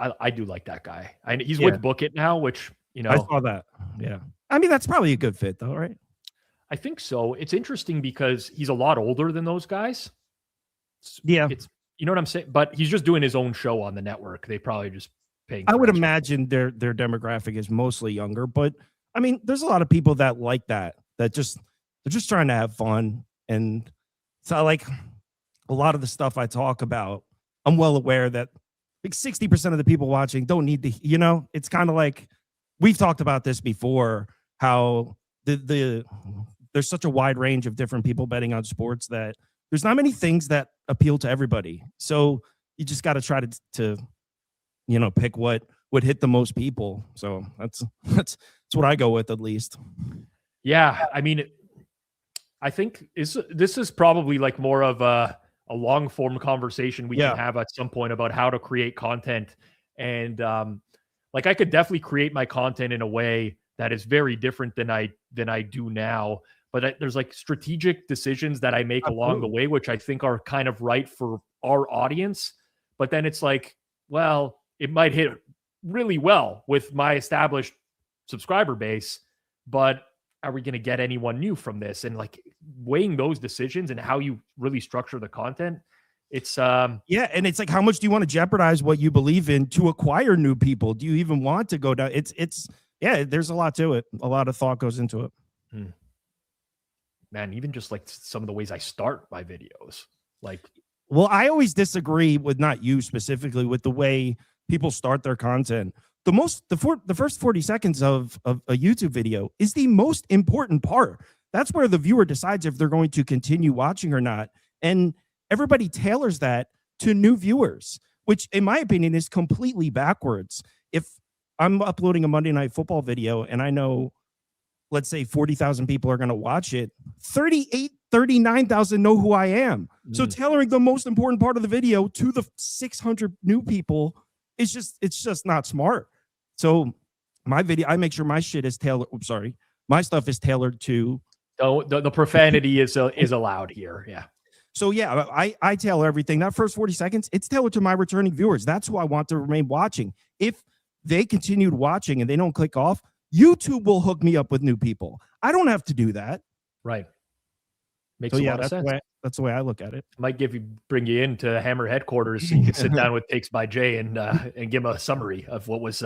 I do like that guy. He's with Book It now, which, I saw that. Yeah. I mean, that's probably a good fit, though, right? I think so. It's interesting because he's a lot older than those guys. Yeah. You know what I'm saying? But he's just doing his own show on the network. They probably just paying. I would imagine their demographic is mostly younger, but I mean, there's a lot of people that like that they're just trying to have fun. And so, like, a lot of the stuff I talk about, I'm well aware that like 60% of the people watching don't need to, it's kind of like we've talked about this before, how there's such a wide range of different people betting on sports that there's not many things that appeal to everybody. So you just got to try to pick what would hit the most people. So that's what I go with, at least. Yeah. I mean, I think this is probably like more of a long form conversation we can have at some point about how to create content. And like, I could definitely create my content in a way that is very different than I do now. But there's like strategic decisions that I make along the way, which I think are kind of right for our audience. But then it's like, well, it might hit really well with my established subscriber base, but are we going to get anyone new from this? And like weighing those decisions and how you really structure the content, it's and it's like, how much do you want to jeopardize what you believe in to acquire new people? Do you even want to go down? It's there's a lot to it. A lot of thought goes into it. Man, even just like some of the ways I start my videos, like, well, I always disagree with, not you specifically, with the way people start their content. The first 40 seconds of a YouTube video is the most important part. That's where the viewer decides if they're going to continue watching or not. And everybody tailors that to new viewers, which in my opinion is completely backwards. If I'm uploading a Monday Night Football video and I know, let's say 40,000 people are going to watch it, 39,000 know who I am. So tailoring the most important part of the video to the 600 new people it's just not smart. So my video, I make sure my shit is tailored. I'm sorry. My stuff is tailored to. So the profanity is allowed here. Yeah. So yeah, I tailor everything. That first 40 seconds, it's tailored to my returning viewers. That's who I want to remain watching. If they continued watching and they don't click off, YouTube will hook me up with new people. I don't have to do that. Right. Makes a lot of sense. That's the way I look at it. Might bring you into Hammer headquarters so you can sit down with Takes by Jay and give him a summary of what was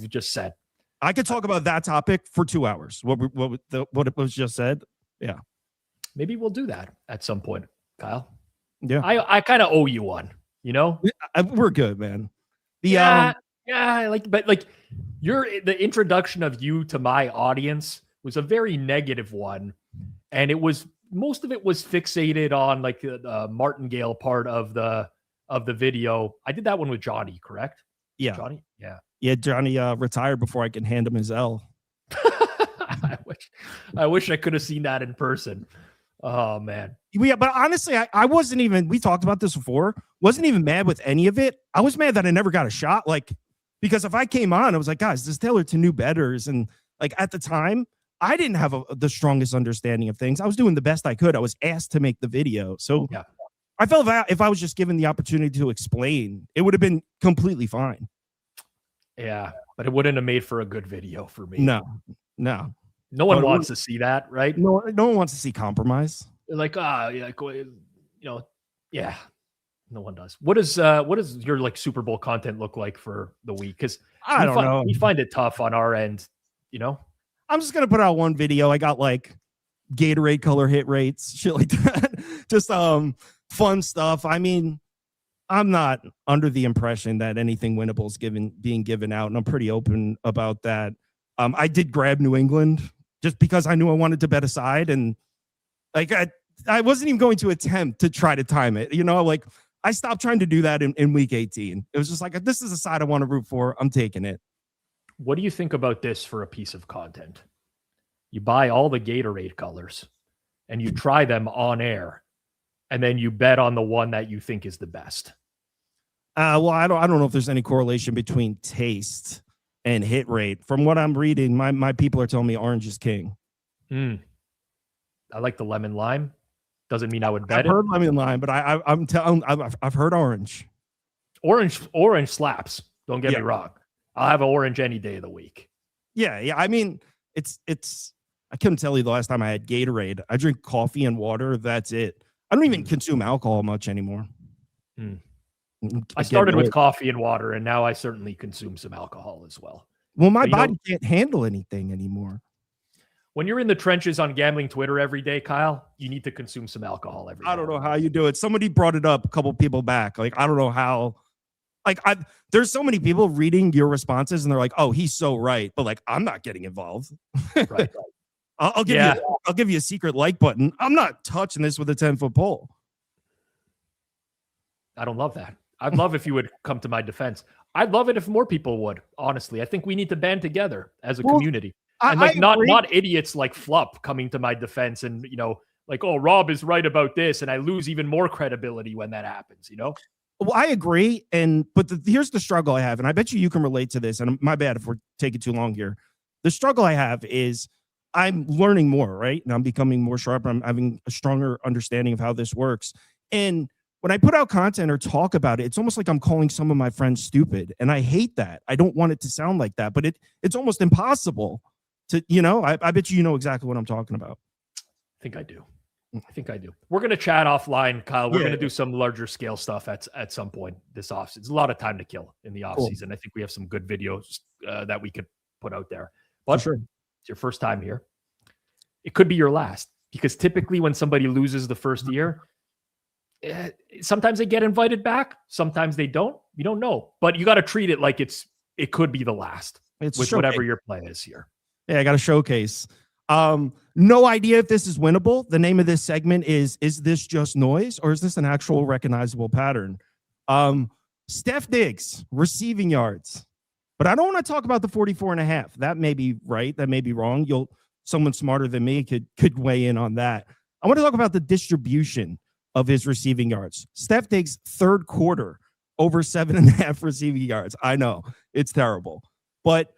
just said. I could talk about that topic for 2 hours. What it was just said. Yeah. Maybe we'll do that at some point, Kyle. Yeah. I kind of owe you one, you know? We're good, man. But the introduction of you to my audience was a very negative one. And it was most of it was fixated on like the martingale part of the video. I did that one with Johnny, correct? Yeah. Johnny? Yeah. Yeah, Johnny retired before I can hand him his L. I wish I could have seen that in person. Oh man. Yeah, but honestly, I wasn't even, we talked about this before, wasn't even mad with any of it. I was mad that I never got a shot. Like, because if I came on, I was like, guys, this is tailored to new bettors. And like at the time, I didn't have the strongest understanding of things. I was doing the best I could. I was asked to make the video. So yeah. I felt if I was just given the opportunity to explain, it would have been completely fine. Yeah, but it wouldn't have made for a good video for me. No. No one wants to see that, right? No one wants to see compromise. Like, yeah, yeah, no one does. What does your like Super Bowl content look like for the week? Because I don't know. We find it tough on our end, I'm just gonna put out one video. I got like Gatorade color hit rates, shit like that. Just fun stuff. I mean, I'm not under the impression that anything winnable is being given out, and I'm pretty open about that. I did grab New England just because I knew I wanted to bet a side, and like I wasn't even going to attempt to try to time it. Like I stopped trying to do that in week 18. It was just like, this is a side I want to root for. I'm taking it. What do you think about this for a piece of content? You buy all the Gatorade colors and you try them on air, and then you bet on the one that you think is the best. Well, I don't know if there's any correlation between taste and hit rate. From what I'm reading, my people are telling me orange is king. I like the lemon lime. Doesn't mean I would bet I've heard lemon lime, but I've heard orange. Orange slaps. Don't get me wrong. I'll have an orange any day of the week. Yeah. I mean, it's. I couldn't tell you the last time I had Gatorade. I drink coffee and water. That's it. I don't even consume alcohol much anymore. I started with coffee and water, and now I certainly consume some alcohol as well. Well, my body can't handle anything anymore. When you're in the trenches on gambling Twitter every day, Kyle, you need to consume some alcohol every day. I don't know how you do it. Somebody brought it up a couple people back. Like, I don't know how. Like, there's so many people reading your responses, and they're like, "Oh, he's so right," but like, I'm not getting involved. Right. I'll give you a secret like button. I'm not touching this with a 10-foot pole. I don't love that. I'd love if you would come to my defense. I'd love it if more people would. Honestly, I think we need to band together as a community, and like not idiots like Flup coming to my defense and like, oh, Rob is right about this, and I lose even more credibility when that happens. Well, I agree, but here's the struggle I have, and I bet you can relate to this. And my bad if we're taking too long here. The struggle I have is I'm learning more, right? And I'm becoming more sharp. I'm having a stronger understanding of how this works. And when I put out content or talk about it, it's almost like I'm calling some of my friends stupid. And I hate that. I don't want it to sound like that, but it's almost impossible to, I bet you know exactly what I'm talking about. I think I do. We're going to chat offline, Kyle. We're going to do some larger scale stuff at some point this offseason. It's a lot of time to kill in the offseason. Cool. I think we have some good videos that we could put out there. But sure, it's your first time here. It could be your last, because typically when somebody loses the first year, sometimes they get invited back. Sometimes they don't. You don't know. But you got to treat it like it could be the last with whatever your play is here. Yeah, I got a showcase. No idea if this is winnable. The name of this segment is this just noise, or is this an actual recognizable pattern? Steph Diggs, receiving yards. But I don't want to talk about the 44.5. That may be right. That may be wrong. Someone smarter than me could weigh in on that. I want to talk about the distribution of his receiving yards. Steph Diggs, third quarter, over 7.5 receiving yards. I know it's terrible, but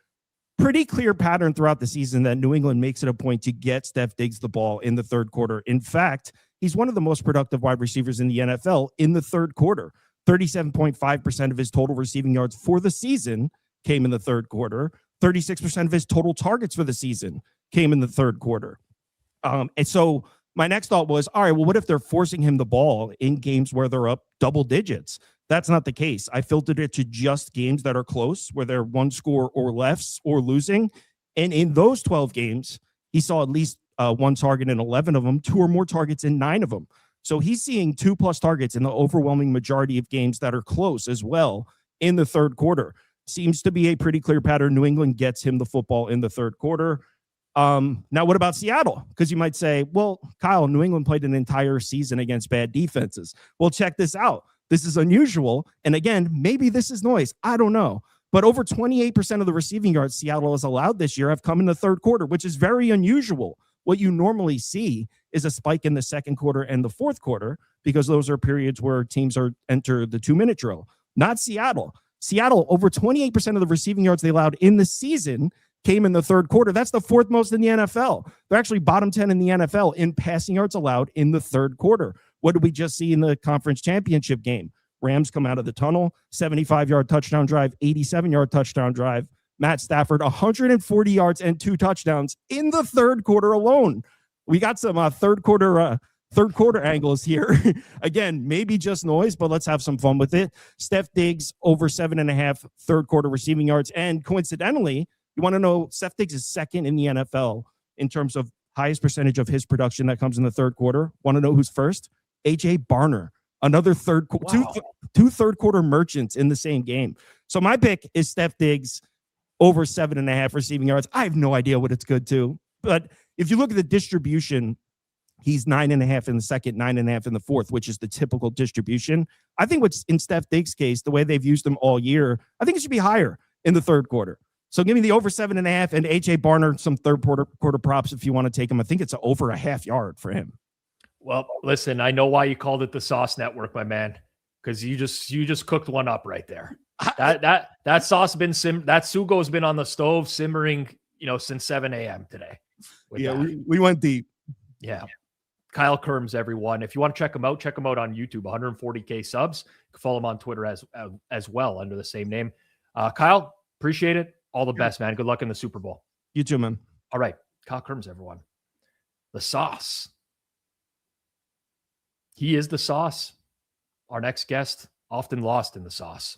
pretty clear pattern throughout the season that New England makes it a point to get Steph Diggs the ball in the third quarter. In fact, he's one of the most productive wide receivers in the NFL in the third quarter. 37.5% of his total receiving yards for the season came in the third quarter. 36% of his total targets for the season came in the third quarter. And so my next thought was, all right, well, what if they're forcing him the ball in games where they're up double digits? That's not the case. I filtered it to just games that are close, where they're one score or less or losing. And in those 12 games, he saw at least one target in 11 of them, 2 or more targets in 9 of them. So he's seeing 2+ targets in the overwhelming majority of games that are close as well in the third quarter. Seems to be a pretty clear pattern. New England gets him the football in the third quarter. Now, what about Seattle? Because you might say, well, Kyle, New England played an entire season against bad defenses. Well, check this out. This is unusual. And again, maybe this is noise. I don't know. But over 28% of the receiving yards Seattle has allowed this year have come in the third quarter, which is very unusual. What you normally see is a spike in the second quarter and the fourth quarter, because those are periods where teams enter the 2-minute drill. Not Seattle. Seattle, over 28% of the receiving yards they allowed in the season came in the third quarter. That's the fourth most in the NFL. They're actually bottom 10 in the NFL in passing yards allowed in the third quarter. What did we just see in the conference championship game? Rams come out of the tunnel, 75-yard touchdown drive, 87-yard touchdown drive. Matt Stafford, 140 yards and 2 touchdowns in the third quarter alone. We got some third quarter angles here. Again, maybe just noise, but let's have some fun with it. Steph Diggs over 7.5 third quarter receiving yards. And coincidentally, you want to know, Steph Diggs is second in the NFL in terms of highest percentage of his production that comes in the third quarter. Want to know who's first? AJ Barner. Another two third quarter merchants in the same game. So my pick is Steph Diggs over 7.5 receiving yards. I have no idea what it's good to, but if you look at the distribution, he's 9.5 in the second, 9.5 in the fourth, which is the typical distribution. I think what's in Steph Diggs' case, the way they've used him all year, I think it should be higher in the third quarter. So give me the over 7.5 and AJ Barner, some third quarter props if you want to take him. I think it's over a half yard for him. Well, listen, I know why you called it the Sauce Network, my man, because you just cooked one up right there. That sauce been that sugo's been on the stove simmering, since 7 a.m. today. Yeah, we went deep. Yeah. Kyle Kirms, everyone. If you want to check him out on YouTube. 140K subs. You can follow him on Twitter as well under the same name. Kyle, appreciate it. All the best, man. Good luck in the Super Bowl. You too, man. All right. Kyle Kirms, everyone. The sauce. He is the sauce. Our next guest, often lost in the sauce.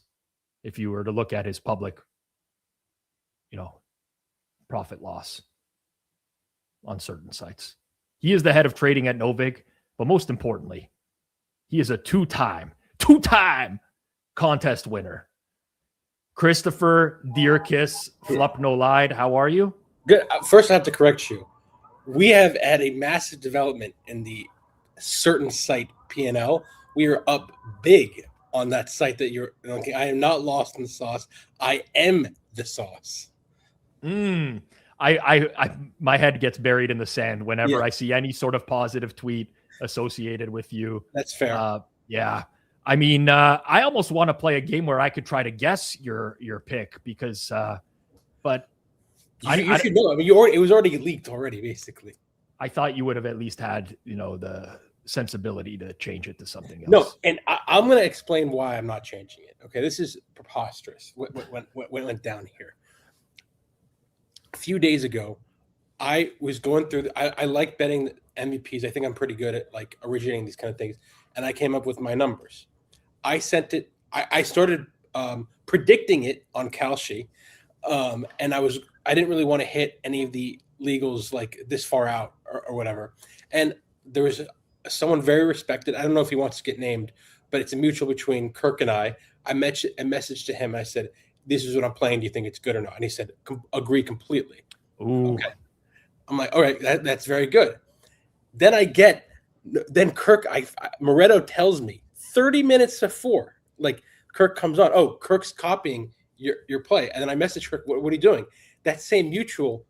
If you were to look at his public, profit loss on certain sites. He is the head of trading at Novig, but most importantly, he is a two-time contest winner. Christopher Dierkes, Flup No Lied, how are you? Good. First, I have to correct you. We have had a massive development in the certain site P&L. We are up big on that site that you're okay. I am not lost in the sauce. I am the sauce. I my head gets buried in the sand whenever I see any sort of positive tweet associated with you. That's fair. Yeah. I mean, I almost want to play a game where I could try to guess your pick because, but you should know. I mean, it was already leaked already, basically. I thought you would have at least had, the sensibility to change it to something else. No, and I'm going to explain why I'm not changing it. Okay, this is preposterous. What went down here? A few days ago, I was going through. I like betting MVPs. I think I'm pretty good at originating these kind of things, and I came up with my numbers. I sent it. I started predicting it on Kalshi, and I didn't really want to hit any of the legals this far out or whatever. And there was someone very respected. I don't know if he wants to get named, but it's a mutual between Kirk and I. I messaged to him. I said, "This is what I'm playing. Do you think it's good or not?" And he said, "Agree completely." Ooh. Okay. I'm like, all right, that's very good. Then Kirk, Moretto tells me 30 minutes before, Kirk comes on. Oh, Kirk's copying your play. And then I message Kirk, what are you doing? That same mutual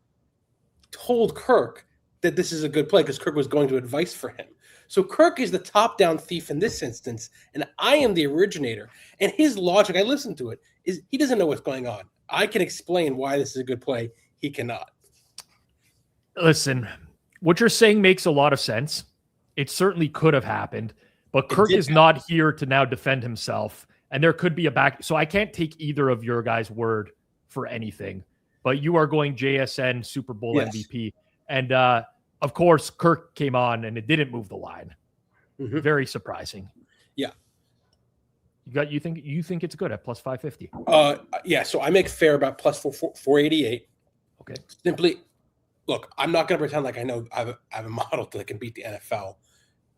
told Kirk that this is a good play because Kirk was going to advice for him. So Kirk is the top-down thief in this instance, and I am the originator. And his logic, I listened to it, is he doesn't know what's going on. I can explain why this is a good play. He cannot. Listen, what you're saying makes a lot of sense. It certainly could have happened, but Kirk is not here to now defend himself, and there could be a back. So I can't take either of your guys' word for anything, but you are going JSN Super Bowl MVP. And of course, Kirk came on and it didn't move the line. Mm-hmm. Very surprising. Yeah. You think it's good at plus 550? Yeah. So I make fair about plus 488. Okay. Simply, look, I'm not going to pretend like I know I have a model that can beat the NFL.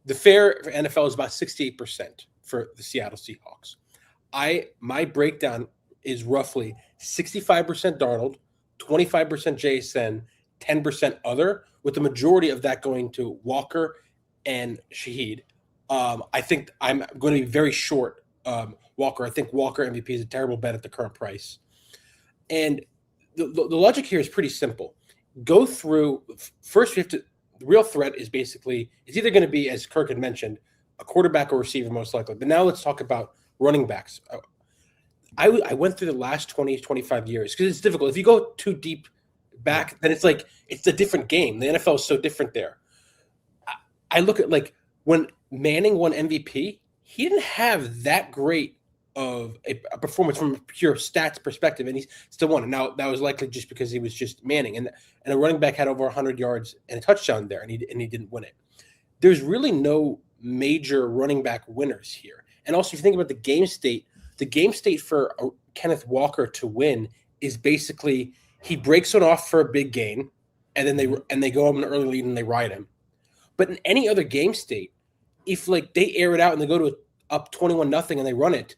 The fair for NFL is about 68% for the Seattle Seahawks. My breakdown is roughly 65% Darnold, 25% JSN, 10% other, with the majority of that going to Walker and Shaheed. I think I'm going to be very short Walker. I think Walker MVP is a terrible bet at the current price. And the logic here is pretty simple. Go through first. The real threat is basically it's either going to be, as Kirk had mentioned, a quarterback or receiver most likely. But now let's talk about running backs. I went through the last 20, 25 years because it's difficult. If you go too deep back, then it's like it's a different game. The NFL is so different there. I look at like when Manning won MVP, he didn't have that great of a performance from a pure stats perspective, and he still won. And now that was likely just because he was just Manning, and a running back had over 100 yards and a touchdown there, and he didn't win it. There's really no major running back winners here. And also, if you think about the game state for Kenneth Walker to win is basically he breaks one off for a big gain, and then they go up an early lead and they ride him. But in any other game state, if like they air it out and they go to up 21-0 and they run it,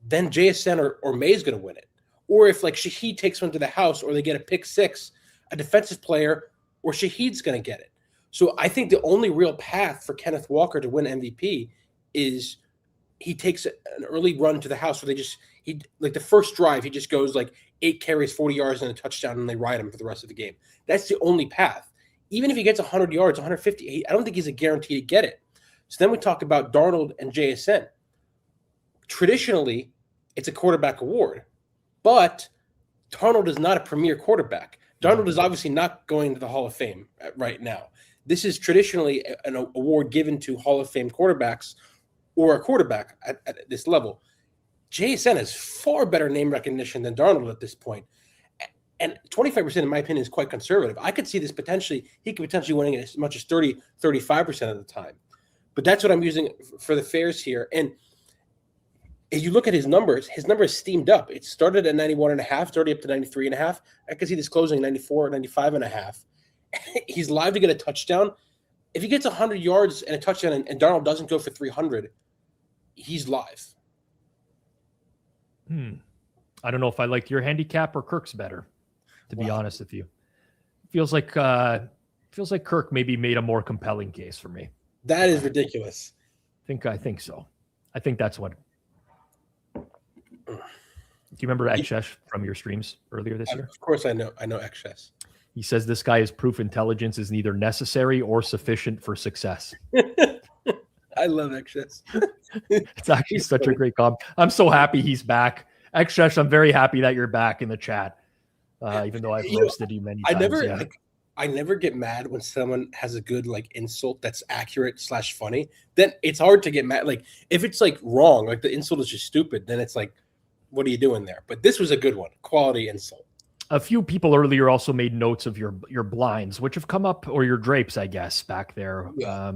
then JSN or May is going to win it. Or if like Shaheed takes one to the house or they get a pick six, a defensive player or Shaheed's going to get it. So I think the only real path for Kenneth Walker to win MVP is he takes an early run to the house where he like the first drive, he just goes like 8 carries, 40 yards and a touchdown and they ride him for the rest of the game. That's the only path. Even if he gets 100 yards, 150, I don't think he's a guarantee to get it. So then we talk about Darnold and JSN. Traditionally, it's a quarterback award, but Darnold is not a premier quarterback. Darnold is obviously not going to the Hall of Fame right now. This is traditionally an award given to Hall of Fame quarterbacks or a quarterback at this level. JSN has far better name recognition than Darnold at this point. And 25%, in my opinion, is quite conservative. I could see this he could potentially winning as much as 30, 35% of the time. But that's what I'm using for the fares here. And if you look at his numbers steamed up. It started at 91.5, started up to 93.5. I could see this closing 94, 95.5. He's live to get a touchdown. If he gets 100 yards and a touchdown and Darnold doesn't go for 300, he's live. I don't know if I liked your handicap or Kirk's better, to be honest with you. Feels like Kirk maybe made a more compelling case for me. That is ridiculous. I think so. I think that's what. Do you remember Exesh from your streams earlier this year? Of course I know Exesh. He says this guy is proof intelligence is neither necessary or sufficient for success. I love Exesh. It's actually such a great comp. I'm so happy he's back. Exesh, I'm very happy that you're back in the chat. Even though I've roasted you many times. I never get mad when someone has a good like insult that's accurate / funny. Then it's hard to get mad. Like if it's like wrong, like the insult is just stupid, then it's like, what are you doing there? But this was a good one. Quality insult. A few people earlier also made notes of your blinds, which have come up, or your drapes, I guess, back there. Yeah.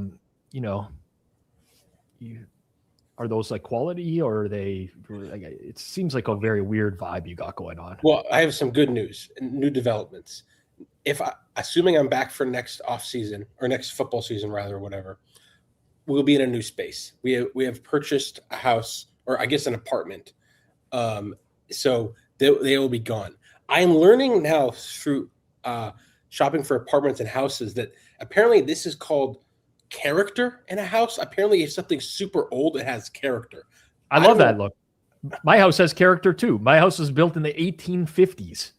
Are those like quality, or are they? It seems like a very weird vibe you got going on. Well, I have some good news and new developments. Assuming I'm back for next off season or next football season, rather, or whatever, we'll be in a new space. We have purchased a house, or I guess an apartment. So they will be gone. I am learning now through shopping for apartments and houses that apparently this is called character in a house. Apparently, if something's super old, it has character. I love that look. My house has character too. My house was built in the 1850s.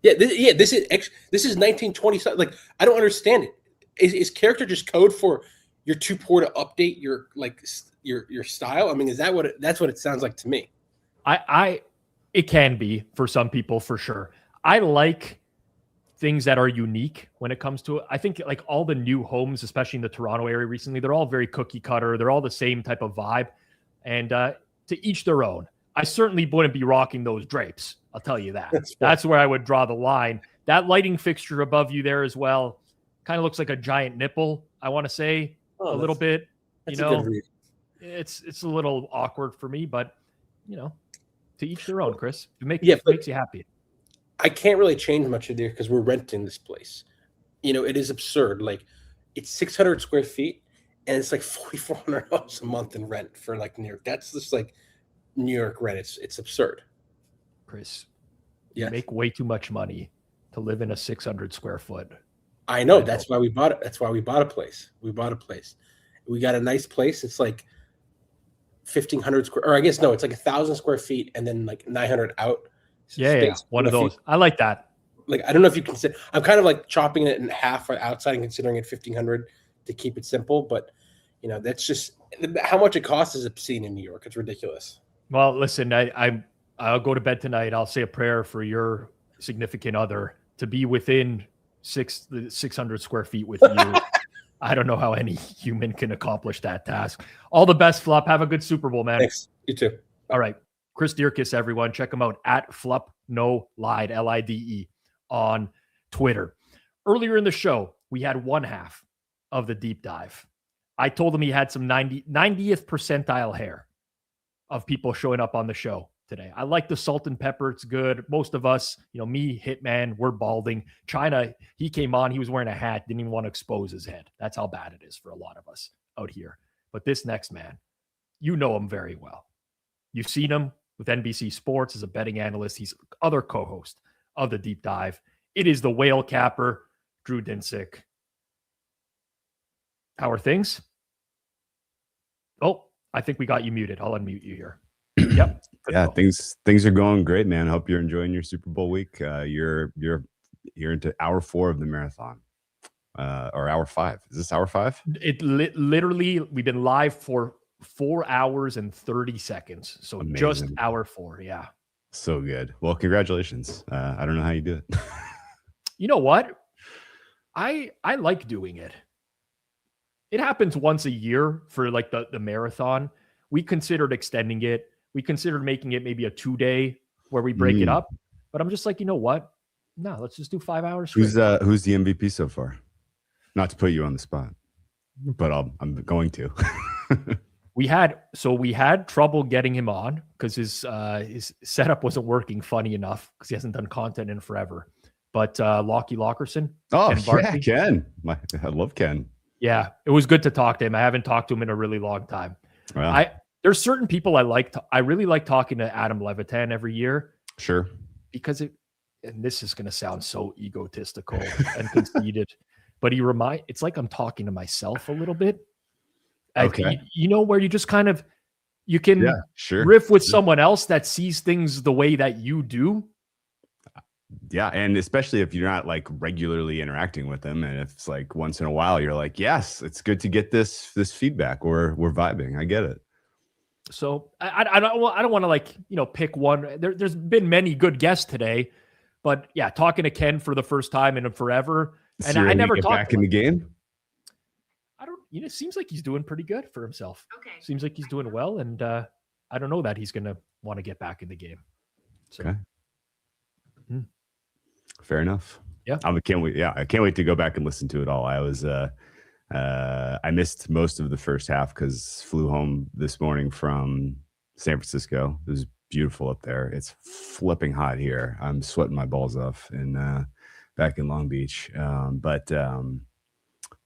Yeah, this is 1920. Like I don't understand it. Is character just code for you're too poor to update your style? I mean, is that that's what it sounds like to me? It can be for some people for sure. I like things that are unique when it comes to it. I think like all the new homes, especially in the Toronto area recently, they're all very cookie cutter. They're all the same type of vibe, and to each their own. I certainly wouldn't be rocking those drapes. I'll tell you that. That's where I would draw the line. That lighting fixture above you there as well kind of looks like a giant nipple, I want to say, a little bit. It's a little awkward for me, but to each their own, Chris. It makes you happy. I can't really change much of there because we're renting this place. It is absurd. Like it's 600 square feet and it's like $4,400 a month in rent for like New York. That's just like New York rent. It's absurd. Chris, you make way too much money to live in a 600 square foot I know. That's why we bought it. That's why we bought a place. We got a nice place. It's like 1,500 square, or I guess no, it's like 1,000 square feet, and then like 900 out. Yeah. One of those. I like that. Like, I don't know if you consider. I'm kind of like chopping it in half outside and considering it 1,500 to keep it simple. But that's just how much it costs is obscene in New York. It's ridiculous. Well, listen, I'll go to bed tonight. I'll say a prayer for your significant other to be within 600 square feet with you. I don't know how any human can accomplish that task. All the best, Flup. Have a good Super Bowl, man. Thanks. You too. All right. Chris Dierkes, everyone. Check him out at Flup No Lide, Lide, on Twitter. Earlier in the show, we had one half of the deep dive. I told him he had some 90th percentile hair of people showing up on the show today. I like the salt and pepper. It's good. Most of us, me, Hitman, we're balding. China, he came on. He was wearing a hat. Didn't even want to expose his head. That's how bad it is for a lot of us out here. But this next man, you know him very well. You've seen him with NBC Sports as a betting analyst. He's other co-host of the deep dive. It is the whale capper, Drew Dinsick. How are things? Oh, I think we got you muted. I'll unmute you here. Yep. Yeah, things are going great, man. Hope you're enjoying your Super Bowl week. You're into hour 4 of the marathon, or hour 5. Is this hour 5? Literally, we've been live for 4 hours and 30 seconds. So Amazing. Just hour 4. Yeah. So good. Well, congratulations. I don't know how you do it. You know what? I like doing it. It happens once a year for like the marathon. We considered extending it. We considered making it maybe a 2-day where we break it up. But I'm just like, you know what? No, let's just do 5 hours. Who's the MVP so far? Not to put you on the spot, but I'm going to. We had trouble getting him on because his setup wasn't working funny enough because he hasn't done content in forever. But Lockie Lockerson. Oh, Ken Barkley, Ken. I love Ken. Yeah, it was good to talk to him. I haven't talked to him in a really long time. Wow. There's certain people I really like talking to Adam Levitan every year. Sure. Because and this is going to sound so egotistical and conceited, but it's like I'm talking to myself a little bit. Okay. Where you just kind of, you can riff with someone else that sees things the way that you do. Yeah, and especially if you're not like regularly interacting with them, and if it's like once in a while, you're like, yes, it's good to get this feedback, or we're vibing. I get it. So I don't want to like pick one. There's been many good guests today, but yeah, talking to Ken for the first time in forever, and I never talked back in the game. I don't. It seems like he's doing pretty good for himself. Okay, seems like he's doing well, and I don't know that he's gonna want to get back in the game. So. Okay. Fair enough. Yeah. I can't wait. Yeah. I can't wait to go back and listen to it all. I was, I missed most of the first half because flew home this morning from San Francisco. It was beautiful up there. It's flipping hot here. I'm sweating my balls off back in Long Beach. Yeah,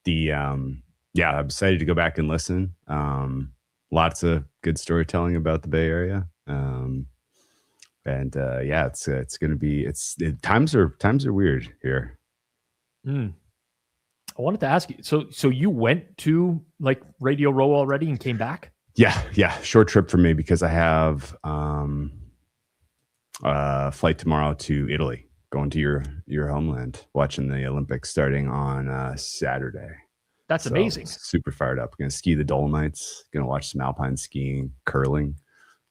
I'm excited to go back and listen. Lots of good storytelling about the Bay Area. It's going to be, times are weird here. I wanted to ask you, so you went to like Radio Row already and came back? Yeah. Short trip for me because I have a flight tomorrow to Italy, going to your homeland, watching the Olympics starting on Saturday. That's amazing. Super fired up. Going to ski the Dolomites, going to watch some alpine skiing, curling,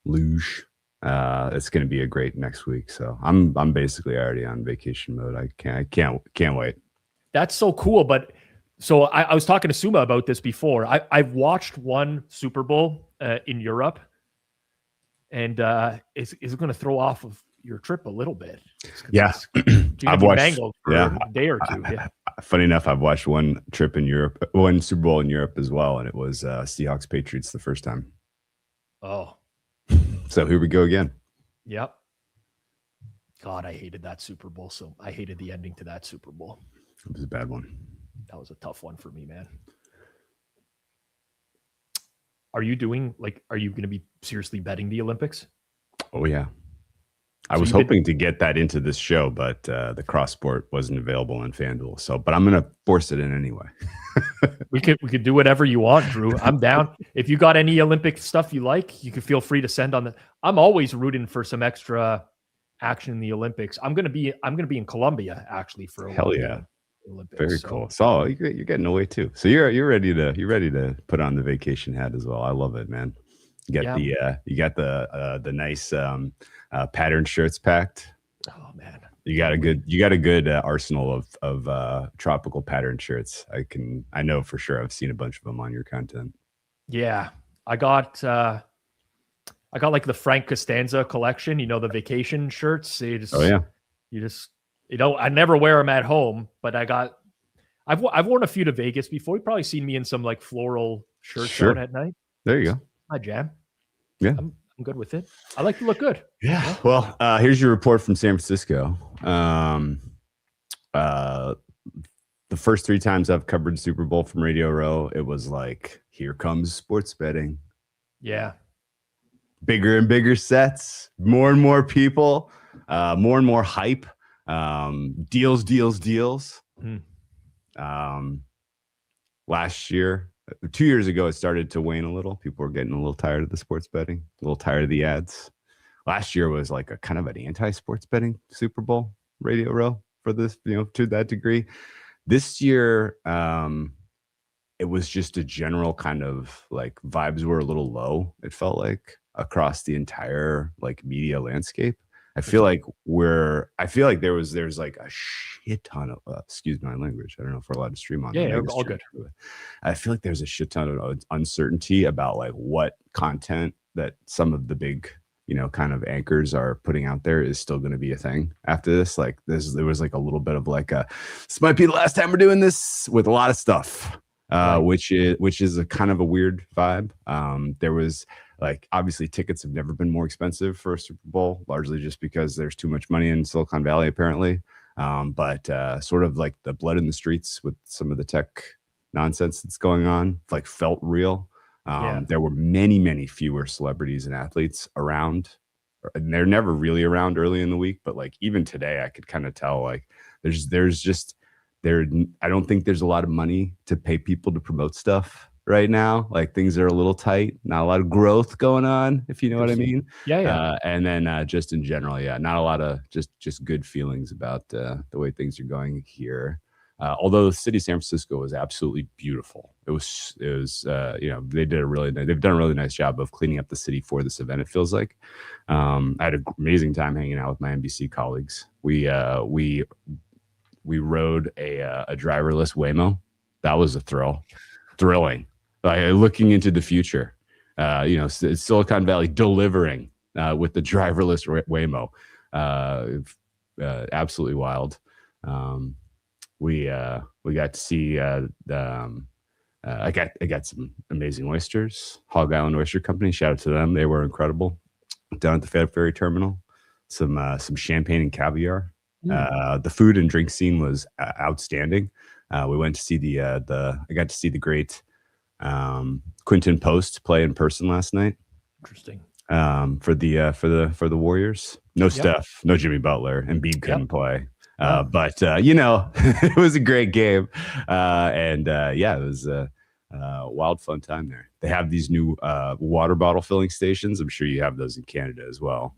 luge. It's going to be a great next week. So I'm basically already on vacation mode. I can't wait. That's so cool. But so I was talking to Suma about this before. I've watched one Super Bowl in Europe, and is it going to throw off of your trip a little bit? Yeah, I've watched for a day or two. Yeah. Funny enough, I've watched one trip in Europe, one Super Bowl in Europe as well, and it was Seahawks Patriots the first time. Oh. So here we go again. Yep. God, I hated that Super Bowl. So I hated the ending to that Super Bowl. It was a bad one. That was a tough one for me, man. Are you going to be seriously betting the Olympics? Oh yeah. I was hoping to get that into this show, but the cross sport wasn't available on FanDuel. So, but I'm gonna force it in anyway. We could do whatever you want, Drew. I'm down. If you got any Olympic stuff you like, you can feel free to send on the. I'm always rooting for some extra action in the Olympics. I'm gonna be in Colombia actually for a Hell yeah. Olympics. Very cool. So you're getting away too. So you're ready to put on the vacation hat as well. I love it, man. You got the nice pattern shirts packed. Oh man, you got a good arsenal of tropical pattern shirts. I know for sure. I've seen a bunch of them on your content. Yeah, I got like the Frank Costanza collection. You know, the vacation shirts. I never wear them at home, but I've worn a few to Vegas before. You've probably seen me in some like floral shirts out at night. There you go. My jam. Yeah. I'm good with it. I like to look good. Yeah. Well, here's your report from San Francisco. The first 3 times I've covered Super Bowl from Radio Row, it was like, here comes sports betting. Yeah. Bigger and bigger sets, more and more people, more and more hype, deals. Last year, 2 years ago, it started to wane a little. People were getting a little tired of the sports betting, a little tired of the ads. Last year was like a kind of an anti-sports betting Super Bowl Radio Row for this, to that degree. This year, it was just a general kind of like vibes were a little low. It felt like across the entire like media landscape. I feel like there's like a shit ton of excuse my language. I don't know if we're allowed to stream on. Yeah, all good. I feel like there's a shit ton of uncertainty about like what content that some of the big, kind of anchors are putting out there is still going to be a thing after this. Like there was like a little bit of like this might be the last time we're doing this with a lot of stuff, which is a kind of a weird vibe. There was. Like, obviously, tickets have never been more expensive for a Super Bowl, largely just because there's too much money in Silicon Valley, apparently. But sort of like the blood in the streets with some of the tech nonsense that's going on, like felt real. There were many, many fewer celebrities and athletes around. And they're never really around early in the week. But like even today, I could kind of tell like there's just I don't think there's a lot of money to pay people to promote stuff right now. Like things are a little tight, not a lot of growth going on, if you know what I mean. Yeah. And then just in general, not a lot of just good feelings about the way things are going here. Although the city of San Francisco was absolutely beautiful. It was they've done a really nice job of cleaning up the city for this event. It feels like I had an amazing time hanging out with my NBC colleagues. We rode a driverless Waymo. That was thrilling. Looking into the future, Silicon Valley delivering with the driverless Waymo, absolutely wild. We got to see I got some amazing oysters. Hog Island Oyster Company, shout out to them, they were incredible. Down at the Ferry Terminal, some champagne and caviar. The food and drink scene was outstanding. We went to see I got to see the great Quinton Post play in person last night. Interesting. For the Warriors. No Steph, no Jimmy Butler, and Embiid couldn't play. But it was a great game. It was a wild fun time there. They have these new water bottle filling stations. I'm sure you have those in Canada as well.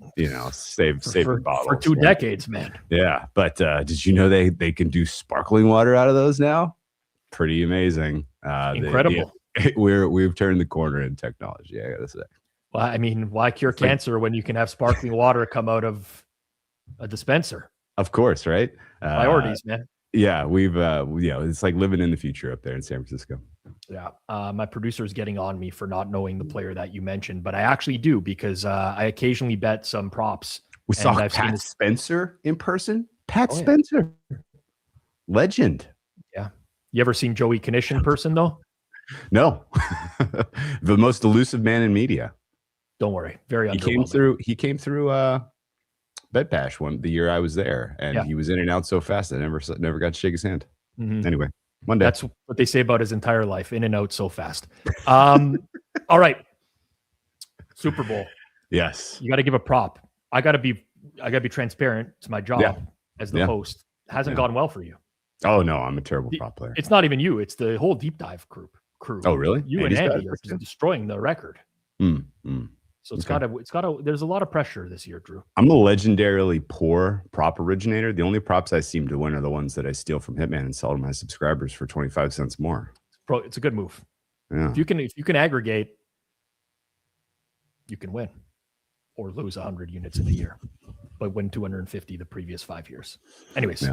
Save your bottles for 2 decades, man. Yeah, but did you know they can do sparkling water out of those now? Pretty amazing. Incredible. We've turned the corner in technology, I gotta say. Well, I mean, why cure cancer when you can have sparkling water come out of a dispenser? Of course, right? Priorities, man. Yeah, it's like living in the future up there in San Francisco. Yeah, my producer is getting on me for not knowing the player that you mentioned, but I actually do because I occasionally bet some props. We saw Pat Spencer in person. Spencer, legend. Yeah, you ever seen Joey Knish in person though? No, the most elusive man in media. Don't worry, very underwhelming. He came through Bet Bash the year I was there, and he was in and out so fast I never got to shake his hand. Mm-hmm. Anyway, one day. That's what they say about his entire life, in and out so fast. All right, Super Bowl. Yes, you got to give a prop. I got to be I got to be transparent. It's my job as the host. Hasn't gone well for you. Oh no, I'm a terrible prop player. It's not even you. It's the whole deep dive crew. Oh really? You and Andy are just destroying the record. So it's gotta. There's a lot of pressure this year, Drew. I'm a legendarily poor prop originator. The only props I seem to win are the ones that I steal from Hitman and sell to my subscribers for 25 cents more. It's a good move. Yeah. If you can aggregate, you can win or lose 100 units in a year, but win 250 the previous 5 years. Anyways,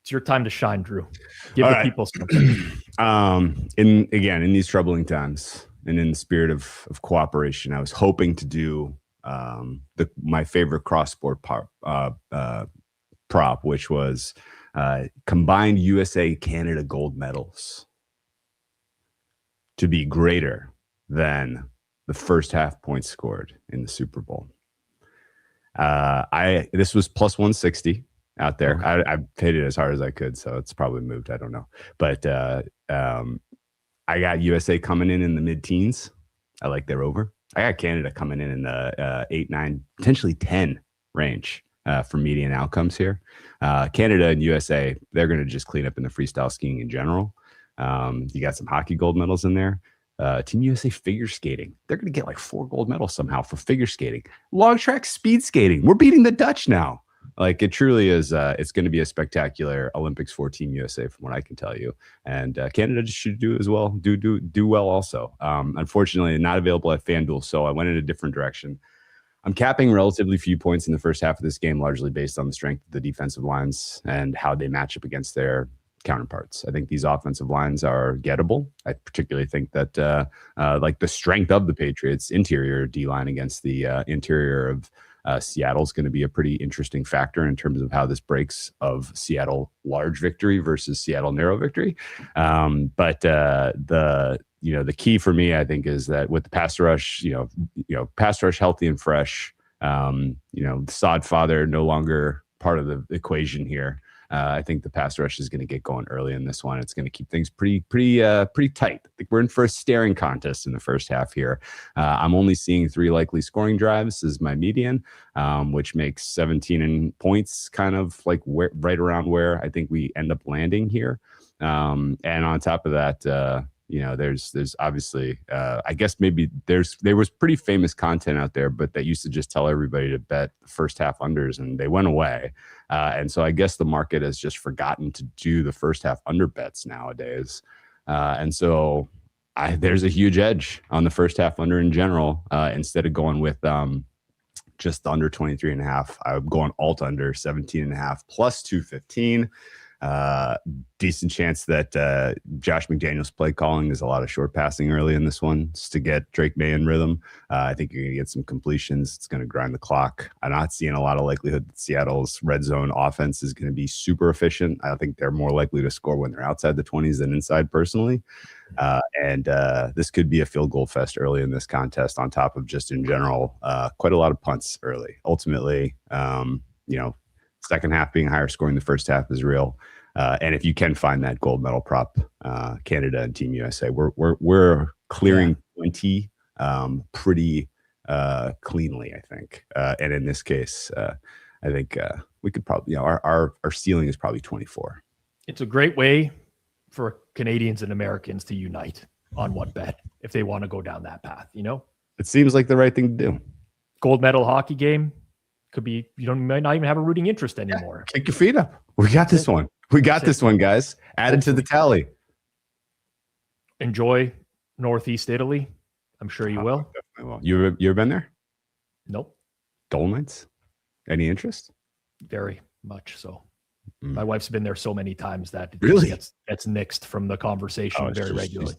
it's your time to shine, Drew. Give the people something. In these troubling times and in the spirit of cooperation, I was hoping to do my favorite cross-sport prop, which was combined USA-Canada gold medals to be greater than the first half points scored in the Super Bowl. This was plus 160 out there. I paid it as hard as I could, so it's probably moved. I don't know, but I got USA coming in the mid-teens. I like their over. I got Canada coming in the 8, 9, potentially 10 range for median outcomes here. Canada and USA, they're going to just clean up in the freestyle skiing in general. You got some hockey gold medals in there. Team USA figure skating, they're going to get like 4 gold medals somehow for figure skating. Long track speed skating, we're beating the Dutch now. Like it truly is. It's going to be a spectacular Olympics for Team USA, from what I can tell you. And Canada should do as well. Do well also. Unfortunately, not available at FanDuel, so I went in a different direction. I'm capping relatively few points in the first half of this game, largely based on the strength of the defensive lines and how they match up against their counterparts. I think these offensive lines are gettable. I particularly think that like the strength of the Patriots interior D-line against the interior of Seattle is going to be a pretty interesting factor in terms of how this breaks of Seattle large victory versus Seattle narrow victory. But the key for me, I think, is that with the pass rush, pass rush healthy and fresh, the sod father no longer part of the equation here. I think the pass rush is going to get going early in this one. It's going to keep things pretty tight. I think we're in for a staring contest in the first half here. I'm only seeing 3 likely scoring drives as my median, which makes 17 points kind of like right around where I think we end up landing here. And on top of that, there's obviously, I guess maybe there was pretty famous content out there, but that used to just tell everybody to bet the first half unders, and they went away. And so I guess the market has just forgotten to do the first half under bets nowadays. And so there's a huge edge on the first half under in general. Instead of going with just under 23.5, I'm going alt under 17.5 plus 215. Decent chance that Josh McDaniels play calling is a lot of short passing early in this one just to get Drake May in rhythm. I think you're going to get some completions. It's going to grind the clock. I'm not seeing a lot of likelihood that Seattle's red zone offense is going to be super efficient. I think they're more likely to score when they're outside the 20s than inside personally. And this could be a field goal fest early in this contest, on top of just in general, quite a lot of punts early. Ultimately, second half being higher scoring the first half is real. And if you can find that gold medal prop, Canada and Team USA, we're clearing 20 pretty cleanly, I think. And in this case, I think we could probably, our ceiling is probably 24. It's a great way for Canadians and Americans to unite on one bet if they want to go down that path. It seems like the right thing to do. Gold medal hockey game. Could be, might not even have a rooting interest anymore. Kick your feet up. We got this one. We got this one, guys. Add it to the tally. Enjoy Northeast Italy. I'm sure you will. Definitely will. You ever been there? Nope. Dolomites? Any interest? Very much so. My wife's been there so many times that it really gets nixed from the conversation very regularly.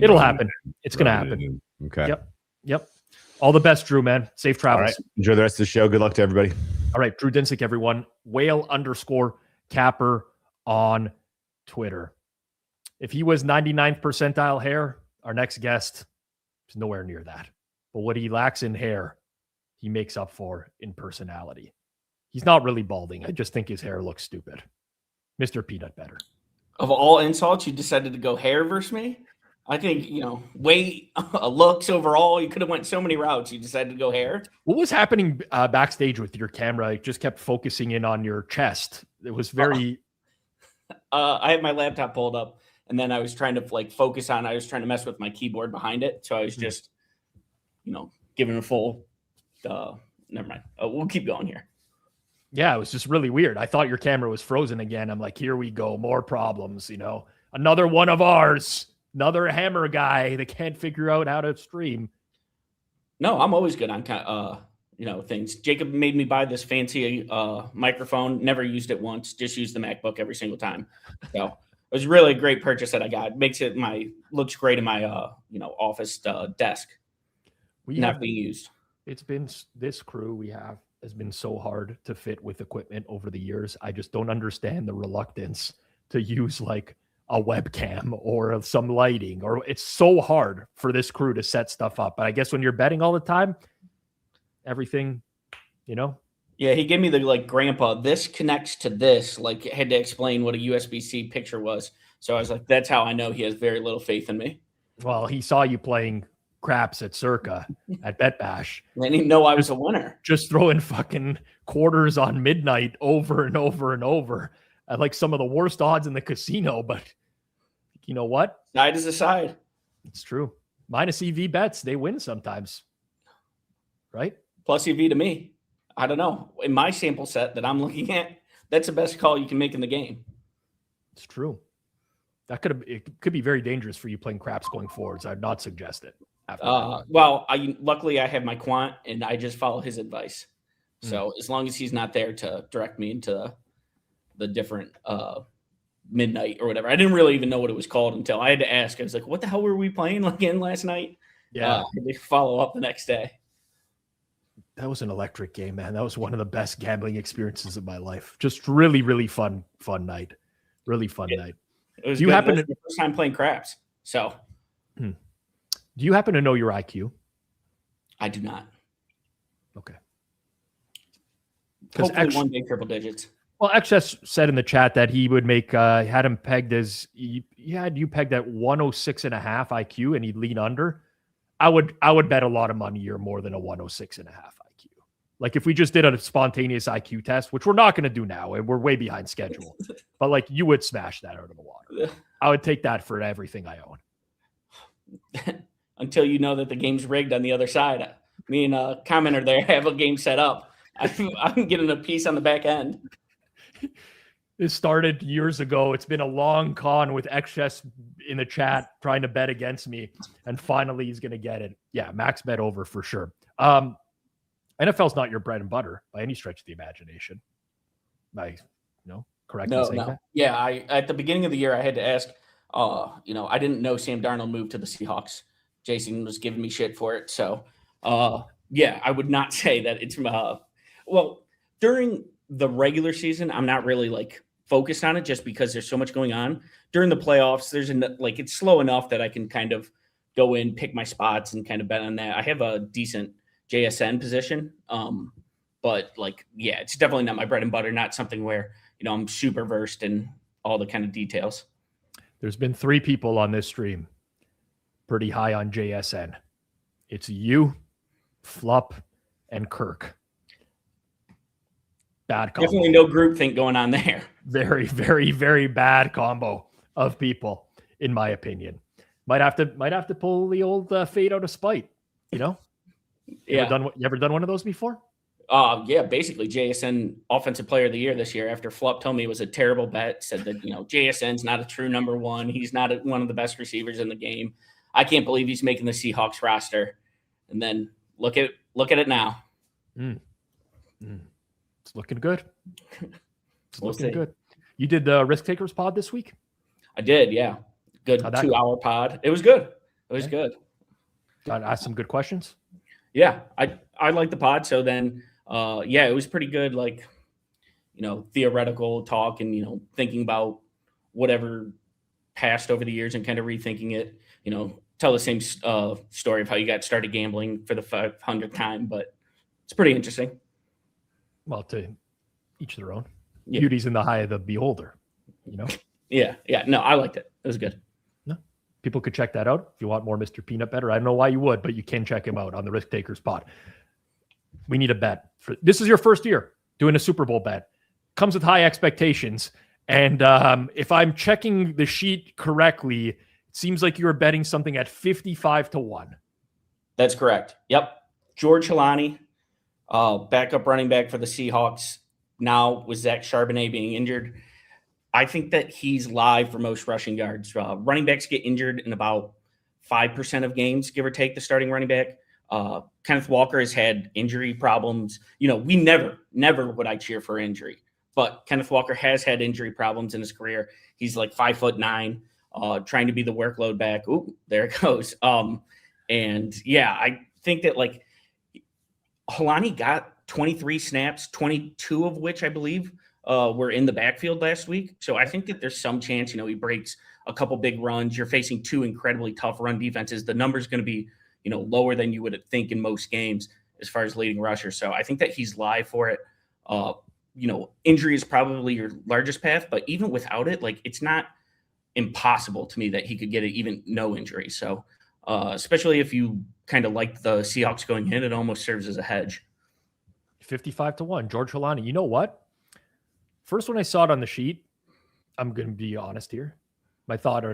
It'll happen. It's going to happen. Okay. Yep. All the best, Drew, man. Safe travels. All right. Enjoy the rest of the show. Good luck to everybody. All right. Drew Dinsick, everyone. Whale_capper on Twitter. If he was 99th percentile hair, our next guest is nowhere near that. But what he lacks in hair, he makes up for in personality. He's not really balding. I just think his hair looks stupid. Mr. Peanut Butter. Of all insults, you decided to go hair versus me? I think, weight, looks overall, you could have went so many routes. You decided to go hair. What was happening backstage with your camera? It just kept focusing in on your chest. It was very. I had my laptop pulled up, and then I was trying to focus on. I was trying to mess with my keyboard behind it, so I was just, giving a full. Never mind. We'll keep going here. Yeah, it was just really weird. I thought your camera was frozen again. I'm like, here we go, more problems. Another one of ours. Another hammer guy that can't figure out how to stream. No, I'm always good on things. Jacob made me buy this fancy microphone. Never used it once. Just used the MacBook every single time. So it was really a great purchase that I got. It makes it looks great in my office desk. Not being used. It's been This crew has been so hard to fit with equipment over the years. I just don't understand the reluctance to use a webcam or some lighting, or it's so hard for this crew to set stuff up. But I guess when you're betting all the time, everything, Yeah, he gave me the grandpa, this connects to this, had to explain what a USB-C picture was. So I was like, that's how I know he has very little faith in me. Well, he saw you playing craps at Circa at Bet Bash. And he didn't know I was a winner. Just throwing fucking quarters on midnight over and over and over. At some of the worst odds in the casino, but you know what? Side is a side. It's true. Minus EV bets, they win sometimes. Right? Plus EV to me. I don't know. In my sample set that I'm looking at, that's the best call you can make in the game. It's true. It could be very dangerous for you playing craps going forwards. I'd not suggest it. Luckily I have my quant and I just follow his advice. So as long as he's not there to direct me into the different midnight or whatever. I didn't really even know what it was called until I had to ask. I was like, what the hell were we playing again last night? Yeah. They follow up the next day. That was an electric game, man. That was one of the best gambling experiences of my life. Just really, really fun night. Really fun night. It was Do you happen to the first time playing craps. So do you happen to know your IQ? I do not. Okay. Hopefully one day triple digits. Well, XS said in the chat that he would make had him pegged as he had you pegged at 106.5 IQ and he'd lean under. I would bet a lot of money you're more than a 106.5 IQ. If we just did a spontaneous IQ test, which we're not going to do now, and we're way behind schedule, but you would smash that out of the water. I would take that for everything I own. Until you know that the game's rigged on the other side. Me and a commenter there have a game set up. I'm getting a piece on the back end. This started years ago. It's been a long con with XS in the chat trying to bet against me, and finally he's going to get it. Yeah, max bet over for sure. NFL's not your bread and butter by any stretch of the imagination. Correct? No. That? Yeah, at the beginning of the year I had to ask. I didn't know Sam Darnold moved to the Seahawks. Jason was giving me shit for it, so I would not say that it's during the regular season, I'm not really focused on it just because there's so much going on. During the playoffs, it's slow enough that I can kind of go in, pick my spots, and kind of bet on that. I have a decent JSN position, but it's definitely not my bread and butter. Not something where I'm super versed in all the kind of details. There's been 3 people on this stream pretty high on JSN. It's you, Flup, and Kirk. Bad combo. Definitely no groupthink going on there. Very, very, very bad combo of people, in my opinion. Might have to pull the old fade out of spite. You ever done one of those before? Basically JSN offensive player of the year this year after Flup told me it was a terrible bet, said that, JSN's not a true number one. He's not one of the best receivers in the game. I can't believe he's making the Seahawks roster. And then look at it now. It's looking good. Good. You did the Risk Takers pod this week? I did, yeah. Good 2-hour pod. It was good. It was good. Got to ask some good questions. Yeah, I like the pod. So then, it was pretty good. Theoretical talk and thinking about whatever passed over the years and kind of rethinking it. Tell the same story of how you got started gambling for the 500th time, but it's pretty interesting. Well, to each their own. Yeah. Beauty's in the eye of the beholder. Yeah. No, I liked it. It was good. No, People could check that out if you want more Mr. Peanut Better. I don't know why you would, but you can check him out on the Risk Takers pod. We need a bet. This is your first year doing a Super Bowl bet. Comes with high expectations. And if I'm checking the sheet correctly, it seems like you were betting something at 55-1. That's correct. Yep. George Hilani, backup running back for the Seahawks. Now with Zach Charbonnet being injured, I think that he's live for most rushing yards. Running backs get injured in about 5% of games, give or take, the starting running back. Kenneth Walker has had injury problems. You know, we never would I cheer for injury, but Kenneth Walker has had injury problems in his career. He's like 5'9", trying to be the workload back. Ooh, there it goes. And yeah, I think that like Hilani got 23 snaps, 22 of which I believe were in the backfield last week. So I think that there's some chance, you know, he breaks a couple big runs. You're facing two incredibly tough run defenses. The number's going to be, you know, lower than you would think in most games as far as leading rusher. So I think that he's live for it. You know, injury is probably your largest path, but even without it, like it's not impossible to me that he could get it even no injury. So especially if you kind of like the Seahawks going in, it almost serves as a hedge. 55-1, George Hilani. You know what? First, when I saw it on the sheet, I'm going to be honest here. My thought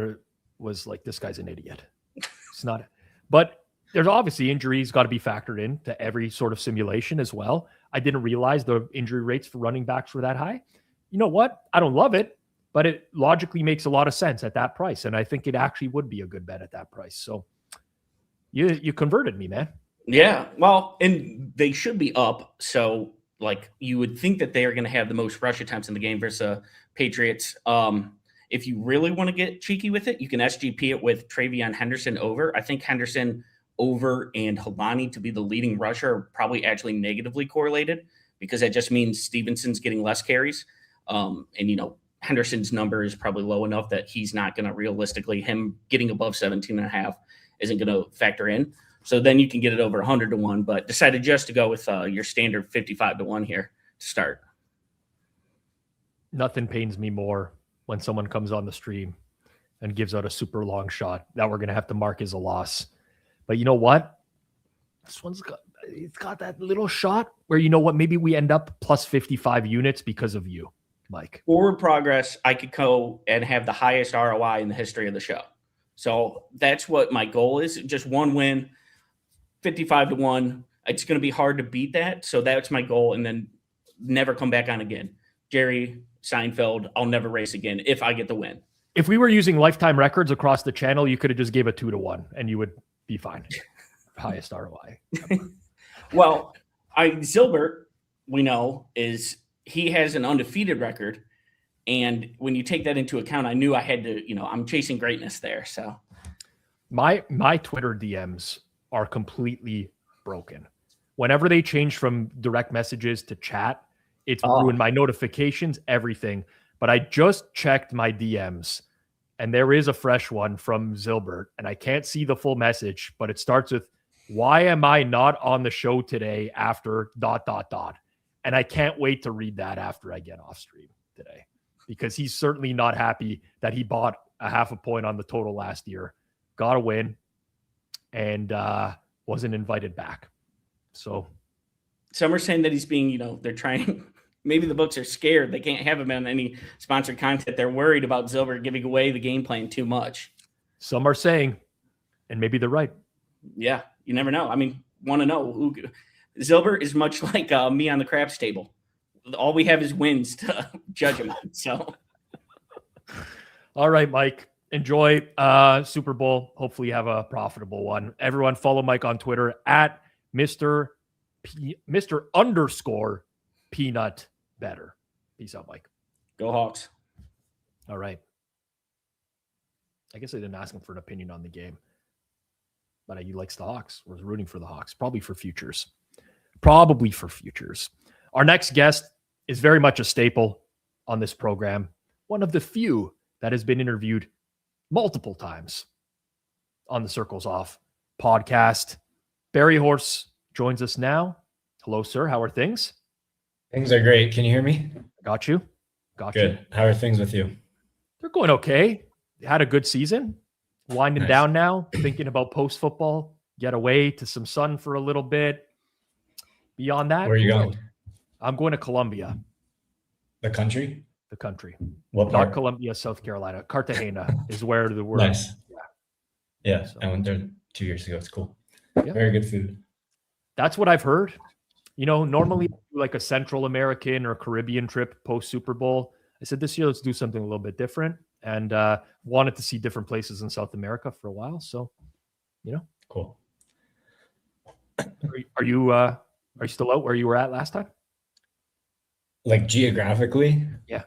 was like, this guy's an idiot. It's not. But there's obviously injuries got to be factored into every sort of simulation as well. I didn't realize the injury rates for running backs were that high. You know what? I don't love it, but it logically makes a lot of sense at that price. And I think it actually would be a good bet at that price. So you converted me, man. Yeah. Well, and they should be up. So like you would think that they are going to have the most rush attempts in the game versus Patriots. If you really want to get cheeky with it, you can SGP it with Travion Henderson over. I think Henderson over and Hilani to be the leading rusher are probably actually negatively correlated because that just means Stevenson's getting less carries. And, you know, Henderson's number is probably low enough that he's not going to realistically, him getting above 17.5 isn't going to factor in. So then you can get it over 100-1, but decided just to go with your standard 55-1 here to start. Nothing pains me more when someone comes on the stream and gives out a super long shot that we're going to have to mark as a loss. But you know what? This one's got that little shot where, you know what, maybe we end up plus 55 units because of you, Mike. Forward progress, I could go and have the highest ROI in the history of the show. So that's what my goal is. Just one win, 55-1. It's going to be hard to beat that. So that's my goal. And then never come back on again. Jerry Seinfeld, I'll never race again if I get the win. If we were using lifetime records across the channel, you could have just gave a 2-1 and you would be fine. Highest ROI. Well, Zilbert, we know, he has an undefeated record. And when you take that into account, I knew I had to, you know, I'm chasing greatness there. So my Twitter DMs are completely broken. Whenever they change from direct messages to chat, it's ruined my notifications, everything. But I just checked my DMs and there is a fresh one from Zilbert and I can't see the full message, but it starts with, why am I not on the show today after ... And I can't wait to read that after I get off stream today, because he's certainly not happy that he bought a half a point on the total last year, got a win, and wasn't invited back. So some are saying that he's being, you know, they're trying, maybe the books are scared. They can't have him on any sponsored content. They're worried about Zilbert giving away the game plan too much. Some are saying, and maybe they're right. Yeah, you never know. I mean, want to know who Zilbert is much like me on the craps table. All we have is wins to judge him on. So, all right, Mike, enjoy Super Bowl. Hopefully you have a profitable one. Everyone follow Mike on Twitter at Mr. _ Peanut Better. Peace out, Mike. Go Hawks. All right. I guess I didn't ask him for an opinion on the game, but he likes the Hawks. Was rooting for the Hawks, probably for futures. Our next guest is very much a staple on this program. One of the few that has been interviewed multiple times on the Circles Off podcast. Berryhorse joins us now. Hello, sir. How are things? Things are great. Can you hear me? Got you. Good. How are things with you? They're going okay. Had a good season. Winding down now, thinking about post-football, get away to some sun for a little bit. Beyond that, Where are you who going? knows? I'm going to Colombia. The country? The country. What Not part? Colombia, South Carolina. Cartagena is where the word. Nice. Yeah. Yeah, I went there 2 years ago. It's cool. Yeah. Very good food. That's what I've heard. You know, normally like a Central American or Caribbean trip post Super Bowl. I said this year, let's do something a little bit different, and wanted to see different places in South America for a while. So, you know, cool. Are you still out where you were at last time? Like geographically? Yeah.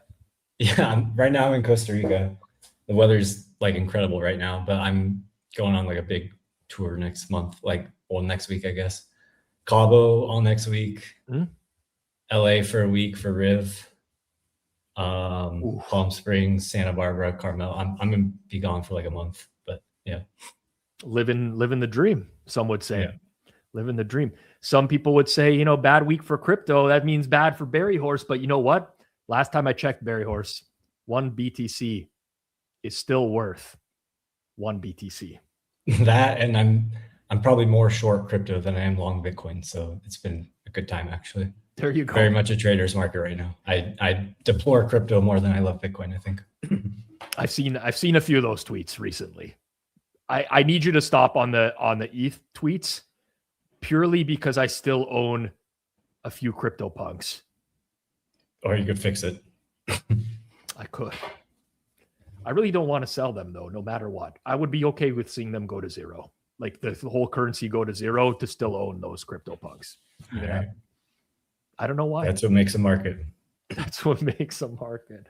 Yeah, right now I'm in Costa Rica. The weather's like incredible right now, but I'm going on like a big tour next month, next week, I guess. Cabo all next week. LA for a week for Riv. Palm Springs, Santa Barbara, Carmel. I'm gonna be gone for like a month, but yeah. Living the dream, some would say. Yeah. Living the dream. Some people would say, you know, bad week for crypto. That means bad for Berryhorse. But you know what? Last time I checked Berryhorse, 1 BTC is still worth 1 BTC. That, and I'm probably more short crypto than I am long Bitcoin. So it's been a good time, actually. There you go. Very much a trader's market right now. I deplore crypto more than I love Bitcoin, I think. I've seen a few of those tweets recently. I need you to stop on the ETH tweets purely because I still own a few crypto punks. Or you could fix it. I could. I really don't want to sell them though, no matter what. I would be okay with seeing them go to zero. Like the whole currency go to zero to still own those crypto punks. Right. I don't know why. That's what makes a market. That's what makes a market.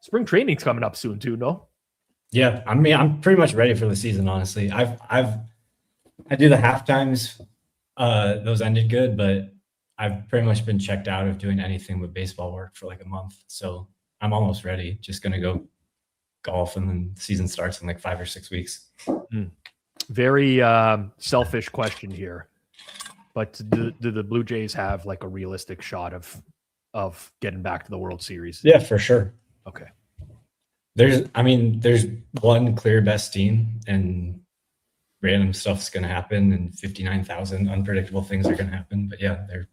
Spring training's coming up soon too, no? Yeah, I mean, I'm pretty much ready for the season, honestly. I do the half times. Those ended good, but I've pretty much been checked out of doing anything with baseball work for like a month. So I'm almost ready. Just gonna go golf, and then the season starts in like 5 or 6 weeks. Very selfish question here, but do the Blue Jays have like a realistic shot of getting back to the World Series? Yeah, for sure. Okay. There's one clear best team, and random stuff's going to happen, and 59,000 unpredictable things are going to happen. But yeah, they're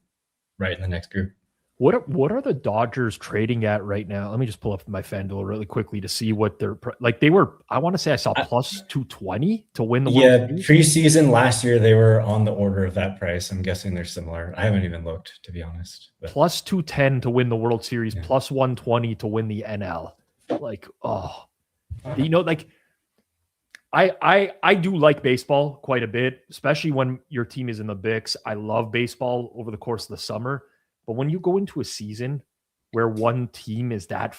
right in the next group. What are the Dodgers trading at right now? Let me just pull up my FanDuel really quickly to see what they're like. They were, I want to say I saw plus 220 to win the World Series. Preseason last year they were on the order of that price. I'm guessing they're similar. I haven't even looked, to be honest. But. Plus 210 to win the World Series, plus 120 to win the NL. Like, oh, you know, like I do like baseball quite a bit, especially when your team is in the Bix. I love baseball over the course of the summer. But when you go into a season where one team is that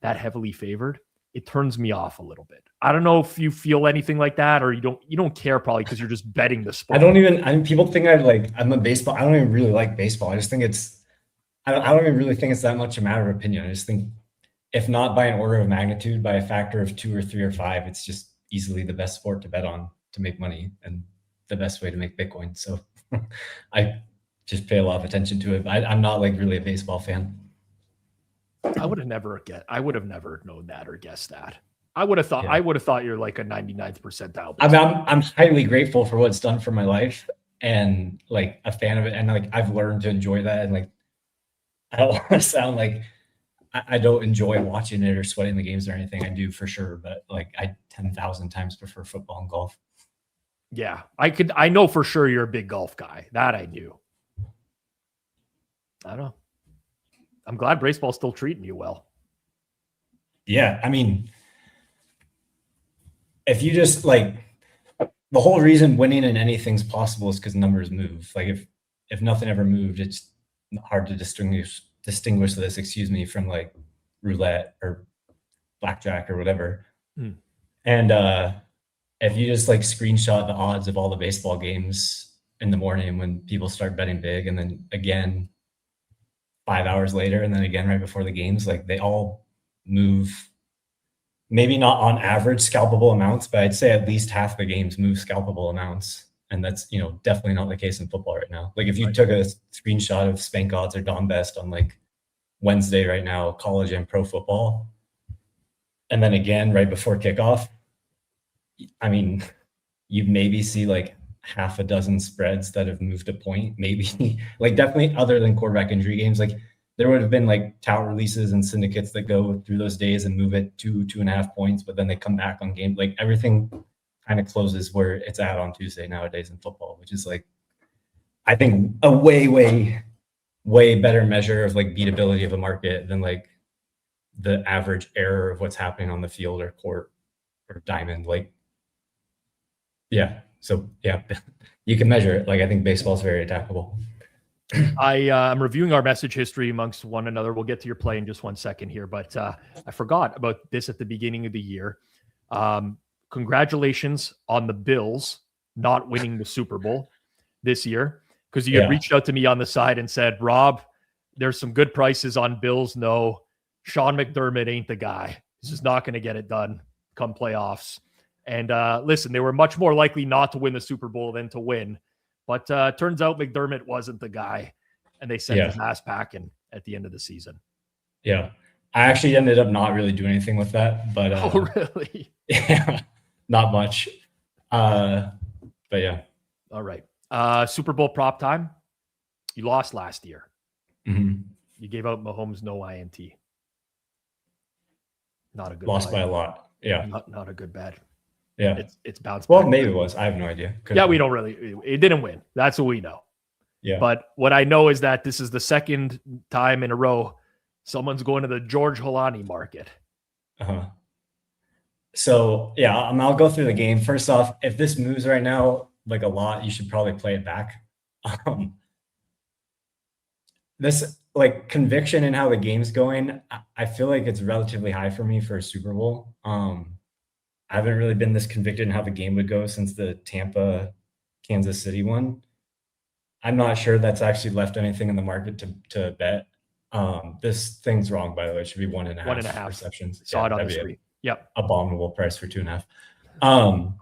heavily favored, it turns me off a little bit. I don't know if you feel anything like that, or you don't care probably because you're just betting the sport. People think I'm a baseball. I don't even really like baseball. I just think I don't even really think it's that much a matter of opinion. I just think if not by an order of magnitude, by a factor of 2 or 3 or 5, it's just easily the best sport to bet on to make money and the best way to make Bitcoin. So I just pay a lot of attention to it. I'm not like really a baseball fan. I would have never known that or guessed that. I would have thought you're like a 99th percentile. I'm highly grateful for what it's done for my life, and like a fan of it. And like, I've learned to enjoy that. And like, I don't want to sound like I don't enjoy watching it or sweating the games or anything. I do for sure. But like, I 10,000 times prefer football and golf. Yeah, I know for sure you're a big golf guy. That I knew. I don't know. I'm glad baseball's still treating you well. Yeah. I mean, if you just like, the whole reason winning in anything's possible is because numbers move. Like if nothing ever moved, it's hard to distinguish this, from like roulette or blackjack or whatever. And if you just like screenshot the odds of all the baseball games in the morning when people start betting big, and then again 5 hours later, and then again right before the games, like they all move, maybe not on average scalpable amounts, but I'd say at least half the games move scalpable amounts. And that's, definitely not the case in football right now. Like if you took a screenshot of Spank odds or Dom Best on like Wednesday right now, college and pro football, and then again right before kickoff, I mean, you maybe see like half a dozen spreads that have moved a point, maybe. Like definitely other than quarterback injury games. Like there would have been like tout releases and syndicates that go through those days and move it 2.5 points, but then they come back on game. Like everything kind of closes where it's at on Tuesday nowadays in football, which is like, I think a way better measure of like beatability of a market than like the average error of what's happening on the field or court or diamond. Like, yeah. So yeah, you can measure it. Like I think baseball is very attackable. I'm reviewing our message history amongst one another. We'll get to your play in just 1 second here, but I forgot about this at the beginning of the year. Congratulations on the Bills not winning the Super Bowl this year, because you had reached out to me on the side and said, Rob, there's some good prices on Bills. No, Sean McDermott ain't the guy. He's just not going to get it done come playoffs. And listen, they were much more likely not to win the Super Bowl than to win. But turns out McDermott wasn't the guy, and they sent his ass packing at the end of the season. Yeah. I actually ended up not really doing anything with that, but oh, really? Yeah, not much. But yeah. All right. Super Bowl prop time. You lost last year. Mm-hmm. You gave out Mahomes no INT. Not a good lost bet. By a lot. Yeah. Not a good bet. Yeah. It's bounced well, back. maybe it was. I have no idea. Yeah, we don't really. It didn't win. That's what we know. Yeah. But what I know is that this is the second time in a row someone's going to the George Holani market. Uh-huh. So yeah, I'll go through the game. First off, if this moves right now like a lot, you should probably play it back. This like conviction in how the game's going, I feel like it's relatively high for me for a Super Bowl. I haven't really been this convicted in how the game would go since the Tampa, Kansas City one. I'm not sure that's actually left anything in the market to bet. This thing's wrong, by the way. It should be 1.5 receptions. Saw it on the screen. Yep. Abominable price for 2.5.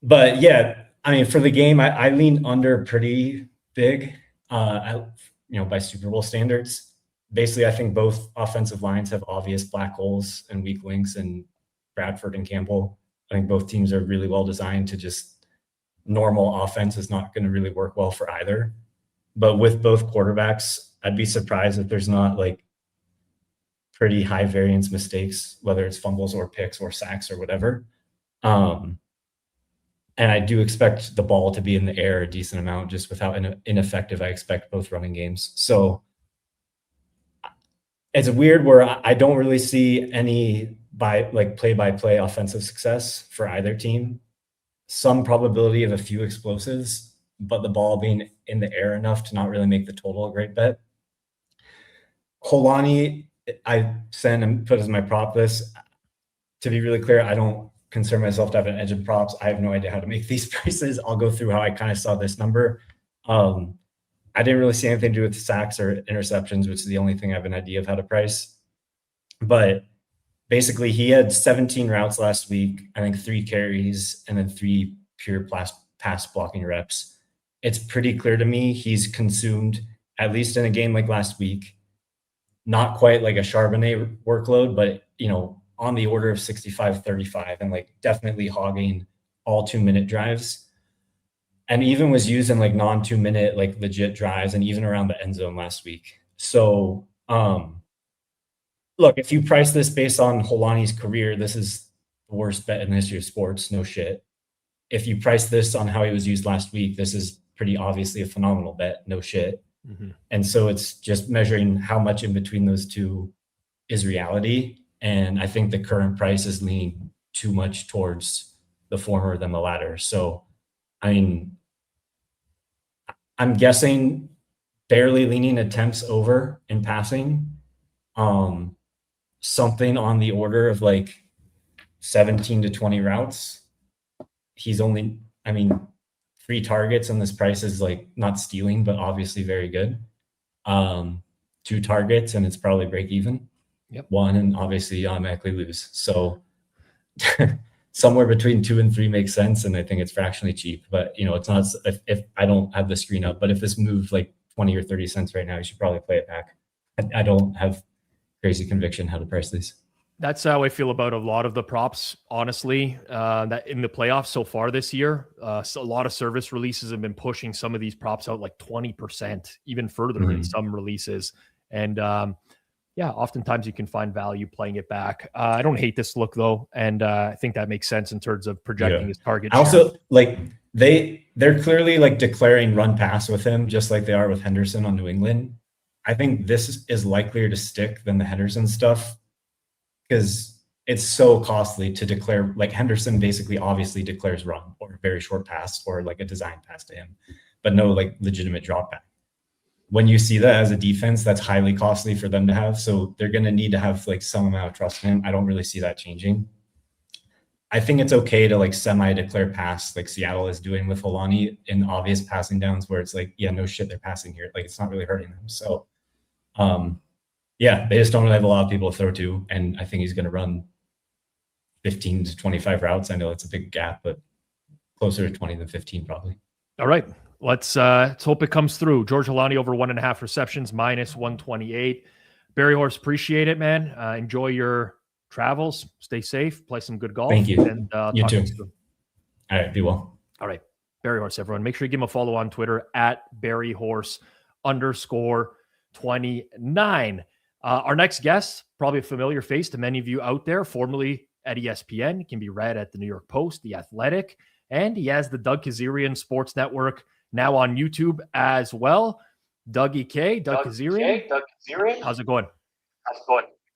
But yeah, I mean, for the game, I lean under pretty big, by Super Bowl standards. Basically, I think both offensive lines have obvious black holes and weak links, and Bradford and Campbell. I think both teams are really well designed to just normal offense is not going to really work well for either. But with both quarterbacks, I'd be surprised if there's not like pretty high variance mistakes, whether it's fumbles or picks or sacks or whatever. And I do expect the ball to be in the air a decent amount, just with how ineffective I expect both running games. So it's weird where I don't really see any play-by-play offensive success for either team. Some probability of a few explosives, but the ball being in the air enough to not really make the total a great bet. Holani, I send and put as my prop list. To be really clear, I don't consider myself to have an edge in props. I have no idea how to make these prices. I'll go through how I kind of saw this number. I didn't really see anything to do with sacks or interceptions, which is the only thing I have an idea of how to price. But basically, he had 17 routes last week, I think 3 carries, and then 3 pure pass blocking reps. It's pretty clear to me he's consumed, at least in a game like last week, not quite like a Charbonnet workload, but, on the order of 65-35 and like definitely hogging all 2-minute drives. And even was used in like non 2-minute, like legit drives and even around the end zone last week. So, look, if you price this based on Holani's career, this is the worst bet in the history of sports. No shit. If you price this on how he was used last week, this is pretty obviously a phenomenal bet. No shit. Mm-hmm. And so it's just measuring how much in between those two is reality. And I think the current price is leaning too much towards the former than the latter. So, I mean, I'm guessing barely leaning attempts over in passing. Something on the order of like 17 to 20 routes. He's only, 3 targets, and this price is like not stealing, but obviously very good. 2 targets, and it's probably break even. Yep. 1, and obviously you automatically lose. So somewhere between 2 and 3 makes sense, and I think it's fractionally cheap. But it's not. If I don't have the screen up, but if this moved like 20 or 30 cents right now, you should probably play it back. I don't have crazy conviction how to price these. That's how I feel about a lot of the props, honestly, that in the playoffs so far this year. So a lot of service releases have been pushing some of these props out like 20%, even further in some releases. And yeah, oftentimes you can find value playing it back. I don't hate this look though. And I think that makes sense in terms of projecting his target. Also, like they're clearly like declaring run pass with him, just like they are with Henderson on New England. I think this is likelier to stick than the Henderson stuff, because it's so costly to declare. Like Henderson basically obviously declares run or very short pass or like a design pass to him, but no like legitimate drop back. When you see that as a defense, that's highly costly for them to have. So they're going to need to have like some amount of trust in him. I don't really see that changing. I think it's okay to like semi-declare pass like Seattle is doing with Holani in obvious passing downs where it's like, yeah, no shit, they're passing here. Like it's not really hurting them. So yeah, they just don't really have a lot of people to throw to. And I think he's going to run 15 to 25 routes. I know it's a big gap, but closer to 20 than 15 probably. All right. Let's hope it comes through. George Holani over 1.5 receptions, -128. Berryhorse, appreciate it, man. Enjoy your travels. Stay safe. Play some good golf. Thank you. And, You too. soon. All right. Be well. All right. Berryhorse, everyone. Make sure you give him a follow on Twitter at Berryhorse_29. Our next guest, probably a familiar face to many of you out there, formerly at ESPN. He can be read at the New York Post, The Athletic, and he has the Doug Kezirian Sports Network now on YouTube as well. Dougie K, Doug Kezirian. How's it going?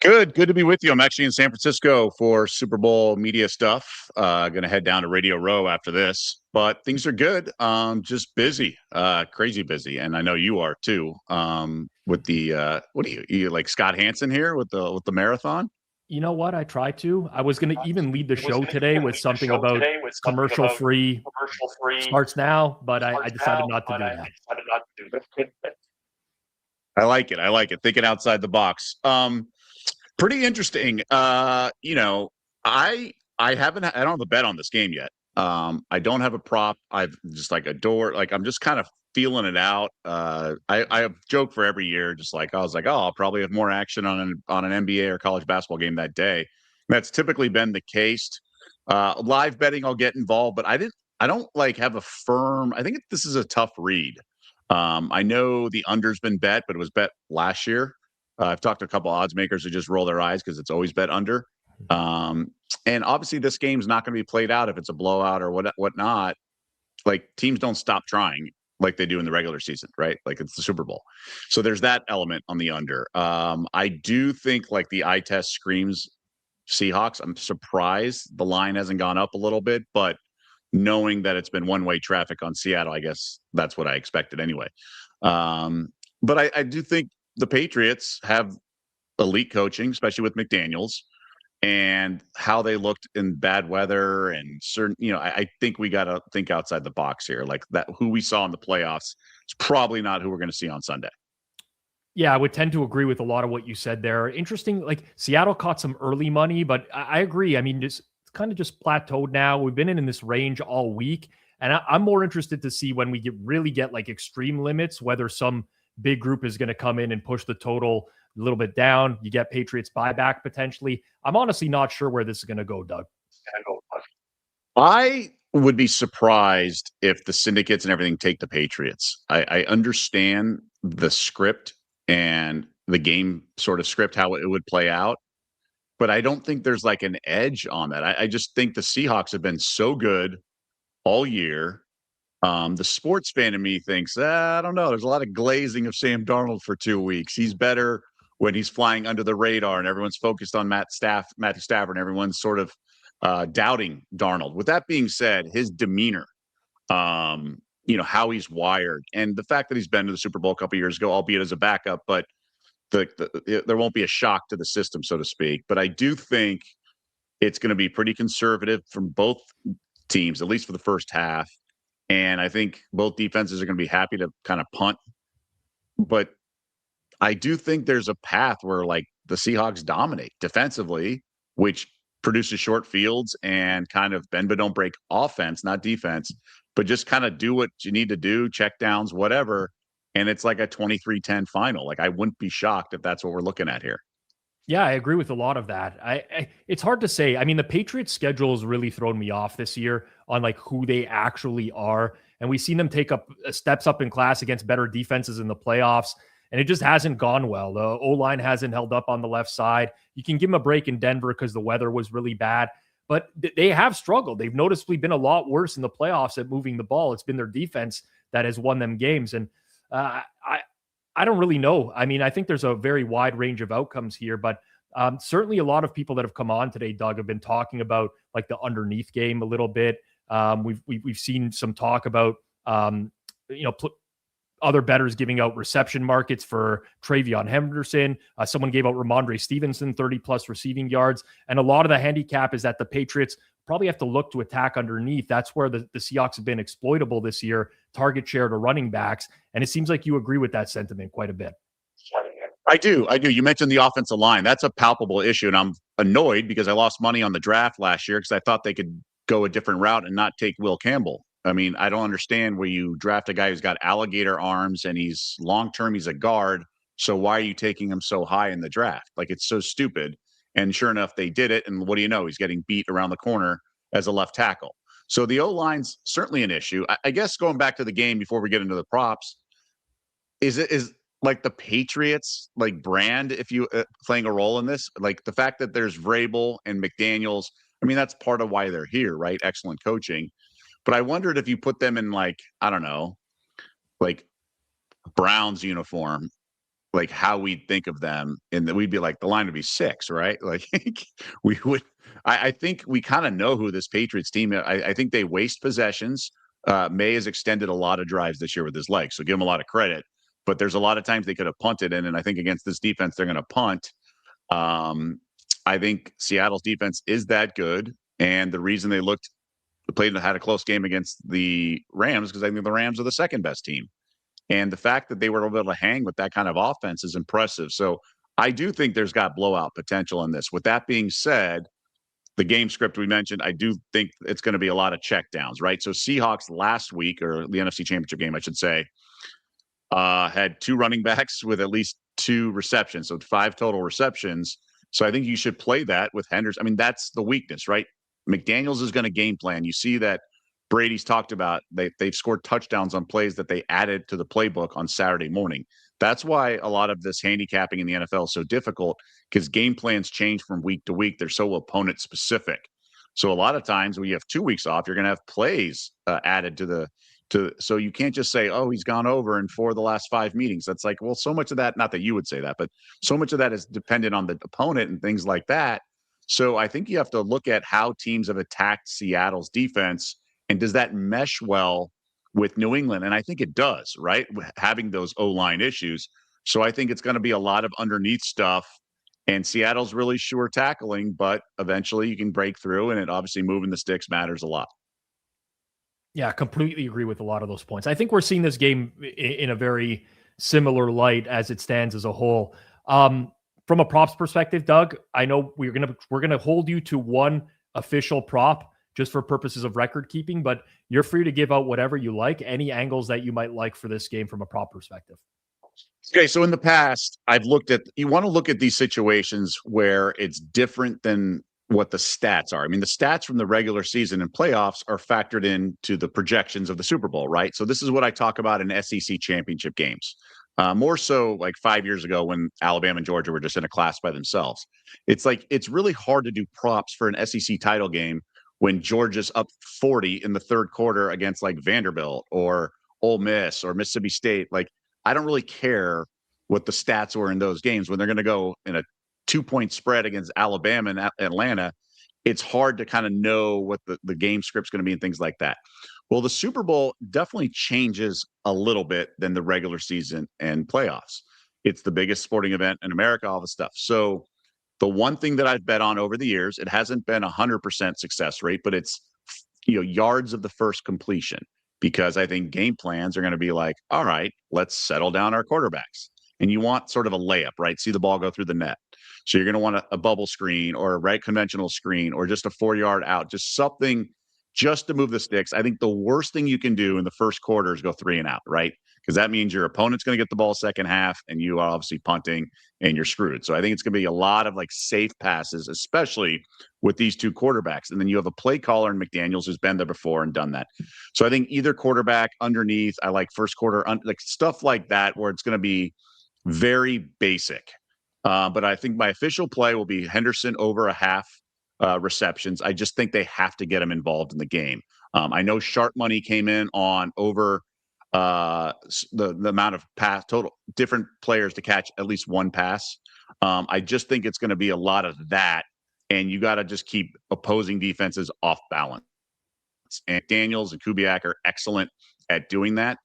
Good to be with you. I'm actually in San Francisco for Super Bowl media stuff. Going to head down to Radio Row after this, but things are good. Just busy, crazy busy, and I know you are too. With the what are you like Scott Hansen here with the marathon? You know what? I try to. I was going to even lead the show today with something about commercial free starts now, but I decided not to do that. I like it. Thinking outside the box. Pretty interesting. You know, I don't have a bet on this game yet. I don't have a prop. I've just like I'm just kind of feeling it out. I joke for every year, just like I was like, oh, I'll probably have more action on an NBA or college basketball game that day. That's typically been the case. Live betting, I'll get involved, but I don't like have a firm. I think this is a tough read. I know the under's been bet, but it was bet last year. I've talked to a couple odds makers who just roll their eyes because it's always bet under. And obviously this game's not going to be played out if it's a blowout or whatnot. Like teams don't stop trying like they do in the regular season, right? Like it's the Super Bowl. So there's that element on the under. I do think like the eye test screams Seahawks. I'm surprised the line hasn't gone up a little bit, but knowing that it's been one-way traffic on Seattle, I guess that's what I expected anyway. But I do think the Patriots have elite coaching, especially with McDaniels, and how they looked in bad weather and certain, I think we got to think outside the box here. Like that, who we saw in the playoffs is probably not who we're going to see on Sunday. Yeah, I would tend to agree with a lot of what you said there. Interesting. Like Seattle caught some early money, but I agree. I mean, it's kind of just plateaued now. We've been in this range all week. And I'm more interested to see when we really get like extreme limits, whether some big group is going to come in and push the total a little bit down. You get Patriots buyback potentially. I'm honestly not sure where this is going to go, Doug. I would be surprised if the syndicates and everything take the Patriots. I understand the script and the game sort of script, how it would play out, but I don't think there's like an edge on that. I just think the Seahawks have been so good all year. The sports fan in me thinks, I don't know. There's a lot of glazing of Sam Darnold for 2 weeks. He's better when he's flying under the radar and everyone's focused on Matthew Stafford and everyone's sort of doubting Darnold. With that being said, his demeanor, how he's wired, and the fact that he's been to the Super Bowl a couple years ago, albeit as a backup, but there won't be a shock to the system, so to speak. But I do think it's going to be pretty conservative from both teams, at least for the first half. And I think both defenses are going to be happy to kind of punt. But I do think there's a path where like the Seahawks dominate defensively, which produces short fields and kind of bend but don't break offense, not defense, but just kind of do what you need to do, check downs, whatever. And it's like a 23-10 final. Like I wouldn't be shocked if that's what we're looking at here. Yeah, I agree with a lot of that. It's hard to say. I mean, the Patriots schedule has really thrown me off this year on like who they actually are. And we've seen them take up steps up in class against better defenses in the playoffs. And it just hasn't gone well. The O-line hasn't held up on the left side. You can give them a break in Denver because the weather was really bad. But they have struggled. They've noticeably been a lot worse in the playoffs at moving the ball. It's been their defense that has won them games. And I don't really know. I mean, I think there's a very wide range of outcomes here, but certainly a lot of people that have come on today, Doug, have been talking about like the underneath game a little bit. We've seen some talk about other bettors giving out reception markets for Travion Henderson. Someone gave out Ramondre Stevenson 30+ receiving yards, and a lot of the handicap is that the Patriots probably have to look to attack underneath. That's where the Seahawks have been exploitable this year, target share to running backs. And it seems like you agree with that sentiment quite a bit. I do. You mentioned the offensive line. That's a palpable issue. And I'm annoyed because I lost money on the draft last year because I thought they could go a different route and not take Will Campbell. I mean, I don't understand where you draft a guy who's got alligator arms and he's long-term, he's a guard. So why are you taking him so high in the draft? Like, it's so stupid. And sure enough, they did it. And what do you know? He's getting beat around the corner as a left tackle. So the O-line's certainly an issue. I guess going back to the game before we get into the props, is like the Patriots, like brand, if you playing a role in this, like the fact that there's Vrabel and McDaniels, I mean, that's part of why they're here, right? Excellent coaching. But I wondered if you put them in like, I don't know, like Browns uniform, like how we'd think of them, and that we'd be like, the line would be 6, right? Like we would, I think we kind of know who this Patriots team is. I think they waste possessions. May has extended a lot of drives this year with his legs, so give him a lot of credit. But there's a lot of times they could have punted in, and I think against this defense, they're going to punt. I think Seattle's defense is that good, and the reason they played and had a close game against the Rams because I think the Rams are the second best team. And the fact that they were able to hang with that kind of offense is impressive. So I do think there's got blowout potential in this. With that being said, the game script we mentioned, I do think it's going to be a lot of checkdowns, right? So Seahawks last week, or the NFC Championship game, I should say, had 2 running backs with at least 2 receptions, so 5 total receptions. So I think you should play that with Henderson. I mean, that's the weakness, right? McDaniels is going to game plan. You see that Brady's talked about, they've scored touchdowns on plays that they added to the playbook on Saturday morning. That's why a lot of this handicapping in the NFL is so difficult, because game plans change from week to week. They're so opponent specific. So a lot of times when you have 2 weeks off, you're going to have plays added so you can't just say, oh, he's gone over in 4 of the last 5 meetings. That's like, well, so much of that, not that you would say that, but so much of that is dependent on the opponent and things like that. So I think you have to look at how teams have attacked Seattle's defense, and does that mesh well with New England? And I think it does, right? Having those O-line issues. So I think it's going to be a lot of underneath stuff, and Seattle's really sure tackling, but eventually you can break through, and it obviously moving the sticks matters a lot. Yeah, completely agree with a lot of those points. I think we're seeing this game in a very similar light as it stands as a whole. From a props perspective, Doug, I know we're gonna hold you to one official prop just for purposes of record keeping, but you're free to give out whatever you like, any angles that you might like for this game from a prop perspective. Okay, so in the past, you want to look at these situations where it's different than what the stats are. I mean, the stats from the regular season and playoffs are factored into the projections of the Super Bowl, right? So this is what I talk about in SEC championship games. More so like 5 years ago when Alabama and Georgia were just in a class by themselves. It's like, it's really hard to do props for an SEC title game when Georgia's up 40 in the third quarter against like Vanderbilt or Ole Miss or Mississippi State. Like, I don't really care what the stats were in those games when they're going to go in a 2-point spread against Alabama and Atlanta. It's hard to kind of know what the game script's going to be and things like that. Well, the Super Bowl definitely changes a little bit than the regular season and playoffs. It's the biggest sporting event in America, all the stuff. So the one thing that I've bet on over the years, it hasn't been 100% success rate, but it's, yards of the first completion, because I think game plans are going to be like, all right, let's settle down our quarterbacks. And you want sort of a layup, right? See the ball go through the net. So you're going to want a bubble screen or a right conventional screen or just a 4-yard out, just something just to move the sticks. I think the worst thing you can do in the first quarter is go 3 and out, right? Because that means your opponent's going to get the ball second half and you are obviously punting and you're screwed. So I think it's going to be a lot of like safe passes, especially with these two quarterbacks. And then you have a play caller in McDaniels who's been there before and done that. So I think either quarterback underneath, I like first quarter, like stuff like that, where it's going to be very basic. But I think my official play will be Henderson over a half receptions. I just think they have to get him involved in the game. I know sharp money came in on over the amount of pass total different players to catch at least one pass. I just think it's going to be a lot of that, and you got to just keep opposing defenses off balance. And Daniels and Kubiak are excellent at doing that.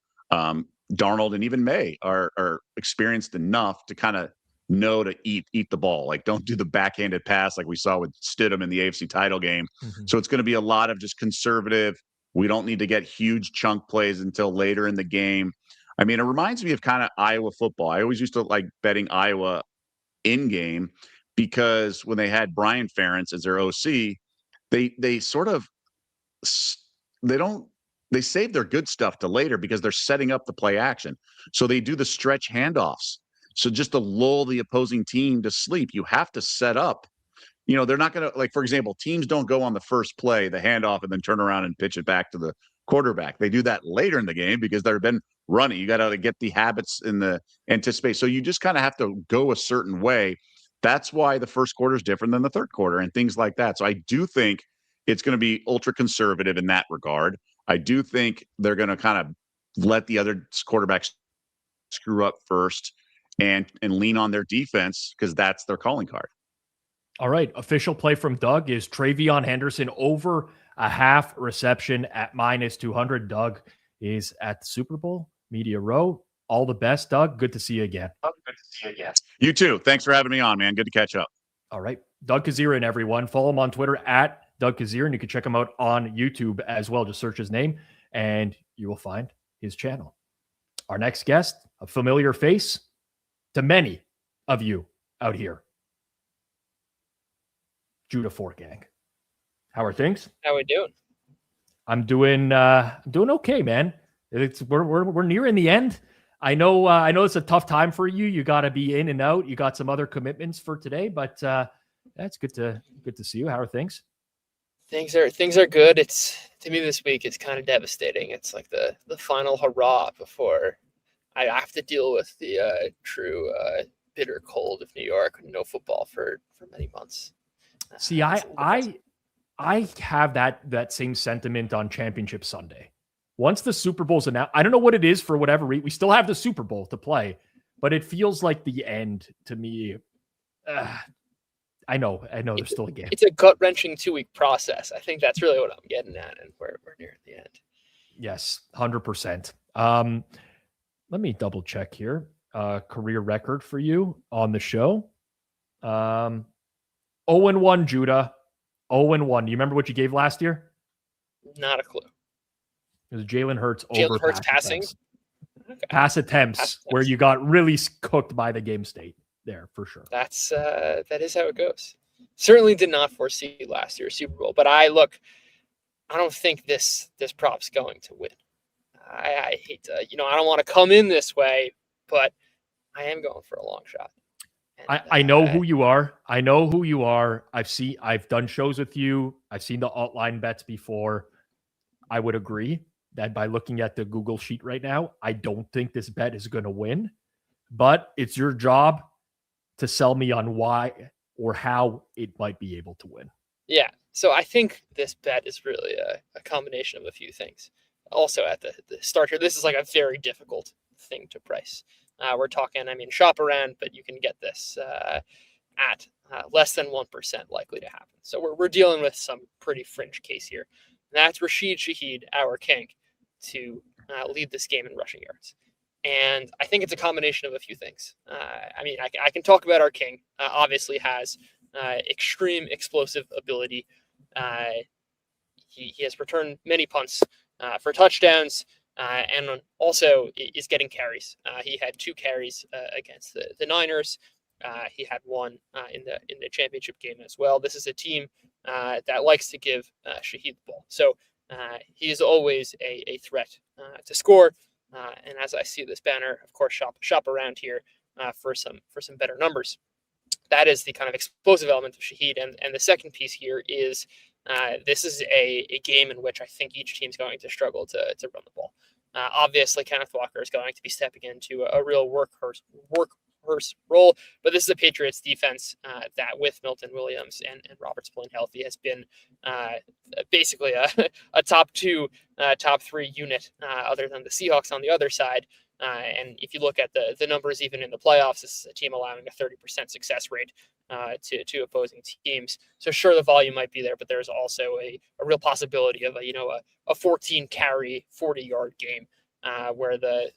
Darnold and even May are experienced enough to kind of know to eat the ball. Like, don't do the backhanded pass like we saw with Stidham in the AFC title game. So it's going to be a lot of just conservative. We don't need to get huge chunk plays until later in the game. I mean, it reminds me of kind of Iowa football. I always used to like betting Iowa in game because when they had Brian Ferentz as their OC, they sort of they save their good stuff to later because they're setting up the play action. So they do the stretch handoffs. So just to lull the opposing team to sleep, you have to set up. You know, they're not going to, like, for example, teams don't go on the first play, the handoff, and then turn around and pitch it back to the quarterback. They do that later in the game because they've been running. You got to get the habits in the anticipate. So you just kind of have to go a certain way. That's why the first quarter is different than the third quarter and things like that. So I do think it's going to be ultra conservative in that regard. I do think they're going to kind of let the other quarterbacks screw up first and lean on their defense because that's their calling card. All right. Official play from Doug is Travion Henderson over a half reception at -200. Doug is at the Super Bowl Media Row. All the best, Doug. Good to see you again. You too. Thanks for having me on, man. Good to catch up. All right. Doug Kezirian, everyone. Follow him on Twitter at Doug Kezirian. You can check him out on YouTube as well. Just search his name and you will find his channel. Our next guest, a familiar face to many of you out here. Judah Fortgang. How are things? How we doing? I'm doing okay, man. We're nearing the end. I know it's a tough time for you. You got to be in and out. You got some other commitments for today, but that's good to see you. How are things? Things are good. It's, to me, this week it's kind of devastating. It's like the final hurrah before I have to deal with the true bitter cold of New York and no football for many months. See, I have that same sentiment on Championship Sunday. Once the Super Bowl's announced, I don't know what it is for whatever reason. We still have the Super Bowl to play, but it feels like the end to me. I know there's still a game. It's a gut-wrenching 2-week process. I think that's really what I'm getting at, and we're near the end. Yes, 100%. Let me double check here. Career record for you on the show. 0-1, Judah. 0-1. Do you remember what you gave last year? Not a clue. It was Jalen Hurts Jalen over Hurts passing. Okay. Pass attempts where you got really cooked by the game state there for sure. That is how it goes. Certainly did not foresee last year's Super Bowl, but I don't think this prop's going to win. I hate to, I don't want to come in this way, but I am going for a long shot. And, I know who you are. I know who you are. I've done shows with you. I've seen the outline bets before. I would agree that by looking at the Google sheet right now, I don't think this bet is going to win, but it's your job to sell me on why or how it might be able to win. Yeah. So I think this bet is really a combination of a few things. Also at the start here, this is like a very difficult thing to price. We're talking, shop around, but you can get this at less than 1% likely to happen. So we're dealing with some pretty fringe case here. And that's Rashid Shaheed, our king, to lead this game in rushing yards. And I think it's a combination of a few things. I can talk about our king. Obviously has extreme explosive ability. He has returned many punts for touchdowns. And also is getting carries. He had 2 carries against the Niners. He had 1 in the championship game as well. This is a team that likes to give Shaheed the ball. So he is always a threat to score. And as I see this banner, of course, shop around here for some better numbers. That is the kind of explosive element of Shahid. And the second piece here is this is a game in which I think each team's going to struggle to run the ball. Obviously, Kenneth Walker is going to be stepping into a real workhorse role, but this is a Patriots defense that, with Milton Williams and Roberts playing healthy, has been basically a top 2, top 3 unit, other than the Seahawks on the other side. And if you look at the numbers, even in the playoffs, this is a team allowing a 30% success rate to opposing teams. So sure, the volume might be there, but there's also a real possibility of a 14 carry, 40-yard game where the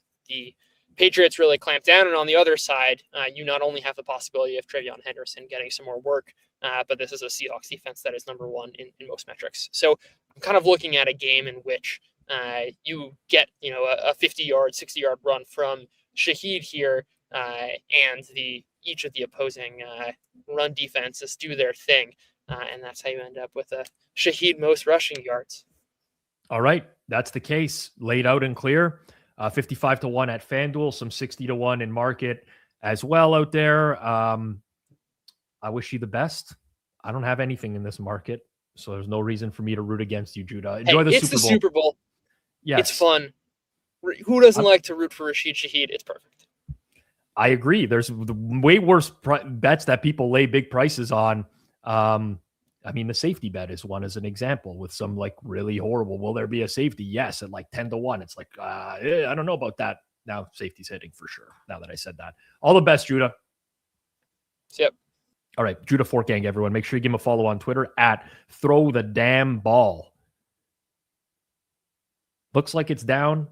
Patriots really clamp down. And on the other side, you not only have the possibility of Trevion Henderson getting some more work, but this is a Seahawks defense that is number 1 in most metrics. So I'm kind of looking at a game in which you get, a 50-yard, 60-yard run from Shahid here, and each of the opposing run defenses do their thing, and that's how you end up with a Shahid most rushing yards. All right, that's the case, laid out and clear. 55-1 at FanDuel, some 60-1 in market as well out there. I wish you the best. I don't have anything in this market, so there's no reason for me to root against you, Judah. Enjoy the Super Bowl. Super Bowl. Yes. It's fun. Who doesn't like to root for Rashid Shaheed? It's perfect. I agree. There's way worse bets that people lay big prices on. The safety bet is one as an example with some really horrible. Will there be a safety? Yes, at 10-1. It's I don't know about that. Now safety's hitting for sure. Now that I said that. All the best, Judah. Yep. All right, Judah Fortgang, everyone. Make sure you give him a follow on Twitter at Throw the Damn Ball. Looks like it's down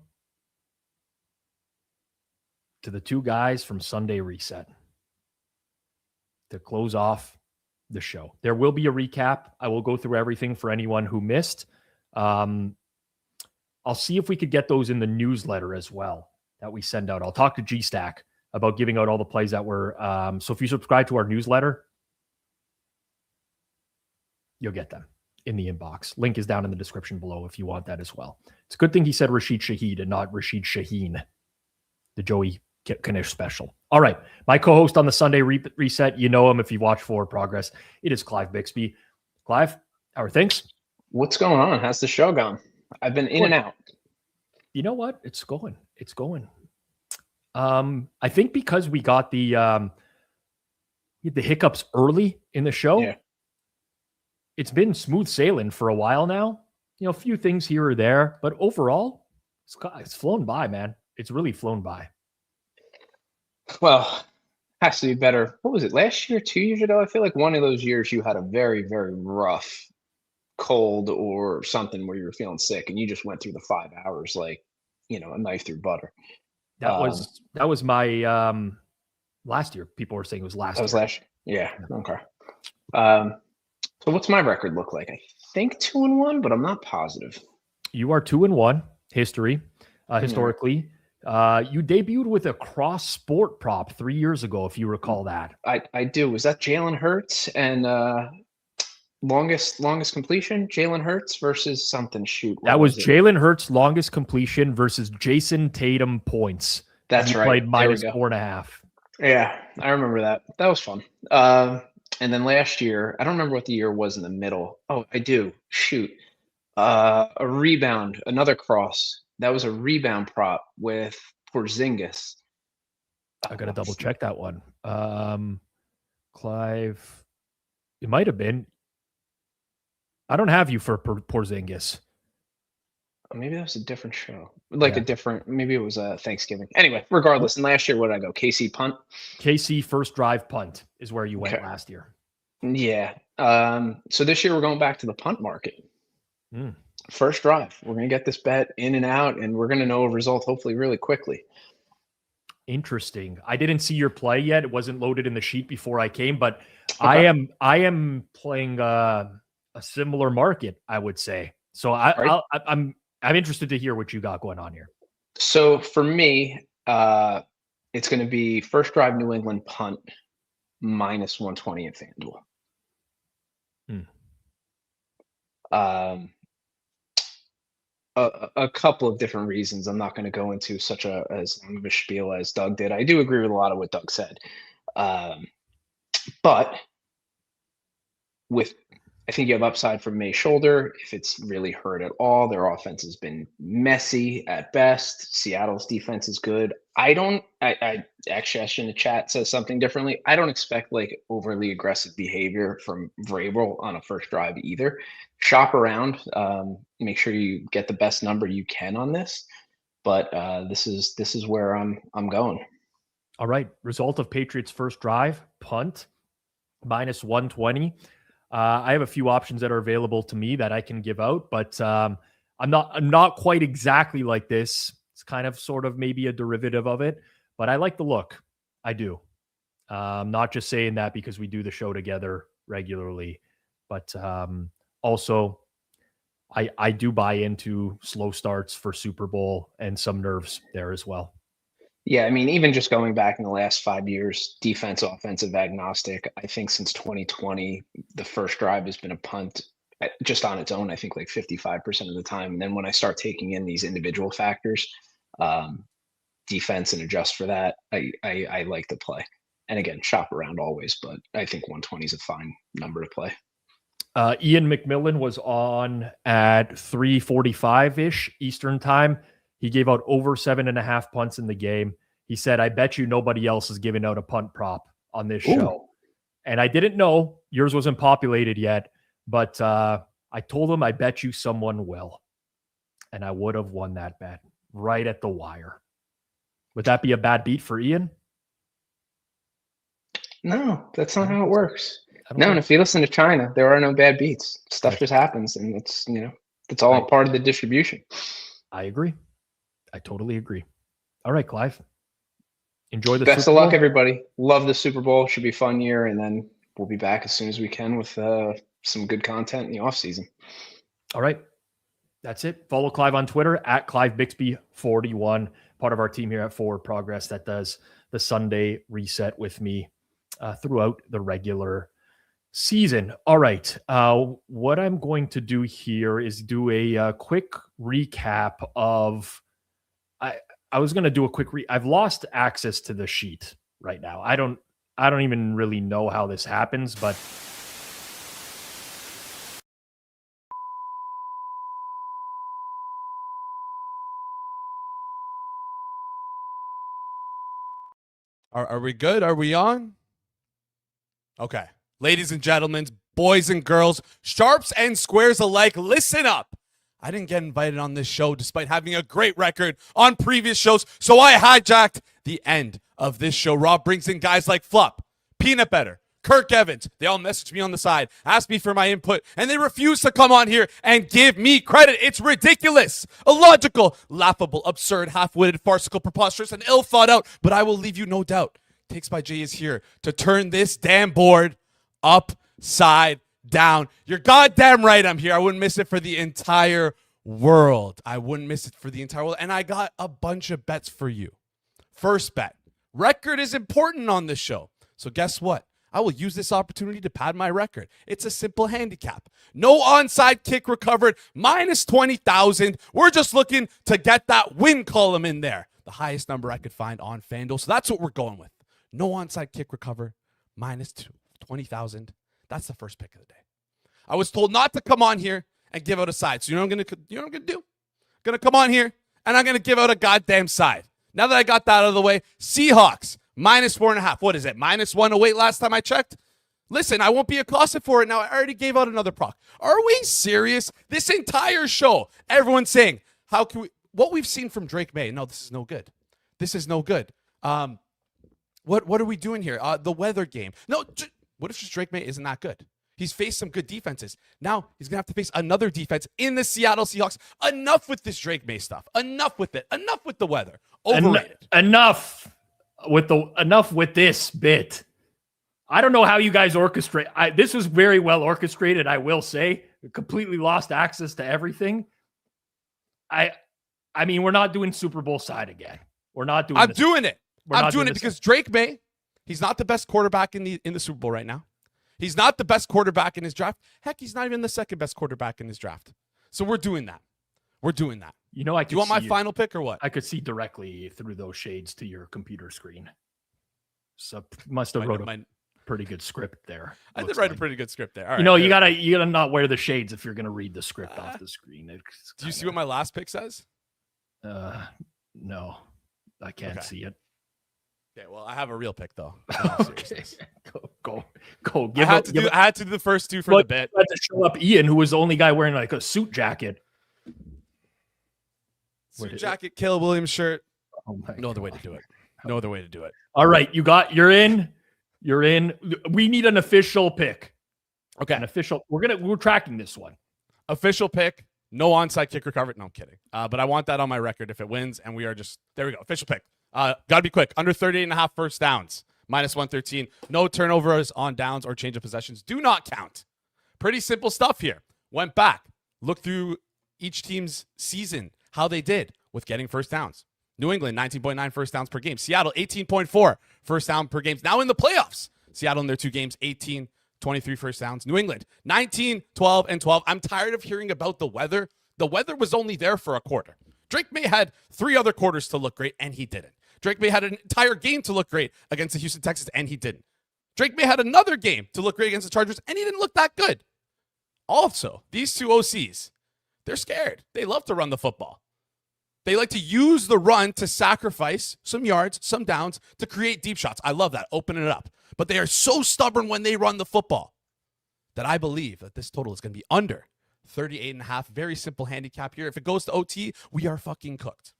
to the 2 guys from Sunday Reset to close off the show. There will be a recap. I will go through everything for anyone who missed. I'll see if we could get those in the newsletter as well that we send out. I'll talk to G-Stack about giving out all the plays that were. So if you subscribe to our newsletter, you'll get them in the inbox. Link is down in the description below if you want that as well. It's a good thing he said Rashid Shaheed and not Rashid Shaheen, the Joey Knish special. All right. My co-host on the Sunday Reset, you know him if you watch Forward Progress. It is Clive Bixby. Clive, how are things? What's going on? How's the show going? I've been in and out. You know what? It's going. It's going. I think because we got the hiccups early in the show, it's been smooth sailing for a while now. A few things here or there, but overall, it's flown by, man. It's really flown by. Well, has to be better. What was it, last year, 2 years ago? I feel like one of those years you had a very, very rough cold or something where you were feeling sick and you just went through the 5 hours like, a knife through butter. That was my last year. People were saying it was last year. That was last year? Yeah. Okay. So what's my record look like? I think 2-1, but I'm not positive. You are 2-1 historically. You debuted with a cross sport prop 3 years ago, if you recall that. I do. Was that Jalen Hurts and longest completion? Jalen Hurts versus something. Shoot, that was Jalen Hurts' longest completion versus Jason Tatum points. That's he right. Played -4.5. Yeah, I remember that. That was fun. And then last year, I don't remember what the year was in the middle. Oh, I do. Shoot. A rebound, another cross. That was a rebound prop with Porzingis. I got to double check that one. Clive, it might have been. I don't have you for Porzingis. Maybe that was a different show. Maybe it was Thanksgiving. Anyway, regardless. And last year, what did I go? KC punt? KC first drive punt is where you went last year. Yeah. So this year we're going back to the punt market. First drive. We're going to get this bet in and out, and we're going to know a result hopefully really quickly. Interesting. I didn't see your play yet. It wasn't loaded in the sheet before I came, but okay. I am playing a similar market, I would say. So I'm interested to hear what you got going on here. So for me, it's going to be first drive New England punt -120 at FanDuel. a couple of different reasons. I'm not going to go into such as long of a spiel as Doug did. I do agree with a lot of what Doug said, but I think you have upside from May's shoulder. If it's really hurt at all, their offense has been messy at best. Seattle's defense is good. I actually in the chat says something differently. I don't expect like overly aggressive behavior from Vrabel on a first drive either. Shop around, make sure you get the best number you can on this. But this is where I'm going. All right. Result of Patriots' first drive, punt, -120. I have a few options that are available to me that I can give out, but I'm not quite exactly like this. It's kind of sort of maybe a derivative of it, but I like the look. I do. Not just saying that because we do the show together regularly, but also I do buy into slow starts for Super Bowl and some nerves there as well. Yeah, I mean, even just going back in the last 5 years, defense, offensive, agnostic, I think since 2020, the first drive has been a punt just on its own, I think like 55% of the time. And then when I start taking in these individual factors, defense and adjust for that, I like to play. And again, shop around always, but I think 120 is a fine number to play. Iain MacMillan was on at 3:45-ish Eastern time. He gave out over 7.5 punts in the game. He said, I bet you nobody else is giving out a punt prop on this show. And I didn't know yours wasn't populated yet, but I told him, I bet you someone will. And I would have won that bet right at the wire. Would that be a bad beat for Iain? No, that's not how it works. No, and if you listen to China, there are no bad beats. Stuff just happens, and it's all a part of the distribution. I agree. I totally agree. All right, Clive. Enjoy the Best Super of luck, Bowl. everybody. Love the Super Bowl. Should be a fun year, and then we'll be back as soon as we can with some good content in the off season. All right. That's it. Follow Clive on Twitter at Clive Bixby 41, part of our team here at Forward Progress that does the Sunday reset with me throughout the regular season. All right. What I'm going to do here is do a quick recap of. I was going to do a quick. I've lost access to the sheet right now. I don't even really know how this happens, but. Are we good? Are we on? Okay. Ladies and gentlemen, boys and girls, sharps and squares alike, listen up. I didn't get invited on this show despite having a great record on previous shows, so I hijacked the end of this show. Rob brings in guys like Flup, Peanut Butter, Kirk Evans. They all message me on the side, ask me for my input, and they refuse to come on here and give me credit. It's ridiculous, illogical, laughable, absurd, half-witted, farcical, preposterous, and ill thought out, but I will leave you no doubt. Takes by Jay is here to turn this damn board upside down. You're goddamn right I'm here. I wouldn't miss it for the entire world. I wouldn't miss it for the entire world. And I got a bunch of bets for you. First bet. Record is important on this show. So guess what? I will use this opportunity to pad my record. It's a simple handicap. No onside kick recovered, minus 20,000. We're just looking to get that win column in there. The highest number I could find on FanDuel. So that's what we're going with. No onside kick recover, minus 20,000. That's the first pick of the day. I was told not to come on here and give out a side. So you know what I'm going to do? I'm going to come on here and I'm going to give out a goddamn side. Now that I got that out of the way, Seahawks, minus 4.5. What is it? Minus 108 last time I checked? Listen, I won't be accosted for it now. I already gave out another proc. Are we serious? This entire show, everyone's saying, how can we, what we've seen from Drake May, no, this is no good. This is no good. What are we doing here? The weather game. No, what if just Drake May isn't that good? He's faced some good defenses. Now he's going to have to face another defense in the Seattle Seahawks. Enough with this Drake May stuff. Enough with it. Enough with the weather. Overrated. Enough with this bit. I don't know how you guys orchestrate. This was very well orchestrated, I will say. Completely lost access to everything. I mean, we're not doing Super Bowl side again. We're not doing I'm doing it. I'm doing it because Drake May, he's not the best quarterback in the Super Bowl right now. He's not the best quarterback in his draft. Heck, he's not even the second best quarterback in his draft. So we're doing that. We're doing that. You know, Do you want my final pick or what? I could see directly through those shades to your computer screen. So must have wrote a pretty good script there. I did write a pretty good script there. All you know, right, you gotta not wear the shades if you're gonna read the script off the screen. Do you see what my last pick says? No, I can't see it. Okay, well, I have a real pick though. Okay. Go. I had to do the first two for the bet. I had to show up Ian, who was the only guy wearing like a suit jacket. Suit jacket, Caleb Williams shirt. Oh no other way to do it. No other way to do it. All right, you're in. You're in. We need an official pick. Okay. An official. We're tracking this one. Official pick. No onside kick recovered. No, I'm kidding. But I want that on my record if it wins. And we are just, there we go. Official pick. Got to be quick. Under 38.5 first downs. -113. No turnovers on downs or change of possessions. Do not count. Pretty simple stuff here. Went back. Looked through each team's season, how they did with getting first downs. New England, 19.9 first downs per game. Seattle, 18.4 first down per game. Now in the playoffs. Seattle in their 2 games, 18, 23 first downs. New England, 19, 12, and 12. I'm tired of hearing about the weather. The weather was only there for a quarter. Drake May had 3 other quarters to look great, and he didn't. Drake May had an entire game to look great against the Houston Texans, and he didn't. Drake May had another game to look great against the Chargers, and he didn't look that good. Also, these 2 OCs, they're scared. They love to run the football. They like to use the run to sacrifice some yards, some downs, to create deep shots. I love that. Open it up. But they are so stubborn when they run the football that I believe that this total is going to be under 38.5. Very simple handicap here. If it goes to OT, we are fucking cooked.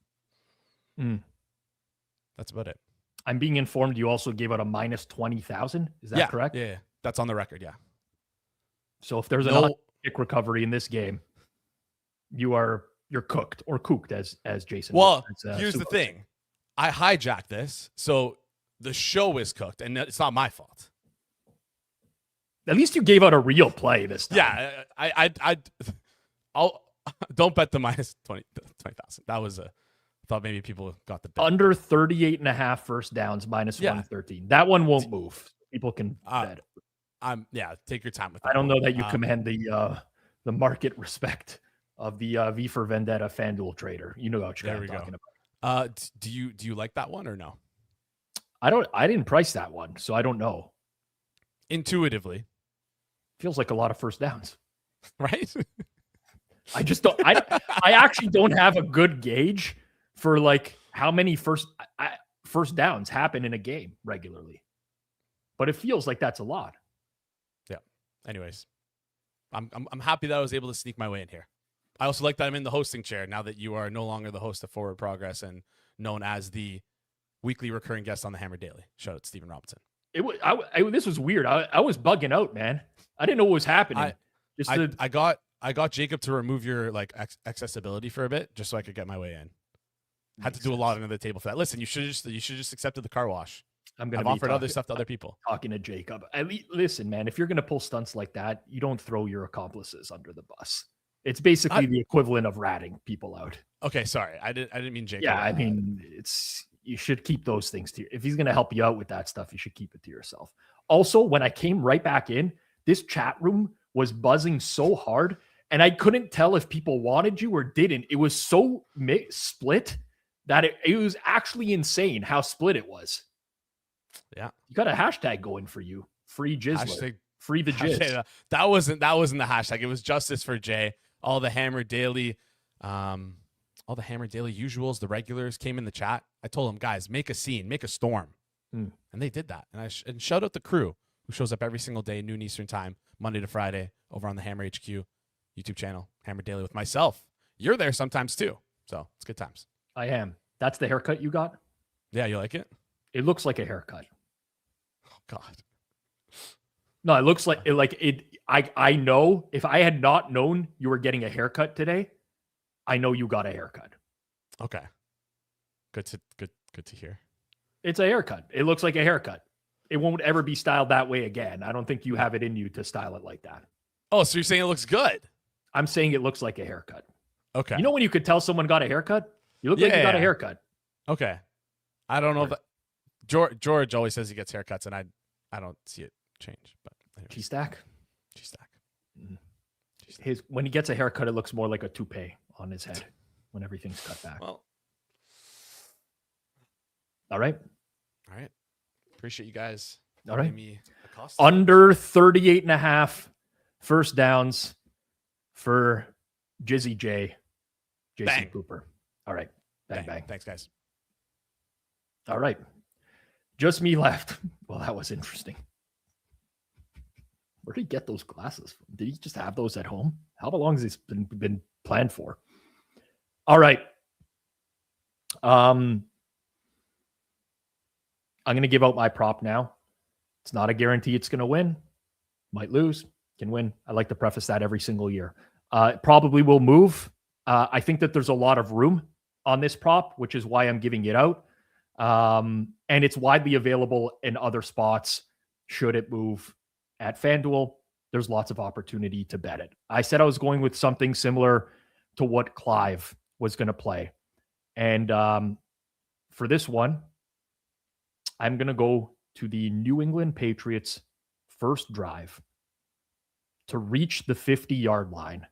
That's about it. I'm being informed you also gave out a -20,000. Is that correct? Yeah. That's on the record, yeah. So if there's another kick recovery in this game, you're cooked or cooked as Jason. Well, here's the thing. I hijacked this, so the show is cooked, and it's not my fault. At least you gave out a real play this time. Yeah, I'll don't bet the -20,000. That was I thought maybe people got the bet. Under 38.5 first downs, -113. That one won't move. People can bet. Take your time with that. I don't know that you command the market respect of the V for Vendetta FanDuel trader. You know what I'm talking about. Do you like that one or no? I didn't price that one, so I don't know. Intuitively, feels like a lot of first downs, right? I just don't. I actually don't have a good gauge for like how many first downs happen in a game regularly, but it feels like that's a lot. Yeah. Anyways, I'm happy that I was able to sneak my way in here. I also like that I'm in the hosting chair now that you are no longer the host of Forward Progress and known as the weekly recurring guest on the Hammer Daily. Shout out to Stephen Robinson. This was weird. I was bugging out, man. I didn't know what was happening. I got Jacob to remove your like accessibility for a bit just so I could get my way in. Had to do a lot under the table for that. Listen, you should just accepted the car wash. I've offered other stuff to other people. Talking to Jacob. Listen, man, if you're gonna pull stunts like that, you don't throw your accomplices under the bus. It's basically the equivalent of ratting people out. Okay, sorry. I didn't mean Jacob. Yeah, I mean you should keep those things to if he's gonna help you out with that stuff, you should keep it to yourself. Also, when I came right back in, this chat room was buzzing so hard, and I couldn't tell if people wanted you or didn't. It was so split that it was actually insane how split it was. Yeah. You got a hashtag going for you. Free Jizzler. Free the Jizz. That wasn't the hashtag. It was justice for Jay. All the Hammer Daily usuals, the regulars came in the chat. I told them, guys, make a scene, make a storm. And they did that. And shout out the crew who shows up every single day, noon Eastern time, Monday to Friday, over on the Hammer HQ YouTube channel, Hammer Daily with myself. You're there sometimes too. So it's good times. I am. That's the haircut you got? Yeah, you like it? It looks like a haircut. Oh God. No, it looks like it. I know if I had not known you were getting a haircut today, I know you got a haircut. Okay. Good to hear. It's a haircut. It looks like a haircut. It won't ever be styled that way again. I don't think you have it in you to style it like that. Oh, so you're saying it looks good? I'm saying it looks like a haircut. Okay. You know when you could tell someone got a haircut? You look like you got a haircut. Okay. I don't know if George always says he gets haircuts, and I don't see it change. But G-Stack. G-Stack. When he gets a haircut, it looks more like a toupee on his head when everything's cut back. Well, all right. All right. Appreciate you guys. All right. giving me a cost. Under 38.5 first downs for Jizzy J. Jason Bang. Cooper. All right. Bang, bang. Thanks, guys. All right. Just me left. Well, that was interesting. Where did he get those glasses from? Did he just have those at home? How long has this been planned for? All right. I'm going to give out my prop now. It's not a guarantee it's going to win. Might lose, can win. I like to preface that every single year. It probably will move. I think that there's a lot of room on this prop, which is why I'm giving it out. And it's widely available in other spots. Should it move at FanDuel, there's lots of opportunity to bet it. I said I was going with something similar to what Clive was going to play. And for this one, I'm going to go to the New England Patriots first drive to reach the 50-yard line.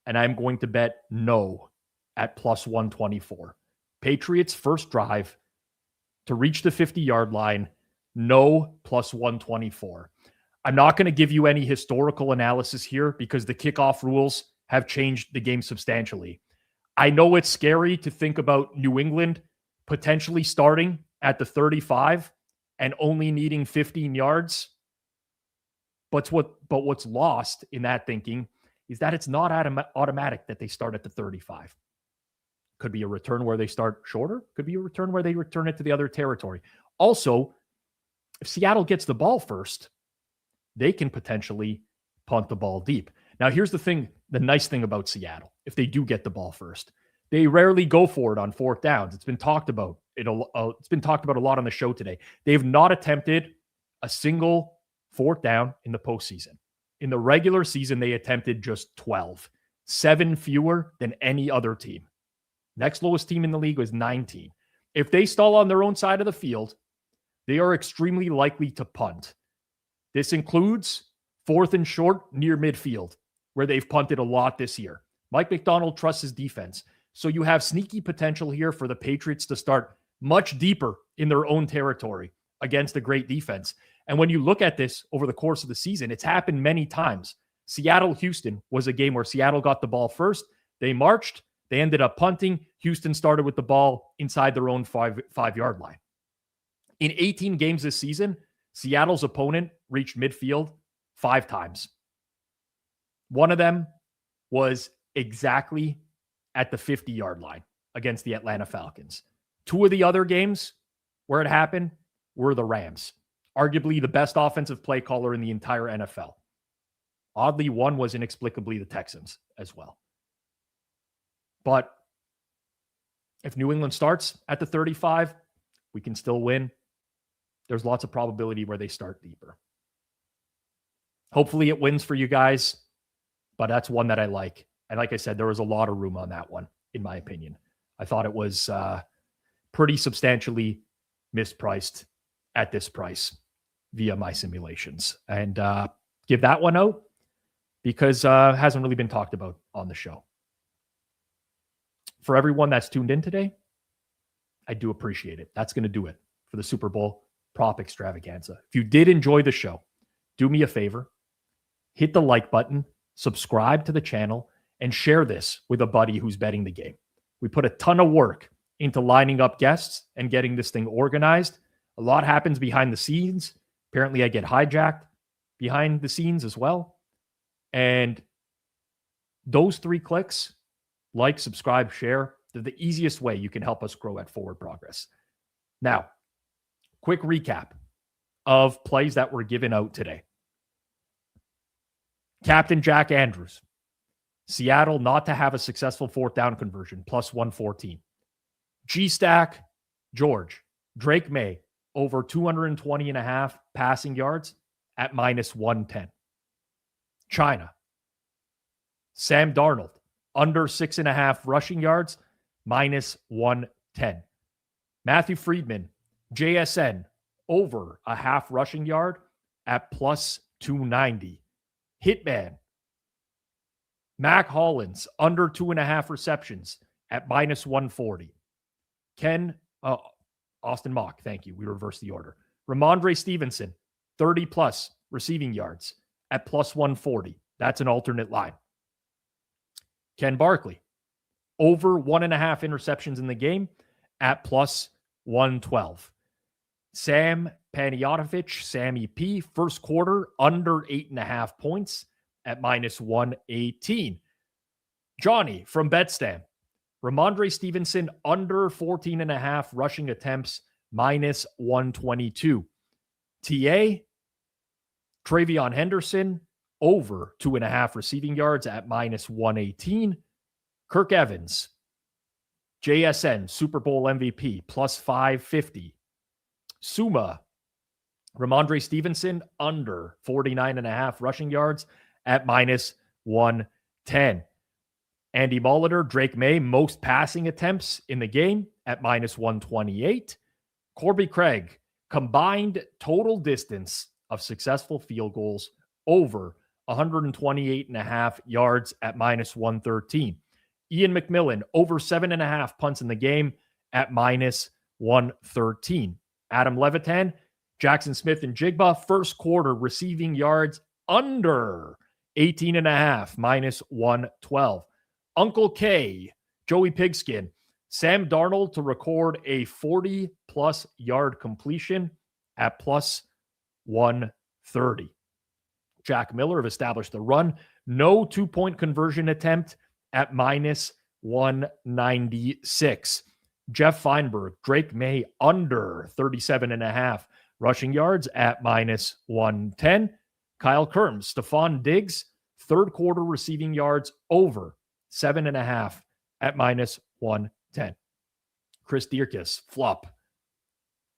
And I'm going to bet no at plus 124. Patriots first drive to reach the 50-yard line, no plus 124. I'm not going to give you any historical analysis here because the kickoff rules have changed the game substantially. I know it's scary to think about New England potentially starting at the 35 and only needing 15 yards. But what's lost in that thinking is that it's not automatic that they start at the 35. Could be a return where they start shorter. Could be a return where they return it to the other territory. Also, if Seattle gets the ball first, they can potentially punt the ball deep. Now, here's the thing, the nice thing about Seattle, if they do get the ball first, they rarely go for it on fourth downs. It's been talked about. It's been talked about a lot on the show today. They've not attempted a single fourth down in the postseason. In the regular season, they attempted just 12, 7 fewer than any other team. Next lowest team in the league was 19. If they stall on their own side of the field, they are extremely likely to punt. This includes fourth and short near midfield, where they've punted a lot this year. Mike McDonald trusts his defense. So you have sneaky potential here for the Patriots to start much deeper in their own territory against a great defense. And when you look at this over the course of the season, it's happened many times. Seattle-Houston was a game where Seattle got the ball first. They marched. They ended up punting. Houston started with the ball inside their own five-yard line. In 18 games this season, Seattle's opponent reached midfield 5 times. One of them was exactly at the 50-yard line against the Atlanta Falcons. 2 of the other games where it happened were the Rams, arguably the best offensive play caller in the entire NFL. Oddly, one was inexplicably the Texans as well. But if New England starts at the 35, we can still win. There's lots of probability where they start deeper. Hopefully it wins for you guys, but that's one that I like. And like I said, there was a lot of room on that one, in my opinion. I thought it was pretty substantially mispriced at this price via my simulations. And give that one out because it hasn't really been talked about on the show. For everyone that's tuned in today, I do appreciate it. That's going to do it for the Super Bowl prop extravaganza. If you did enjoy the show, do me a favor, hit the like button, subscribe to the channel, and share this with a buddy who's betting the game. We put a ton of work into lining up guests and getting this thing organized. A lot happens behind the scenes. Apparently, I get hijacked behind the scenes as well. And those 3 clicks, like, subscribe, share, they're the easiest way you can help us grow at Forward Progress. Now, quick recap of plays that were given out today. Captain Jack Andrews, Seattle not to have a successful fourth down conversion, plus 114. G-Stack, George, Drake May, over 220.5 passing yards at minus 110. China, Sam Darnold, under 6.5 rushing yards, minus 110. Matthew Freedman, JSN, over a half rushing yard at plus 290. Hitman, Mac Hollins, under 2.5 receptions at -140. Austin Mock, thank you. We reversed the order. Ramondre Stevenson, 30+ receiving yards at +140. That's an alternate line. Ken Barkley, over 1.5 interceptions in the game at +112. Sam Panayotovich, Sammy P, first quarter, under 8.5 points at -118. Johnny from Betstamp, Ramondre Stevenson, under 14.5 rushing attempts, -122. TA, Travion Henderson, over 2.5 receiving yards at -118. Kirk Evans, JSN, Super Bowl MVP, +550. Suma, Ramondre Stevenson, under 49.5 rushing yards at -110. Andy Molitor, Drake May, most passing attempts in the game at -128. Corbie Craig, combined total distance of successful field goals over 128.5 yards at -113. Iain MacMillan, over 7.5 punts in the game at -113. Adam Levitan, Jackson Smith and Jigba, first quarter receiving yards under 18.5, -112. Uncle K, Joey Pigskin, Sam Darnold to record a 40+ yard completion at +130. Jack Miller have established the run. No 2-point conversion attempt at -196. Geoff Fienberg, Drake May, under 37.5 rushing yards at -110. Kyle Kirms, Stephon Diggs, third quarter receiving yards over 7.5 at -110. Chris Dierkes, flop.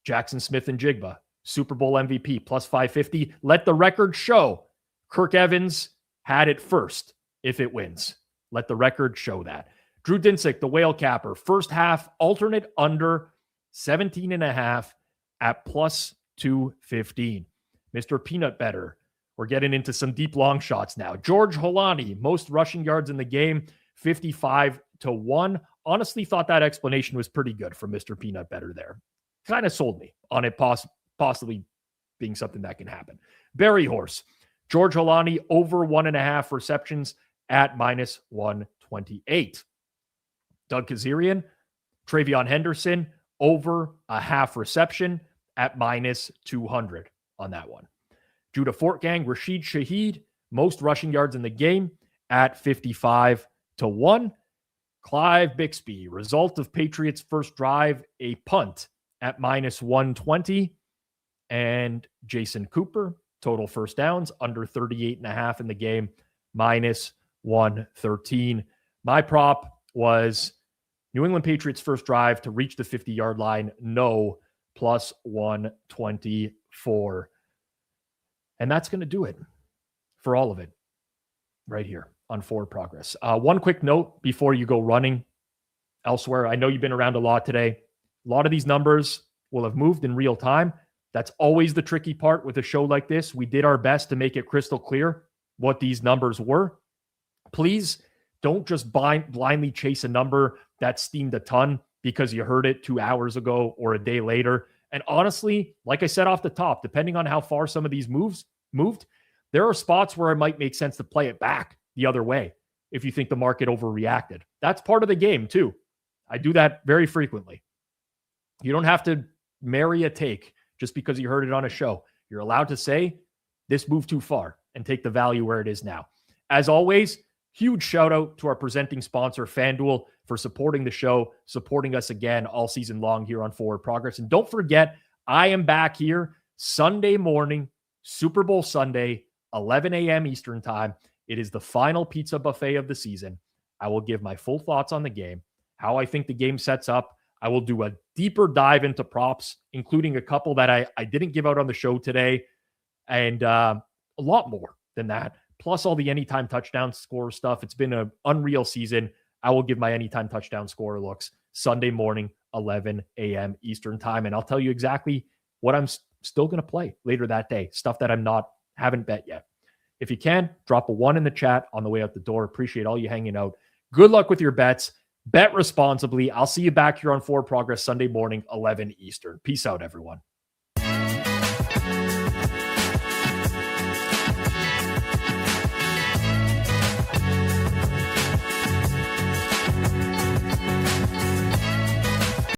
Jackson Smith and Jigba, Super Bowl MVP, +550. Let the record show Kirk Evans had it first if it wins. Let the record show that. Drew Dinsick, the whale capper, first half alternate under 17.5 at +215. Mr. Peanut Better, we're getting into some deep long shots now. George Holani, most rushing yards in the game, 55-1. Honestly, thought that explanation was pretty good from Mr. Peanut Better there. Kind of sold me on it possibly being something that can happen. Berryhorse, George Holani, over 1.5 receptions at -128. Doug Kezirian, Travion Henderson, over a half reception at -200 on that one. Judah Fortgang, Rashid Shaheed, most rushing yards in the game at 55-1. Clive Bixby, result of Patriots' first drive, a punt at -120. And Jason Cooper, total first downs, under 38.5 in the game, -113. My prop was New England Patriots' first drive to reach the 50-yard line, no, +124. And that's going to do it for all of it right here on Forward Progress. One quick note before you go running elsewhere. I know you've been around a lot today. A lot of these numbers will have moved in real time. That's always the tricky part with a show like this. We did our best to make it crystal clear what these numbers were. Please don't just blindly chase a number that steamed a ton because you heard it 2 hours ago or a day later. And honestly, like I said off the top, depending on how far some of these moved, there are spots where it might make sense to play it back the other way if you think the market overreacted. That's part of the game too. I do that very frequently. You don't have to marry a take just because you heard it on a show. You're allowed to say this moved too far and take the value where it is now. As always, huge shout out to our presenting sponsor, FanDuel, for supporting the show, supporting us again all season long here on Forward Progress. And don't forget, I am back here Sunday morning, Super Bowl Sunday, 11 a.m. Eastern time. It is the final pizza buffet of the season. I will give my full thoughts on the game, how I think the game sets up. I will do a deeper dive into props, including a couple that I didn't give out on the show today, and a lot more than that, plus all the anytime touchdown score stuff. It's been an unreal season. I will give my anytime touchdown score looks Sunday morning, 11 a.m. Eastern time, and I'll tell you exactly what I'm still going to play later that day, stuff that haven't bet yet. If you can, drop a 1 in the chat on the way out the door. Appreciate all you hanging out. Good luck with your bets. Bet responsibly. I'll see you back here on Forward Progress Sunday morning, 11 Eastern. Peace out, everyone.